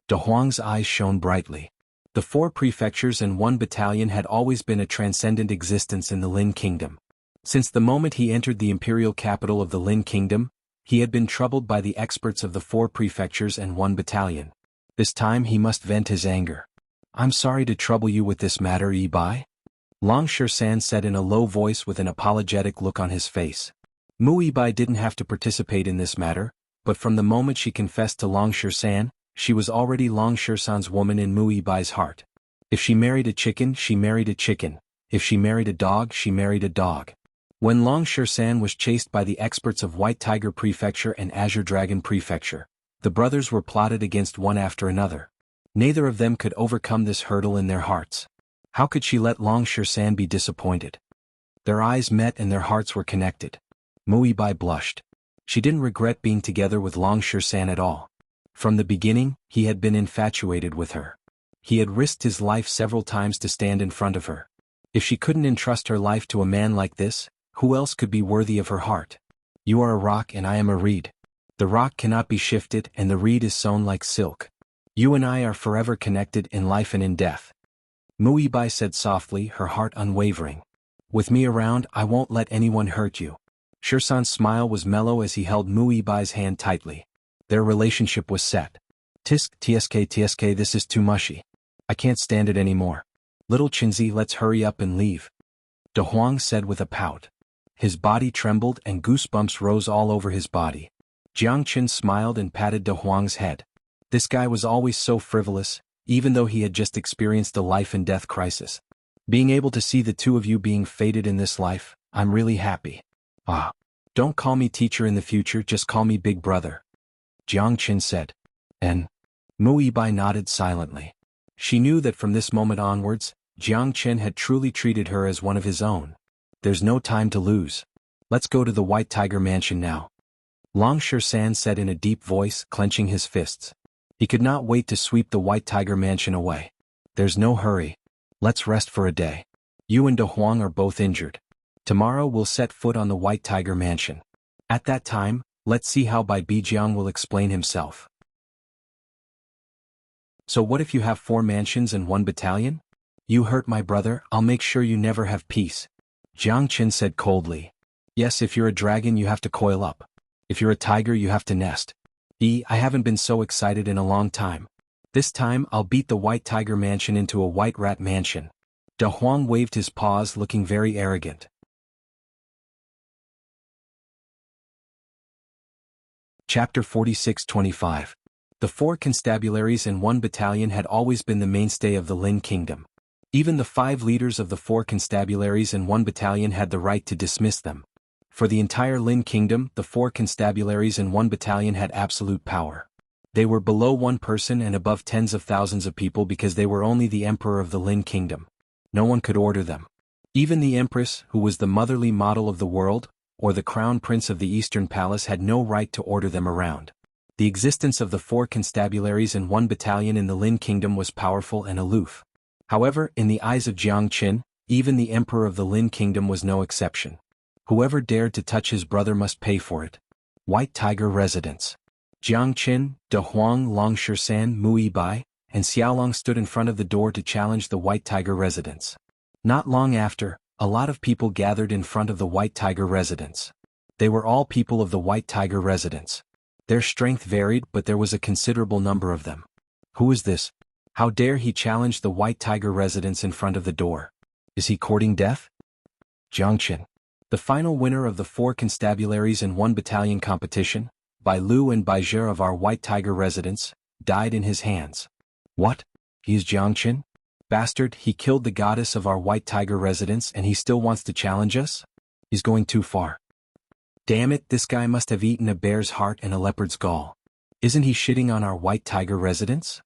De Huang's eyes shone brightly. The 4 prefectures and 1 battalion had always been a transcendent existence in the Lin Kingdom. Since the moment he entered the imperial capital of the Lin Kingdom, he had been troubled by the experts of the 4 prefectures and 1 battalion. This time he must vent his anger. I'm sorry to trouble you with this matter, Yibai. Long San said in a low voice with an apologetic look on his face. Mu Yibai didn't have to participate in this matter, but from the moment she confessed to Long San, she was already Long San's woman in Mu Yibai's heart. If she married a chicken, she married a chicken. If she married a dog, she married a dog. When Long San was chased by the experts of White Tiger Prefecture and Azure Dragon Prefecture, the brothers were plotted against one after another. Neither of them could overcome this hurdle in their hearts. How could she let Long San be disappointed? Their eyes met and their hearts were connected. Mu Yibai blushed. She didn't regret being together with Long San at all. From the beginning, he had been infatuated with her. He had risked his life several times to stand in front of her. If she couldn't entrust her life to a man like this, who else could be worthy of her heart? You are a rock and I am a reed. The rock cannot be shifted and the reed is sewn like silk. You and I are forever connected in life and in death. Muibai said softly, her heart unwavering. With me around, I won't let anyone hurt you. Shirsan's smile was mellow as he held Muibai's hand tightly. Their relationship was set. Tsk, this is too mushy. I can't stand it anymore. Little Chinzi, let's hurry up and leave. De Huang said with a pout. His body trembled and goosebumps rose all over his body. Jiang Qin smiled and patted De Huang's head. This guy was always so frivolous, even though he had just experienced a life and death crisis. Being able to see the two of you being fated in this life, I'm really happy. Ah. Don't call me teacher in the future, just call me big brother. Jiang Qin said. And? Muibai nodded silently. She knew that from this moment onwards, Jiang Qin had truly treated her as one of his own. There's no time to lose. Let's go to the White Tiger Mansion now. Long Shirsan said in a deep voice, clenching his fists. He could not wait to sweep the White Tiger Mansion away. There's no hurry. Let's rest for a day. You and De Huang are both injured. Tomorrow we'll set foot on the White Tiger Mansion. At that time, let's see how Bai Bijiang will explain himself. So what if you have 4 mansions and 1 battalion? You hurt my brother, I'll make sure you never have peace. Jiang Qin said coldly. Yes, if you're a dragon you have to coil up. If you're a tiger you have to nest. I haven't been so excited in a long time. This time I'll beat the White Tiger Mansion into a White Rat Mansion. De Huang waved his paws, looking very arrogant. Chapter 46-25. The 4 constabularies and 1 battalion had always been the mainstay of the Lin Kingdom. Even the 5 leaders of the 4 constabularies and 1 battalion had the right to dismiss them. For the entire Lin Kingdom, the 4 constabularies and 1 battalion had absolute power. They were below 1 person and above tens of thousands of people because they were only the emperor of the Lin Kingdom. No one could order them. Even the empress, who was the motherly model of the world, or the crown prince of the Eastern Palace, had no right to order them around. The existence of the 4 constabularies and 1 battalion in the Lin Kingdom was powerful and aloof. However, in the eyes of Jiang Qin, even the emperor of the Lin Kingdom was no exception. Whoever dared to touch his brother must pay for it. White Tiger Residence. Jiang Qin, De Huang, Long Shirsan, Muibai, and Xiaolong stood in front of the door to challenge the White Tiger Residence. Not long after, a lot of people gathered in front of the White Tiger Residence. They were all people of the White Tiger Residence. Their strength varied, but there was a considerable number of them. Who is this? How dare he challenge the White Tiger Residence in front of the door? Is he courting death? Jiang Qin. The final winner of the 4 constabularies and 1 battalion competition, Bai Lu and Bai Zhe of our White Tiger Residence, died in his hands. What? He is Jiang Qin? Bastard, he killed the goddess of our White Tiger Residence and he still wants to challenge us? He's going too far. Damn it, this guy must have eaten a bear's heart and a leopard's gall. Isn't he shitting on our White Tiger Residence?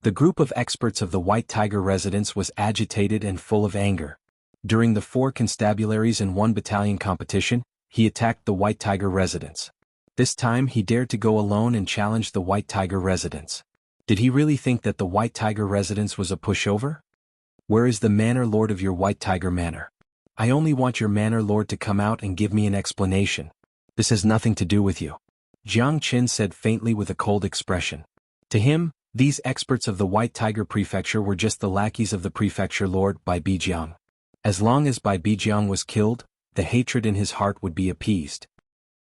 The group of experts of the White Tiger Residence was agitated and full of anger. During the 4 constabularies and 1 battalion competition, he attacked the White Tiger Residence. This time he dared to go alone and challenge the White Tiger Residence. Did he really think that the White Tiger Residence was a pushover? Where is the Manor Lord of your White Tiger Manor? I only want your Manor Lord to come out and give me an explanation. This has nothing to do with you. Jiang Qin said faintly with a cold expression. To him, these experts of the White Tiger Prefecture were just the lackeys of the Prefecture Lord Bai Bijiang. As long as Bai Bijiang was killed, the hatred in his heart would be appeased.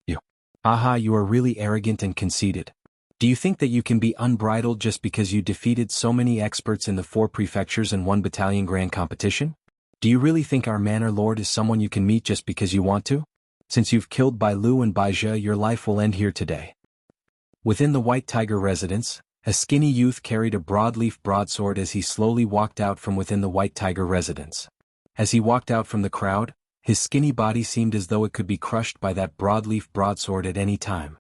You. Aha, you are really arrogant and conceited. Do you think that you can be unbridled just because you defeated so many experts in the 4 prefectures and 1 battalion grand competition? Do you really think our Manor Lord is someone you can meet just because you want to? Since you've killed Bai Lu and Bai Zhe, your life will end here today. Within the White Tiger Residence, a skinny youth carried a broadleaf broadsword as he slowly walked out from within the White Tiger Residence. As he walked out from the crowd, his skinny body seemed as though it could be crushed by that broadleaf broadsword at any time.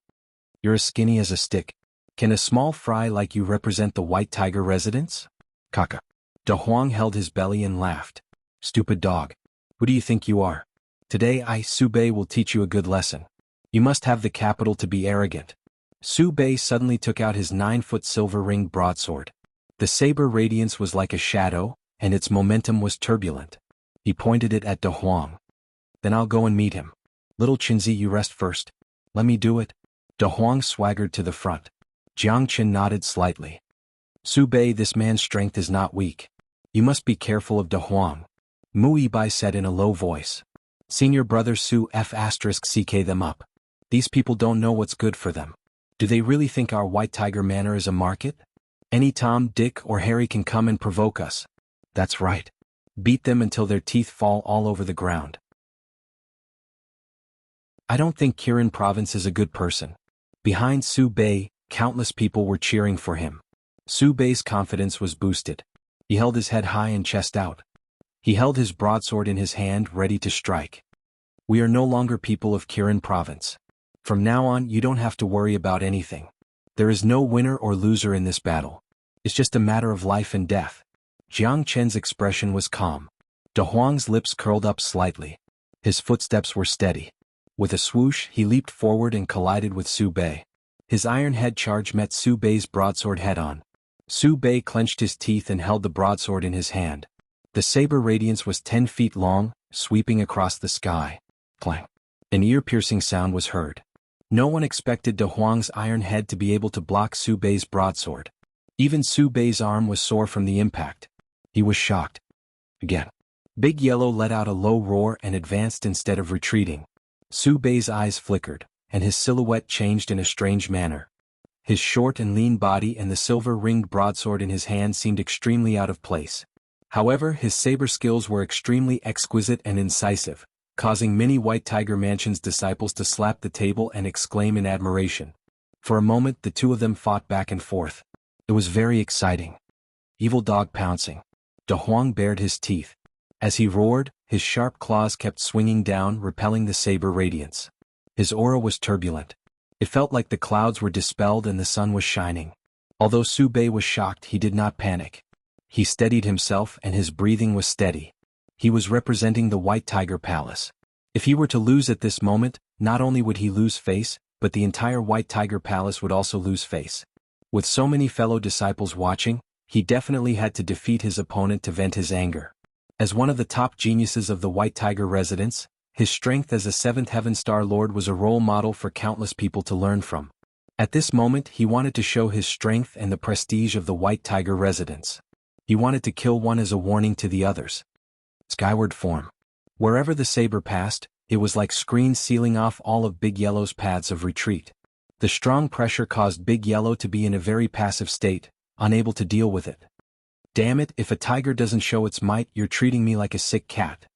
You're as skinny as a stick. Can a small fry like you represent the White Tiger Residence? Kaka. De Huang held his belly and laughed. Stupid dog. Who do you think you are? Today Su Bei will teach you a good lesson. You must have the capital to be arrogant. Su Bei suddenly took out his 9-foot silver-ringed broadsword. The saber radiance was like a shadow, and its momentum was turbulent. He pointed it at De Huang. Then I'll go and meet him. Little Qinzi, you rest first. Let me do it. De Huang swaggered to the front. Jiang Qin nodded slightly. Su Bei, this man's strength is not weak. You must be careful of De Huang. Mu Yibai said in a low voice. Senior brother Su F***ck them up. These people don't know what's good for them. Do they really think our White Tiger Manor is a market? Any Tom, Dick, or Harry can come and provoke us. That's right. Beat them until their teeth fall all over the ground. I don't think Kirin Province is a good person. Behind Su Bei, countless people were cheering for him. Su Bei's confidence was boosted. He held his head high and chest out. He held his broadsword in his hand, ready to strike. We are no longer people of Kirin Province. From now on, you don't have to worry about anything. There is no winner or loser in this battle. It's just a matter of life and death. Jiang Chen's expression was calm. De Huang's lips curled up slightly. His footsteps were steady. With a swoosh, he leaped forward and collided with Su Bei. His iron head charge met Su Bei's broadsword head-on. Su Bei clenched his teeth and held the broadsword in his hand. The saber radiance was 10 feet long, sweeping across the sky. Clang. An ear-piercing sound was heard. No one expected De Huang's iron head to be able to block Su Bei's broadsword. Even Su Bei's arm was sore from the impact. He was shocked. Again. Big Yellow let out a low roar and advanced instead of retreating. Su Bei's eyes flickered, and his silhouette changed in a strange manner. His short and lean body and the silver-ringed broadsword in his hand seemed extremely out of place. However, his saber skills were extremely exquisite and incisive, causing many White Tiger Mansion's disciples to slap the table and exclaim in admiration. For a moment the two of them fought back and forth. It was very exciting. Evil dog pouncing. De Huang bared his teeth. As he roared, his sharp claws kept swinging down, repelling the saber radiance. His aura was turbulent. It felt like the clouds were dispelled and the sun was shining. Although Su Bei was shocked, he did not panic. He steadied himself and his breathing was steady. He was representing the White Tiger Palace. If he were to lose at this moment, not only would he lose face, but the entire White Tiger Palace would also lose face. With so many fellow disciples watching, he definitely had to defeat his opponent to vent his anger. As one of the top geniuses of the White Tiger residence, his strength as a 7th Heaven Star Lord was a role model for countless people to learn from. At this moment he wanted to show his strength and the prestige of the White Tiger residence. He wanted to kill one as a warning to the others. Skyward form. Wherever the saber passed, it was like screens sealing off all of Big Yellow's paths of retreat. The strong pressure caused Big Yellow to be in a very passive state, unable to deal with it. Damn it, if a tiger doesn't show its might, you're treating me like a sick cat.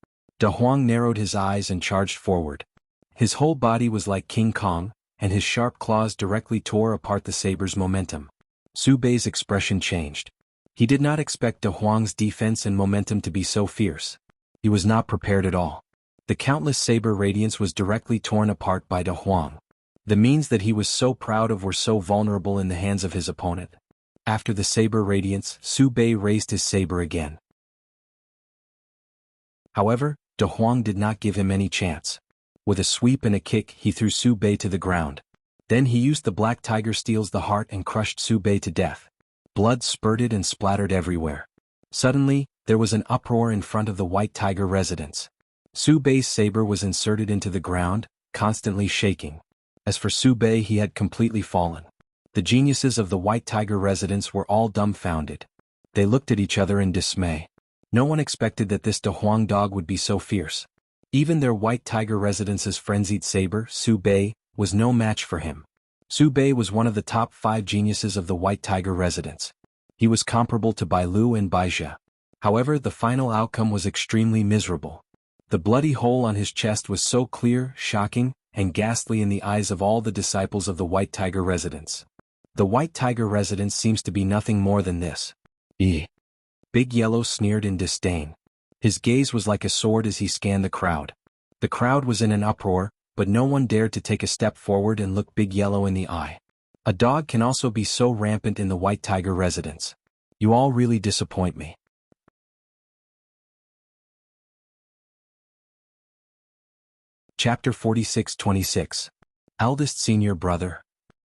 De Huang narrowed his eyes and charged forward. His whole body was like King Kong, and his sharp claws directly tore apart the saber's momentum. Su Bei's expression changed. He did not expect De Huang's defense and momentum to be so fierce. He was not prepared at all. The countless saber radiance was directly torn apart by De Huang. The means that he was so proud of were so vulnerable in the hands of his opponent. After the saber radiance, Su Bei raised his saber again. However, De Huang did not give him any chance. With a sweep and a kick, he threw Su Bei to the ground. Then he used the Black Tiger Steals the Heart and crushed Su Bei to death. Blood spurted and splattered everywhere. Suddenly, there was an uproar in front of the White Tiger residence. Su Bei's saber was inserted into the ground, constantly shaking. As for Su Bei, he had completely fallen. The geniuses of the White Tiger residence were all dumbfounded. They looked at each other in dismay. No one expected that this De Huang dog would be so fierce. Even their White Tiger residence's frenzied saber, Su Bei, was no match for him. Su Bei was one of the top 5 geniuses of the White Tiger residence. He was comparable to Bai Lu and Bai Jia. However, the final outcome was extremely miserable. The bloody hole on his chest was so clear, shocking, and ghastly in the eyes of all the disciples of the White Tiger residence. The White Tiger residence seems to be nothing more than this. Big Yellow sneered in disdain. His gaze was like a sword as he scanned the crowd. The crowd was in an uproar, but no one dared to take a step forward and look Big Yellow in the eye. A dog can also be so rampant in the White Tiger residence. You all really disappoint me. Chapter 46-26. Eldest Senior Brother.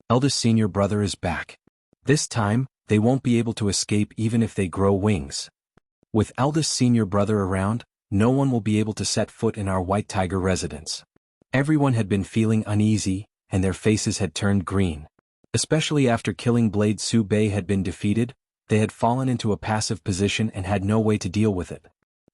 Eldest Senior Brother is back. This time, they won't be able to escape even if they grow wings. With Eldest Senior Brother around, no one will be able to set foot in our White Tiger residence. Everyone had been feeling uneasy, and their faces had turned green. Especially after killing Blade Su Bei had been defeated, they had fallen into a passive position and had no way to deal with it.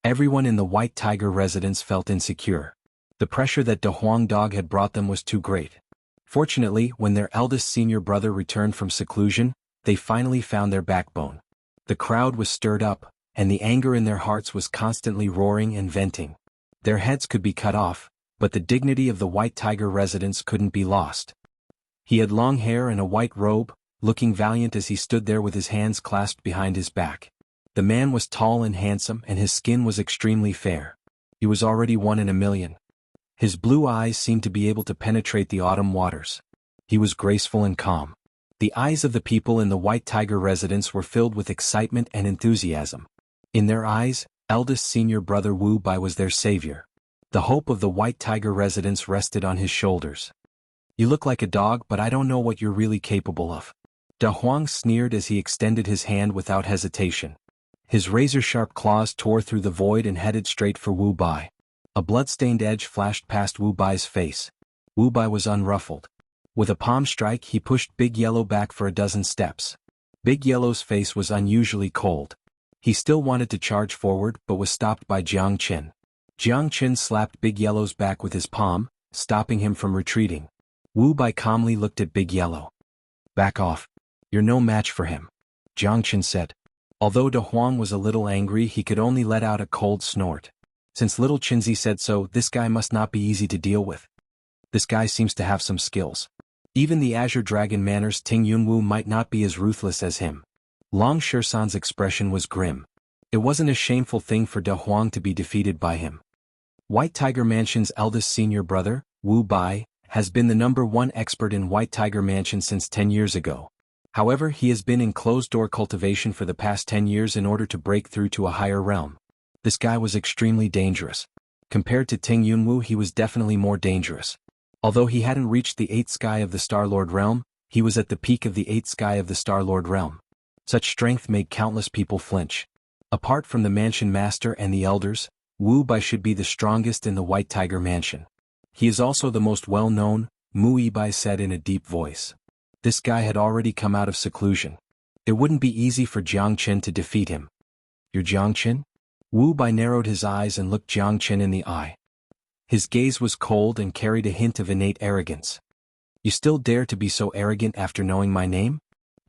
Everyone in the White Tiger residence felt insecure. The pressure that De Huang Dog had brought them was too great. Fortunately, when their eldest senior brother returned from seclusion, they finally found their backbone. The crowd was stirred up, and the anger in their hearts was constantly roaring and venting. Their heads could be cut off, but the dignity of the White Tiger residence couldn't be lost. He had long hair and a white robe, looking valiant as he stood there with his hands clasped behind his back. The man was tall and handsome, and his skin was extremely fair. He was already 1 in a million. His blue eyes seemed to be able to penetrate the autumn waters. He was graceful and calm. The eyes of the people in the White Tiger residence were filled with excitement and enthusiasm. In their eyes, eldest senior brother Wu Bai was their savior. The hope of the White Tiger residence rested on his shoulders. You look like a dog, but I don't know what you're really capable of. De Huang sneered as he extended his hand without hesitation. His razor-sharp claws tore through the void and headed straight for Wu Bai. A blood-stained edge flashed past Wu Bai's face. Wu Bai was unruffled. With a palm strike he pushed Big Yellow back for a dozen steps. Big Yellow's face was unusually cold. He still wanted to charge forward but was stopped by Jiang Qin. Jiang Qin slapped Big Yellow's back with his palm, stopping him from retreating. Wu Bai calmly looked at Big Yellow. Back off. You're no match for him, Jiang Qin said. Although De Huang was a little angry, he could only let out a cold snort. Since little Qinzi said so, this guy must not be easy to deal with. This guy seems to have some skills. Even the Azure Dragon Manor's Ting Yunwu might not be as ruthless as him. Long Shersan's expression was grim. It wasn't a shameful thing for De Huang to be defeated by him. White Tiger Mansion's eldest senior brother, Wu Bai, has been the #1 expert in White Tiger Mansion since 10 years ago. However, he has been in closed-door cultivation for the past 10 years in order to break through to a higher realm. This guy was extremely dangerous. Compared to Ting Yunwu, he was definitely more dangerous. Although he hadn't reached the 8th sky of the Star-Lord realm, he was at the peak of the 8th sky of the Star-Lord realm. Such strength made countless people flinch. Apart from the Mansion Master and the Elders, Wu Bai should be the strongest in the White Tiger Mansion. He is also the most well-known, Mu Yibai said in a deep voice. This guy had already come out of seclusion. It wouldn't be easy for Jiang Qin to defeat him. You're Jiang Qin? Wu Bai narrowed his eyes and looked Jiang Qin in the eye. His gaze was cold and carried a hint of innate arrogance. You still dare to be so arrogant after knowing my name?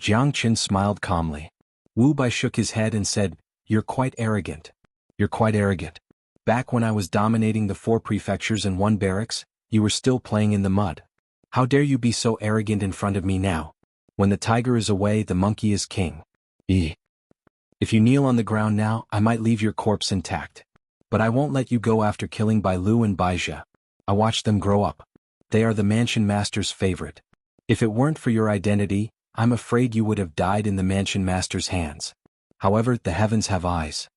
Jiang Qin smiled calmly. Wu Bai shook his head and said, You're quite arrogant. You're quite arrogant. Back when I was dominating the 4 prefectures and 1 barracks, you were still playing in the mud. How dare you be so arrogant in front of me now? When the tiger is away, the monkey is king. If you kneel on the ground now, I might leave your corpse intact. But I won't let you go after killing Bai Lu and Bai Jia. I watched them grow up. They are the Mansion Master's favorite. If it weren't for your identity, I'm afraid you would have died in the Mansion Master's hands. However, the heavens have eyes.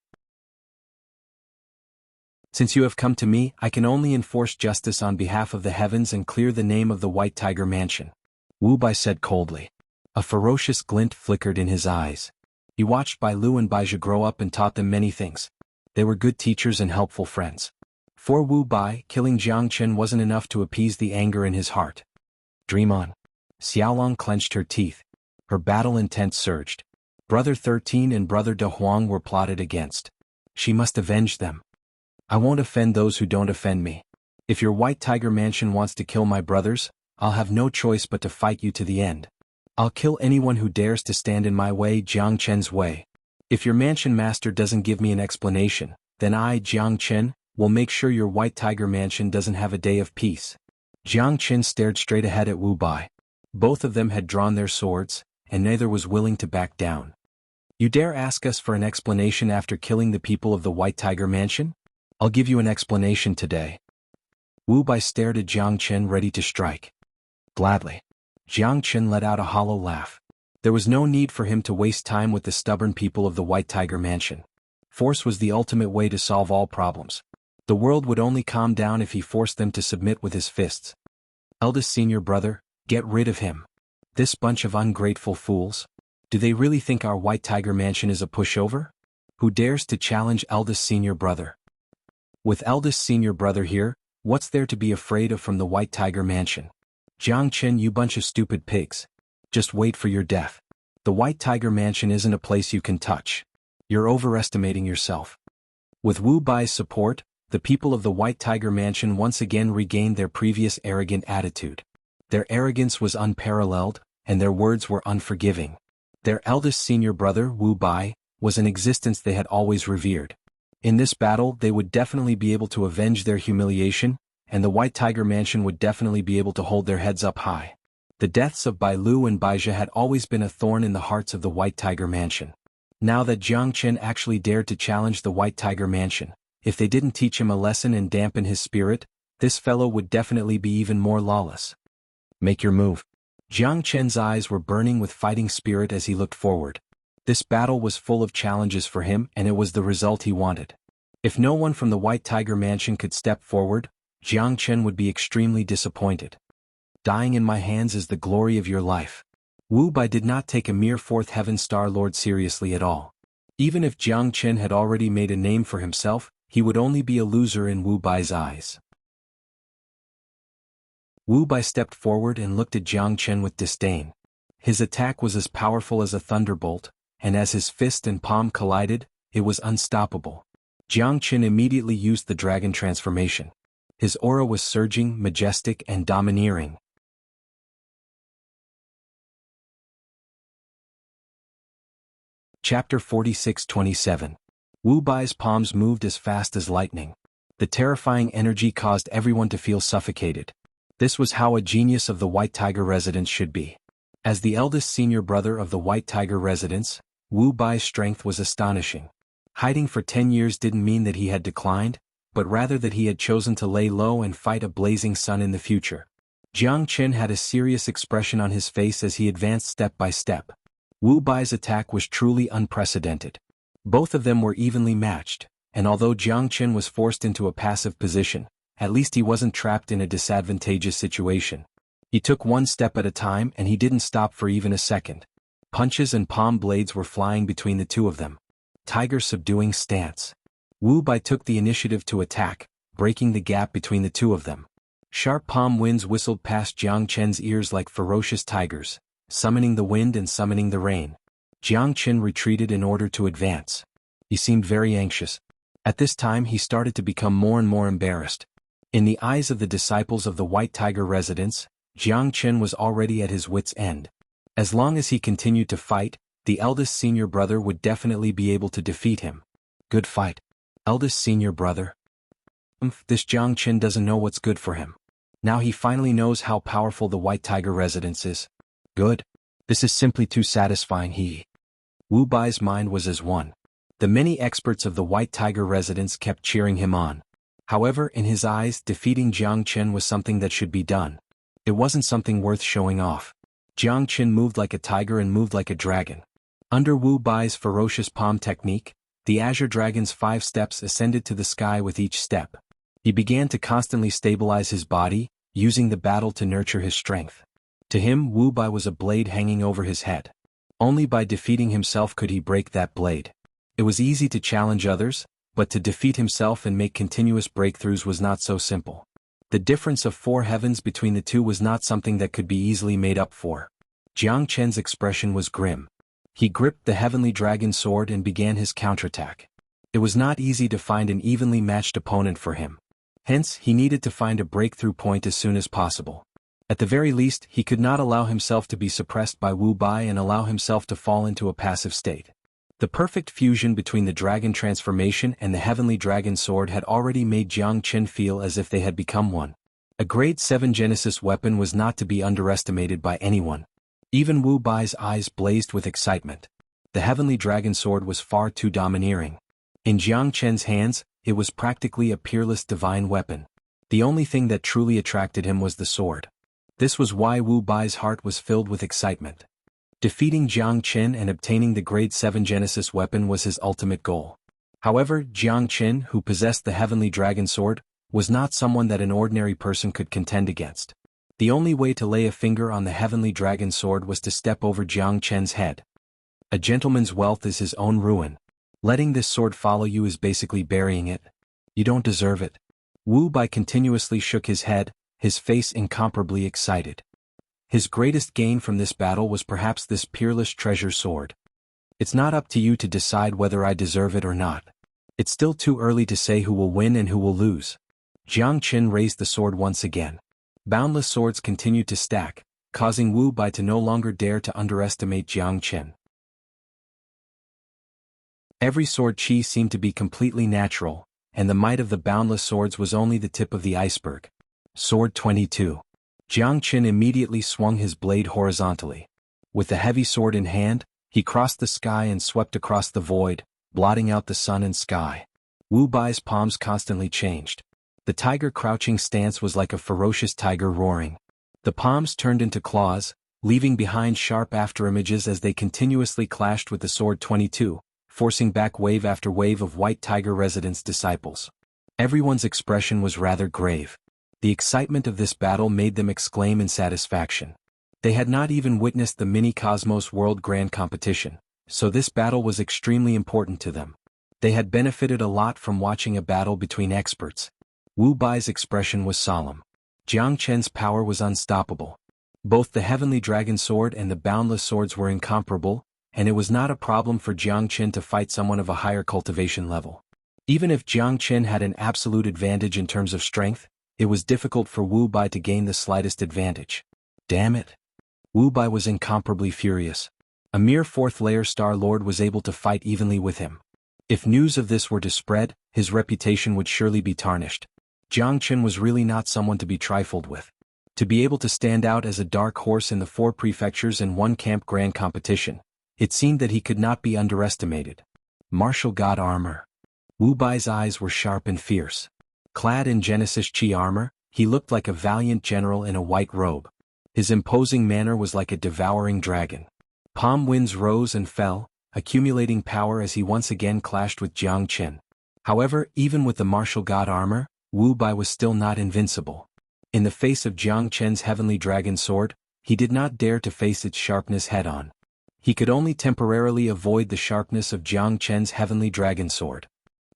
Since you have come to me, I can only enforce justice on behalf of the heavens and clear the name of the White Tiger Mansion. Wu Bai said coldly. A ferocious glint flickered in his eyes. He watched Bai Lu and Bai Jia grow up and taught them many things. They were good teachers and helpful friends. For Wu Bai, killing Jiang Qin wasn't enough to appease the anger in his heart. Dream on. Xiaolong clenched her teeth. Her battle intent surged. Brother 13 and Brother De Huang were plotted against. She must avenge them. I won't offend those who don't offend me. If your White Tiger Mansion wants to kill my brothers, I'll have no choice but to fight you to the end. I'll kill anyone who dares to stand in my way, Jiang Qin's way. If your Mansion Master doesn't give me an explanation, then I, Jiang Qin, will make sure your White Tiger Mansion doesn't have a day of peace. Jiang Qin stared straight ahead at Wu Bai. Both of them had drawn their swords, and neither was willing to back down. You dare ask us for an explanation after killing the people of the White Tiger Mansion? I'll give you an explanation today. Wu Bai stared at Jiang Qin, ready to strike. Gladly. Jiang Qin let out a hollow laugh. There was no need for him to waste time with the stubborn people of the White Tiger Mansion. Force was the ultimate way to solve all problems. The world would only calm down if he forced them to submit with his fists. Eldest senior brother, get rid of him. This bunch of ungrateful fools. Do they really think our White Tiger Mansion is a pushover? Who dares to challenge eldest senior brother? With eldest senior brother here, what's there to be afraid of from the White Tiger Mansion? Jiangchen, you bunch of stupid pigs. Just wait for your death. The White Tiger Mansion isn't a place you can touch. You're overestimating yourself. With Wu Bai's support, the people of the White Tiger Mansion once again regained their previous arrogant attitude. Their arrogance was unparalleled, and their words were unforgiving. Their eldest senior brother, Wu Bai, was an existence they had always revered. In this battle they would definitely be able to avenge their humiliation, and the White Tiger Mansion would definitely be able to hold their heads up high. The deaths of Bai Lu and Baizha had always been a thorn in the hearts of the White Tiger Mansion. Now that Jiang Chen actually dared to challenge the White Tiger Mansion, if they didn't teach him a lesson and dampen his spirit, this fellow would definitely be even more lawless. Make your move. Jiang Chen's eyes were burning with fighting spirit as he looked forward. This battle was full of challenges for him and it was the result he wanted. If no one from the White Tiger Mansion could step forward, Jiang Chen would be extremely disappointed. Dying in my hands is the glory of your life. Wu Bai did not take a mere fourth heaven star lord seriously at all. Even if Jiang Chen had already made a name for himself, he would only be a loser in Wu Bai's eyes. Wu Bai stepped forward and looked at Jiang Chen with disdain. His attack was as powerful as a thunderbolt, and as his fist and palm collided, it was unstoppable. Jiang Chen immediately used the dragon transformation. His aura was surging, majestic, and domineering. Chapter 46-27. Wu Bai's palms moved as fast as lightning. The terrifying energy caused everyone to feel suffocated. This was how a genius of the White Tiger residence should be. As the eldest senior brother of the White Tiger residence, Wu Bai's strength was astonishing. Hiding for 10 years didn't mean that he had declined, but rather that he had chosen to lay low and fight a blazing sun in the future. Jiang Chen had a serious expression on his face as he advanced step by step. Wu Bai's attack was truly unprecedented. Both of them were evenly matched, and although Jiang Chen was forced into a passive position, at least he wasn't trapped in a disadvantageous situation. He took one step at a time and he didn't stop for even a second. Punches and palm blades were flying between the two of them. Tiger subduing stance. Wu Bai took the initiative to attack, breaking the gap between the two of them. Sharp palm winds whistled past Jiang Chen's ears like ferocious tigers, summoning the wind and summoning the rain. Jiang Chen retreated in order to advance. He seemed very anxious. At this time he started to become more and more embarrassed. In the eyes of the disciples of the White Tiger residence, Jiang Chen was already at his wits' end. As long as he continued to fight, the eldest senior brother would definitely be able to defeat him. Good fight. Eldest senior brother. This Jiang Chen doesn't know what's good for him. Now he finally knows how powerful the White Tiger residence is. Good. This is simply too satisfying. Wu Bai's mind was as one. The many experts of the White Tiger residence kept cheering him on. However, in his eyes, defeating Jiang Chen was something that should be done. It wasn't something worth showing off. Jiang Chen moved like a tiger and moved like a dragon. Under Wu Bai's ferocious palm technique, the Azure Dragon's 5 steps ascended to the sky with each step. He began to constantly stabilize his body, using the battle to nurture his strength. To him, Wu Bai was a blade hanging over his head. Only by defeating himself could he break that blade. It was easy to challenge others, but to defeat himself and make continuous breakthroughs was not so simple. The difference of 4 heavens between the two was not something that could be easily made up for. Jiang Chen's expression was grim. He gripped the heavenly dragon sword and began his counterattack. It was not easy to find an evenly matched opponent for him. Hence, he needed to find a breakthrough point as soon as possible. At the very least, he could not allow himself to be suppressed by Wu Bai and allow himself to fall into a passive state. The perfect fusion between the dragon transformation and the heavenly dragon sword had already made Jiang Chen feel as if they had become one. A grade 7 Genesis weapon was not to be underestimated by anyone. Even Wu Bai's eyes blazed with excitement. The heavenly dragon sword was far too domineering. In Jiang Chen's hands, it was practically a peerless divine weapon. The only thing that truly attracted him was the sword. This was why Wu Bai's heart was filled with excitement. Defeating Jiang Chen and obtaining the grade 7 Genesis weapon was his ultimate goal. However, Jiang Chen, who possessed the heavenly dragon sword, was not someone that an ordinary person could contend against. The only way to lay a finger on the heavenly dragon sword was to step over Jiang Chen's head. A gentleman's wealth is his own ruin. Letting this sword follow you is basically burying it. You don't deserve it. Wu Bai continuously shook his head, his face incomparably excited. His greatest gain from this battle was perhaps this peerless treasure sword. It's not up to you to decide whether I deserve it or not. It's still too early to say who will win and who will lose. Jiang Qin raised the sword once again. Boundless swords continued to stack, causing Wu Bai to no longer dare to underestimate Jiang Qin. Every sword chi seemed to be completely natural, and the might of the boundless swords was only the tip of the iceberg. Sword 22. Jiang Qin immediately swung his blade horizontally. With the heavy sword in hand, he crossed the sky and swept across the void, blotting out the sun and sky. Wu Bai's palms constantly changed. The tiger crouching stance was like a ferocious tiger roaring. The palms turned into claws, leaving behind sharp afterimages as they continuously clashed with the sword 22, forcing back wave after wave of White Tiger Residence disciples. Everyone's expression was rather grave. The excitement of this battle made them exclaim in satisfaction. They had not even witnessed the mini-cosmos world grand competition, so this battle was extremely important to them. They had benefited a lot from watching a battle between experts. Wu Bai's expression was solemn. Jiang Qin's power was unstoppable. Both the Heavenly Dragon Sword and the Boundless Swords were incomparable, and it was not a problem for Jiang Qin to fight someone of a higher cultivation level. Even if Jiang Qin had an absolute advantage in terms of strength, it was difficult for Wu Bai to gain the slightest advantage. Damn it! Wu Bai was incomparably furious. A mere fourth-layer Star Lord was able to fight evenly with him. If news of this were to spread, his reputation would surely be tarnished. Jiang Qin was really not someone to be trifled with. To be able to stand out as a dark horse in the 4 prefectures and 1 camp grand competition, it seemed that he could not be underestimated. Martial God armor. Wu Bai's eyes were sharp and fierce. Clad in Genesis Chi armor, he looked like a valiant general in a white robe. His imposing manner was like a devouring dragon. Palm winds rose and fell, accumulating power as he once again clashed with Jiang Qin. However, even with the martial god armor, Wu Bai was still not invincible. In the face of Jiang Qin's heavenly dragon sword, he did not dare to face its sharpness head-on. He could only temporarily avoid the sharpness of Jiang Qin's heavenly dragon sword.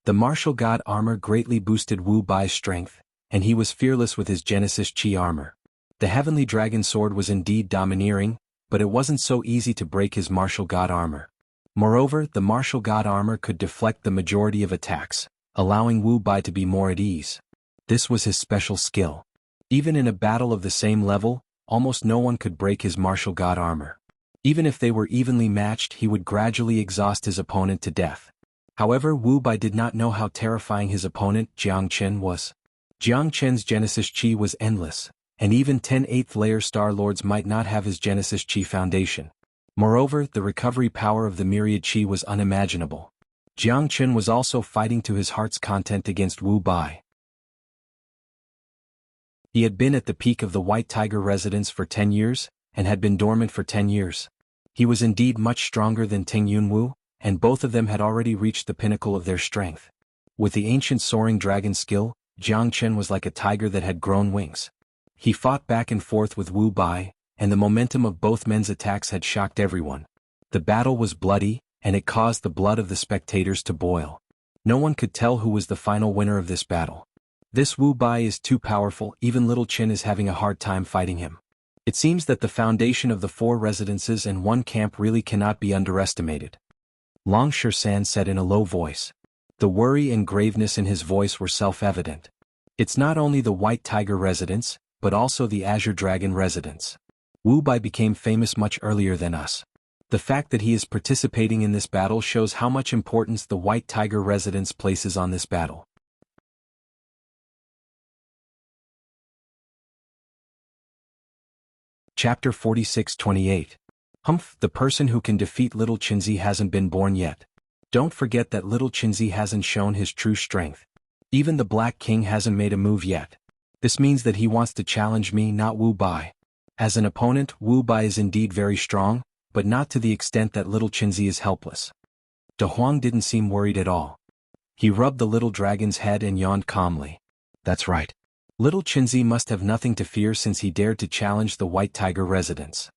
The martial god armor greatly boosted Wu Bai's strength, and he was fearless with his Genesis Chi armor. The heavenly dragon sword was indeed domineering, but it wasn't so easy to break his martial god armor. Moreover, the martial god armor could deflect the majority of attacks, allowing Wu Bai to be more at ease. This was his special skill. Even in a battle of the same level, almost no one could break his martial god armor. Even if they were evenly matched, he would gradually exhaust his opponent to death. However, Wu Bai did not know how terrifying his opponent, Jiang Qin, was. Jiang Qin's Genesis Chi was endless, and even 10 8th-layer Star Lords might not have his Genesis Chi foundation. Moreover, the recovery power of the myriad Chi was unimaginable. Jiang Qin was also fighting to his heart's content against Wu Bai. He had been at the peak of the White Tiger Residence for 10 years, and had been dormant for 10 years. He was indeed much stronger than Ting Yunwu, and both of them had already reached the pinnacle of their strength. With the ancient soaring dragon skill, Jiang Qin was like a tiger that had grown wings. He fought back and forth with Wu Bai, and the momentum of both men's attacks had shocked everyone. The battle was bloody, and it caused the blood of the spectators to boil. No one could tell who was the final winner of this battle. This Wu Bai is too powerful, even little Qin is having a hard time fighting him. It seems that the foundation of the 4 residences and 1 camp really cannot be underestimated. Long Shisan said in a low voice. The worry and graveness in his voice were self-evident. It's not only the White Tiger Residence, but also the Azure Dragon Residence. Wu Bai became famous much earlier than us. The fact that he is participating in this battle shows how much importance the White Tiger Residence places on this battle. Chapter 46-28. Humph, the person who can defeat little Qinzi hasn't been born yet. Don't forget that little Qinzi hasn't shown his true strength. Even the Black King hasn't made a move yet. This means that he wants to challenge me, not Wu Bai. As an opponent, Wu Bai is indeed very strong, but not to the extent that little Qinzi is helpless. De Huang didn't seem worried at all. He rubbed the little dragon's head and yawned calmly. That's right. Little Qinzi must have nothing to fear since he dared to challenge the White Tiger Residence.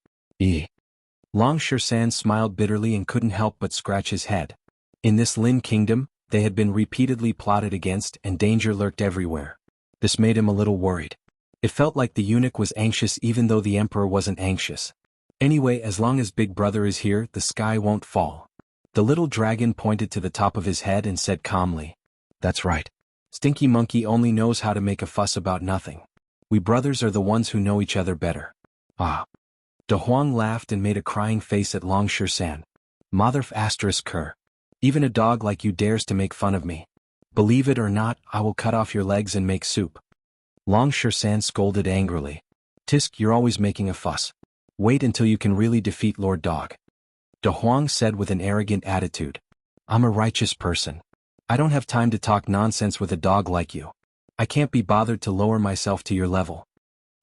Long Shisan smiled bitterly and couldn't help but scratch his head. In this Lin Kingdom, they had been repeatedly plotted against and danger lurked everywhere. This made him a little worried. It felt like the eunuch was anxious even though the emperor wasn't anxious. Anyway, as long as Big Brother is here, the sky won't fall. The little dragon pointed to the top of his head and said calmly, "That's right. Stinky Monkey only knows how to make a fuss about nothing. We brothers are the ones who know each other better." Ah. De Huang laughed and made a crying face at Long Shirsan. "Motherf asterisk her. Even a dog like you dares to make fun of me. Believe it or not, I will cut off your legs and make soup." Long Shirsan scolded angrily. "Tisk, you're always making a fuss. Wait until you can really defeat Lord Dog." De Huang said with an arrogant attitude. "I'm a righteous person. I don't have time to talk nonsense with a dog like you. I can't be bothered to lower myself to your level."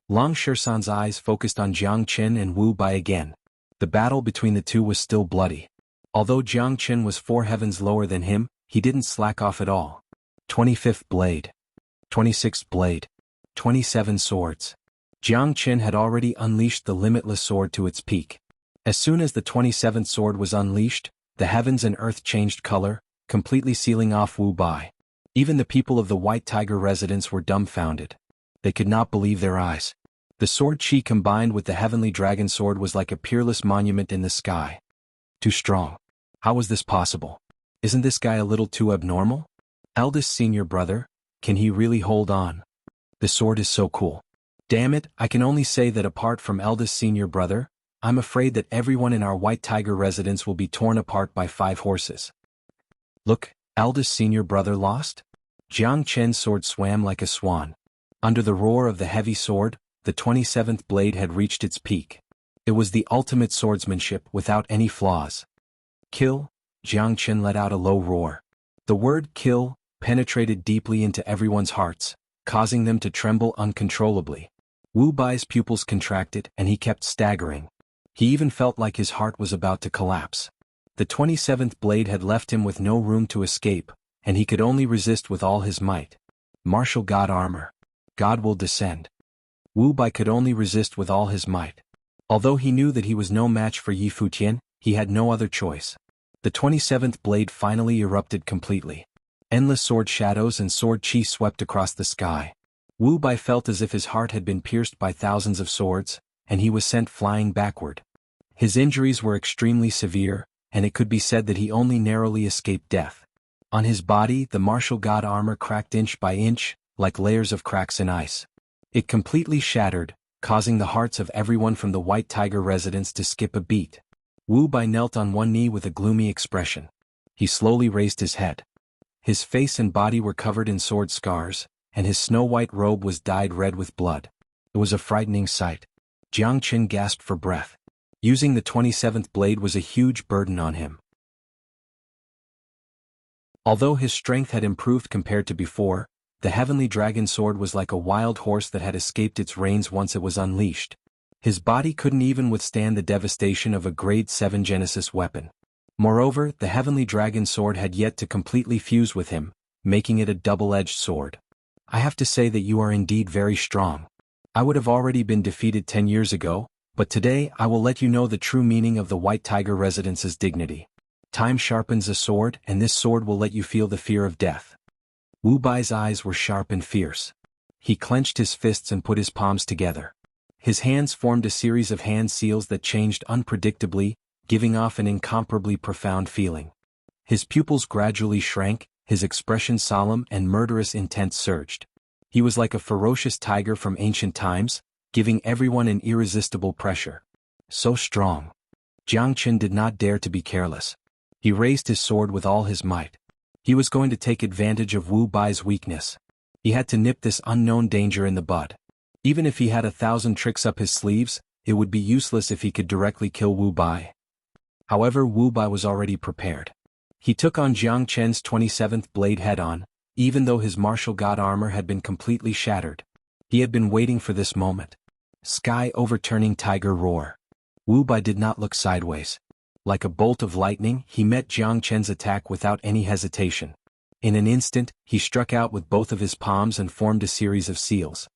Long Shirsan's eyes focused on Jiang Qin and Wu Bai again. The battle between the two was still bloody. Although Jiang Qin was 4 heavens lower than him, he didn't slack off at all. 25th blade. 26th blade. 27 swords. Jiang Qin had already unleashed the limitless sword to its peak. As soon as the 27th sword was unleashed, the heavens and earth changed color, completely sealing off Wu Bai. Even the people of the White Tiger residence were dumbfounded. They could not believe their eyes. The sword chi combined with the heavenly dragon sword was like a peerless monument in the sky. Too strong. How was this possible? Isn't this guy a little too abnormal? Eldest senior brother, can he really hold on? The sword is so cool. Damn it, I can only say that apart from eldest senior brother, I'm afraid that everyone in our White Tiger residence will be torn apart by 5 horses. Look, eldest senior brother lost? Jiang Chen's sword swam like a swan. Under the roar of the heavy sword, the 27th blade had reached its peak. It was the ultimate swordsmanship without any flaws. Kill, Jiang Chen let out a low roar. The word kill penetrated deeply into everyone's hearts, causing them to tremble uncontrollably. Wu Bai's pupils contracted and he kept staggering. He even felt like his heart was about to collapse. The 27th blade had left him with no room to escape, and he could only resist with all his might. Martial God armor. God will descend. Wu Bai could only resist with all his might. Although he knew that he was no match for Yi Futian, he had no other choice. The 27th blade finally erupted completely. Endless sword shadows and sword chi swept across the sky. Wu Bai felt as if his heart had been pierced by thousands of swords, and he was sent flying backward. His injuries were extremely severe, and it could be said that he only narrowly escaped death. On his body, the martial god armor cracked inch by inch, like layers of cracks in ice. It completely shattered, causing the hearts of everyone from the White Tiger residence to skip a beat. Wu Bai knelt on one knee with a gloomy expression. He slowly raised his head. His face and body were covered in sword scars, and his snow-white robe was dyed red with blood. It was a frightening sight. Jiang Qin gasped for breath. Using the 27th blade was a huge burden on him. Although his strength had improved compared to before, the heavenly dragon sword was like a wild horse that had escaped its reins once it was unleashed. His body couldn't even withstand the devastation of a grade 7 Genesis weapon. Moreover, the heavenly dragon sword had yet to completely fuse with him, making it a double-edged sword. I have to say that you are indeed very strong. I would have already been defeated 10 years ago, but today I will let you know the true meaning of the White Tiger residence's dignity. Time sharpens a sword, and this sword will let you feel the fear of death. Wu Bai's eyes were sharp and fierce. He clenched his fists and put his palms together. His hands formed a series of hand seals that changed unpredictably, giving off an incomparably profound feeling. His pupils gradually shrank, his expression solemn and murderous intent surged. He was like a ferocious tiger from ancient times, giving everyone an irresistible pressure. So strong. Jiang Qin did not dare to be careless. He raised his sword with all his might. He was going to take advantage of Wu Bai's weakness. He had to nip this unknown danger in the bud. Even if he had 1,000 tricks up his sleeves, it would be useless if he could directly kill Wu Bai. However, Wu Bai was already prepared. He took on Jiang Chen's 27th blade head-on, even though his martial god armor had been completely shattered. He had been waiting for this moment. Sky-overturning tiger roar. Wu Bai did not look sideways. Like a bolt of lightning, he met Jiang Chen's attack without any hesitation. In an instant, he struck out with both of his palms and formed a series of seals.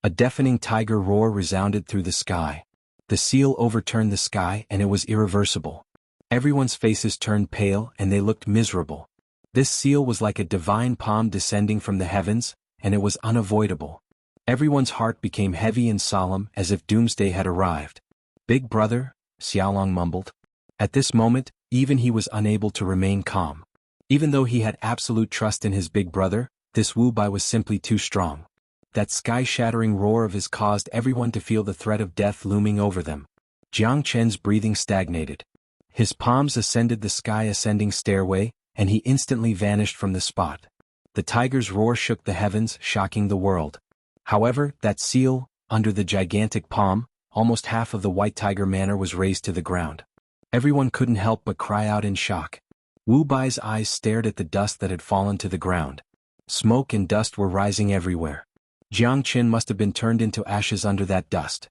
A deafening tiger roar resounded through the sky. The seal overturned the sky and it was irreversible. Everyone's faces turned pale and they looked miserable. This seal was like a divine palm descending from the heavens, and it was unavoidable. Everyone's heart became heavy and solemn as if doomsday had arrived. "Big brother," Xiaolong mumbled. At this moment, even he was unable to remain calm. Even though he had absolute trust in his big brother, this Wu Bai was simply too strong. That sky-shattering roar of his caused everyone to feel the threat of death looming over them. Jiang Chen's breathing stagnated. His palms ascended the sky-ascending stairway, and he instantly vanished from the spot. The tiger's roar shook the heavens, shocking the world. However, that seal, under the gigantic palm, almost half of the white tiger manor was razed to the ground. Everyone couldn't help but cry out in shock. Wu Bai's eyes stared at the dust that had fallen to the ground. Smoke and dust were rising everywhere. Jiang Qin must have been turned into ashes under that dust.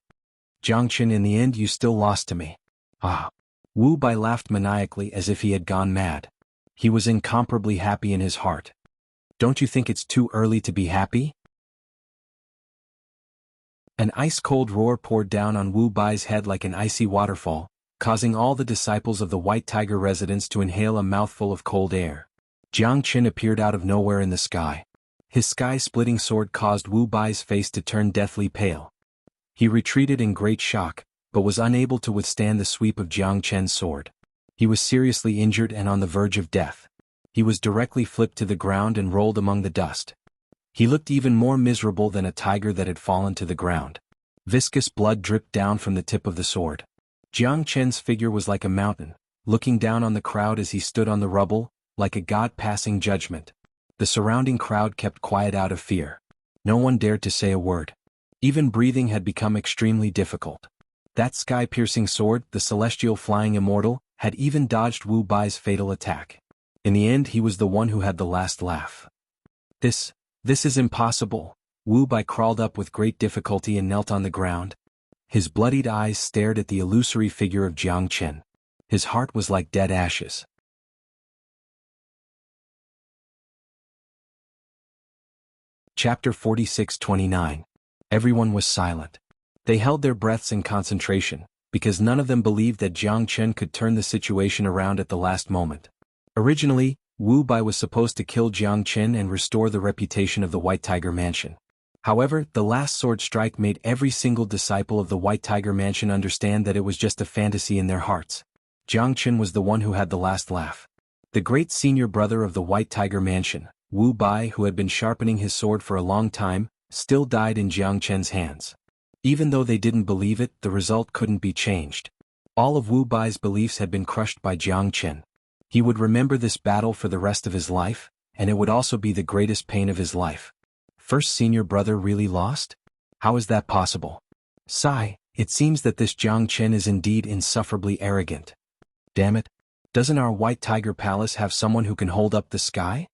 "Jiang Qin, in the end you still lost to me." "Ah." Wu Bai laughed maniacally as if he had gone mad. He was incomparably happy in his heart. "Don't you think it's too early to be happy?" An ice-cold roar poured down on Wu Bai's head like an icy waterfall, causing all the disciples of the White Tiger residence to inhale a mouthful of cold air. Jiang Qin appeared out of nowhere in the sky. His sky-splitting sword caused Wu Bai's face to turn deathly pale. He retreated in great shock, but was unable to withstand the sweep of Jiang Chen's sword. He was seriously injured and on the verge of death. He was directly flipped to the ground and rolled among the dust. He looked even more miserable than a tiger that had fallen to the ground. Viscous blood dripped down from the tip of the sword. Jiang Chen's figure was like a mountain, looking down on the crowd as he stood on the rubble, like a god passing judgment. The surrounding crowd kept quiet out of fear. No one dared to say a word. Even breathing had become extremely difficult. That sky-piercing sword, the celestial flying immortal, had even dodged Wu Bai's fatal attack. In the end he was the one who had the last laugh. This is impossible." Wu Bai crawled up with great difficulty and knelt on the ground. His bloodied eyes stared at the illusory figure of Jiang Chen. His heart was like dead ashes. Chapter 46-29. Everyone was silent. They held their breaths in concentration, because none of them believed that Jiang Chen could turn the situation around at the last moment. Originally, Wu Bai was supposed to kill Jiang Chen and restore the reputation of the White Tiger Mansion. However, the last sword strike made every single disciple of the White Tiger Mansion understand that it was just a fantasy in their hearts. Jiang Chen was the one who had the last laugh. The great senior brother of the White Tiger Mansion, Wu Bai, who had been sharpening his sword for a long time, still died in Jiang Chen's hands. Even though they didn't believe it, the result couldn't be changed. All of Wu Bai's beliefs had been crushed by Jiang Chen. He would remember this battle for the rest of his life, and it would also be the greatest pain of his life. First senior brother really lost? How is that possible? Sigh, it seems that this Jiang Chen is indeed insufferably arrogant. Damn it. Doesn't our White Tiger Palace have someone who can hold up the sky?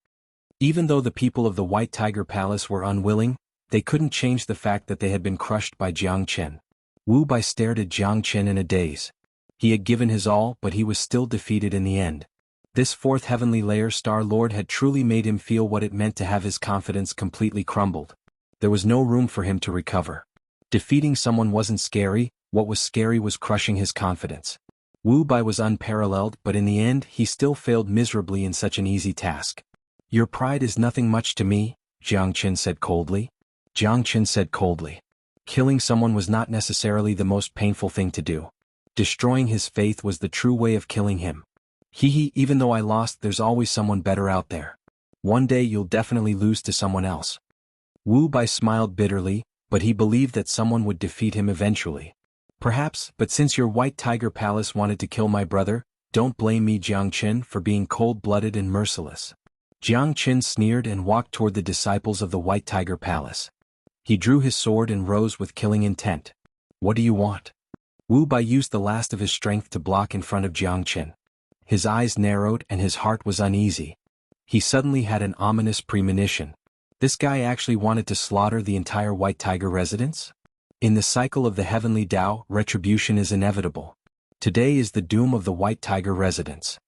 Even though the people of the White Tiger Palace were unwilling, they couldn't change the fact that they had been crushed by Jiang Chen. Wu Bai stared at Jiang Chen in a daze. He had given his all, but he was still defeated in the end. This fourth heavenly layer Star Lord had truly made him feel what it meant to have his confidence completely crumbled. There was no room for him to recover. Defeating someone wasn't scary, what was scary was crushing his confidence. Wu Bai was unparalleled, but in the end he still failed miserably in such an easy task. "Your pride is nothing much to me," Jiang Chen said coldly. Jiang Chen said coldly. Killing someone was not necessarily the most painful thing to do. Destroying his faith was the true way of killing him. Even though I lost, there's always someone better out there. One day you'll definitely lose to someone else. Wu Bai smiled bitterly, but he believed that someone would defeat him eventually. Perhaps, but since your White Tiger Palace wanted to kill my brother, don't blame me, Jiang Chen, for being cold-blooded and merciless. Jiang Chen sneered and walked toward the disciples of the White Tiger Palace. He drew his sword and rose with killing intent. What do you want? Wu Bai used the last of his strength to block in front of Jiang Chen. His eyes narrowed and his heart was uneasy. He suddenly had an ominous premonition. This guy actually wanted to slaughter the entire White Tiger residence? In the cycle of the heavenly Tao, retribution is inevitable. Today is the doom of the White Tiger residence.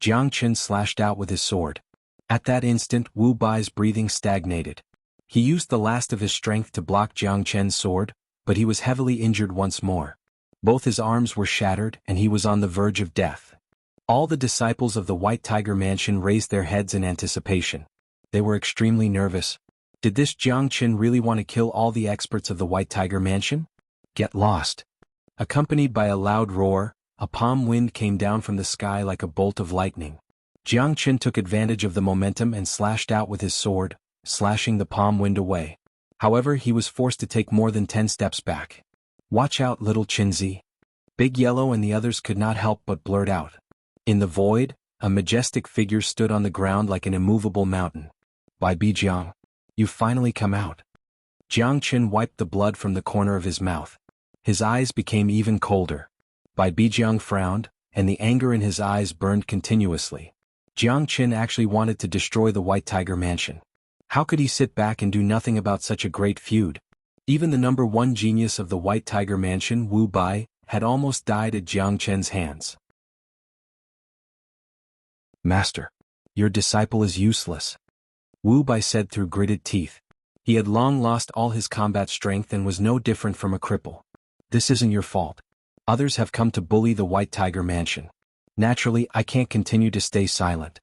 Jiang Chen slashed out with his sword. At that instant, Wu Bai's breathing stagnated. He used the last of his strength to block Jiang Chen's sword, but he was heavily injured once more. Both his arms were shattered and he was on the verge of death. All the disciples of the White Tiger Mansion raised their heads in anticipation. They were extremely nervous. Did this Jiang Qin really want to kill all the experts of the White Tiger Mansion? Get lost. Accompanied by a loud roar, a palm wind came down from the sky like a bolt of lightning. Jiang Qin took advantage of the momentum and slashed out with his sword, slashing the palm wind away. However, he was forced to take more than 10 steps back. Watch out, little Qinzi. Big Yellow and the others could not help but blurt out. In the void, a majestic figure stood on the ground like an immovable mountain. Bai Bijiang, you've finally come out. Jiang Qin wiped the blood from the corner of his mouth. His eyes became even colder. Bai Bijiang frowned, and the anger in his eyes burned continuously. Jiang Qin actually wanted to destroy the White Tiger Mansion. How could he sit back and do nothing about such a great feud? Even the number one genius of the White Tiger Mansion, Wu Bai, had almost died at Jiang Qin's hands. Master, your disciple is useless, Wu Bai said through gritted teeth. He had long lost all his combat strength and was no different from a cripple. This isn't your fault. Others have come to bully the White Tiger Mansion. Naturally, I can't continue to stay silent.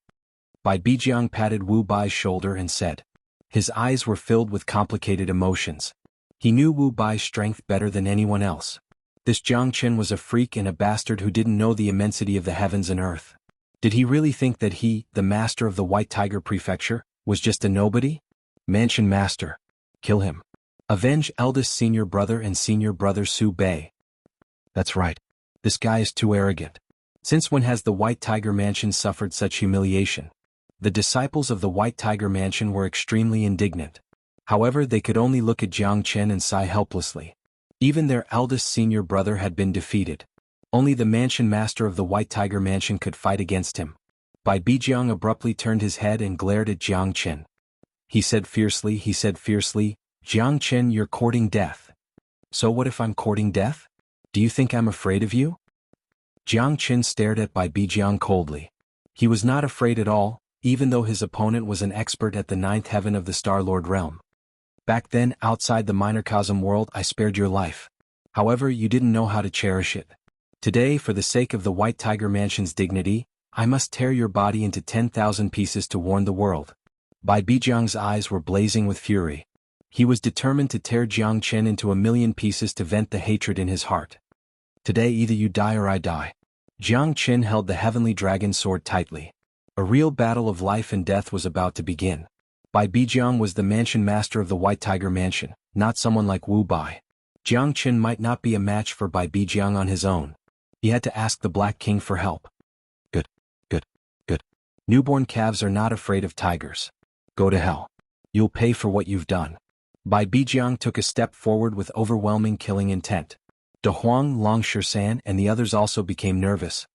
Bai Bijiang patted Wu Bai's shoulder and said. His eyes were filled with complicated emotions. He knew Wu Bai's strength better than anyone else. This Jiang Qin was a freak and a bastard who didn't know the immensity of the heavens and earth. Did he really think that he, the master of the White Tiger Prefecture, was just a nobody? Mansion Master. Kill him. Avenge eldest senior brother and senior brother Su Bei. That's right. This guy is too arrogant. Since when has the White Tiger Mansion suffered such humiliation? The disciples of the White Tiger Mansion were extremely indignant. However, they could only look at Jiang Qin and sigh helplessly. Even their eldest senior brother had been defeated. Only the Mansion Master of the White Tiger Mansion could fight against him. Bai Bijiang abruptly turned his head and glared at Jiang Qin. He said fiercely, Jiang Qin, you're courting death. So what if I'm courting death? Do you think I'm afraid of you? Jiang Qin stared at Bai Bijiang coldly. He was not afraid at all, even though his opponent was an expert at the ninth heaven of the Star-Lord realm. Back then, outside the microcosm world, I spared your life. However, you didn't know how to cherish it. Today, for the sake of the White Tiger Mansion's dignity, I must tear your body into 10,000 pieces to warn the world. Bai Bijiang's eyes were blazing with fury. He was determined to tear Jiang Qin into 1,000,000 pieces to vent the hatred in his heart. Today either you die or I die. Jiang Qin held the heavenly dragon sword tightly. A real battle of life and death was about to begin. Bai Bijiang was the Mansion Master of the White Tiger Mansion, not someone like Wu Bai. Jiang Qin might not be a match for Bai Bijiang on his own. He had to ask the Black King for help. Good. Newborn calves are not afraid of tigers. Go to hell. You'll pay for what you've done. Bai Bijiang took a step forward with overwhelming killing intent. De Huang, Long Shisan and the others also became nervous.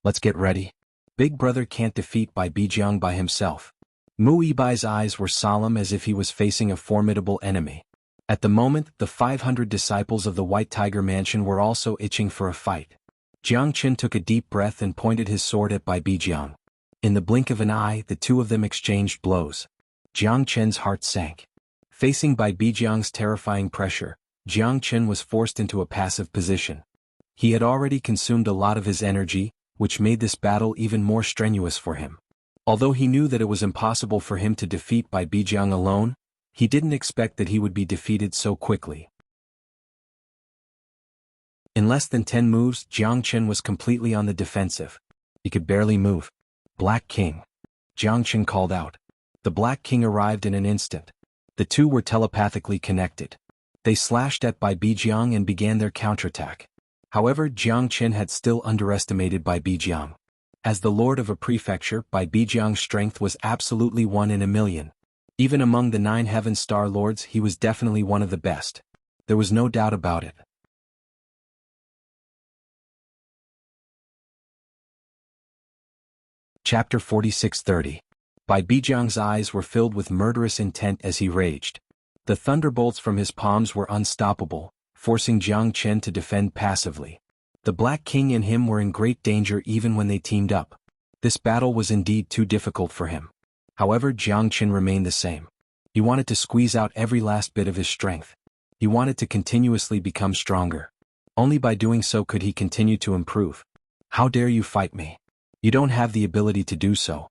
Let's get ready. Big brother can't defeat Bai Bijiang by himself. Mu Yibai's eyes were solemn as if he was facing a formidable enemy. At the moment, the 500 disciples of the White Tiger Mansion were also itching for a fight. Jiang Qin took a deep breath and pointed his sword at Bai Bijiang. In the blink of an eye, the two of them exchanged blows. Jiang Qin's heart sank. Facing Bai Bijiang's terrifying pressure, Jiang Qin was forced into a passive position. He had already consumed a lot of his energy, which made this battle even more strenuous for him. Although he knew that it was impossible for him to defeat Bai Bijiang alone, he didn't expect that he would be defeated so quickly. In less than 10 moves, Jiang Qin was completely on the defensive. He could barely move. Black King. Jiang Qin called out. The Black King arrived in an instant. The two were telepathically connected. They slashed at Bai Bijiang and began their counterattack. However, Jiang Qin had still underestimated Bai Bijiang. As the lord of a prefecture, Bai Bijiang's strength was absolutely 1 in 1,000,000. Even among the 9 heaven star lords, he was definitely one of the best. There was no doubt about it. Chapter 46:30. Bai Bijiang's eyes were filled with murderous intent as he raged. The thunderbolts from his palms were unstoppable, forcing Jiang Qin to defend passively. The Black King and him were in great danger even when they teamed up. This battle was indeed too difficult for him. However, Jiang Qin remained the same. He wanted to squeeze out every last bit of his strength. He wanted to continuously become stronger. Only by doing so could he continue to improve. How dare you fight me? You don't have the ability to do so.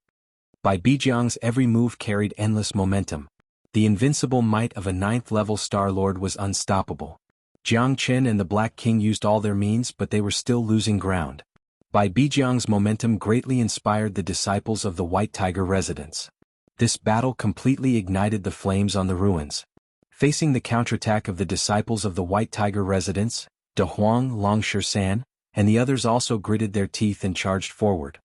Bai Bijiang's every move carried endless momentum. The invincible might of a 9th-level Star Lord was unstoppable. Jiang Qin and the Black King used all their means, but they were still losing ground. Bai Bijiang's momentum greatly inspired the disciples of the White Tiger residents. This battle completely ignited the flames on the ruins. Facing the counterattack of the disciples of the White Tiger residents, De Huang, Long Shisan, and the others also gritted their teeth and charged forward.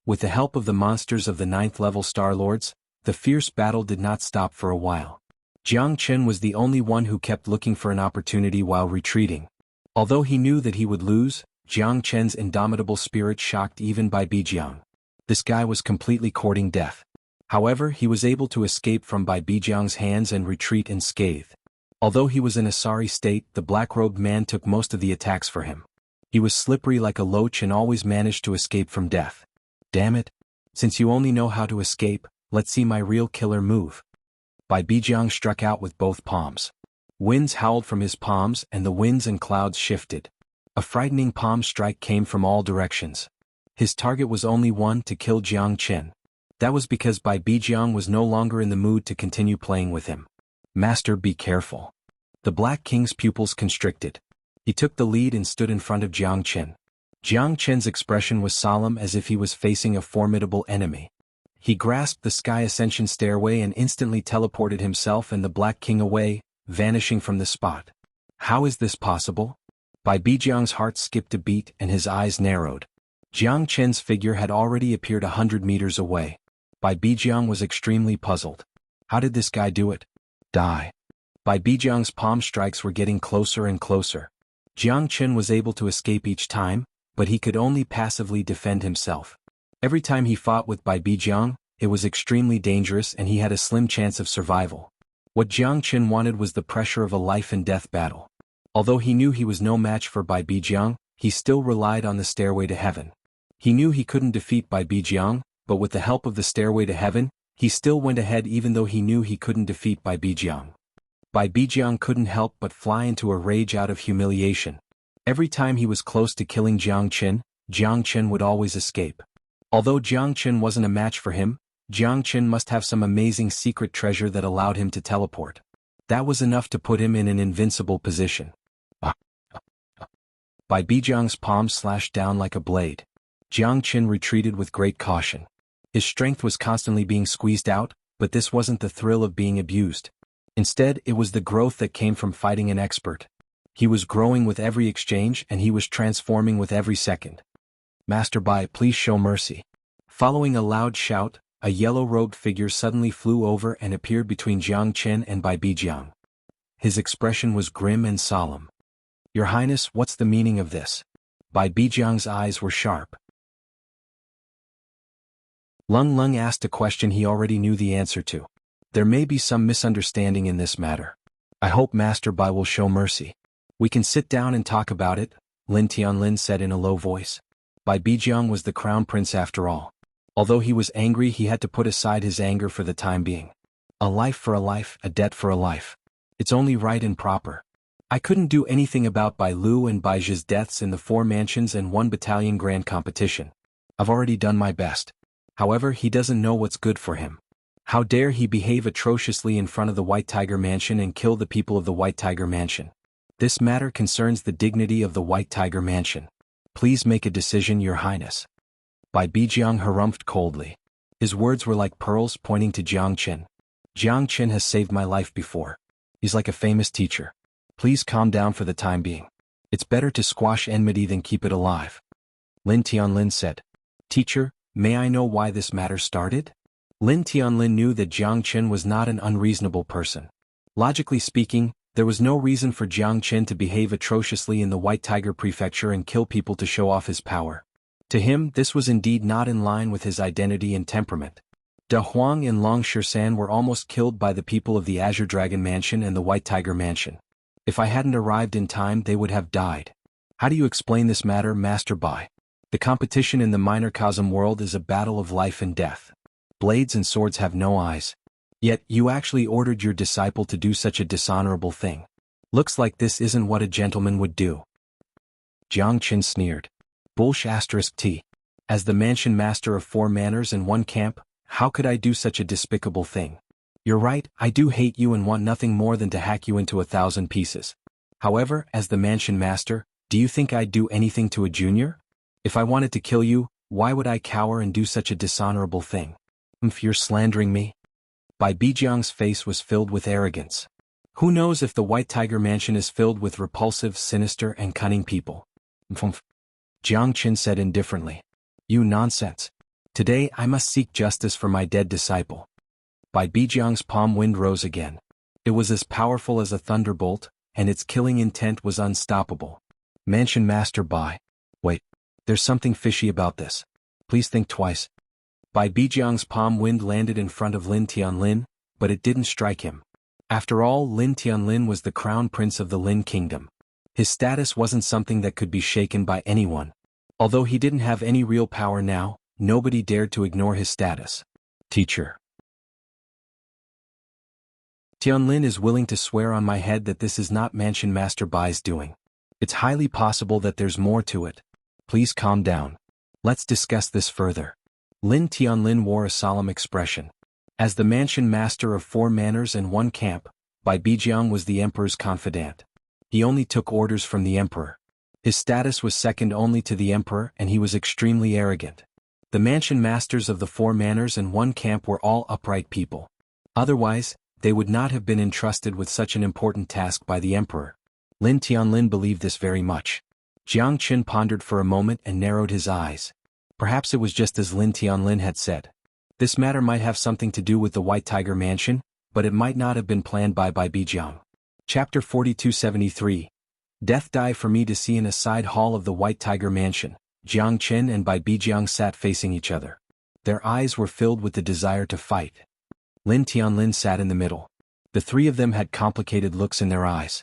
With the help of the monsters of the 9th-level Star Lords, the fierce battle did not stop for a while. Jiang Qin was the only one who kept looking for an opportunity while retreating. Although he knew that he would lose, Jiang Qin's indomitable spirit shocked even Bai Bijiang. This guy was completely courting death. However, he was able to escape from Bai Bijiang's hands and retreat unscathed. Although he was in a sorry state, the black-robed man took most of the attacks for him. He was slippery like a loach and always managed to escape from death. Damn it! Since you only know how to escape, let's see my real killer move. Bai Bijiang struck out with both palms. Winds howled from his palms and the winds and clouds shifted. A frightening palm strike came from all directions. His target was only one: to kill Jiang Qin. That was because Bai Bijiang was no longer in the mood to continue playing with him. Master, be careful. The Black King's pupils constricted. He took the lead and stood in front of Jiang Qin. Jiang Qin's expression was solemn, as if he was facing a formidable enemy. He grasped the Sky Ascension stairway and instantly teleported himself and the Black King away, vanishing from the spot. How is this possible? Bai Bijiang's heart skipped a beat and his eyes narrowed. Jiang Qin's figure had already appeared 100 meters away. Bai Bijiang was extremely puzzled. How did this guy do it? Die. Bai Bijiang's palm strikes were getting closer and closer. Jiang Qin was able to escape each time, but he could only passively defend himself. Every time he fought with Bai Bijiang, it was extremely dangerous and he had a slim chance of survival. What Jiang Qin wanted was the pressure of a life-and-death battle. Although he knew he was no match for Bai Bijiang, he still relied on the Stairway to Heaven. He knew he couldn't defeat Bai Bijiang, but with the help of the Stairway to Heaven, he still went ahead even though he knew he couldn't defeat Bai Bijiang. Bai Bijiang couldn't help but fly into a rage out of humiliation. Every time he was close to killing Jiang Qin would always escape. Although Jiang Qin wasn't a match for him, Jiang Qin must have some amazing secret treasure that allowed him to teleport. That was enough to put him in an invincible position. Bai Bijiang's palm slashed down like a blade. Jiang Qin retreated with great caution. His strength was constantly being squeezed out, but this wasn't the thrill of being abused. Instead, it was the growth that came from fighting an expert. He was growing with every exchange and he was transforming with every second. Master Bai, please show mercy. Following a loud shout, a yellow-robed figure suddenly flew over and appeared between Jiang Qin and Bai Bijiang. His expression was grim and solemn. Your Highness, what's the meaning of this? Bai Bijiang's eyes were sharp. Lung asked a question he already knew the answer to. There may be some misunderstanding in this matter. I hope Master Bai will show mercy. We can sit down and talk about it, Lin Tianlin said in a low voice. Bai Bijiang was the crown prince after all. Although he was angry, he had to put aside his anger for the time being. A life for a life, a debt for a life. It's only right and proper. I couldn't do anything about Bai Lu and Bai Zhi's deaths in the 4 mansions and 1 battalion grand competition. I've already done my best. However, he doesn't know what's good for him. How dare he behave atrociously in front of the White Tiger Mansion and kill the people of the White Tiger Mansion? This matter concerns the dignity of the White Tiger Mansion. Please make a decision, Your Highness. Bai Bijiang harumphed coldly. His words were like pearls pointing to Jiang Qin. Jiang Qin has saved my life before. He's like a famous teacher. Please calm down for the time being. It's better to squash enmity than keep it alive. Lin Tianlin said. Teacher, may I know why this matter started? Lin Tianlin knew that Jiang Qin was not an unreasonable person. Logically speaking, there was no reason for Jiang Qin to behave atrociously in the White Tiger Prefecture and kill people to show off his power. To him, this was indeed not in line with his identity and temperament. De Huang and Long Shisan were almost killed by the people of the Azure Dragon Mansion and the White Tiger Mansion. If I hadn't arrived in time, they would have died. How do you explain this matter, Master Bai? The competition in the minor cosm world is a battle of life and death. Blades and swords have no eyes. Yet, you actually ordered your disciple to do such a dishonorable thing. Looks like this isn't what a gentleman would do. Jiang Qin sneered. Bullsh*t. As the mansion master of 4 manors and 1 camp, how could I do such a despicable thing? You're right, I do hate you and want nothing more than to hack you into 1,000 pieces. However, as the mansion master, do you think I'd do anything to a junior? If I wanted to kill you, why would I cower and do such a dishonorable thing? You're slandering me? Bai Bijiang's face was filled with arrogance. Who knows if the White Tiger Mansion is filled with repulsive, sinister, and cunning people? Jiang Qin said indifferently. You nonsense. Today I must seek justice for my dead disciple. Bai Bijiang's palm wind rose again. It was as powerful as a thunderbolt, and its killing intent was unstoppable. Mansion Master Bai. Wait. There's something fishy about this. Please think twice. Bai Bijiang's palm wind landed in front of Lin Tianlin, but it didn't strike him. After all, Lin Tianlin was the crown prince of the Lin kingdom. His status wasn't something that could be shaken by anyone. Although he didn't have any real power now, nobody dared to ignore his status. Teacher. Tianlin is willing to swear on my head that this is not Mansion Master Bai's doing. It's highly possible that there's more to it. Please calm down. Let's discuss this further. Lin Tianlin wore a solemn expression. As the mansion master of 4 manors and 1 camp, Bai Bijiang was the emperor's confidant. He only took orders from the emperor. His status was second only to the emperor and he was extremely arrogant. The mansion masters of the 4 manors and 1 camp were all upright people. Otherwise, they would not have been entrusted with such an important task by the emperor. Lin Tianlin believed this very much. Jiang Qin pondered for a moment and narrowed his eyes. Perhaps it was just as Lin Tianlin had said. This matter might have something to do with the White Tiger Mansion, but it might not have been planned by Bai Bijiang. Chapter 4273. Death die for me to see in a side hall of the White Tiger Mansion. Jiang Qin and Bai Bijiang sat facing each other. Their eyes were filled with the desire to fight. Lin Tianlin sat in the middle. The 3 of them had complicated looks in their eyes.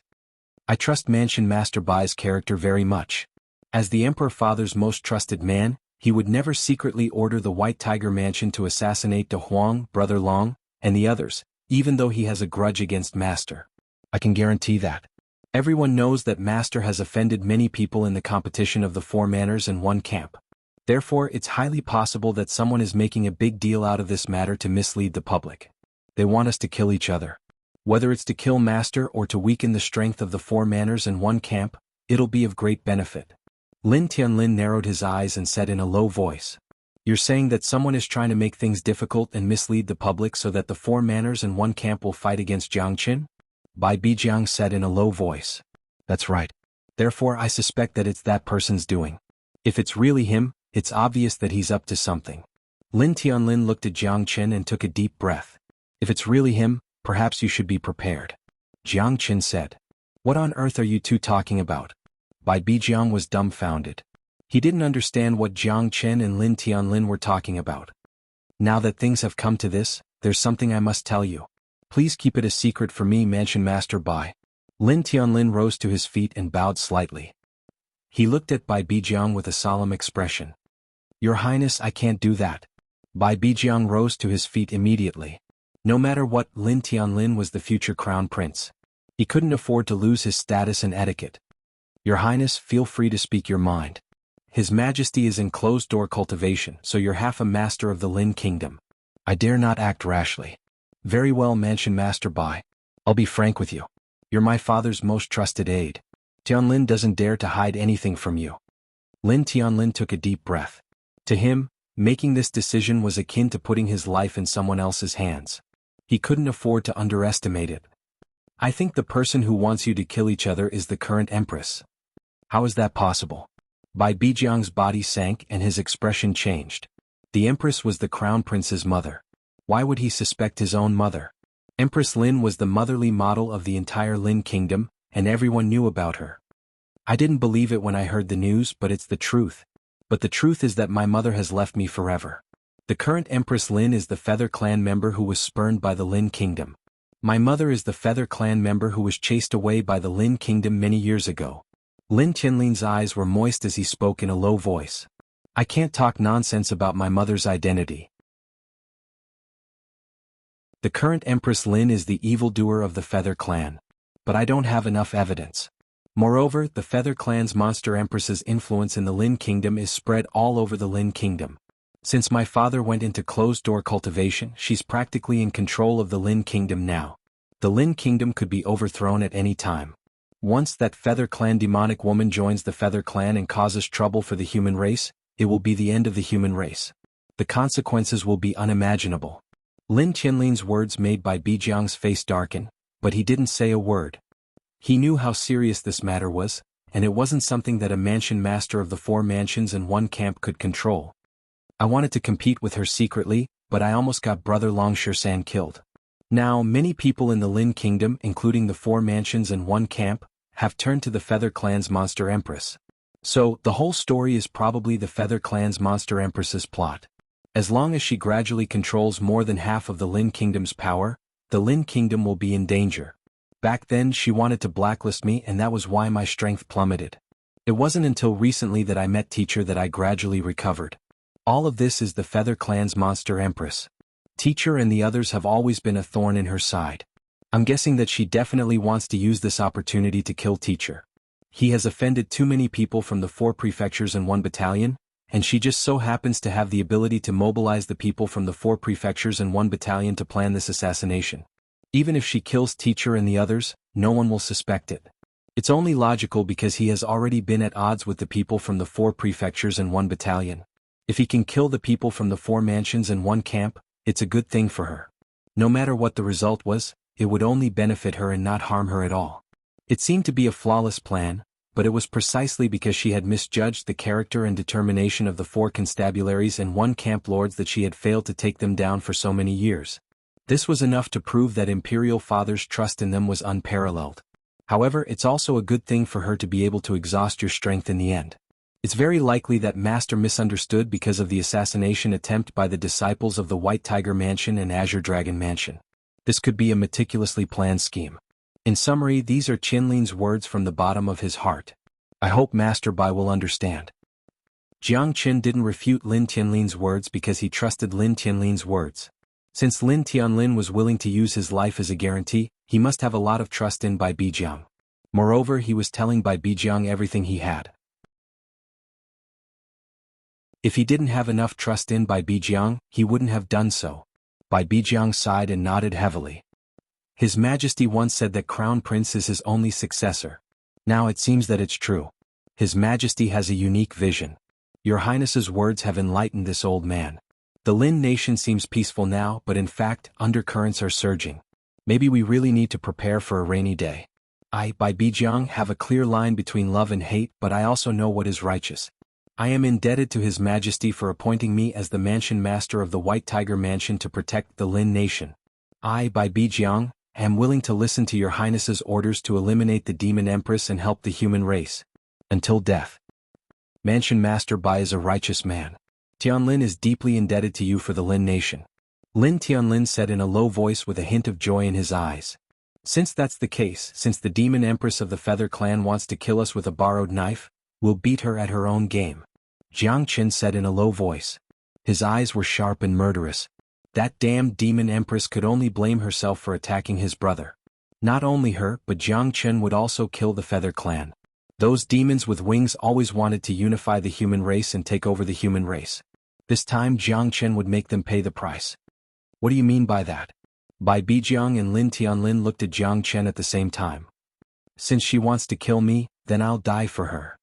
I trust Mansion Master Bai's character very much. As the Emperor Father's most trusted man, he would never secretly order the White Tiger Mansion to assassinate De Huang, Brother Long, and the others, even though he has a grudge against Master. I can guarantee that. Everyone knows that Master has offended many people in the competition of the 4 manors and 1 camp. Therefore, it's highly possible that someone is making a big deal out of this matter to mislead the public. They want us to kill each other. Whether it's to kill Master or to weaken the strength of the 4 manors and 1 camp, it'll be of great benefit. Lin Tianlin narrowed his eyes and said in a low voice. You're saying that someone is trying to make things difficult and mislead the public so that the 4 manors and 1 camp will fight against Jiang Qin? Bai Bijiang said in a low voice. That's right. Therefore I suspect that it's that person's doing. If it's really him, it's obvious that he's up to something. Lin Tianlin looked at Jiang Qin and took a deep breath. If it's really him, perhaps you should be prepared. Jiang Qin said. What on earth are you two talking about? Bai Bijiang was dumbfounded. He didn't understand what Jiang Qin and Lin Tianlin were talking about. Now that things have come to this, there's something I must tell you. Please keep it a secret for me, Mansion Master Bai. Lin Tianlin rose to his feet and bowed slightly. He looked at Bai Bijiang with a solemn expression. Your Highness, I can't do that. Bai Bijiang rose to his feet immediately. No matter what, Lin Tianlin was the future crown prince. He couldn't afford to lose his status and etiquette. Your Highness, feel free to speak your mind. His Majesty is in closed-door cultivation, so you're half a master of the Lin Kingdom. I dare not act rashly. Very well, Mansion Master Bai. I'll be frank with you. You're my father's most trusted aide. Tianlin doesn't dare to hide anything from you. Lin Tianlin took a deep breath. To him, making this decision was akin to putting his life in someone else's hands. He couldn't afford to underestimate it. I think the person who wants you to kill each other is the current empress. How is that possible? Bai Bijiang's body sank and his expression changed. The empress was the crown prince's mother. Why would he suspect his own mother? Empress Lin was the motherly model of the entire Lin kingdom, and everyone knew about her. I didn't believe it when I heard the news, but it's the truth. But the truth is that my mother has left me forever. The current Empress Lin is the Feather Clan member who was spurned by the Lin kingdom. My mother is the Feather Clan member who was chased away by the Lin kingdom many years ago. Lin Tianlin's eyes were moist as he spoke in a low voice. I can't talk nonsense about my mother's identity. The current Empress Lin is the evildoer of the Feather Clan. But I don't have enough evidence. Moreover, the Feather Clan's monster empress's influence in the Lin Kingdom is spread all over the Lin Kingdom. Since my father went into closed-door cultivation, she's practically in control of the Lin Kingdom now. The Lin Kingdom could be overthrown at any time. Once that Feather Clan demonic woman joins the Feather Clan and causes trouble for the human race, it will be the end of the human race. The consequences will be unimaginable. Lin Qianlin's words made Bai Bijiang's face darken, but he didn't say a word. He knew how serious this matter was, and it wasn't something that a mansion master of the 4 mansions and 1 camp could control. I wanted to compete with her secretly, but I almost got brother Longshirshan killed. Now, many people in the Lin Kingdom, including the 4 mansions and 1 camp, have turned to the Feather Clan's monster empress. So, the whole story is probably the Feather Clan's monster empress's plot. As long as she gradually controls more than half of the Lin Kingdom's power, the Lin Kingdom will be in danger. Back then she wanted to blacklist me, and that was why my strength plummeted. It wasn't until recently that I met Teacher that I gradually recovered. All of this is the Feather Clan's monster empress. Teacher and the others have always been a thorn in her side. I'm guessing that she definitely wants to use this opportunity to kill Teacher. He has offended too many people from the 4 prefectures and 1 battalion, and she just so happens to have the ability to mobilize the people from the 4 prefectures and 1 battalion to plan this assassination. Even if she kills Teacher and the others, no one will suspect it. It's only logical because he has already been at odds with the people from the 4 prefectures and 1 battalion. If he can kill the people from the 4 mansions and 1 camp, it's a good thing for her. No matter what the result was, it would only benefit her and not harm her at all. It seemed to be a flawless plan, but it was precisely because she had misjudged the character and determination of the 4 constabularies and 1 camp lords that she had failed to take them down for so many years. This was enough to prove that Imperial Father's trust in them was unparalleled. However, it's also a good thing for her to be able to exhaust your strength in the end. It's very likely that Master misunderstood because of the assassination attempt by the disciples of the White Tiger Mansion and Azure Dragon Mansion. This could be a meticulously planned scheme. In summary, these are Qianlin's words from the bottom of his heart. I hope Master Bai will understand. Jiang Qin didn't refute Lin Qianlin's words because he trusted Lin Qianlin's words. Since Lin Tianlin was willing to use his life as a guarantee, he must have a lot of trust in Bai Bijiang. Moreover, he was telling Bai Bijiang everything he had. If he didn't have enough trust in Bai Bijiang, he wouldn't have done so. Bai Bijiang sighed and nodded heavily. His Majesty once said that Crown Prince is his only successor. Now it seems that it's true. His Majesty has a unique vision. Your Highness's words have enlightened this old man. The Lin nation seems peaceful now, but in fact, undercurrents are surging. Maybe we really need to prepare for a rainy day. I, Bai Bijiang, have a clear line between love and hate, but I also know what is righteous. I am indebted to His Majesty for appointing me as the Mansion Master of the White Tiger Mansion to protect the Lin nation. I, Bai Bijiang, am willing to listen to Your Highness's orders to eliminate the Demon Empress and help the human race. Until death. Mansion Master Bai is a righteous man. Tianlin is deeply indebted to you for the Lin nation. Lin Tianlin said in a low voice with a hint of joy in his eyes. Since that's the case, since the Demon Empress of the Feather Clan wants to kill us with a borrowed knife, we'll beat her at her own game. Jiang Qin said in a low voice. His eyes were sharp and murderous. That damned Demon Empress could only blame herself for attacking his brother. Not only her, but Jiang Qin would also kill the Feather Clan. Those demons with wings always wanted to unify the human race and take over the human race. This time Jiang Qin would make them pay the price. What do you mean by that? Bai Bijiang and Lin Tianlin looked at Jiang Qin at the same time. Since she wants to kill me, then I'll die for her.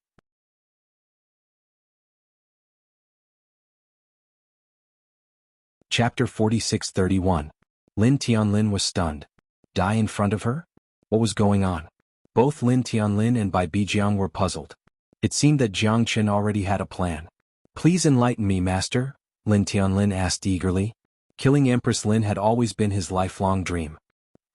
Chapter 46-31. Lin Tianlin was stunned. Die in front of her? What was going on? Both Lin Tianlin and Bai Bijiang were puzzled. It seemed that Jiang Qin already had a plan. Please enlighten me, Master, Lin Tianlin asked eagerly. Killing Empress Lin had always been his lifelong dream.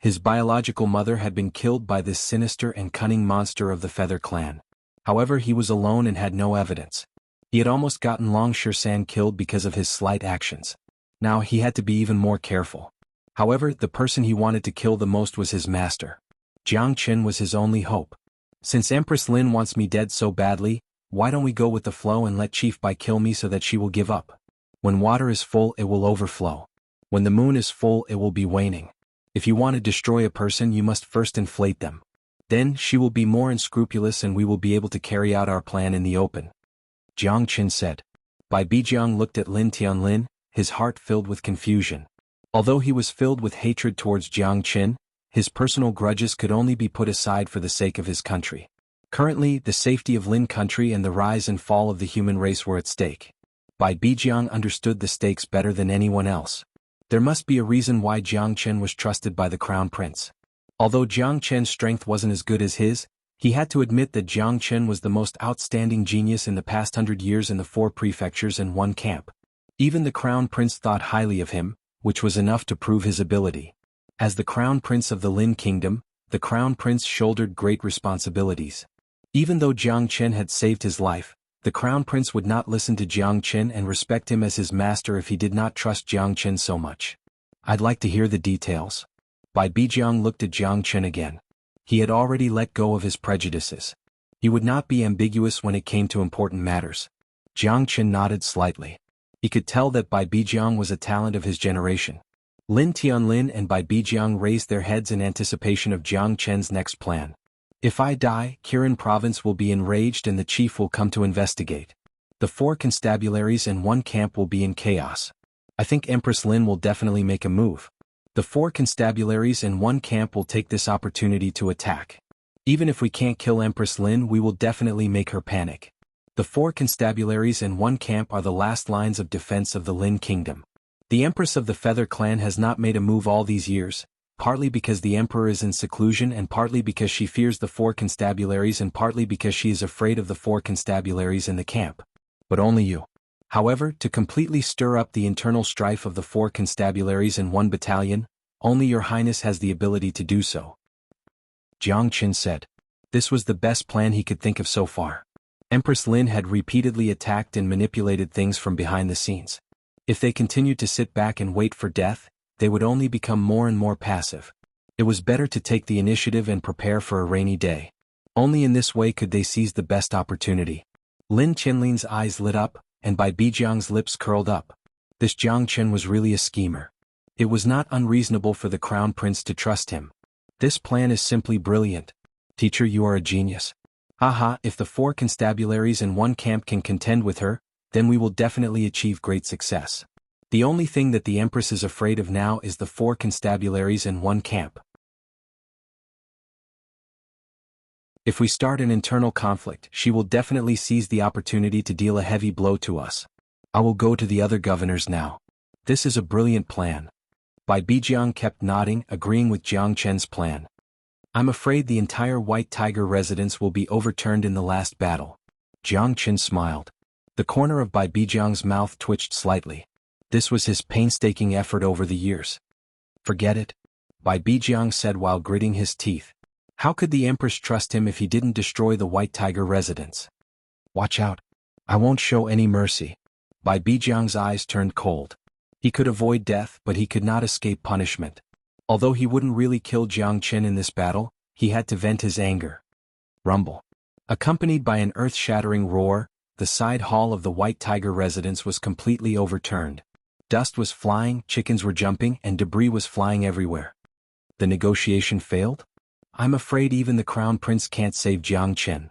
His biological mother had been killed by this sinister and cunning monster of the Feather Clan. However, he was alone and had no evidence. He had almost gotten Longshirshan killed because of his slight actions. Now he had to be even more careful. However, the person he wanted to kill the most was his master. Jiang Qin was his only hope. Since Empress Lin wants me dead so badly, why don't we go with the flow and let Chief Bai kill me so that she will give up? When water is full, it will overflow. When the moon is full, it will be waning. If you want to destroy a person, you must first inflate them. Then she will be more unscrupulous and we will be able to carry out our plan in the open. Jiang Qin said. Bai Bijiang looked at Lin Tianlin, his heart filled with confusion. Although he was filled with hatred towards Jiang Qin, his personal grudges could only be put aside for the sake of his country. Currently, the safety of Lin country and the rise and fall of the human race were at stake. Bai Bijiang understood the stakes better than anyone else. There must be a reason why Jiang Qin was trusted by the crown prince. Although Jiang Qin's strength wasn't as good as his, he had to admit that Jiang Qin was the most outstanding genius in the past 100 years in the 4 prefectures and 1 camp. Even the crown prince thought highly of him, which was enough to prove his ability. As the crown prince of the Lin kingdom, the crown prince shouldered great responsibilities. Even though Jiang Qin had saved his life, the crown prince would not listen to Jiang Qin and respect him as his master if he did not trust Jiang Qin so much. I'd like to hear the details. Bai Bijiang looked at Jiang Qin again. He had already let go of his prejudices. He would not be ambiguous when it came to important matters. Jiang Qin nodded slightly. He could tell that Bai Bijiang was a talent of his generation. Lin Tianlin and Bai Bijiang raised their heads in anticipation of Jiang Qin's next plan. If I die, Kirin province will be enraged and the chief will come to investigate. The 4 constabularies and 1 camp will be in chaos. I think Empress Lin will definitely make a move. The 4 constabularies and 1 camp will take this opportunity to attack. Even if we can't kill Empress Lin, we will definitely make her panic. The 4 constabularies and 1 camp are the last lines of defense of the Lin kingdom. The Empress of the Feather clan has not made a move all these years, partly because the Emperor is in seclusion and partly because she fears the 4 constabularies and partly because she is afraid of the 4 constabularies in the camp. But only you. However, to completely stir up the internal strife of the 4 constabularies and 1 battalion, only your highness has the ability to do so. Jiang Qin said. This was the best plan he could think of so far. Empress Lin had repeatedly attacked and manipulated things from behind the scenes. If they continued to sit back and wait for death, they would only become more and more passive. It was better to take the initiative and prepare for a rainy day. Only in this way could they seize the best opportunity. Lin Tianlin's eyes lit up, and Bai Bijiang's lips curled up. This Jiang Qin was really a schemer. It was not unreasonable for the crown prince to trust him. This plan is simply brilliant. Teacher, you are a genius. Haha, if the 4 constabularies and 1 camp can contend with her, then we will definitely achieve great success. The only thing that the Empress is afraid of now is the 4 constabularies and 1 camp. If we start an internal conflict, she will definitely seize the opportunity to deal a heavy blow to us. I will go to the other governors now. This is a brilliant plan. Bai Bijiang kept nodding, agreeing with Jiang Qin's plan. I'm afraid the entire White Tiger residence will be overturned in the last battle. Jiang Qin smiled. The corner of Bai Bijiang's mouth twitched slightly. This was his painstaking effort over the years. Forget it, Bai Bijiang said while gritting his teeth. How could the Empress trust him if he didn't destroy the White Tiger residence? Watch out. I won't show any mercy. Bai Bijiang's eyes turned cold. He could avoid death, but he could not escape punishment. Although he wouldn't really kill Jiang Qin in this battle, he had to vent his anger. Rumble. Accompanied by an earth-shattering roar, the side hall of the White Tiger residence was completely overturned. Dust was flying, chickens were jumping, and debris was flying everywhere. The negotiation failed? I'm afraid even the crown prince can't save Jiang Qin.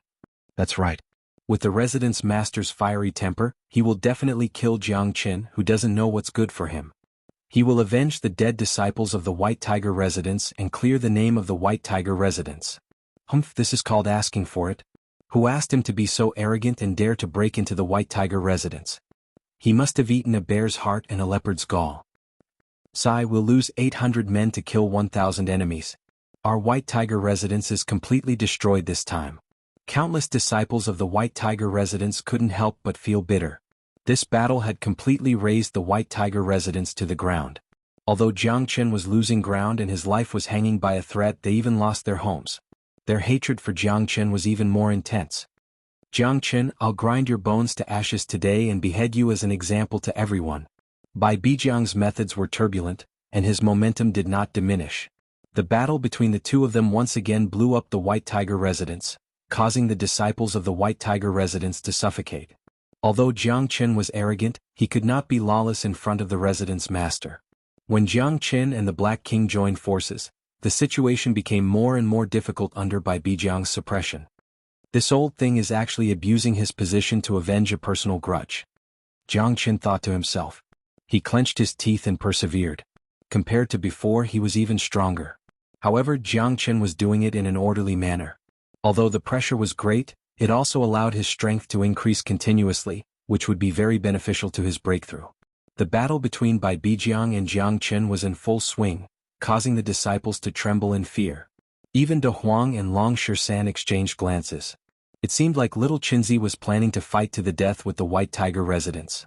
That's right. With the residence master's fiery temper, he will definitely kill Jiang Qin, who doesn't know what's good for him. He will avenge the dead disciples of the White Tiger residence and clear the name of the White Tiger residence. Humph, this is called asking for it. Who asked him to be so arrogant and dare to break into the White Tiger residence? He must have eaten a bear's heart and a leopard's gall. Sai will lose 800 men to kill 1,000 enemies. Our White Tiger residence is completely destroyed this time. Countless disciples of the White Tiger residence couldn't help but feel bitter. This battle had completely razed the White Tiger residence to the ground. Although Jiang Qin was losing ground and his life was hanging by a thread, they even lost their homes. Their hatred for Jiang Qin was even more intense. Jiang Qin, I'll grind your bones to ashes today and behead you as an example to everyone. Bai Bijiang's methods were turbulent, and his momentum did not diminish. The battle between the two of them once again blew up the White Tiger residence, causing the disciples of the White Tiger residence to suffocate. Although Jiang Qin was arrogant, he could not be lawless in front of the residence master. When Jiang Qin and the Black King joined forces, the situation became more and more difficult under Bai Bijiang's suppression. This old thing is actually abusing his position to avenge a personal grudge, Jiang Qin thought to himself. He clenched his teeth and persevered. Compared to before, he was even stronger. However, Jiang Qin was doing it in an orderly manner. Although the pressure was great, it also allowed his strength to increase continuously, which would be very beneficial to his breakthrough. The battle between Bai Bijiang and Jiang Qin was in full swing, causing the disciples to tremble in fear. Even De Huang and Long Shisan exchanged glances. It seemed like little Qinzi was planning to fight to the death with the White Tiger residents.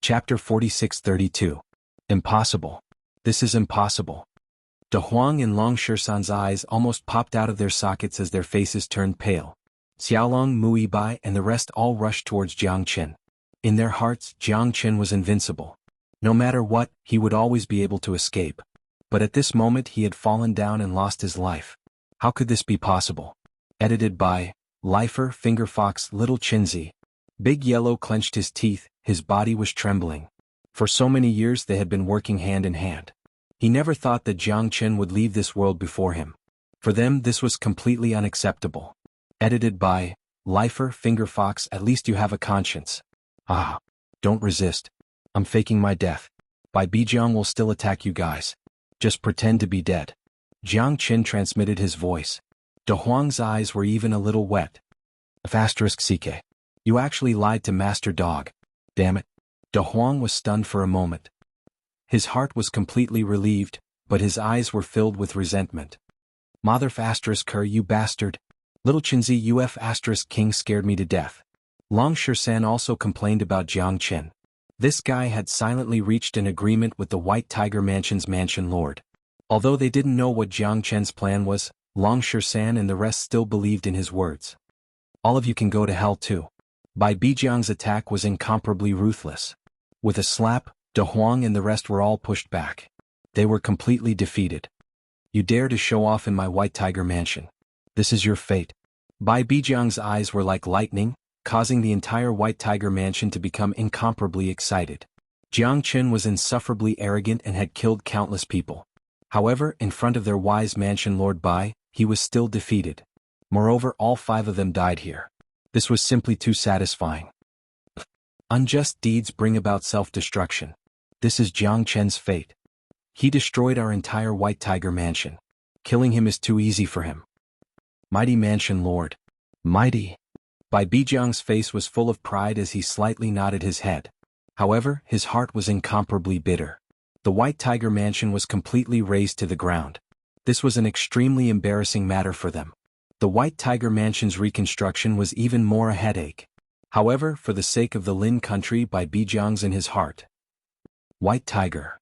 Chapter 46-32. Impossible. This is impossible. De Huang and Long Shisan's eyes almost popped out of their sockets as their faces turned pale. Xiaolong, Mui Bai and the rest all rushed towards Jiang Qin. In their hearts, Jiang Qin was invincible. No matter what, he would always be able to escape. But at this moment he had fallen down and lost his life. How could this be possible? Edited by Lifer Fingerfox Little Qinzi. Big Yellow clenched his teeth, his body was trembling. For so many years they had been working hand in hand. He never thought that Jiang Qin would leave this world before him. For them this was completely unacceptable. Edited by Lifer Fingerfox. At least you have a conscience. Ah. Don't resist. I'm faking my death. Bai Bijiang will still attack you guys. Just pretend to be dead. Jiang Qin transmitted his voice. De Huang's eyes were even a little wet. *CK. You actually lied to Master Dog. Damn it. De Huang was stunned for a moment. His heart was completely relieved, but his eyes were filled with resentment. Mother***, you bastard. Little Qinzi **King scared me to death. Long Shisan also complained about Jiang Qin. This guy had silently reached an agreement with the White Tiger Mansion's mansion lord. Although they didn't know what Jiang Qin's plan was, Long Shisan and the rest still believed in his words. All of you can go to hell too. Bai Bijiang's attack was incomparably ruthless. With a slap, De Huang and the rest were all pushed back. They were completely defeated. You dare to show off in my White Tiger Mansion. This is your fate. Bai Bijiang's eyes were like lightning, causing the entire White Tiger Mansion to become incomparably excited. Jiang Qin was insufferably arrogant and had killed countless people. However, in front of their wise mansion lord Bai, he was still defeated. Moreover, all 5 of them died here. This was simply too satisfying. Unjust deeds bring about self-destruction. This is Jiang Qin's fate. He destroyed our entire White Tiger Mansion. Killing him is too easy for him. Mighty Mansion Lord. Mighty. Bai Bijiang's face was full of pride as he slightly nodded his head. However, his heart was incomparably bitter. The White Tiger Mansion was completely razed to the ground. This was an extremely embarrassing matter for them. The White Tiger Mansion's reconstruction was even more a headache. However, for the sake of the Lin country, Bai Bijiang's in his heart. White Tiger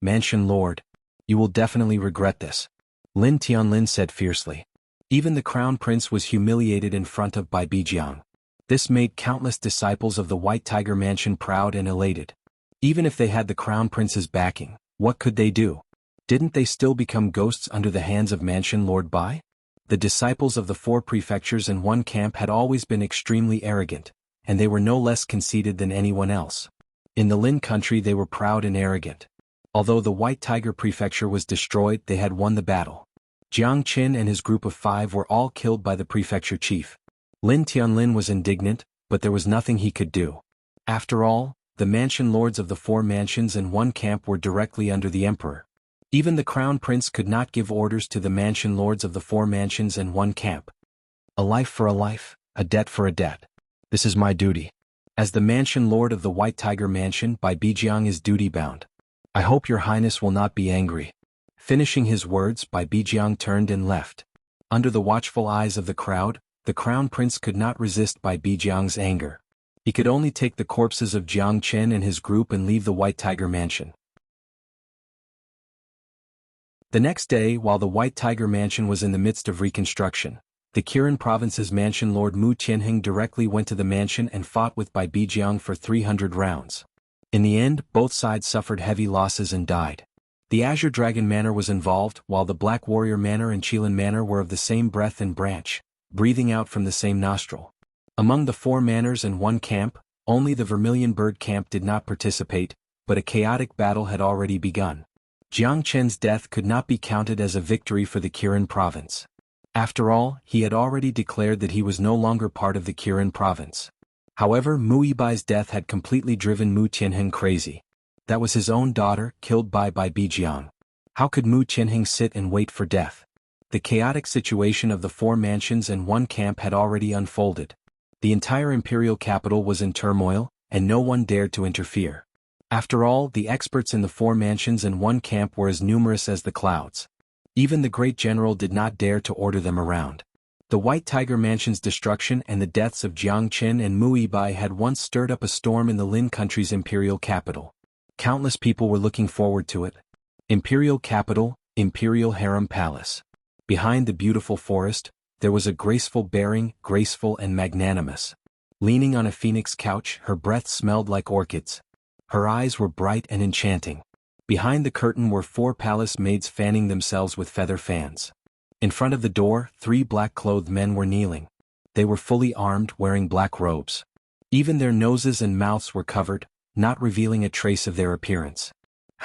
Mansion Lord, you will definitely regret this, Lin Tianlin said fiercely. Even the Crown Prince was humiliated in front of Bai Bijiang. This made countless disciples of the White Tiger Mansion proud and elated. Even if they had the Crown Prince's backing, what could they do? Didn't they still become ghosts under the hands of Mansion Lord Bai? The disciples of the 4 prefectures and 1 camp had always been extremely arrogant, and they were no less conceited than anyone else. In the Lin country they were proud and arrogant. Although the White Tiger Prefecture was destroyed, they had won the battle. Jiang Qin and his group of 5 were all killed by the prefecture chief. Lin Tianlin was indignant, but there was nothing he could do. After all, the mansion lords of the 4 mansions and 1 camp were directly under the emperor. Even the Crown Prince could not give orders to the mansion lords of the 4 mansions and 1 camp. A life for a life, a debt for a debt. This is my duty. As the mansion lord of the White Tiger Mansion, Bai Bijiang is duty-bound. I hope your highness will not be angry. Finishing his words, Bai Bijiang turned and left. Under the watchful eyes of the crowd, the Crown Prince could not resist Bai Bijiang's anger. He could only take the corpses of Jiang Qin and his group and leave the White Tiger Mansion. The next day, while the White Tiger Mansion was in the midst of reconstruction, the Kirin Province's mansion lord Mu Tianheng directly went to the mansion and fought with Bai Bijiang for 300 rounds. In the end, both sides suffered heavy losses and died. The Azure Dragon Manor was involved, while the Black Warrior Manor and Qilin Manor were of the same breath and branch, breathing out from the same nostril. Among the 4 manors and 1 camp, Only the Vermilion Bird Camp did not participate, but a chaotic battle had already begun. Jiang Chen's death could not be counted as a victory for the Kirin province. After all, he had already declared that he was no longer part of the Kirin province. However, Mu Yibai's death had completely driven Mu Tianheng crazy. That was his own daughter, killed by Bijiang. How could Mu Tianheng sit and wait for death? The chaotic situation of the 4 mansions and 1 camp had already unfolded. The entire imperial capital was in turmoil, and no one dared to interfere. After all, the experts in the 4 mansions and 1 camp were as numerous as the clouds. Even the great general did not dare to order them around. The White Tiger Mansion's destruction and the deaths of Jiang Qin and Mu Yibai had once stirred up a storm in the Lin country's imperial capital. Countless people were looking forward to it. Imperial capital, Imperial Harem Palace. Behind the beautiful forest, there was a graceful bearing, graceful and magnanimous. Leaning on a phoenix couch, her breath smelled like orchids. Her eyes were bright and enchanting. Behind the curtain were 4 palace maids fanning themselves with feather fans. In front of the door, 3 black-clothed men were kneeling. They were fully armed, wearing black robes. Even their noses and mouths were covered, not revealing a trace of their appearance.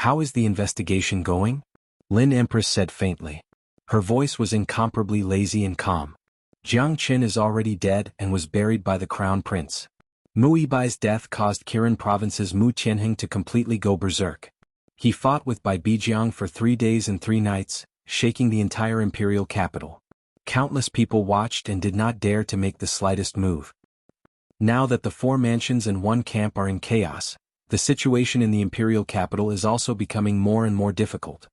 "How is the investigation going?" Lin Empress said faintly. Her voice was incomparably lazy and calm. "Jiang Qin is already dead and was buried by the crown prince. Mu Yibai's death caused Kirin province's Mu Tianheng to completely go berserk. He fought with Bijiang for 3 days and 3 nights, shaking the entire imperial capital. Countless people watched and did not dare to make the slightest move. Now that the 4 mansions and 1 camp are in chaos, the situation in the imperial capital is also becoming more and more difficult.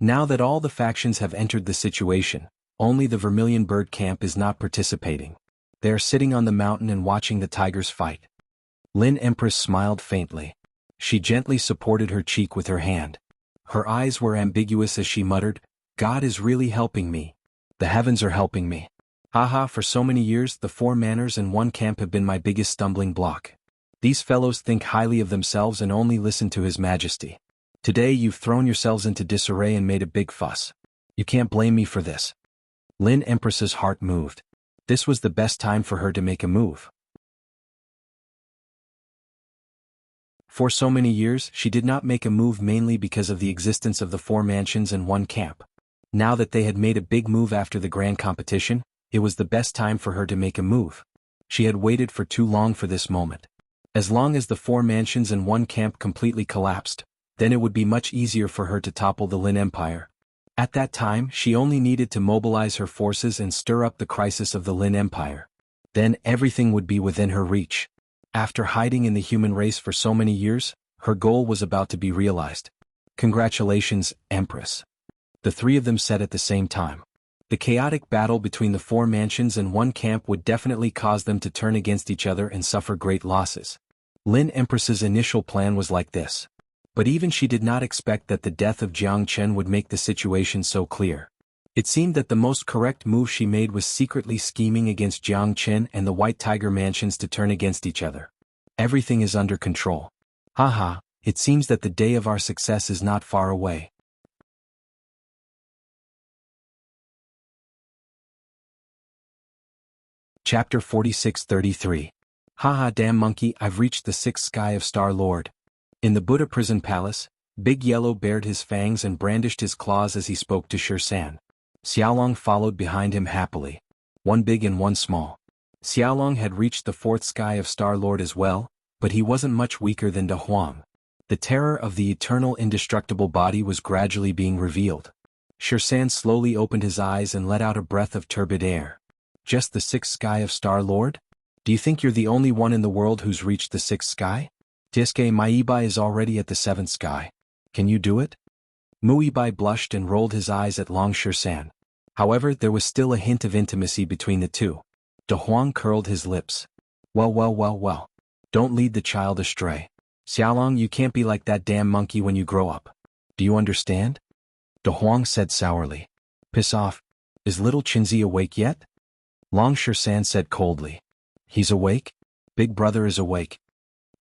Now that all the factions have entered the situation, only the Vermilion Bird Camp is not participating. They are sitting on the mountain and watching the tigers fight." Lin Empress smiled faintly. She gently supported her cheek with her hand. Her eyes were ambiguous as she muttered, "God is really helping me. The heavens are helping me. Haha, for so many years the 4 manors and 1 camp have been my biggest stumbling block. These fellows think highly of themselves and only listen to His Majesty. Today you've thrown yourselves into disarray and made a big fuss. You can't blame me for this." Lin Empress's heart moved. This was the best time for her to make a move. For so many years, she did not make a move mainly because of the existence of the 4 mansions and 1 camp. Now that they had made a big move after the grand competition, it was the best time for her to make a move. She had waited for too long for this moment. As long as the 4 mansions and 1 camp completely collapsed, then it would be much easier for her to topple the Lin Empire. At that time, she only needed to mobilize her forces and stir up the crisis of the Lin Empire. Then everything would be within her reach. After hiding in the human race for so many years, her goal was about to be realized. "Congratulations, Empress." The 3 of them said at the same time. The chaotic battle between the 4 mansions and 1 camp would definitely cause them to turn against each other and suffer great losses. Lin Empress's initial plan was like this. But even she did not expect that the death of Jiang Chen would make the situation so clear. It seemed that the most correct move she made was secretly scheming against Jiang Chen and the White Tiger Mansions to turn against each other. Everything is under control. Haha, it seems that the day of our success is not far away. Chapter 46-33. Haha, damn monkey, I've reached the 6th sky of Star Lord. In the Buddha prison palace, Big Yellow bared his fangs and brandished his claws as he spoke to Shan. Xiaolong followed behind him happily. 1 big and 1 small. Xiaolong had reached the 4th sky of Star Lord as well, but he wasn't much weaker than De Huang. The terror of the eternal indestructible body was gradually being revealed. Shan slowly opened his eyes and let out a breath of turbid air. "Just the 6th sky of Star Lord? Do you think you're the only one in the world who's reached the 6th sky? Tisuke, my Ibai is already at the 7th sky. Can you do it?" Mu Ibai blushed and rolled his eyes at Long Shan. However, there was still a hint of intimacy between the two. De Huang curled his lips. Well. Don't lead the child astray. Xiaolong, you can't be like that damn monkey when you grow up. Do you understand?" De Huang said sourly. "Piss off. Is little Qinzi awake yet?" Long Shan said coldly. "He's awake? Big brother is awake."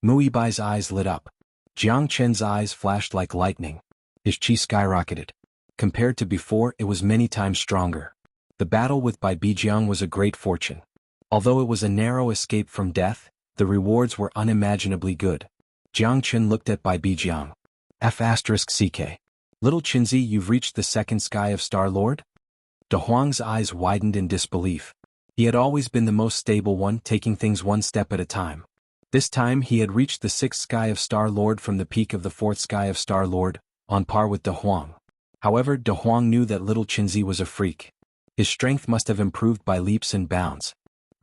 Mu Ibai's eyes lit up. Jiang Chen's eyes flashed like lightning. His chi skyrocketed. Compared to before, it was many times stronger. The battle with Bijiang was a great fortune. Although it was a narrow escape from death, The rewards were unimaginably good. Jiang Qin looked at Bai Bijiang. F***CK. Little Qinzi, you've reached the second sky of Star-Lord? De Huang's eyes widened in disbelief. He had always been the most stable one, taking things one step at a time. This time he had reached the sixth sky of Star-Lord from the peak of the fourth sky of Star-Lord, on par with De Huang. However, De Huang knew that little Qinzi was a freak. His strength must have improved by leaps and bounds.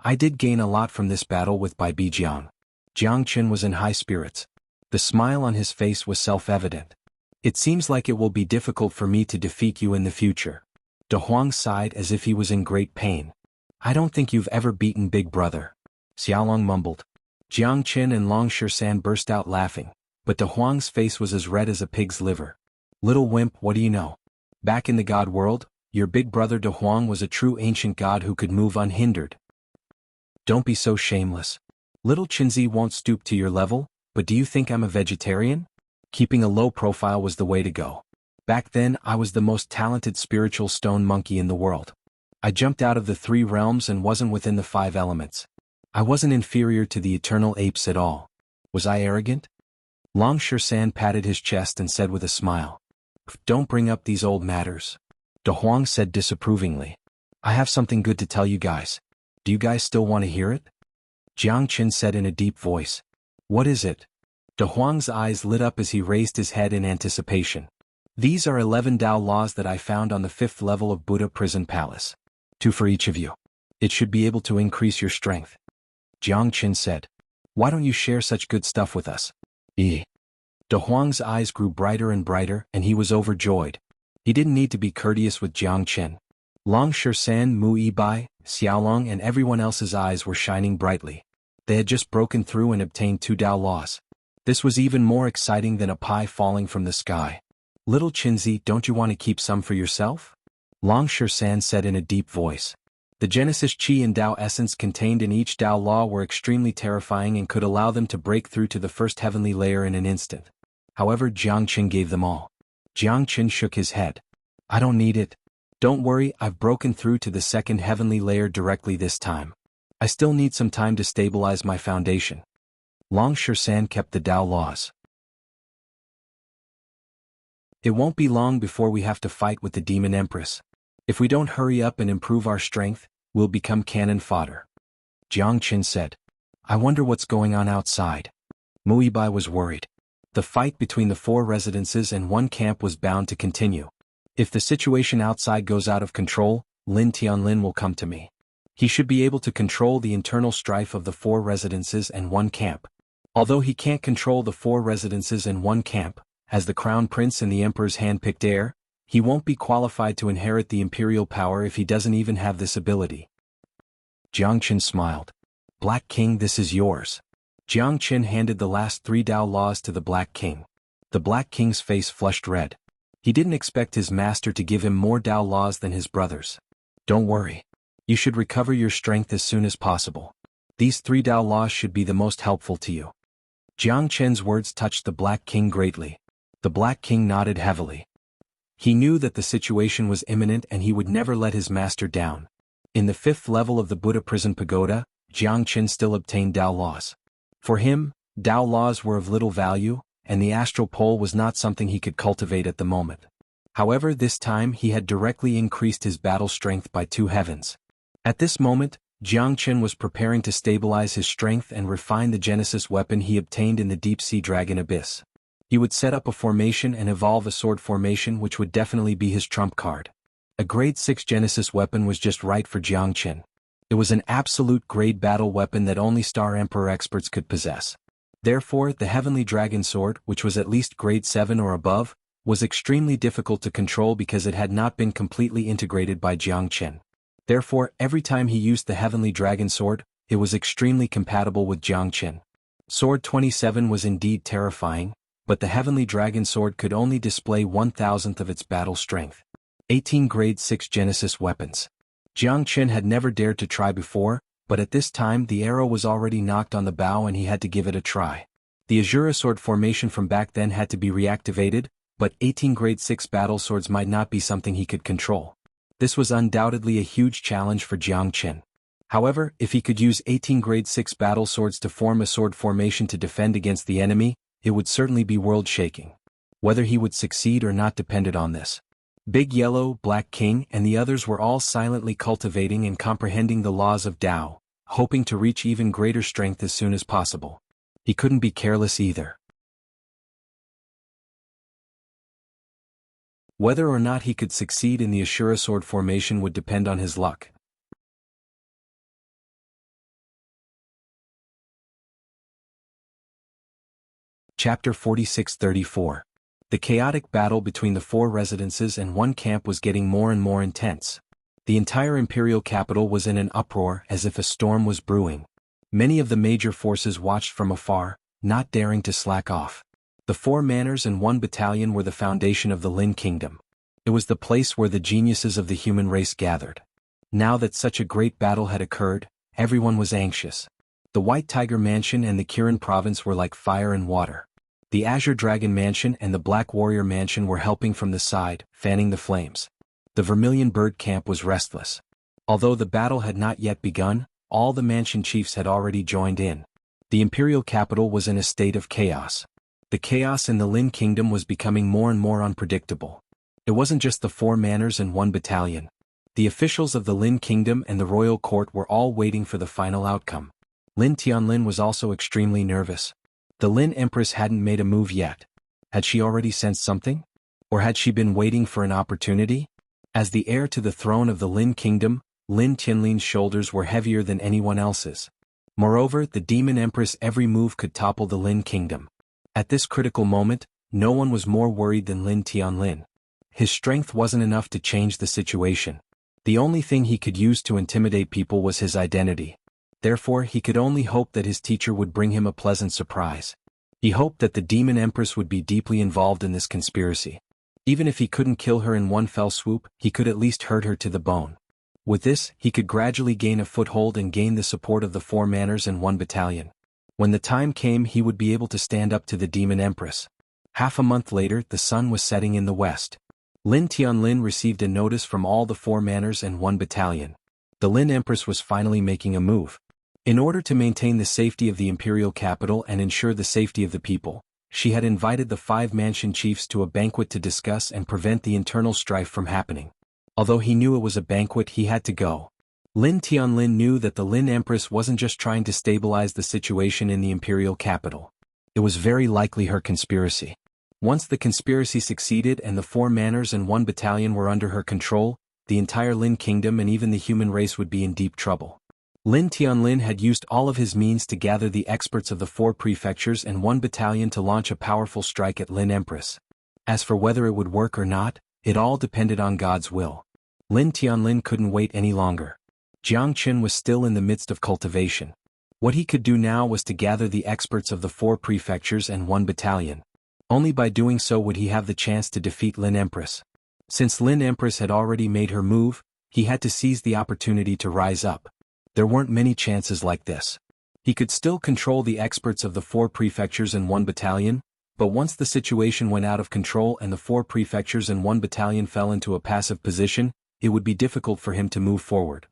I did gain a lot from this battle with Bai Bijiang. Jiang Qin was in high spirits. The smile on his face was self-evident. It seems like it will be difficult for me to defeat you in the future. De Huang sighed as if he was in great pain. I don't think you've ever beaten Big Brother. Xiaolong mumbled. Jiang Qin and Long Shisan burst out laughing, but De Huang's face was as red as a pig's liver. Little wimp, what do you know? Back in the god world, your big brother De Huang was a true ancient god who could move unhindered. Don't be so shameless. Little Qinzi won't stoop to your level, but do you think I'm a vegetarian? Keeping a low profile was the way to go. Back then I was the most talented spiritual stone monkey in the world. I jumped out of the 3 realms and wasn't within the 5 elements. I wasn't inferior to the eternal apes at all. Was I arrogant? Long Shisan patted his chest and said with a smile. Don't bring up these old matters. De Huang said disapprovingly. I have something good to tell you guys. Do you guys still want to hear it? Jiang Qin said in a deep voice. What is it? De Huang's eyes lit up as he raised his head in anticipation. These are 11 Tao laws that I found on the 5th level of Buddha Prison Palace. 2 for each of you. It should be able to increase your strength. Jiang Qin said. Why don't you share such good stuff with us? De Huang's eyes grew brighter and brighter, and he was overjoyed. He didn't need to be courteous with Jiang Qin. Long Shisan, Mu Yibai, Xiaolong and everyone else's eyes were shining brightly. They had just broken through and obtained 2 Tao laws. This was even more exciting than a pie falling from the sky. Little Qinzi, don't you want to keep some for yourself? Long Shisan said in a deep voice. The Genesis Qi and Tao essence contained in each Tao law were extremely terrifying and could allow them to break through to the first heavenly layer in an instant. However, Jiang Qin gave them all. Jiang Qin shook his head. I don't need it. Don't worry, I've broken through to the second heavenly layer directly this time. I still need some time to stabilize my foundation. Long Shisan kept the Tao laws. It won't be long before we have to fight with the Demon Empress. If we don't hurry up and improve our strength, we'll become cannon fodder. Jiang Qin said. I wonder what's going on outside. Mu Yibai was worried. The fight between the 4 residences and 1 camp was bound to continue. If the situation outside goes out of control, Lin Tianlin will come to me. He should be able to control the internal strife of the 4 residences and 1 camp. Although he can't control the 4 residences and 1 camp, as the Crown Prince and the Emperor's hand-picked heir, he won't be qualified to inherit the imperial power if he doesn't even have this ability. Jiang Qin smiled. Black King, this is yours. Jiang Qin handed the last 3 Tao laws to the Black King. The Black King's face flushed red. He didn't expect his master to give him more Tao laws than his brothers. Don't worry. You should recover your strength as soon as possible. These 3 Tao laws should be the most helpful to you. Jiang Qin's words touched the Black King greatly. The Black King nodded heavily. He knew that the situation was imminent and he would never let his master down. In the 5th level of the Buddha Prison Pagoda, Jiang Qin still obtained Tao laws. For him, Tao laws were of little value, and the astral pole was not something he could cultivate at the moment. However, this time he had directly increased his battle strength by 2 heavens. At this moment, Jiang Qin was preparing to stabilize his strength and refine the Genesis weapon he obtained in the deep-sea dragon abyss. He would set up a formation and evolve a sword formation which would definitely be his trump card. A grade 6 Genesis weapon was just right for Jiang Qin. It was an absolute grade battle weapon that only Star Emperor experts could possess. Therefore, the Heavenly Dragon Sword, which was at least grade 7 or above, was extremely difficult to control because it had not been completely integrated by Jiang Qin. Therefore, every time he used the Heavenly Dragon Sword, it was extremely compatible with Jiang Qin. Sword 27 was indeed terrifying, but the Heavenly Dragon Sword could only display 1,000th of its battle strength. 18 grade 6 Genesis weapons. Jiang Qin had never dared to try before, but at this time the arrow was already knocked on the bow and he had to give it a try. The Azura sword formation from back then had to be reactivated, but 18 grade 6 battle swords might not be something he could control. This was undoubtedly a huge challenge for Jiang Qin. However, if he could use 18 grade 6 battle swords to form a sword formation to defend against the enemy, it would certainly be world-shaking. Whether he would succeed or not depended on this. Big Yellow, Black King, and the others were all silently cultivating and comprehending the laws of Tao, hoping to reach even greater strength as soon as possible. He couldn't be careless either. Whether or not he could succeed in the Ashura sword formation would depend on his luck. Chapter 46-34. The chaotic battle between the 4 residences and one camp was getting more and more intense. The entire imperial capital was in an uproar as if a storm was brewing. Many of the major forces watched from afar, not daring to slack off. The 4 manors and 1 battalion were the foundation of the Lin Kingdom. It was the place where the geniuses of the human race gathered. Now that such a great battle had occurred, everyone was anxious. The White Tiger Mansion and the Kirin Province were like fire and water. The Azure Dragon Mansion and the Black Warrior Mansion were helping from the side, fanning the flames. The Vermilion Bird Camp was restless. Although the battle had not yet begun, all the mansion chiefs had already joined in. The imperial capital was in a state of chaos. The chaos in the Lin Kingdom was becoming more and more unpredictable. It wasn't just the 4 manors and 1 battalion. The officials of the Lin Kingdom and the royal court were all waiting for the final outcome. Lin Tianlin was also extremely nervous. The Lin Empress hadn't made a move yet. Had she already sensed something? Or had she been waiting for an opportunity? As the heir to the throne of the Lin Kingdom, Lin Tianlin's shoulders were heavier than anyone else's. Moreover, the Demon Empress every move could topple the Lin Kingdom. At this critical moment, no one was more worried than Lin Tianlin. His strength wasn't enough to change the situation. The only thing he could use to intimidate people was his identity. Therefore, he could only hope that his teacher would bring him a pleasant surprise. He hoped that the Demon Empress would be deeply involved in this conspiracy. Even if he couldn't kill her in one fell swoop, he could at least hurt her to the bone. With this, he could gradually gain a foothold and gain the support of the 4 manors and 1 battalion. When the time came, he would be able to stand up to the Demon Empress. Half a month later, the sun was setting in the west. Lin Tianlin received a notice from all the 4 manors and 1 battalion. The Lin Empress was finally making a move. In order to maintain the safety of the imperial capital and ensure the safety of the people, she had invited the 5 mansion chiefs to a banquet to discuss and prevent the internal strife from happening. Although he knew it was a banquet, he had to go. Lin Tianlin knew that the Lin Empress wasn't just trying to stabilize the situation in the imperial capital. It was very likely her conspiracy. Once the conspiracy succeeded and the 4 manors and 1 battalion were under her control, the entire Lin Kingdom and even the human race would be in deep trouble. Lin Tianlin had used all of his means to gather the experts of the 4 prefectures and 1 battalion to launch a powerful strike at Lin Empress. As for whether it would work or not, it all depended on God's will. Lin Tianlin couldn't wait any longer. Jianghu was still in the midst of cultivation. What he could do now was to gather the experts of the 4 prefectures and 1 battalion. Only by doing so would he have the chance to defeat Lin Empress. Since Lin Empress had already made her move, he had to seize the opportunity to rise up. There weren't many chances like this. He could still control the experts of the 4 prefectures and 1 battalion, but once the situation went out of control and the 4 prefectures and 1 battalion fell into a passive position, it would be difficult for him to move forward.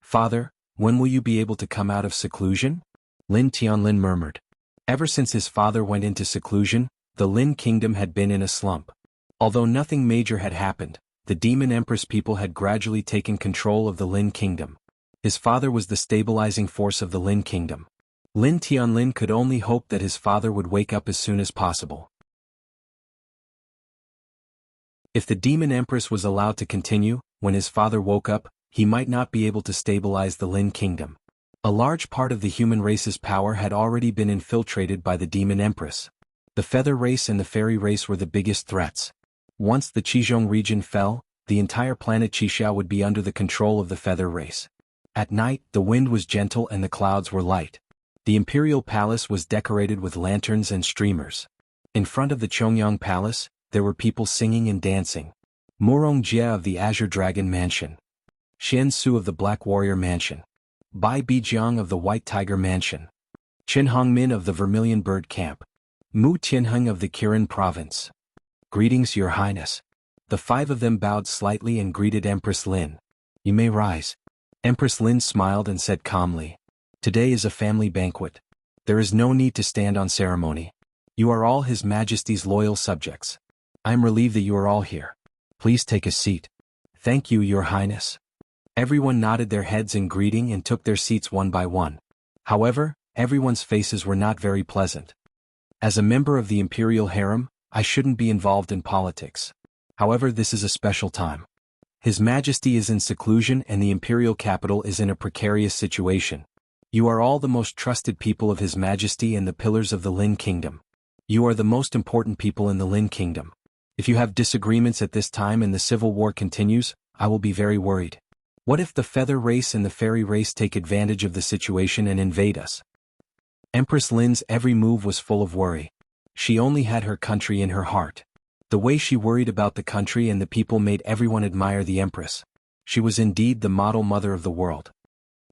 "Father, when will you be able to come out of seclusion?" Lin Tianlin murmured. Ever since his father went into seclusion, the Lin Kingdom had been in a slump. Although nothing major had happened, the Demon Empress people had gradually taken control of the Lin Kingdom. His father was the stabilizing force of the Lin Kingdom. Lin Tianlin could only hope that his father would wake up as soon as possible. If the Demon Empress was allowed to continue, when his father woke up, he might not be able to stabilize the Lin Kingdom. A large part of the human race's power had already been infiltrated by the Demon Empress. The Feather Race and the Fairy Race were the biggest threats. Once the Qizhong region fell, the entire planet Qixia would be under the control of the Feather Race. At night, the wind was gentle and the clouds were light. The imperial palace was decorated with lanterns and streamers. In front of the Chongyang Palace, there were people singing and dancing. Murong Jie of the Azure Dragon Mansion. Xian Su of the Black Warrior Mansion. Bai Bijiang of the White Tiger Mansion. Qin Hongmin of the Vermilion Bird Camp. Mu Tianheng of the Kirin Province. "Greetings, Your Highness." The 5 of them bowed slightly and greeted Empress Lin. "You may rise." Empress Lin smiled and said calmly, "Today is a family banquet. There is no need to stand on ceremony. You are all His Majesty's loyal subjects. I am relieved that you are all here. Please take a seat." "Thank you, Your Highness." Everyone nodded their heads in greeting and took their seats one by one. However, everyone's faces were not very pleasant. As a member of the imperial harem, I shouldn't be involved in politics. However, this is a special time. His Majesty is in seclusion and the imperial capital is in a precarious situation. You are all the most trusted people of His Majesty and the pillars of the Lin Kingdom. You are the most important people in the Lin Kingdom. If you have disagreements at this time and the civil war continues, I will be very worried. What if the feather race and the fairy race take advantage of the situation and invade us? Empress Lin's every move was full of worry. She only had her country in her heart. The way she worried about the country and the people made everyone admire the Empress. She was indeed the model mother of the world.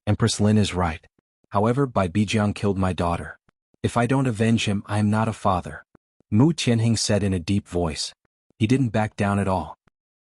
Empress Lin is right. However, Bai Bijiang killed my daughter. If I don't avenge him, I am not a father. Mu Tianheng said in a deep voice. He didn't back down at all.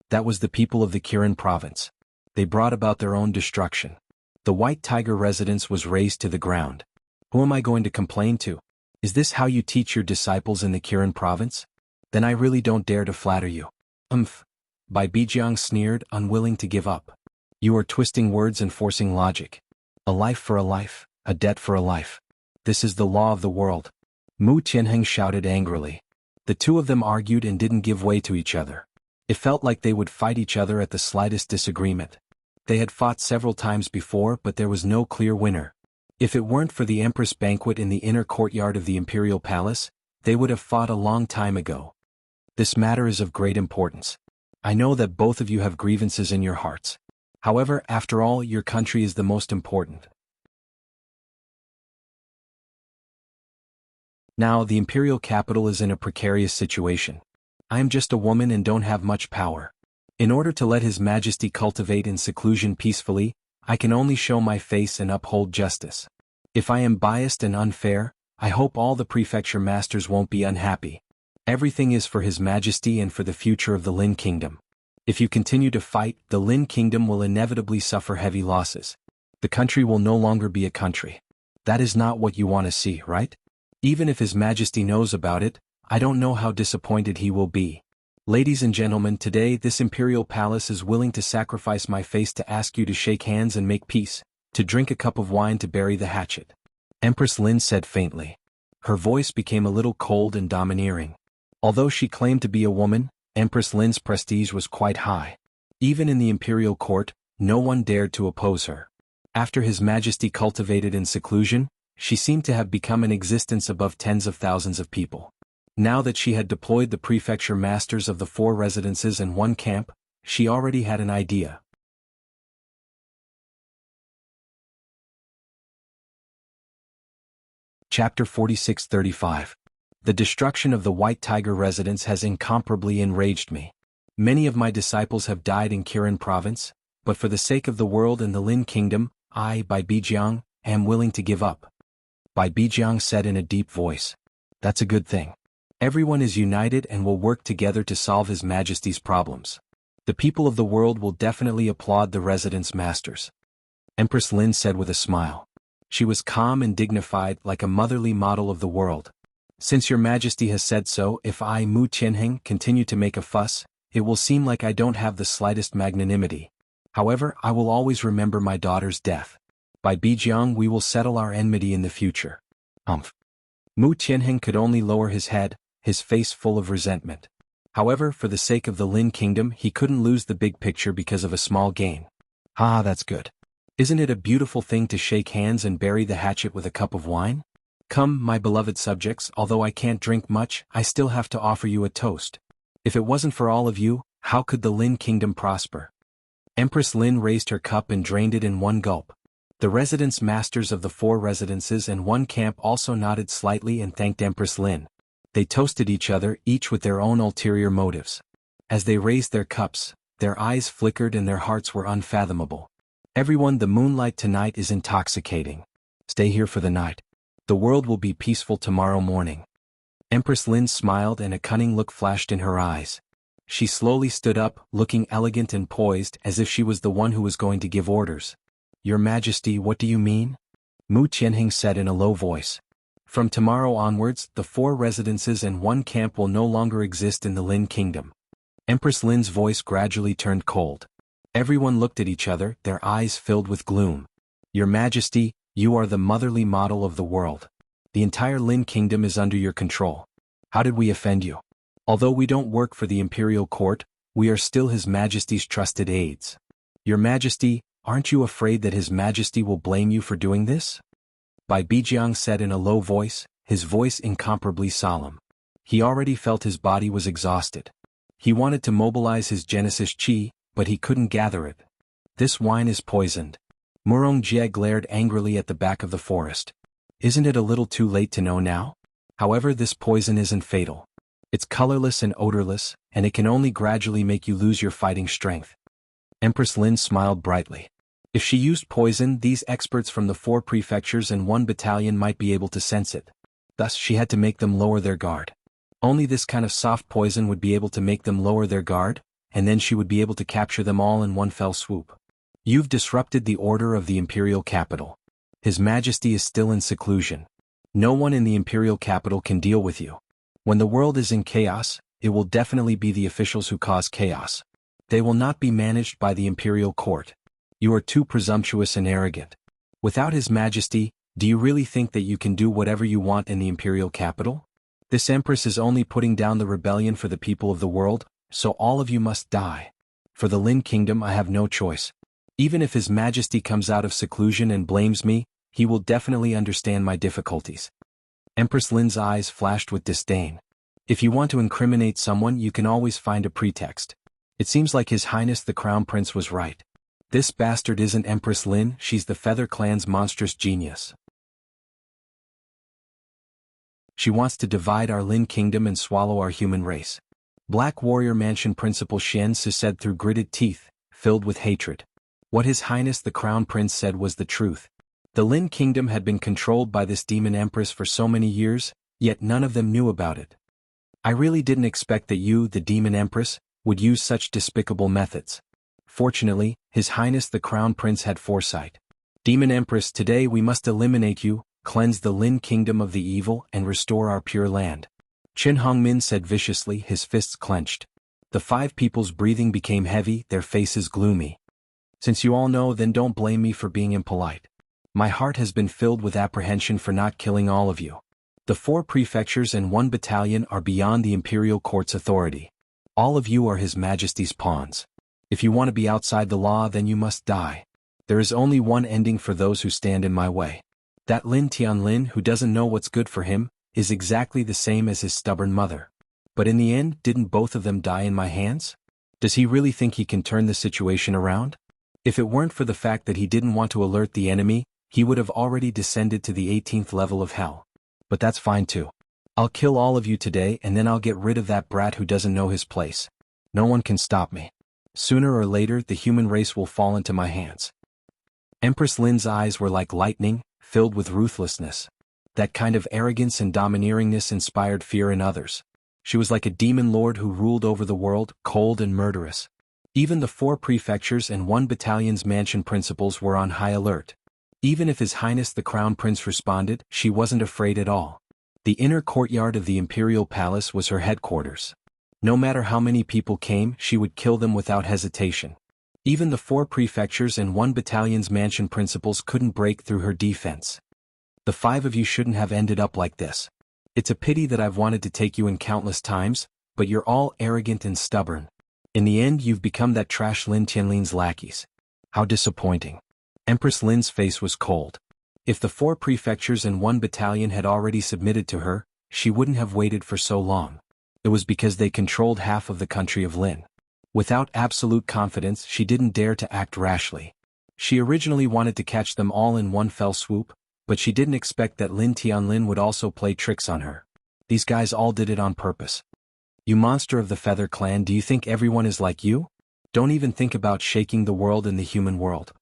That was the people of the Kirin province. They brought about their own destruction. The White Tiger residence was razed to the ground. Who am I going to complain to? Is this how you teach your disciples in the Kirin province? Then I really don't dare to flatter you. Bai Bijiang sneered, unwilling to give up. You are twisting words and forcing logic. A life for a life, a debt for a life. This is the law of the world. Mu Tianheng shouted angrily. The two of them argued and didn't give way to each other. It felt like they would fight each other at the slightest disagreement. They had fought several times before, but there was no clear winner. If it weren't for the Empress banquet in the inner courtyard of the Imperial Palace, they would have fought a long time ago. This matter is of great importance. I know that both of you have grievances in your hearts. However, after all, your country is the most important. Now, the imperial capital is in a precarious situation. I am just a woman and don't have much power. In order to let His Majesty cultivate in seclusion peacefully, I can only show my face and uphold justice. If I am biased and unfair, I hope all the prefecture masters won't be unhappy. Everything is for His Majesty and for the future of the Lin Kingdom. If you continue to fight, the Lin Kingdom will inevitably suffer heavy losses. The country will no longer be a country. That is not what you want to see, right? Even if His Majesty knows about it, I don't know how disappointed he will be. Ladies and gentlemen, today this imperial palace is willing to sacrifice my face to ask you to shake hands and make peace, to drink a cup of wine to bury the hatchet. Empress Lin said faintly. Her voice became a little cold and domineering. Although she claimed to be a woman, Empress Lin's prestige was quite high. Even in the imperial court, no one dared to oppose her. After His Majesty cultivated in seclusion, she seemed to have become an existence above tens of thousands of people. Now that she had deployed the prefecture masters of the 4 residences and 1 camp, she already had an idea. Chapter 46-35. The destruction of the White Tiger residence has incomparably enraged me. Many of my disciples have died in Kirin province, but for the sake of the world and the Lin Kingdom, I, Bai Bijiang, am willing to give up. Bai Bijiang said in a deep voice. That's a good thing. Everyone is united and will work together to solve His Majesty's problems. The people of the world will definitely applaud the residence masters. Empress Lin said with a smile. She was calm and dignified like a motherly model of the world. Since Your Majesty has said so, if I, Mu Tianheng, continue to make a fuss, it will seem like I don't have the slightest magnanimity. However, I will always remember my daughter's death. By Bijiang, we will settle our enmity in the future. Mu Tianheng could only lower his head, his face full of resentment. However, for the sake of the Lin Kingdom, he couldn't lose the big picture because of a small gain. That's good. Isn't it a beautiful thing to shake hands and bury the hatchet with a cup of wine? Come, my beloved subjects, although I can't drink much, I still have to offer you a toast. If it wasn't for all of you, how could the Lin Kingdom prosper? Empress Lin raised her cup and drained it in one gulp. The residence masters of the 4 residences and 1 camp also nodded slightly and thanked Empress Lin. They toasted each other, each with their own ulterior motives. As they raised their cups, their eyes flickered and their hearts were unfathomable. Everyone, the moonlight tonight is intoxicating. Stay here for the night. The world will be peaceful tomorrow morning. Empress Lin smiled and a cunning look flashed in her eyes. She slowly stood up, looking elegant and poised as if she was the one who was going to give orders. Your Majesty, what do you mean? Mu Tianhing said in a low voice. From tomorrow onwards, the 4 residences and 1 camp will no longer exist in the Lin Kingdom. Empress Lin's voice gradually turned cold. Everyone looked at each other, their eyes filled with gloom. Your Majesty, you are the motherly model of the world. The entire Lin Kingdom is under your control. How did we offend you? Although we don't work for the imperial court, we are still His Majesty's trusted aides. Your Majesty, aren't you afraid that His Majesty will blame you for doing this? Bai Bijiang said in a low voice, his voice incomparably solemn. He already felt his body was exhausted. He wanted to mobilize his Genesis Qi, but he couldn't gather it. This wine is poisoned. Murong Jie glared angrily at the back of the forest. Isn't it a little too late to know now? However, this poison isn't fatal. It's colorless and odorless, and it can only gradually make you lose your fighting strength. Empress Lin smiled brightly. If she used poison, these experts from the 4 prefectures and 1 battalion might be able to sense it. Thus, she had to make them lower their guard. Only this kind of soft poison would be able to make them lower their guard, and then she would be able to capture them all in one fell swoop. You've disrupted the order of the imperial capital. His Majesty is still in seclusion. No one in the imperial capital can deal with you. When the world is in chaos, it will definitely be the officials who cause chaos. They will not be managed by the imperial court. You are too presumptuous and arrogant. Without His Majesty, do you really think that you can do whatever you want in the imperial capital? This empress is only putting down the rebellion for the people of the world, so all of you must die. For the Lin Kingdom, I have no choice. Even if His Majesty comes out of seclusion and blames me, he will definitely understand my difficulties. Empress Lin's eyes flashed with disdain. If you want to incriminate someone, you can always find a pretext. It seems like His Highness the Crown Prince was right. This bastard isn't Empress Lin, she's the Feather Clan's monstrous genius. She wants to divide our Lin Kingdom and swallow our human race. Black Warrior Mansion Principal xianxia said through gritted teeth, filled with hatred. What His Highness the Crown Prince said was the truth. The Lin Kingdom had been controlled by this demon empress for so many years, yet none of them knew about it. I really didn't expect that you, the demon empress, would use such despicable methods. Fortunately, His Highness the Crown Prince had foresight. Demon Empress, today we must eliminate you, cleanse the Lin Kingdom of the evil and restore our pure land. Qin Hongmin said viciously, his fists clenched. The 5 people's breathing became heavy, their faces gloomy. Since you all know, then don't blame me for being impolite. My heart has been filled with apprehension for not killing all of you. The 4 prefectures and 1 battalion are beyond the imperial court's authority. All of you are His Majesty's pawns. If you want to be outside the law, then you must die. There is only one ending for those who stand in my way. That Lin Tianlin, who doesn't know what's good for him, is exactly the same as his stubborn mother. But in the end, didn't both of them die in my hands? Does he really think he can turn the situation around? If it weren't for the fact that he didn't want to alert the enemy, he would have already descended to the 18th level of hell. But that's fine too. I'll kill all of you today, and then I'll get rid of that brat who doesn't know his place. No one can stop me. Sooner or later, the human race will fall into my hands. Empress Lin's eyes were like lightning, filled with ruthlessness. That kind of arrogance and domineeringness inspired fear in others. She was like a demon lord who ruled over the world, cold and murderous. Even the 4 prefectures and 1 battalion's mansion principals were on high alert. Even if His Highness the Crown Prince responded, she wasn't afraid at all. The inner courtyard of the imperial palace was her headquarters. No matter how many people came, she would kill them without hesitation. Even the 4 prefectures and 1 battalion's mansion principals couldn't break through her defense. The 5 of you shouldn't have ended up like this. It's a pity that I've wanted to take you in countless times, but you're all arrogant and stubborn. In the end, you've become that trash Lin Tianlin's lackeys. How disappointing. Empress Lin's face was cold. If the 4 prefectures and 1 battalion had already submitted to her, she wouldn't have waited for so long. It was because they controlled half of the country of Lin. Without absolute confidence, she didn't dare to act rashly. She originally wanted to catch them all in one fell swoop, but she didn't expect that Lin Tianlin would also play tricks on her. These guys all did it on purpose. You monster of the Feather Clan, do you think everyone is like you? Don't even think about shaking the world and the human world.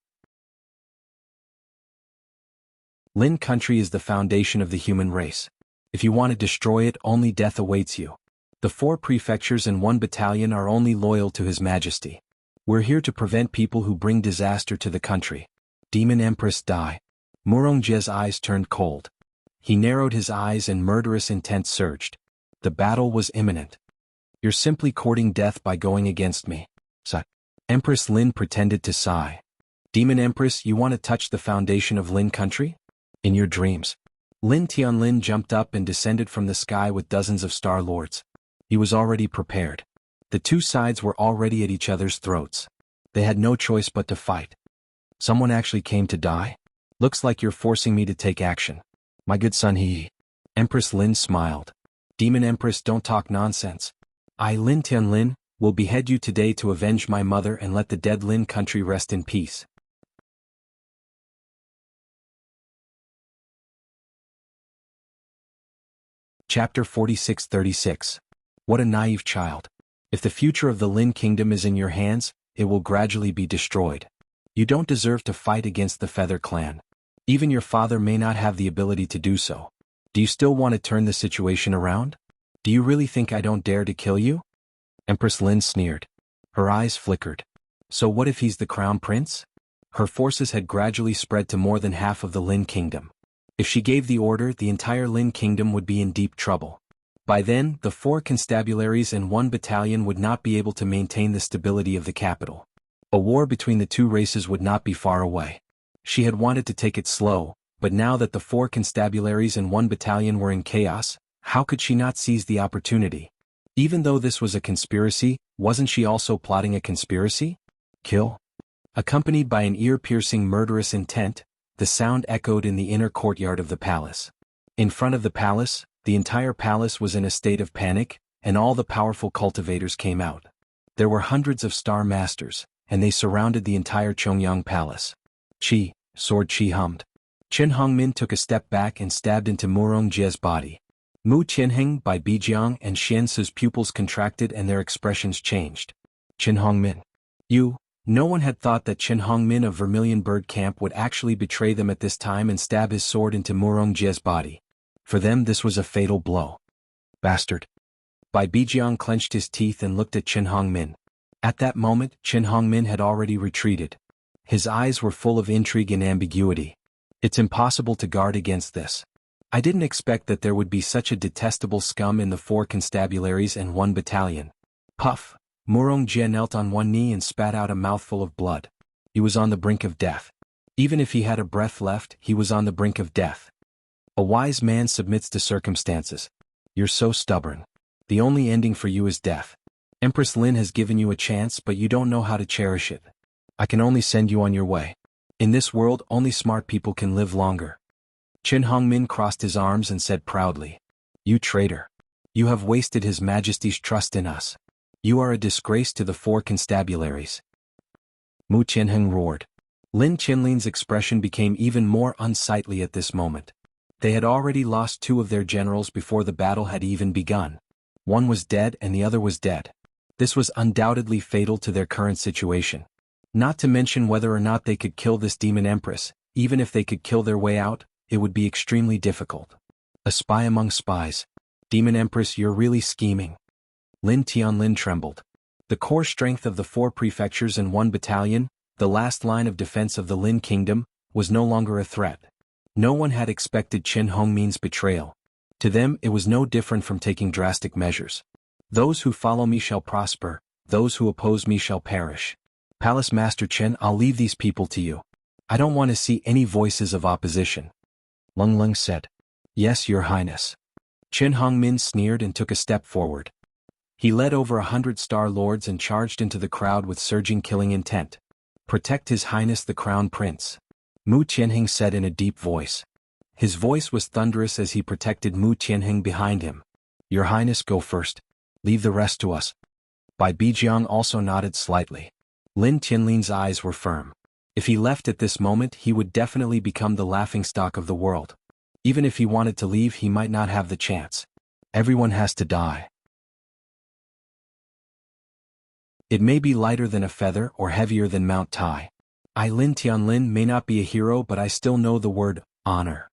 Lin country is the foundation of the human race. If you want to destroy it, only death awaits you. The 4 prefectures and 1 battalion are only loyal to His Majesty. We're here to prevent people who bring disaster to the country. Demon Empress die. Murongje's eyes turned cold. He narrowed his eyes and murderous intent surged. The battle was imminent. You're simply courting death by going against me. Empress Lin pretended to sigh. Demon Empress, you want to touch the foundation of Lin country? In your dreams. Lin Tianlin jumped up and descended from the sky with dozens of star lords. He was already prepared. The two sides were already at each other's throats. They had no choice but to fight. Someone actually came to die? Looks like you're forcing me to take action. My good son he. Empress Lin smiled. Demon Empress, don't talk nonsense. I, Lin Tianlin, will behead you today to avenge my mother and let the dead Lin country rest in peace. Chapter 46-36. What a naive child. If the future of the Lin kingdom is in your hands, it will gradually be destroyed. You don't deserve to fight against the Feather clan. Even your father may not have the ability to do so. Do you still want to turn the situation around? Do you really think I don't dare to kill you? Empress Lin sneered. Her eyes flickered. So what if he's the crown prince? Her forces had gradually spread to more than half of the Lin kingdom. If she gave the order, the entire Lin kingdom would be in deep trouble. By then, the 4 constabularies and 1 battalion would not be able to maintain the stability of the capital. A war between the two races would not be far away. She had wanted to take it slow, but now that the 4 constabularies and 1 battalion were in chaos, how could she not seize the opportunity? Even though this was a conspiracy, wasn't she also plotting a conspiracy? Kill? Accompanied by an ear-piercing murderous intent, the sound echoed in the inner courtyard of the palace. In front of the palace, the entire palace was in a state of panic, and all the powerful cultivators came out. There were hundreds of star masters, and they surrounded the entire Chongyang palace. Chi, sword Chi hummed. Chen Hongmin took a step back and stabbed into Murongje's body. Mu Tianheng by Bijiang and Xianxia's pupils contracted and their expressions changed. Chen Hongmin. You. No one had thought that Chen Hongmin of Vermilion Bird Camp would actually betray them at this time and stab his sword into Murongje's body. For them this was a fatal blow. Bastard. Bai Bijiang clenched his teeth and looked at Chen Hongmin. At that moment, Chen Hongmin had already retreated. His eyes were full of intrigue and ambiguity. It's impossible to guard against this. I didn't expect that there would be such a detestable scum in the 4 constabularies and 1 battalion. Puff. Murongje knelt on one knee and spat out a mouthful of blood. He was on the brink of death. Even if he had a breath left, he was on the brink of death. A wise man submits to circumstances. You're so stubborn. The only ending for you is death. Empress Lin has given you a chance, but you don't know how to cherish it. I can only send you on your way. In this world, only smart people can live longer. Chen Hongmin crossed his arms and said proudly. You traitor. You have wasted His Majesty's trust in us. You are a disgrace to the 4 constabularies. Mu Tianheng roared. Lin Qianlin's expression became even more unsightly at this moment. They had already lost 2 of their generals before the battle had even begun. One was dead and the other was dead. This was undoubtedly fatal to their current situation. Not to mention whether or not they could kill this demon empress. Even if they could kill their way out, it would be extremely difficult. A spy among spies. Demon Empress, you're really scheming. Lin Tianlin trembled. The core strength of the 4 prefectures and 1 battalion, the last line of defense of the Lin kingdom, was no longer a threat. No one had expected Chen Hongmin's betrayal. To them it was no different from taking drastic measures. Those who follow me shall prosper, those who oppose me shall perish. Palace Master Chen, I'll leave these people to you. I don't want to see any voices of opposition. Lung Lung said. Yes, Your Highness. Chen Hongmin sneered and took a step forward. He led over 100 star lords and charged into the crowd with surging killing intent. Protect His Highness the Crown Prince. Mu Tianheng said in a deep voice. His voice was thunderous as he protected Mu Tianheng behind him. Your Highness, go first. Leave the rest to us. Bai Bijiang also nodded slightly. Lin Tianlin's eyes were firm. If he left at this moment, he would definitely become the laughingstock of the world. Even if he wanted to leave, he might not have the chance. Everyone has to die. It may be lighter than a feather or heavier than Mount Tai. I, Lin Tianlin, may not be a hero, but I still know the word honor.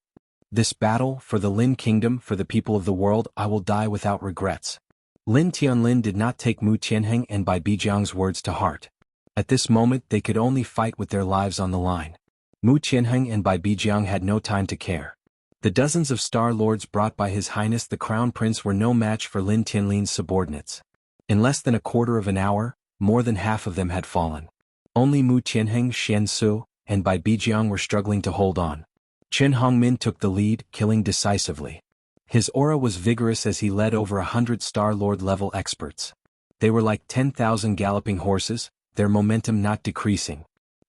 This battle, for the Lin kingdom, for the people of the world, I will die without regrets. Lin Tianlin did not take Mu Tianheng and Bai Bijiang's words to heart. At this moment they could only fight with their lives on the line. Mu Qianheng and Bai Bijiang had no time to care. The dozens of Star Lords brought by His Highness the Crown Prince were no match for Lin Tianlin's subordinates. In less than a quarter of an hour, more than half of them had fallen. Only Mu Qianheng, Xianxia, and Bai Bijiang were struggling to hold on. Chen Hongmin took the lead, killing decisively. His aura was vigorous as he led over 100 Star Lord level experts. They were like 10,000 galloping horses, their momentum not decreasing.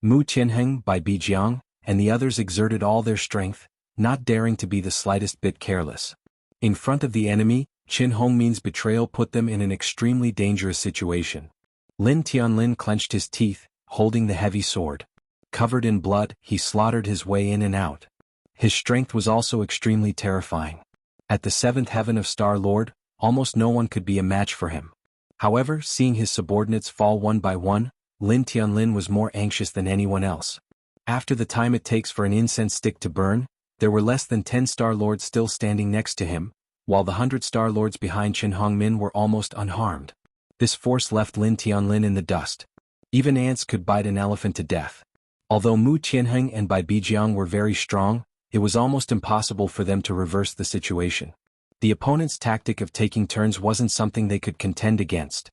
Mu Qianheng, Bai Bijiang, and the others exerted all their strength, not daring to be the slightest bit careless. In front of the enemy, Chen Hongmin's betrayal put them in an extremely dangerous situation. Lin Tianlin clenched his teeth, holding the heavy sword. Covered in blood, he slaughtered his way in and out. His strength was also extremely terrifying. At the seventh heaven of Star Lord, almost no one could be a match for him. However, seeing his subordinates fall one by one, Lin Tianlin was more anxious than anyone else. After the time it takes for an incense stick to burn, there were less than 10 Star Lords still standing next to him, while the 100 Star Lords behind Chen Hongmin were almost unharmed. This force left Lin Tianlin in the dust. Even ants could bite an elephant to death. Although Mu Qianheng and Bai Bijiang were very strong, it was almost impossible for them to reverse the situation. The opponent's tactic of taking turns wasn't something they could contend against.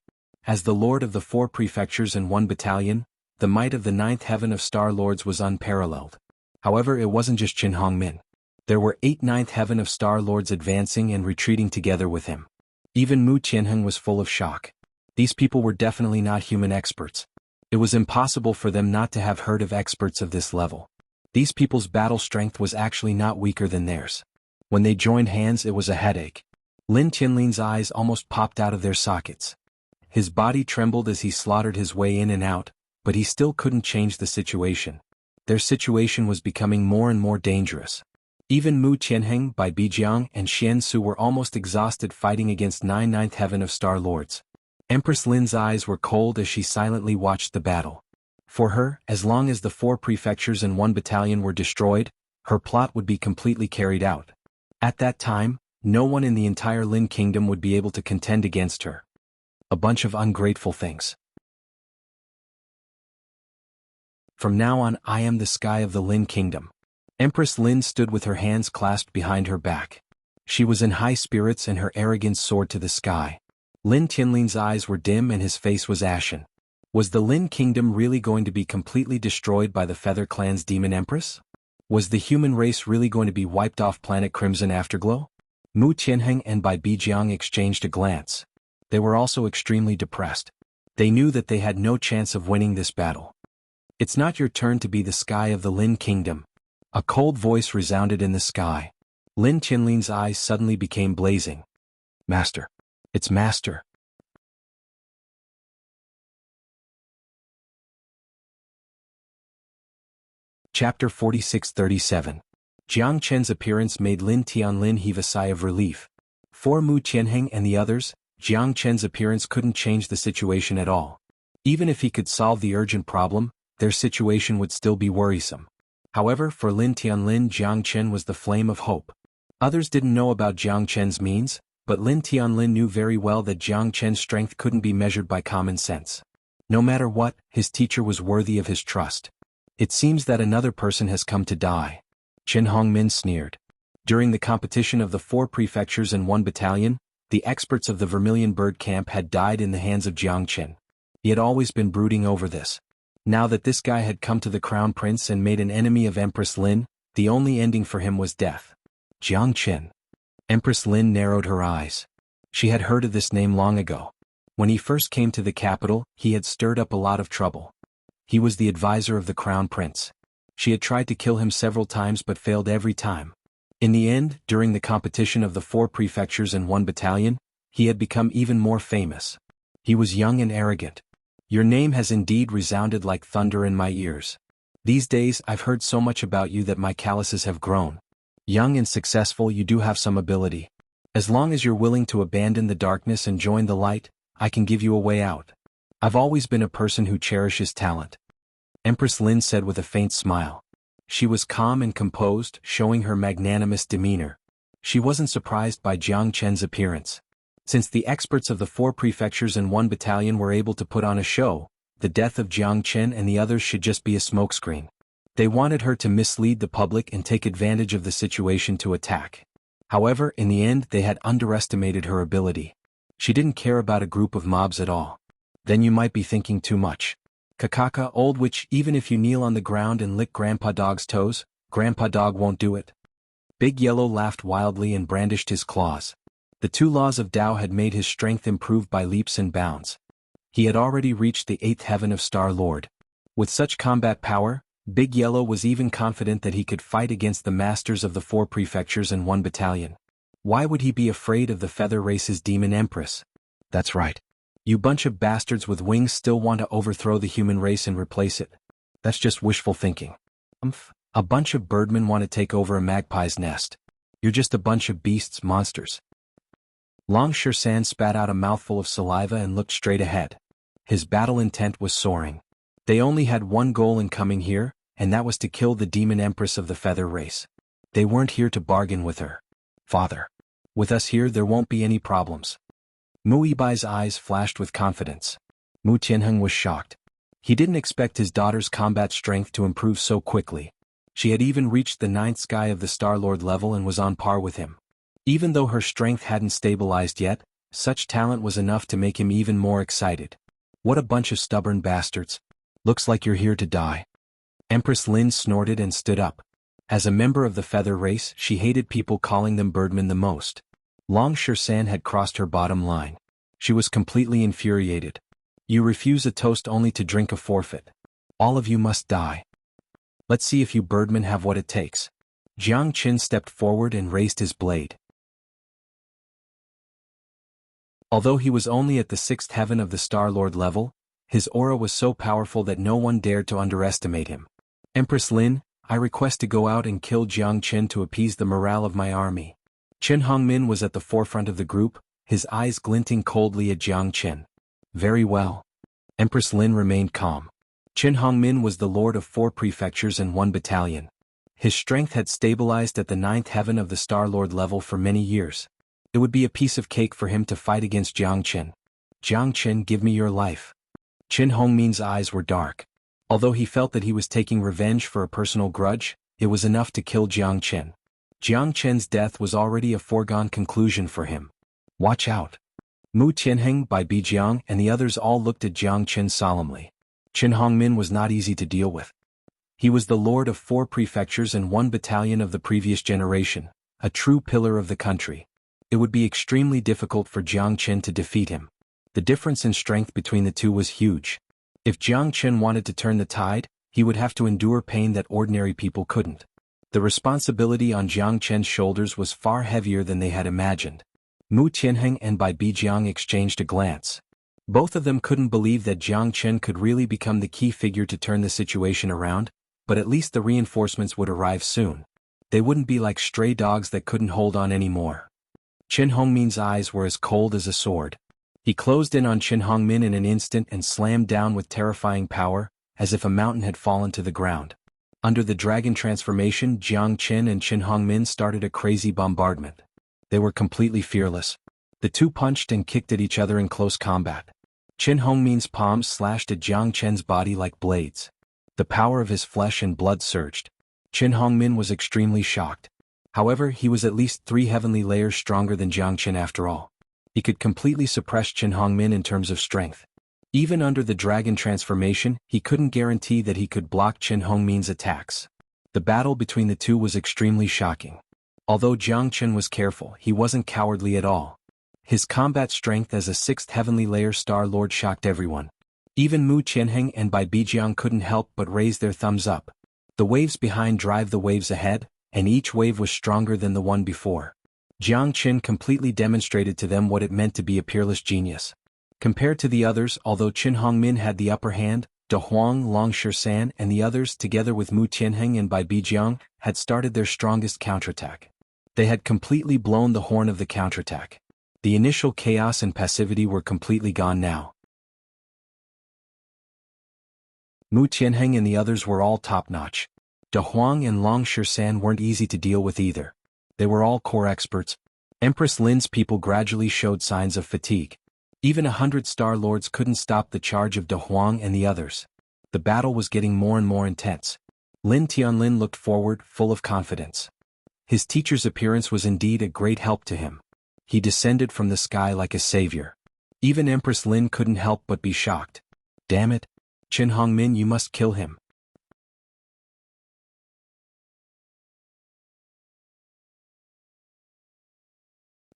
As the Lord of the 4 prefectures and 1 battalion, the might of the 9th heaven of Star Lords was unparalleled. However, it wasn't just Chen Hongmin. There were 8 9th heaven of Star Lords advancing and retreating together with him. Even Mu Qianheng was full of shock. These people were definitely not human experts. It was impossible for them not to have heard of experts of this level. These people's battle strength was actually not weaker than theirs. When they joined hands, it was a headache. Lin Tianlin's eyes almost popped out of their sockets. His body trembled as he slaughtered his way in and out, but he still couldn't change the situation. Their situation was becoming more and more dangerous. Even Mu Qianheng, Bai Bijiang, and Xianxia were almost exhausted fighting against 9 9th heaven of Star Lords. Empress Lin's eyes were cold as she silently watched the battle. For her, as long as the 4 prefectures and 1 battalion were destroyed, her plot would be completely carried out. At that time, no one in the entire Lin kingdom would be able to contend against her. A bunch of ungrateful things. From now on, I am the sky of the Lin kingdom. Empress Lin stood with her hands clasped behind her back. She was in high spirits and her arrogance soared to the sky. Lin Tianlin's eyes were dim and his face was ashen. Was the Lin kingdom really going to be completely destroyed by the Feather Clan's demon empress? Was the human race really going to be wiped off planet Crimson Afterglow? Mu Qianheng and Bai Bijiang exchanged a glance. They were also extremely depressed. They knew that they had no chance of winning this battle. It's not your turn to be the sky of the Lin kingdom. A cold voice resounded in the sky. Lin Tianlin's eyes suddenly became blazing. Master. It's Master. Chapter 46-37. Jiang Chen's appearance made Lin Tianlin heave a sigh of relief. For Mu Qianheng and the others, Jiang Chen's appearance couldn't change the situation at all. Even if he could solve the urgent problem, their situation would still be worrisome. However, for Lin Tianlin, Jiang Chen was the flame of hope. Others didn't know about Jiang Chen's means, but Lin Tianlin knew very well that Jiang Chen's strength couldn't be measured by common sense. No matter what, his teacher was worthy of his trust. It seems that another person has come to die. Chen Hongmin sneered. During the competition of the 4 prefectures and 1 battalion, the experts of the Vermilion Bird Camp had died in the hands of Jiang Chen. He had always been brooding over this. Now that this guy had come to the Crown Prince and made an enemy of Empress Lin, the only ending for him was death. Jiang Chen. Empress Lin narrowed her eyes. She had heard of this name long ago. When he first came to the capital, he had stirred up a lot of trouble. He was the advisor of the Crown Prince. She had tried to kill him several times but failed every time. In the end, during the competition of the 4 prefectures and 1 battalion, he had become even more famous. He was young and arrogant. Your name has indeed resounded like thunder in my ears. These days I've heard so much about you that my calluses have grown. Young and successful, you do have some ability. As long as you're willing to abandon the darkness and join the light, I can give you a way out. I've always been a person who cherishes talent. Empress Lin said with a faint smile. She was calm and composed, showing her magnanimous demeanor. She wasn't surprised by Jiang Chen's appearance. Since the experts of the 4 prefectures and 1 battalion were able to put on a show, the death of Jiang Chen and the others should just be a smokescreen. They wanted her to mislead the public and take advantage of the situation to attack. However, in the end they had underestimated her ability. She didn't care about a group of mobs at all. Then you might be thinking too much. Kakaka, old witch, even if you kneel on the ground and lick Grandpa Dog's toes, Grandpa Dog won't do it. Big Yellow laughed wildly and brandished his claws. The 2 laws of Tao had made his strength improve by leaps and bounds. He had already reached the 8th heaven of Star Lord. With such combat power, Big Yellow was even confident that he could fight against the masters of the 4 prefectures and 1 battalion. Why would he be afraid of the Feather Race's Demon Empress? That's right. You bunch of bastards with wings still want to overthrow the human race and replace it. That's just wishful thinking. A bunch of birdmen want to take over a magpie's nest. You're just a bunch of beasts, monsters. Long Shersan spat out a mouthful of saliva and looked straight ahead. His battle intent was soaring. They only had one goal in coming here, and that was to kill the demon empress of the Feather Race. They weren't here to bargain with her. Father. With us here there won't be any problems. Mu Yibai's eyes flashed with confidence. Mu Tianheng was shocked. He didn't expect his daughter's combat strength to improve so quickly. She had even reached the 9th sky of the Star-Lord level and was on par with him. Even though her strength hadn't stabilized yet, such talent was enough to make him even more excited. What a bunch of stubborn bastards. Looks like you're here to die. Empress Lin snorted and stood up. As a member of the Feather Race, she hated people calling them birdmen the most. Long Shersan had crossed her bottom line. She was completely infuriated. You refuse a toast only to drink a forfeit. All of you must die. Let's see if you birdmen have what it takes. Jiang Qin stepped forward and raised his blade. Although he was only at the 6th heaven of the Star-Lord level, his aura was so powerful that no one dared to underestimate him. Empress Lin, I request to go out and kill Jiang Qin to appease the morale of my army. Qin Hongmin was at the forefront of the group, his eyes glinting coldly at Jiang Qin. Very well. Empress Lin remained calm. Qin Hongmin was the lord of 4 prefectures and 1 battalion. His strength had stabilized at the 9th heaven of the Star-Lord level for many years. It would be a piece of cake for him to fight against Jiang Qin. Jiang Qin, give me your life. Qin Hongmin's eyes were dark. Although he felt that he was taking revenge for a personal grudge, it was enough to kill Jiang Qin. Jiang Qin's death was already a foregone conclusion for him. Watch out. Mu Tianheng, Bai Bijiang, and the others all looked at Jiang Qin solemnly. Qin Hongmin was not easy to deal with. He was the lord of 4 prefectures and 1 battalion of the previous generation, a true pillar of the country. It would be extremely difficult for Jiang Qin to defeat him. The difference in strength between the two was huge. If Jiang Qin wanted to turn the tide, he would have to endure pain that ordinary people couldn't. The responsibility on Jiang Qin's shoulders was far heavier than they had imagined. Mu Tianheng and Bai Bijiang exchanged a glance. Both of them couldn't believe that Jiang Qin could really become the key figure to turn the situation around, but at least the reinforcements would arrive soon. They wouldn't be like stray dogs that couldn't hold on anymore. Qin Hongmin's eyes were as cold as a sword. He closed in on Qin Hongmin in an instant and slammed down with terrifying power, as if a mountain had fallen to the ground. Under the dragon transformation, Jiang Qin and Qin Hongmin started a crazy bombardment. They were completely fearless. The two punched and kicked at each other in close combat. Qin Hongmin's palms slashed at Jiang Qin's body like blades. The power of his flesh and blood surged. Qin Hongmin was extremely shocked. However, he was at least 3 heavenly layers stronger than Jiang Qin after all. He could completely suppress Qin Hongmin in terms of strength. Even under the dragon transformation, he couldn't guarantee that he could block Qin Hongmin's attacks. The battle between the two was extremely shocking. Although Jiang Qin was careful, he wasn't cowardly at all. His combat strength as a 6th heavenly layer Star Lord shocked everyone. Even Mu Tianheng and Bai Bijiang couldn't help but raise their thumbs up. The waves behind drive the waves ahead, and each wave was stronger than the one before. Jiang Qin completely demonstrated to them what it meant to be a peerless genius. Compared to the others, although Qin Hongmin had the upper hand, De Huang, Long Shersan, and the others, together with Mu Tianheng and Bai Bijiang, had started their strongest counterattack. They had completely blown the horn of the counterattack. The initial chaos and passivity were completely gone now. Mu Tianheng and the others were all top-notch. De Huang and Long Shersan weren't easy to deal with either. They were all core experts. Empress Lin's people gradually showed signs of fatigue. Even 100 Star Lords couldn't stop the charge of De Huang and the others. The battle was getting more and more intense. Lin Tianlin looked forward, full of confidence. His teacher's appearance was indeed a great help to him. He descended from the sky like a savior. Even Empress Lin couldn't help but be shocked. Damn it! Qin Hongmin, you must kill him.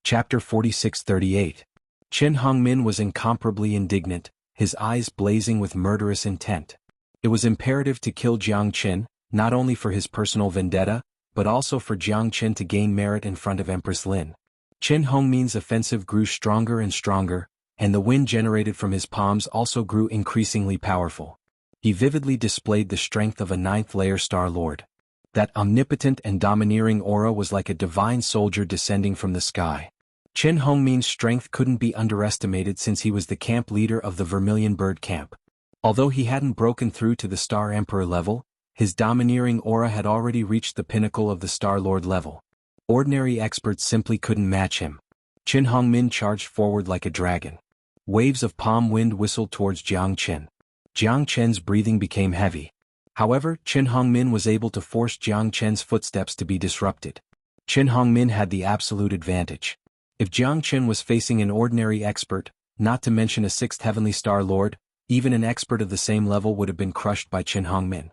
Chapter 4638. Qin Hongmin was incomparably indignant, his eyes blazing with murderous intent. It was imperative to kill Jiang Qin, not only for his personal vendetta, but also for Jiang Qin to gain merit in front of Empress Lin. Qin Hongmin's offensive grew stronger and stronger, and the wind generated from his palms also grew increasingly powerful. He vividly displayed the strength of a ninth-layer Star Lord. That omnipotent and domineering aura was like a divine soldier descending from the sky. Qin Hongmin's strength couldn't be underestimated since he was the camp leader of the Vermilion Bird Camp. Although he hadn't broken through to the Star Emperor level, his domineering aura had already reached the pinnacle of the Star Lord level. Ordinary experts simply couldn't match him. Qin Hongmin charged forward like a dragon. Waves of palm wind whistled towards Jiang Qin. Jiang Qin's breathing became heavy. However, Qin Hongmin was able to force Jiang Qin's footsteps to be disrupted. Qin Hongmin had the absolute advantage. If Jiang Qin was facing an ordinary expert, not to mention a sixth heavenly Star Lord, even an expert of the same level would have been crushed by Qin Hongmin.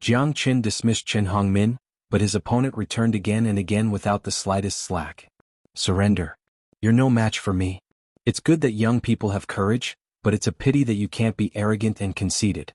Jiang Qin dismissed Qin Hongmin, but his opponent returned again and again without the slightest slack. Surrender. You're no match for me. It's good that young people have courage, but it's a pity that you can't be arrogant and conceited.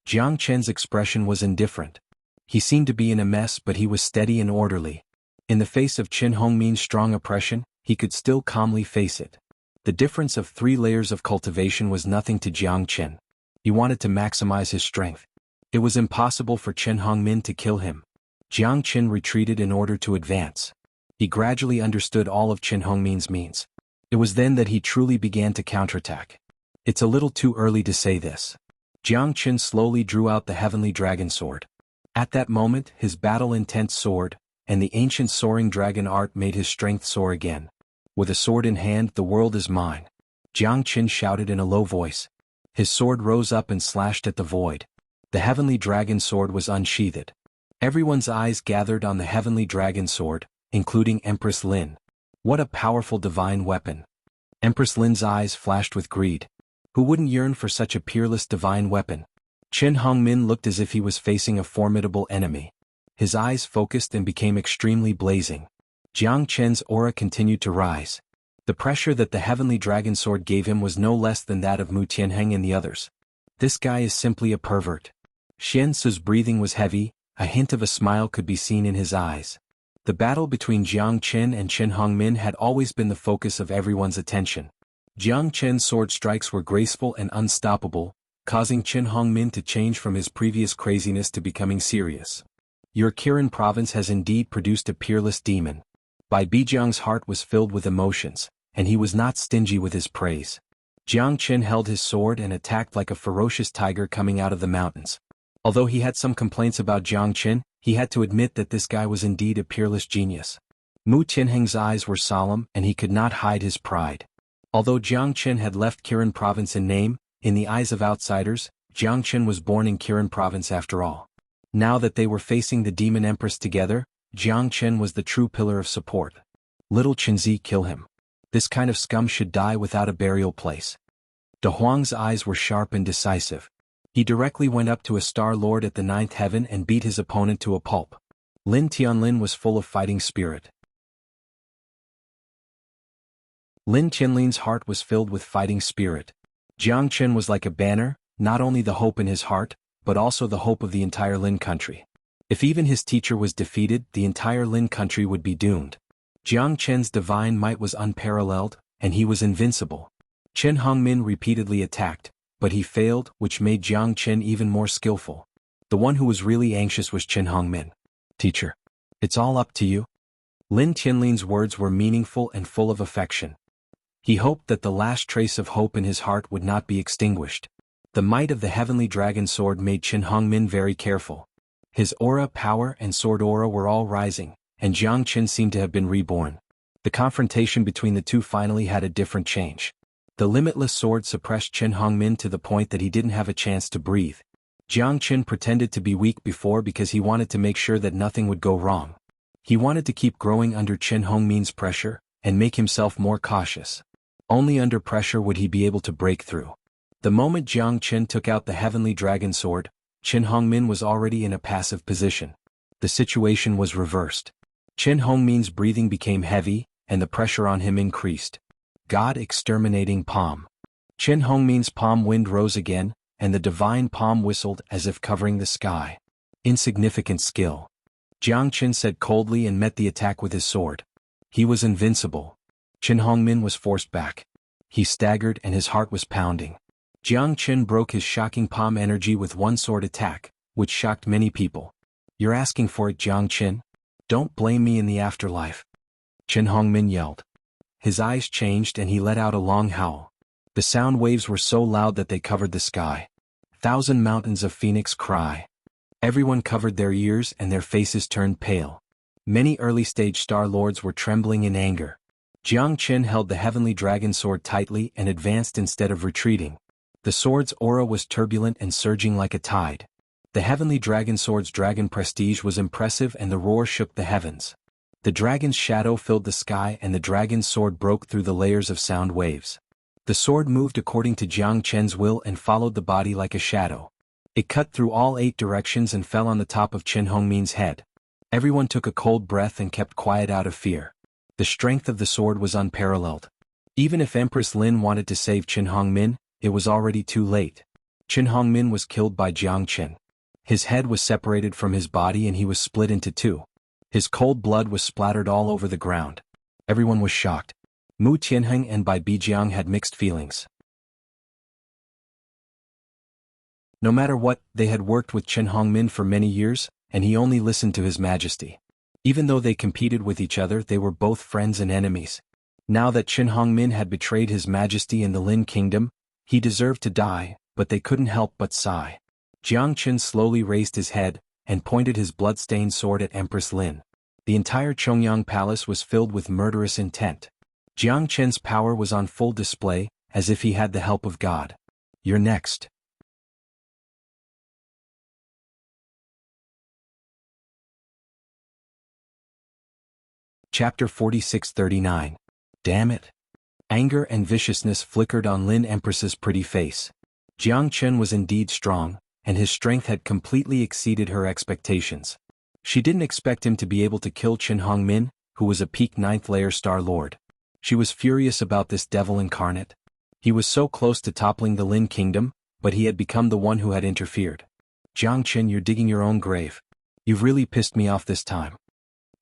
Jiang Qin's expression was indifferent. He seemed to be in a mess, but he was steady and orderly. In the face of Qin Hongmin's strong oppression, he could still calmly face it. The difference of 3 layers of cultivation was nothing to Jiang Qin. He wanted to maximize his strength. It was impossible for Qin Hongmin to kill him. Jiang Qin retreated in order to advance. He gradually understood all of Qin Hongmin's means. It was then that he truly began to counterattack. It's a little too early to say this. Jiang Qin slowly drew out the heavenly dragon sword. At that moment, his battle-intent sword, and the ancient soaring dragon art made his strength soar again. With a sword in hand, the world is mine. Jiang Qin shouted in a low voice. His sword rose up and slashed at the void. The heavenly dragon sword was unsheathed. Everyone's eyes gathered on the heavenly dragon sword, including Empress Lin. What a powerful divine weapon. Empress Lin's eyes flashed with greed. Who wouldn't yearn for such a peerless divine weapon? Qin Hongmin looked as if he was facing a formidable enemy. His eyes focused and became extremely blazing. Jiang Qin's aura continued to rise. The pressure that the heavenly dragon sword gave him was no less than that of Mu Tianheng and the others. This guy is simply a pervert. Xianxia's breathing was heavy, a hint of a smile could be seen in his eyes. The battle between Jiang Qin and Qin Hongmin had always been the focus of everyone's attention. Jiang Qin's sword strikes were graceful and unstoppable, causing Qin Hongmin to change from his previous craziness to becoming serious. Your Kirin province has indeed produced a peerless demon. Bai Bijiang's heart was filled with emotions, and he was not stingy with his praise. Jiang Qin held his sword and attacked like a ferocious tiger coming out of the mountains. Although he had some complaints about Jiang Qin, he had to admit that this guy was indeed a peerless genius. Mu Tianheng's eyes were solemn and he could not hide his pride. Although Jiang Qin had left Kirin province in name, in the eyes of outsiders, Jiang Qin was born in Kirin province after all. Now that they were facing the demon empress together, Jiang Qin was the true pillar of support. Little Qinzi, kill him. This kind of scum should die without a burial place. De Huang's eyes were sharp and decisive. He directly went up to a Star Lord at the 9th heaven and beat his opponent to a pulp. Lin Tianlin was full of fighting spirit. Lin Tianlin's heart was filled with fighting spirit. Jiang Qin was like a banner, not only the hope in his heart, but also the hope of the entire Lin country. If even his teacher was defeated, the entire Lin country would be doomed. Jiang Qin's divine might was unparalleled, and he was invincible. Qin Hongmin repeatedly attacked, but he failed, which made Jiang Qin even more skillful. The one who was really anxious was Qin Hongmin. Teacher, it's all up to you. Lin Tianlin's words were meaningful and full of affection. He hoped that the last trace of hope in his heart would not be extinguished. The might of the heavenly dragon sword made Qin Hongmin very careful. His aura, power, and sword aura were all rising, and Jiang Qin seemed to have been reborn. The confrontation between the two finally had a different change. The limitless sword suppressed Qin Hongmin to the point that he didn't have a chance to breathe. Jiang Qin pretended to be weak before because he wanted to make sure that nothing would go wrong. He wanted to keep growing under Qin Hongmin's pressure, and make himself more cautious. Only under pressure would he be able to break through. The moment Jiang Qin took out the heavenly dragon sword, Qin Hongmin was already in a passive position. The situation was reversed. Qin Hongmin's breathing became heavy, and the pressure on him increased. God exterminating palm. Qin Hongmin's palm wind rose again, and the divine palm whistled as if covering the sky. Insignificant skill. Jiang Qin said coldly and met the attack with his sword. He was invincible. Qin Hongmin was forced back. He staggered and his heart was pounding. Jiang Qin broke his shocking palm energy with one sword attack, which shocked many people. You're asking for it, Jiang Qin? Don't blame me in the afterlife. Qin Hongmin yelled. His eyes changed and he let out a long howl. The sound waves were so loud that they covered the sky. 1,000 mountains of phoenix cry. Everyone covered their ears and their faces turned pale. Many early-stage Star Lords were trembling in anger. Jiang Qin held the heavenly dragon sword tightly and advanced instead of retreating. The sword's aura was turbulent and surging like a tide. The heavenly dragon sword's dragon prestige was impressive and the roar shook the heavens. The dragon's shadow filled the sky and the dragon's sword broke through the layers of sound waves. The sword moved according to Jiang Qin's will and followed the body like a shadow. It cut through all 8 directions and fell on the top of Qin Hongmin's head. Everyone took a cold breath and kept quiet out of fear. The strength of the sword was unparalleled. Even if Empress Lin wanted to save Qin Hongmin, it was already too late. Qin Hongmin was killed by Jiang Qin. His head was separated from his body and he was split into 2. His cold blood was splattered all over the ground. Everyone was shocked. Mu Tianheng and Bai Bijiang had mixed feelings. No matter what, they had worked with Qin Hongmin for many years, and he only listened to his majesty. Even though they competed with each other, they were both friends and enemies. Now that Qin Hongmin had betrayed his majesty in the Lin kingdom, he deserved to die, but they couldn't help but sigh. Jiang Qin slowly raised his head, and pointed his blood-stained sword at Empress Lin. The entire Chongyang palace was filled with murderous intent. Jiang Qin's power was on full display, as if he had the help of God. You're next. Chapter 4639. Damn it. Anger and viciousness flickered on Lin Empress's pretty face. Jiang Qin was indeed strong, and his strength had completely exceeded her expectations. She didn't expect him to be able to kill Qin Hongmin, who was a peak 9th layer Star Lord. She was furious about this devil incarnate. He was so close to toppling the Lin kingdom, but he had become the one who had interfered. Jiang Qin, you're digging your own grave. You've really pissed me off this time.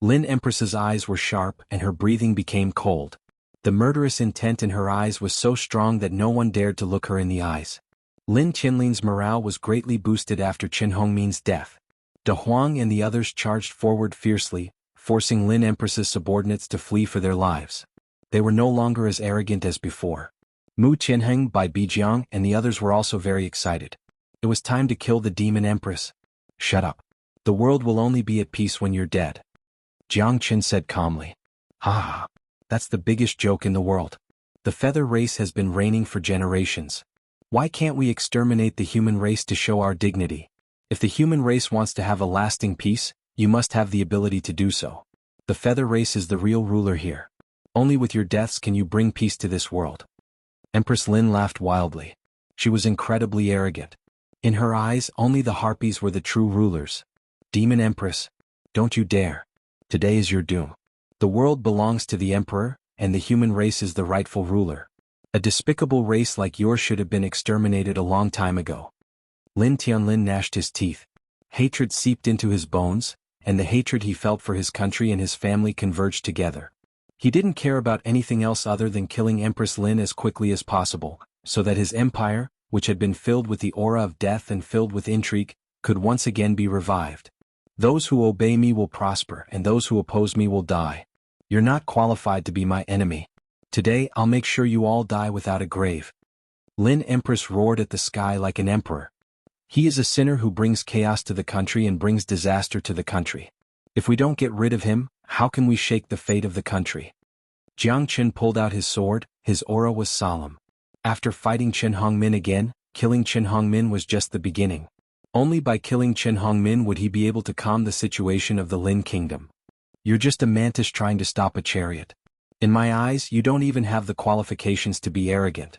Lin Empress's eyes were sharp and her breathing became cold. The murderous intent in her eyes was so strong that no one dared to look her in the eyes. Lin Tianlin's morale was greatly boosted after Qin Hongmin's death. De Huang and the others charged forward fiercely, forcing Lin Empress's subordinates to flee for their lives. They were no longer as arrogant as before. Mu Tianheng, Bai Bijiang, and the others were also very excited. It was time to kill the demon empress. Shut up. The world will only be at peace when you're dead. Jiang Qin said calmly. Ha! That's the biggest joke in the world. The feather race has been reigning for generations. Why can't we exterminate the human race to show our dignity? If the human race wants to have a lasting peace, you must have the ability to do so. The feather race is the real ruler here. Only with your deaths can you bring peace to this world. Empress Lin laughed wildly. She was incredibly arrogant. In her eyes, only the harpies were the true rulers. Demon Empress, don't you dare. Today is your doom. The world belongs to the Emperor, and the human race is the rightful ruler. A despicable race like yours should have been exterminated a long time ago. Lin Tianlin gnashed his teeth. Hatred seeped into his bones, and the hatred he felt for his country and his family converged together. He didn't care about anything else other than killing Empress Lin as quickly as possible, so that his empire, which had been filled with the aura of death and filled with intrigue, could once again be revived. Those who obey me will prosper and those who oppose me will die. You're not qualified to be my enemy. Today I'll make sure you all die without a grave. Lin Empress roared at the sky like an emperor. He is a sinner who brings chaos to the country and brings disaster to the country. If we don't get rid of him, how can we shake the fate of the country? Jiang Qin pulled out his sword, his aura was solemn. After fighting Qin Hongmin again, killing Qin Hongmin was just the beginning. Only by killing Chen Hongmin would he be able to calm the situation of the Lin kingdom. You're just a mantis trying to stop a chariot. In my eyes, you don't even have the qualifications to be arrogant.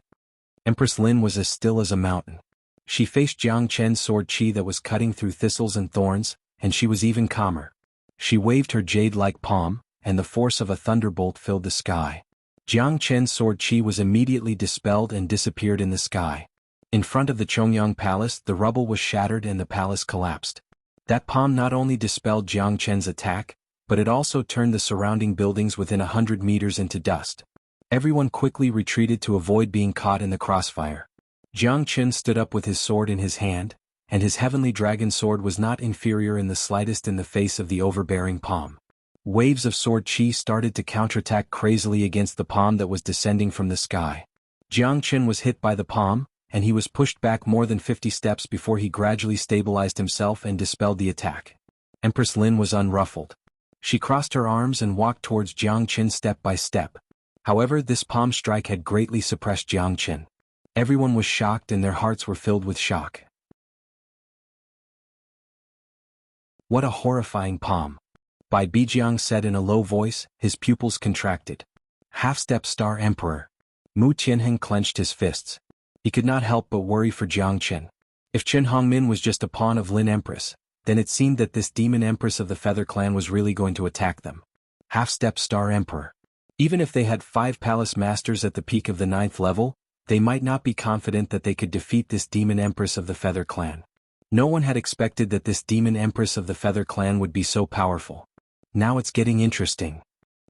Empress Lin was as still as a mountain. She faced Jiang Chen's sword qi that was cutting through thistles and thorns, and she was even calmer. She waved her jade-like palm, and the force of a thunderbolt filled the sky. Jiang Chen's sword qi was immediately dispelled and disappeared in the sky. In front of the Chongyang Palace, the rubble was shattered and the palace collapsed. That palm not only dispelled Jiang Chen's attack, but it also turned the surrounding buildings within 100 meters into dust. Everyone quickly retreated to avoid being caught in the crossfire. Jiang Chen stood up with his sword in his hand, and his heavenly dragon sword was not inferior in the slightest in the face of the overbearing palm. Waves of sword qi started to counterattack crazily against the palm that was descending from the sky. Jiang Chen was hit by the palm, and he was pushed back more than 50 steps before he gradually stabilized himself and dispelled the attack. Empress Lin was unruffled. She crossed her arms and walked towards Jiang Chen step by step. However, this palm strike had greatly suppressed Jiang Chen. Everyone was shocked and their hearts were filled with shock. What a horrifying palm. Bai Bijiang said in a low voice, his pupils contracted. Half-step Star Emperor. Mu Tianheng clenched his fists. He could not help but worry for Jiang Chen. If Chen Hongmin was just a pawn of Lin Empress, then it seemed that this demon empress of the Feather Clan was really going to attack them. Half-step Star Emperor. Even if they had 5 palace masters at the peak of the 9th level, they might not be confident that they could defeat this demon empress of the Feather Clan. No one had expected that this demon empress of the Feather Clan would be so powerful. Now it's getting interesting.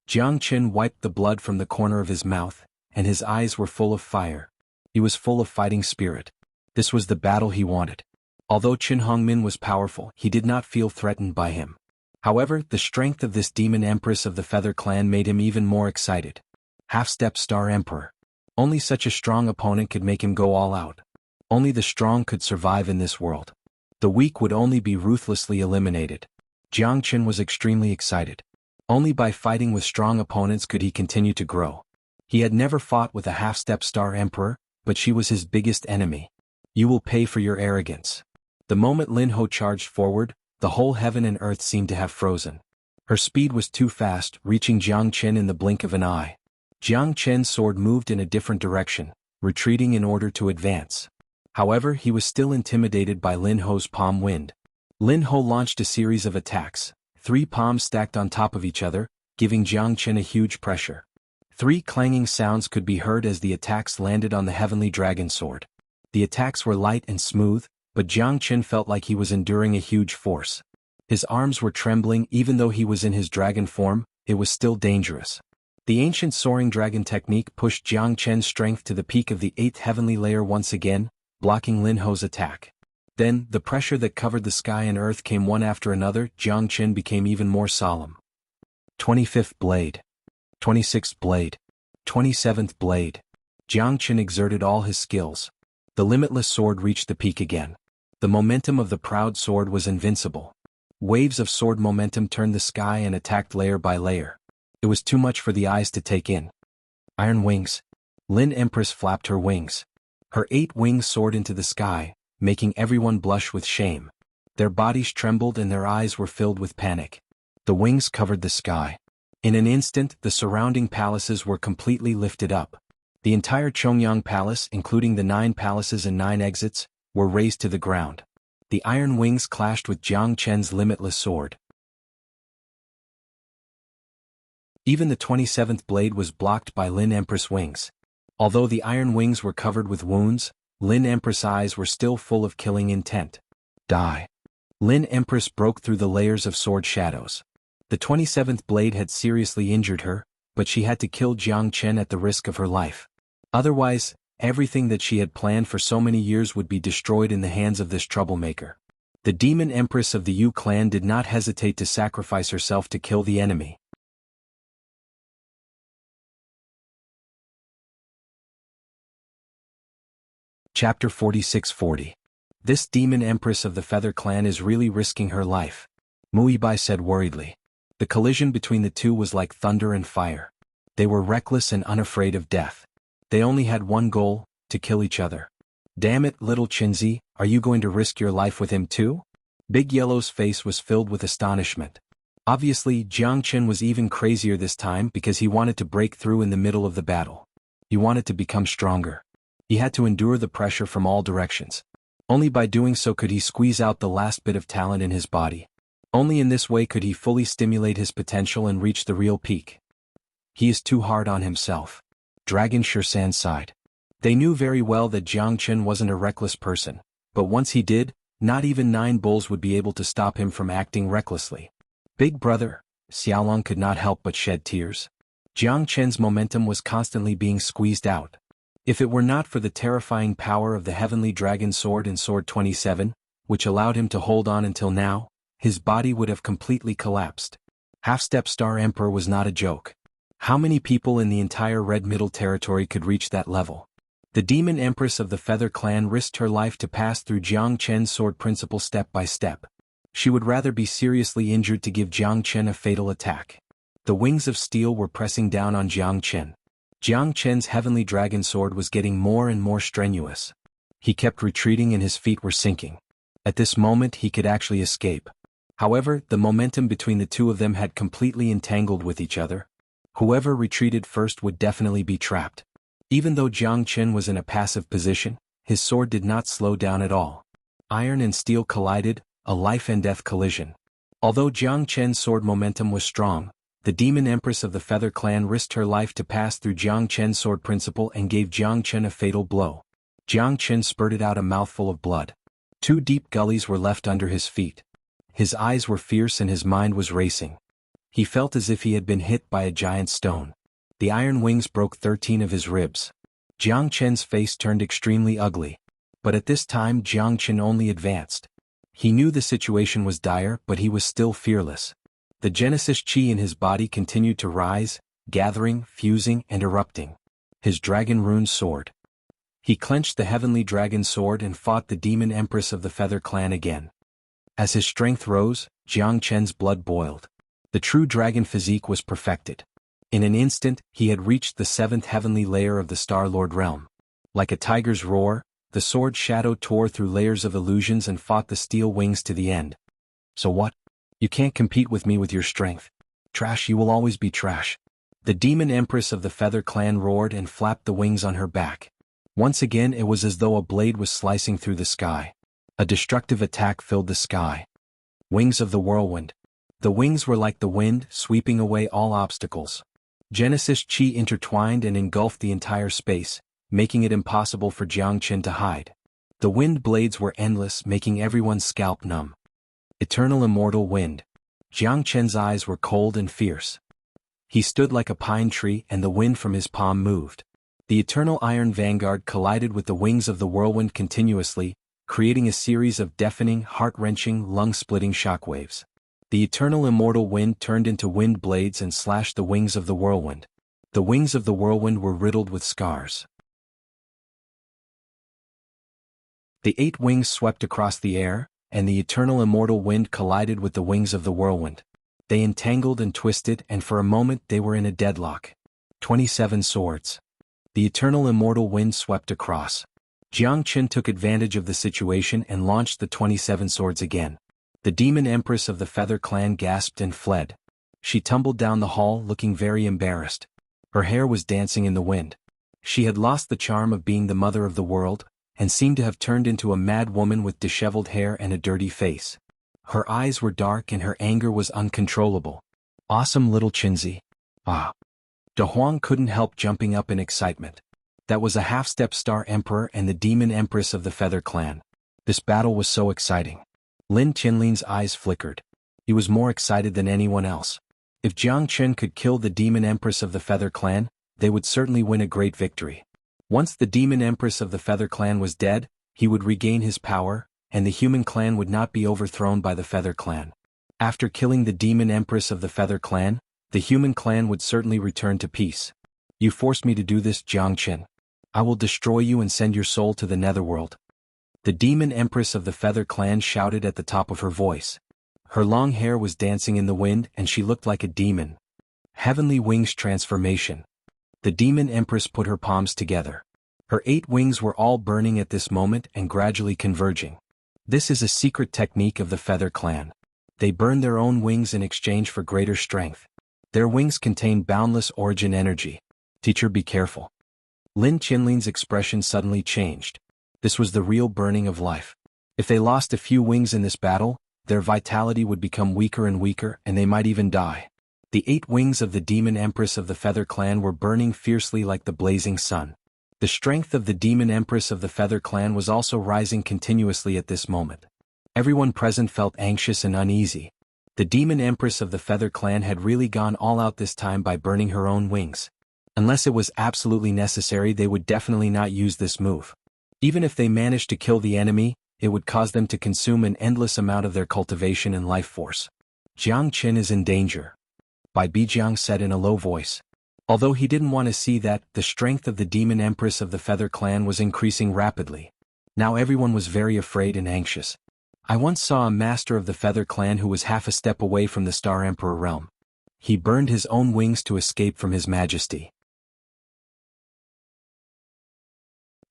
Jiang Chen wiped the blood from the corner of his mouth, and his eyes were full of fire. He was full of fighting spirit. This was the battle he wanted. Although Chen Hongmin was powerful, he did not feel threatened by him. However, the strength of this demon empress of the Feather Clan made him even more excited. Half-step Star Emperor. Only such a strong opponent could make him go all out. Only the strong could survive in this world. The weak would only be ruthlessly eliminated. Jiang Chen was extremely excited. Only by fighting with strong opponents could he continue to grow. He had never fought with a half-step Star Emperor, but she was his biggest enemy. You will pay for your arrogance. The moment Lin Ho charged forward, the whole heaven and earth seemed to have frozen. Her speed was too fast, reaching Jiang Chen in the blink of an eye. Jiang Chen's sword moved in a different direction, retreating in order to advance. However, he was still intimidated by Lin Ho's palm wind. Lin Ho launched a series of attacks, 3 palms stacked on top of each other, giving Jiang Chen a huge pressure. 3 clanging sounds could be heard as the attacks landed on the heavenly dragon sword. The attacks were light and smooth, but Jiang Chen felt like he was enduring a huge force. His arms were trembling even though he was in his dragon form, it was still dangerous. The ancient soaring dragon technique pushed Jiang Chen's strength to the peak of the 8th heavenly layer once again, blocking Lin Ho's attack. Then, the pressure that covered the sky and earth came one after another. Jiang Chen became even more solemn. 25th blade. 26th blade. 27th blade. Jiang Chen exerted all his skills. The limitless sword reached the peak again. The momentum of the proud sword was invincible. Waves of sword momentum turned the sky and attacked layer by layer. It was too much for the eyes to take in. Iron wings. Lin Empress flapped her wings. Her 8 wings soared into the sky, making everyone blush with shame. Their bodies trembled and their eyes were filled with panic. The wings covered the sky. In an instant, the surrounding palaces were completely lifted up. The entire Chongyang Palace, including the 9 palaces and 9 exits, were razed to the ground. The iron wings clashed with Jiang Chen's limitless sword. Even the 27th blade was blocked by Lin Empress wings. Although the iron wings were covered with wounds, Lin Empress' eyes were still full of killing intent. Die. Lin Empress broke through the layers of sword shadows. The 27th blade had seriously injured her, but she had to kill Jiang Chen at the risk of her life. Otherwise, everything that she had planned for so many years would be destroyed in the hands of this troublemaker. The demon empress of the Yu clan did not hesitate to sacrifice herself to kill the enemy. Chapter 4640. This demon empress of the Feather Clan is really risking her life, Muibai said worriedly. The collision between the two was like thunder and fire. They were reckless and unafraid of death. They only had one goal, to kill each other. Damn it, little Chinzi, are you going to risk your life with him too? Big Yellow's face was filled with astonishment. Obviously, Jiang Chen was even crazier this time because he wanted to break through in the middle of the battle. He wanted to become stronger. He had to endure the pressure from all directions. Only by doing so could he squeeze out the last bit of talent in his body. Only in this way could he fully stimulate his potential and reach the real peak. He is too hard on himself. Dragon Shursan sighed. They knew very well that Jiang Chen wasn't a reckless person, but once he did, not even 9 bulls would be able to stop him from acting recklessly. Big brother, Xiaolong could not help but shed tears. Jiang Chen's momentum was constantly being squeezed out. If it were not for the terrifying power of the Heavenly Dragon Sword and Sword 27, which allowed him to hold on until now, his body would have completely collapsed. Half-Step Star Emperor was not a joke. How many people in the entire Red Middle Territory could reach that level? The Demon Empress of the Feather Clan risked her life to pass through Jiang Chen's sword principle step by step. She would rather be seriously injured to give Jiang Chen a fatal attack. The wings of steel were pressing down on Jiang Chen. Jiang Chen's Heavenly Dragon Sword was getting more and more strenuous. He kept retreating and his feet were sinking. At this moment he could actually escape. However, the momentum between the two of them had completely entangled with each other. Whoever retreated first would definitely be trapped. Even though Jiang Chen was in a passive position, his sword did not slow down at all. Iron and steel collided, a life-and-death collision. Although Jiang Chen's sword momentum was strong, the Demon Empress of the Feather Clan risked her life to pass through Jiang Chen's sword principle and gave Jiang Chen a fatal blow. Jiang Chen spurted out a mouthful of blood. 2 deep gullies were left under his feet. His eyes were fierce and his mind was racing. He felt as if he had been hit by a giant stone. The iron wings broke 13 of his ribs. Jiang Chen's face turned extremely ugly. But at this time Jiang Chen only advanced. He knew the situation was dire, but he was still fearless. The Genesis Chi in his body continued to rise, gathering, fusing, and erupting. His dragon rune sword. He clenched the Heavenly Dragon Sword and fought the Demon Empress of the Feather Clan again. As his strength rose, Jiang Chen's blood boiled. The true dragon physique was perfected. In an instant, he had reached the 7th heavenly layer of the Star-Lord realm. Like a tiger's roar, the sword shadow tore through layers of illusions and fought the steel wings to the end. So what? You can't compete with me with your strength. Trash, you will always be trash. The Demon Empress of the Feather Clan roared and flapped the wings on her back. Once again it was as though a blade was slicing through the sky. A destructive attack filled the sky. Wings of the whirlwind. The wings were like the wind, sweeping away all obstacles. Genesis Chi intertwined and engulfed the entire space, making it impossible for Jiang Chen to hide. The wind blades were endless, making everyone's scalp numb. Eternal Immortal Wind. Jiang Chen's eyes were cold and fierce. He stood like a pine tree and the wind from his palm moved. The Eternal Iron Vanguard collided with the wings of the whirlwind continuously, creating a series of deafening, heart-wrenching, lung-splitting shockwaves. The Eternal Immortal Wind turned into wind blades and slashed the wings of the whirlwind. The wings of the whirlwind were riddled with scars. The 8 wings swept across the air, and the Eternal Immortal Wind collided with the wings of the whirlwind. They entangled and twisted, and for a moment they were in a deadlock. 27 swords. The Eternal Immortal Wind swept across. Jiang Chen took advantage of the situation and launched the 27 swords again. The Demon Empress of the Feather Clan gasped and fled. She tumbled down the hall looking very embarrassed. Her hair was dancing in the wind. She had lost the charm of being the mother of the world, and seemed to have turned into a mad woman with disheveled hair and a dirty face. Her eyes were dark and her anger was uncontrollable. Awesome little Chinzi. Ah. De Huang couldn't help jumping up in excitement. That was a half-step Star Emperor and the Demon Empress of the Feather Clan. This battle was so exciting. Lin Qinlin's eyes flickered. He was more excited than anyone else. If Jiang Chen could kill the Demon Empress of the Feather Clan, they would certainly win a great victory. Once the Demon Empress of the Feather Clan was dead, he would regain his power, and the human clan would not be overthrown by the Feather Clan. After killing the Demon Empress of the Feather Clan, the human clan would certainly return to peace. You forced me to do this, Jiang Chen. I will destroy you and send your soul to the netherworld. The Demon Empress of the Feather Clan shouted at the top of her voice. Her long hair was dancing in the wind and she looked like a demon. Heavenly Wings Transformation. The Demon Empress put her palms together. Her 8 wings were all burning at this moment and gradually converging. This is a secret technique of the Feather Clan. They burn their own wings in exchange for greater strength. Their wings contain boundless origin energy. Teacher, be careful. Lin Qinlin's expression suddenly changed. This was the real burning of life. If they lost a few wings in this battle, their vitality would become weaker and weaker and they might even die. The 8 wings of the Demon Empress of the Feather Clan were burning fiercely like the blazing sun. The strength of the Demon Empress of the Feather Clan was also rising continuously at this moment. Everyone present felt anxious and uneasy. The Demon Empress of the Feather Clan had really gone all out this time by burning her own wings. Unless it was absolutely necessary, they would definitely not use this move. Even if they managed to kill the enemy, it would cause them to consume an endless amount of their cultivation and life force. Jiang Qin is in danger. Bai Bijiang said in a low voice. Although he didn't want to see that, the strength of the Demon Empress of the Feather Clan was increasing rapidly. Now everyone was very afraid and anxious. I once saw a master of the Feather Clan who was half a step away from the Star Emperor realm. He burned his own wings to escape from his majesty.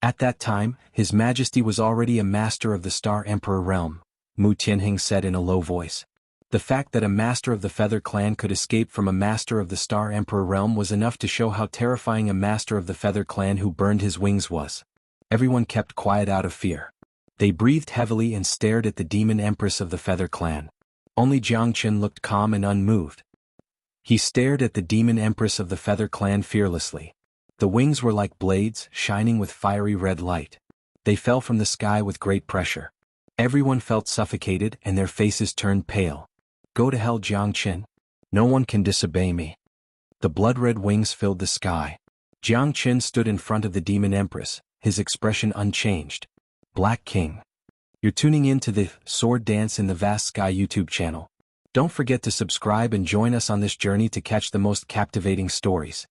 At that time, His Majesty was already a master of the Star Emperor realm, Mu Tianheng said in a low voice. The fact that a master of the Feather Clan could escape from a master of the Star Emperor realm was enough to show how terrifying a master of the Feather Clan who burned his wings was. Everyone kept quiet out of fear. They breathed heavily and stared at the Demon Empress of the Feather Clan. Only Jiang Qin looked calm and unmoved. He stared at the Demon Empress of the Feather Clan fearlessly. The wings were like blades, shining with fiery red light. They fell from the sky with great pressure. Everyone felt suffocated and their faces turned pale. Go to hell, Jiang Qin. No one can disobey me. The blood-red wings filled the sky. Jiang Qin stood in front of the Demon Empress, his expression unchanged. Black King. You're tuning in to the Sword Dance in the Vast Sky YouTube channel. Don't forget to subscribe and join us on this journey to catch the most captivating stories.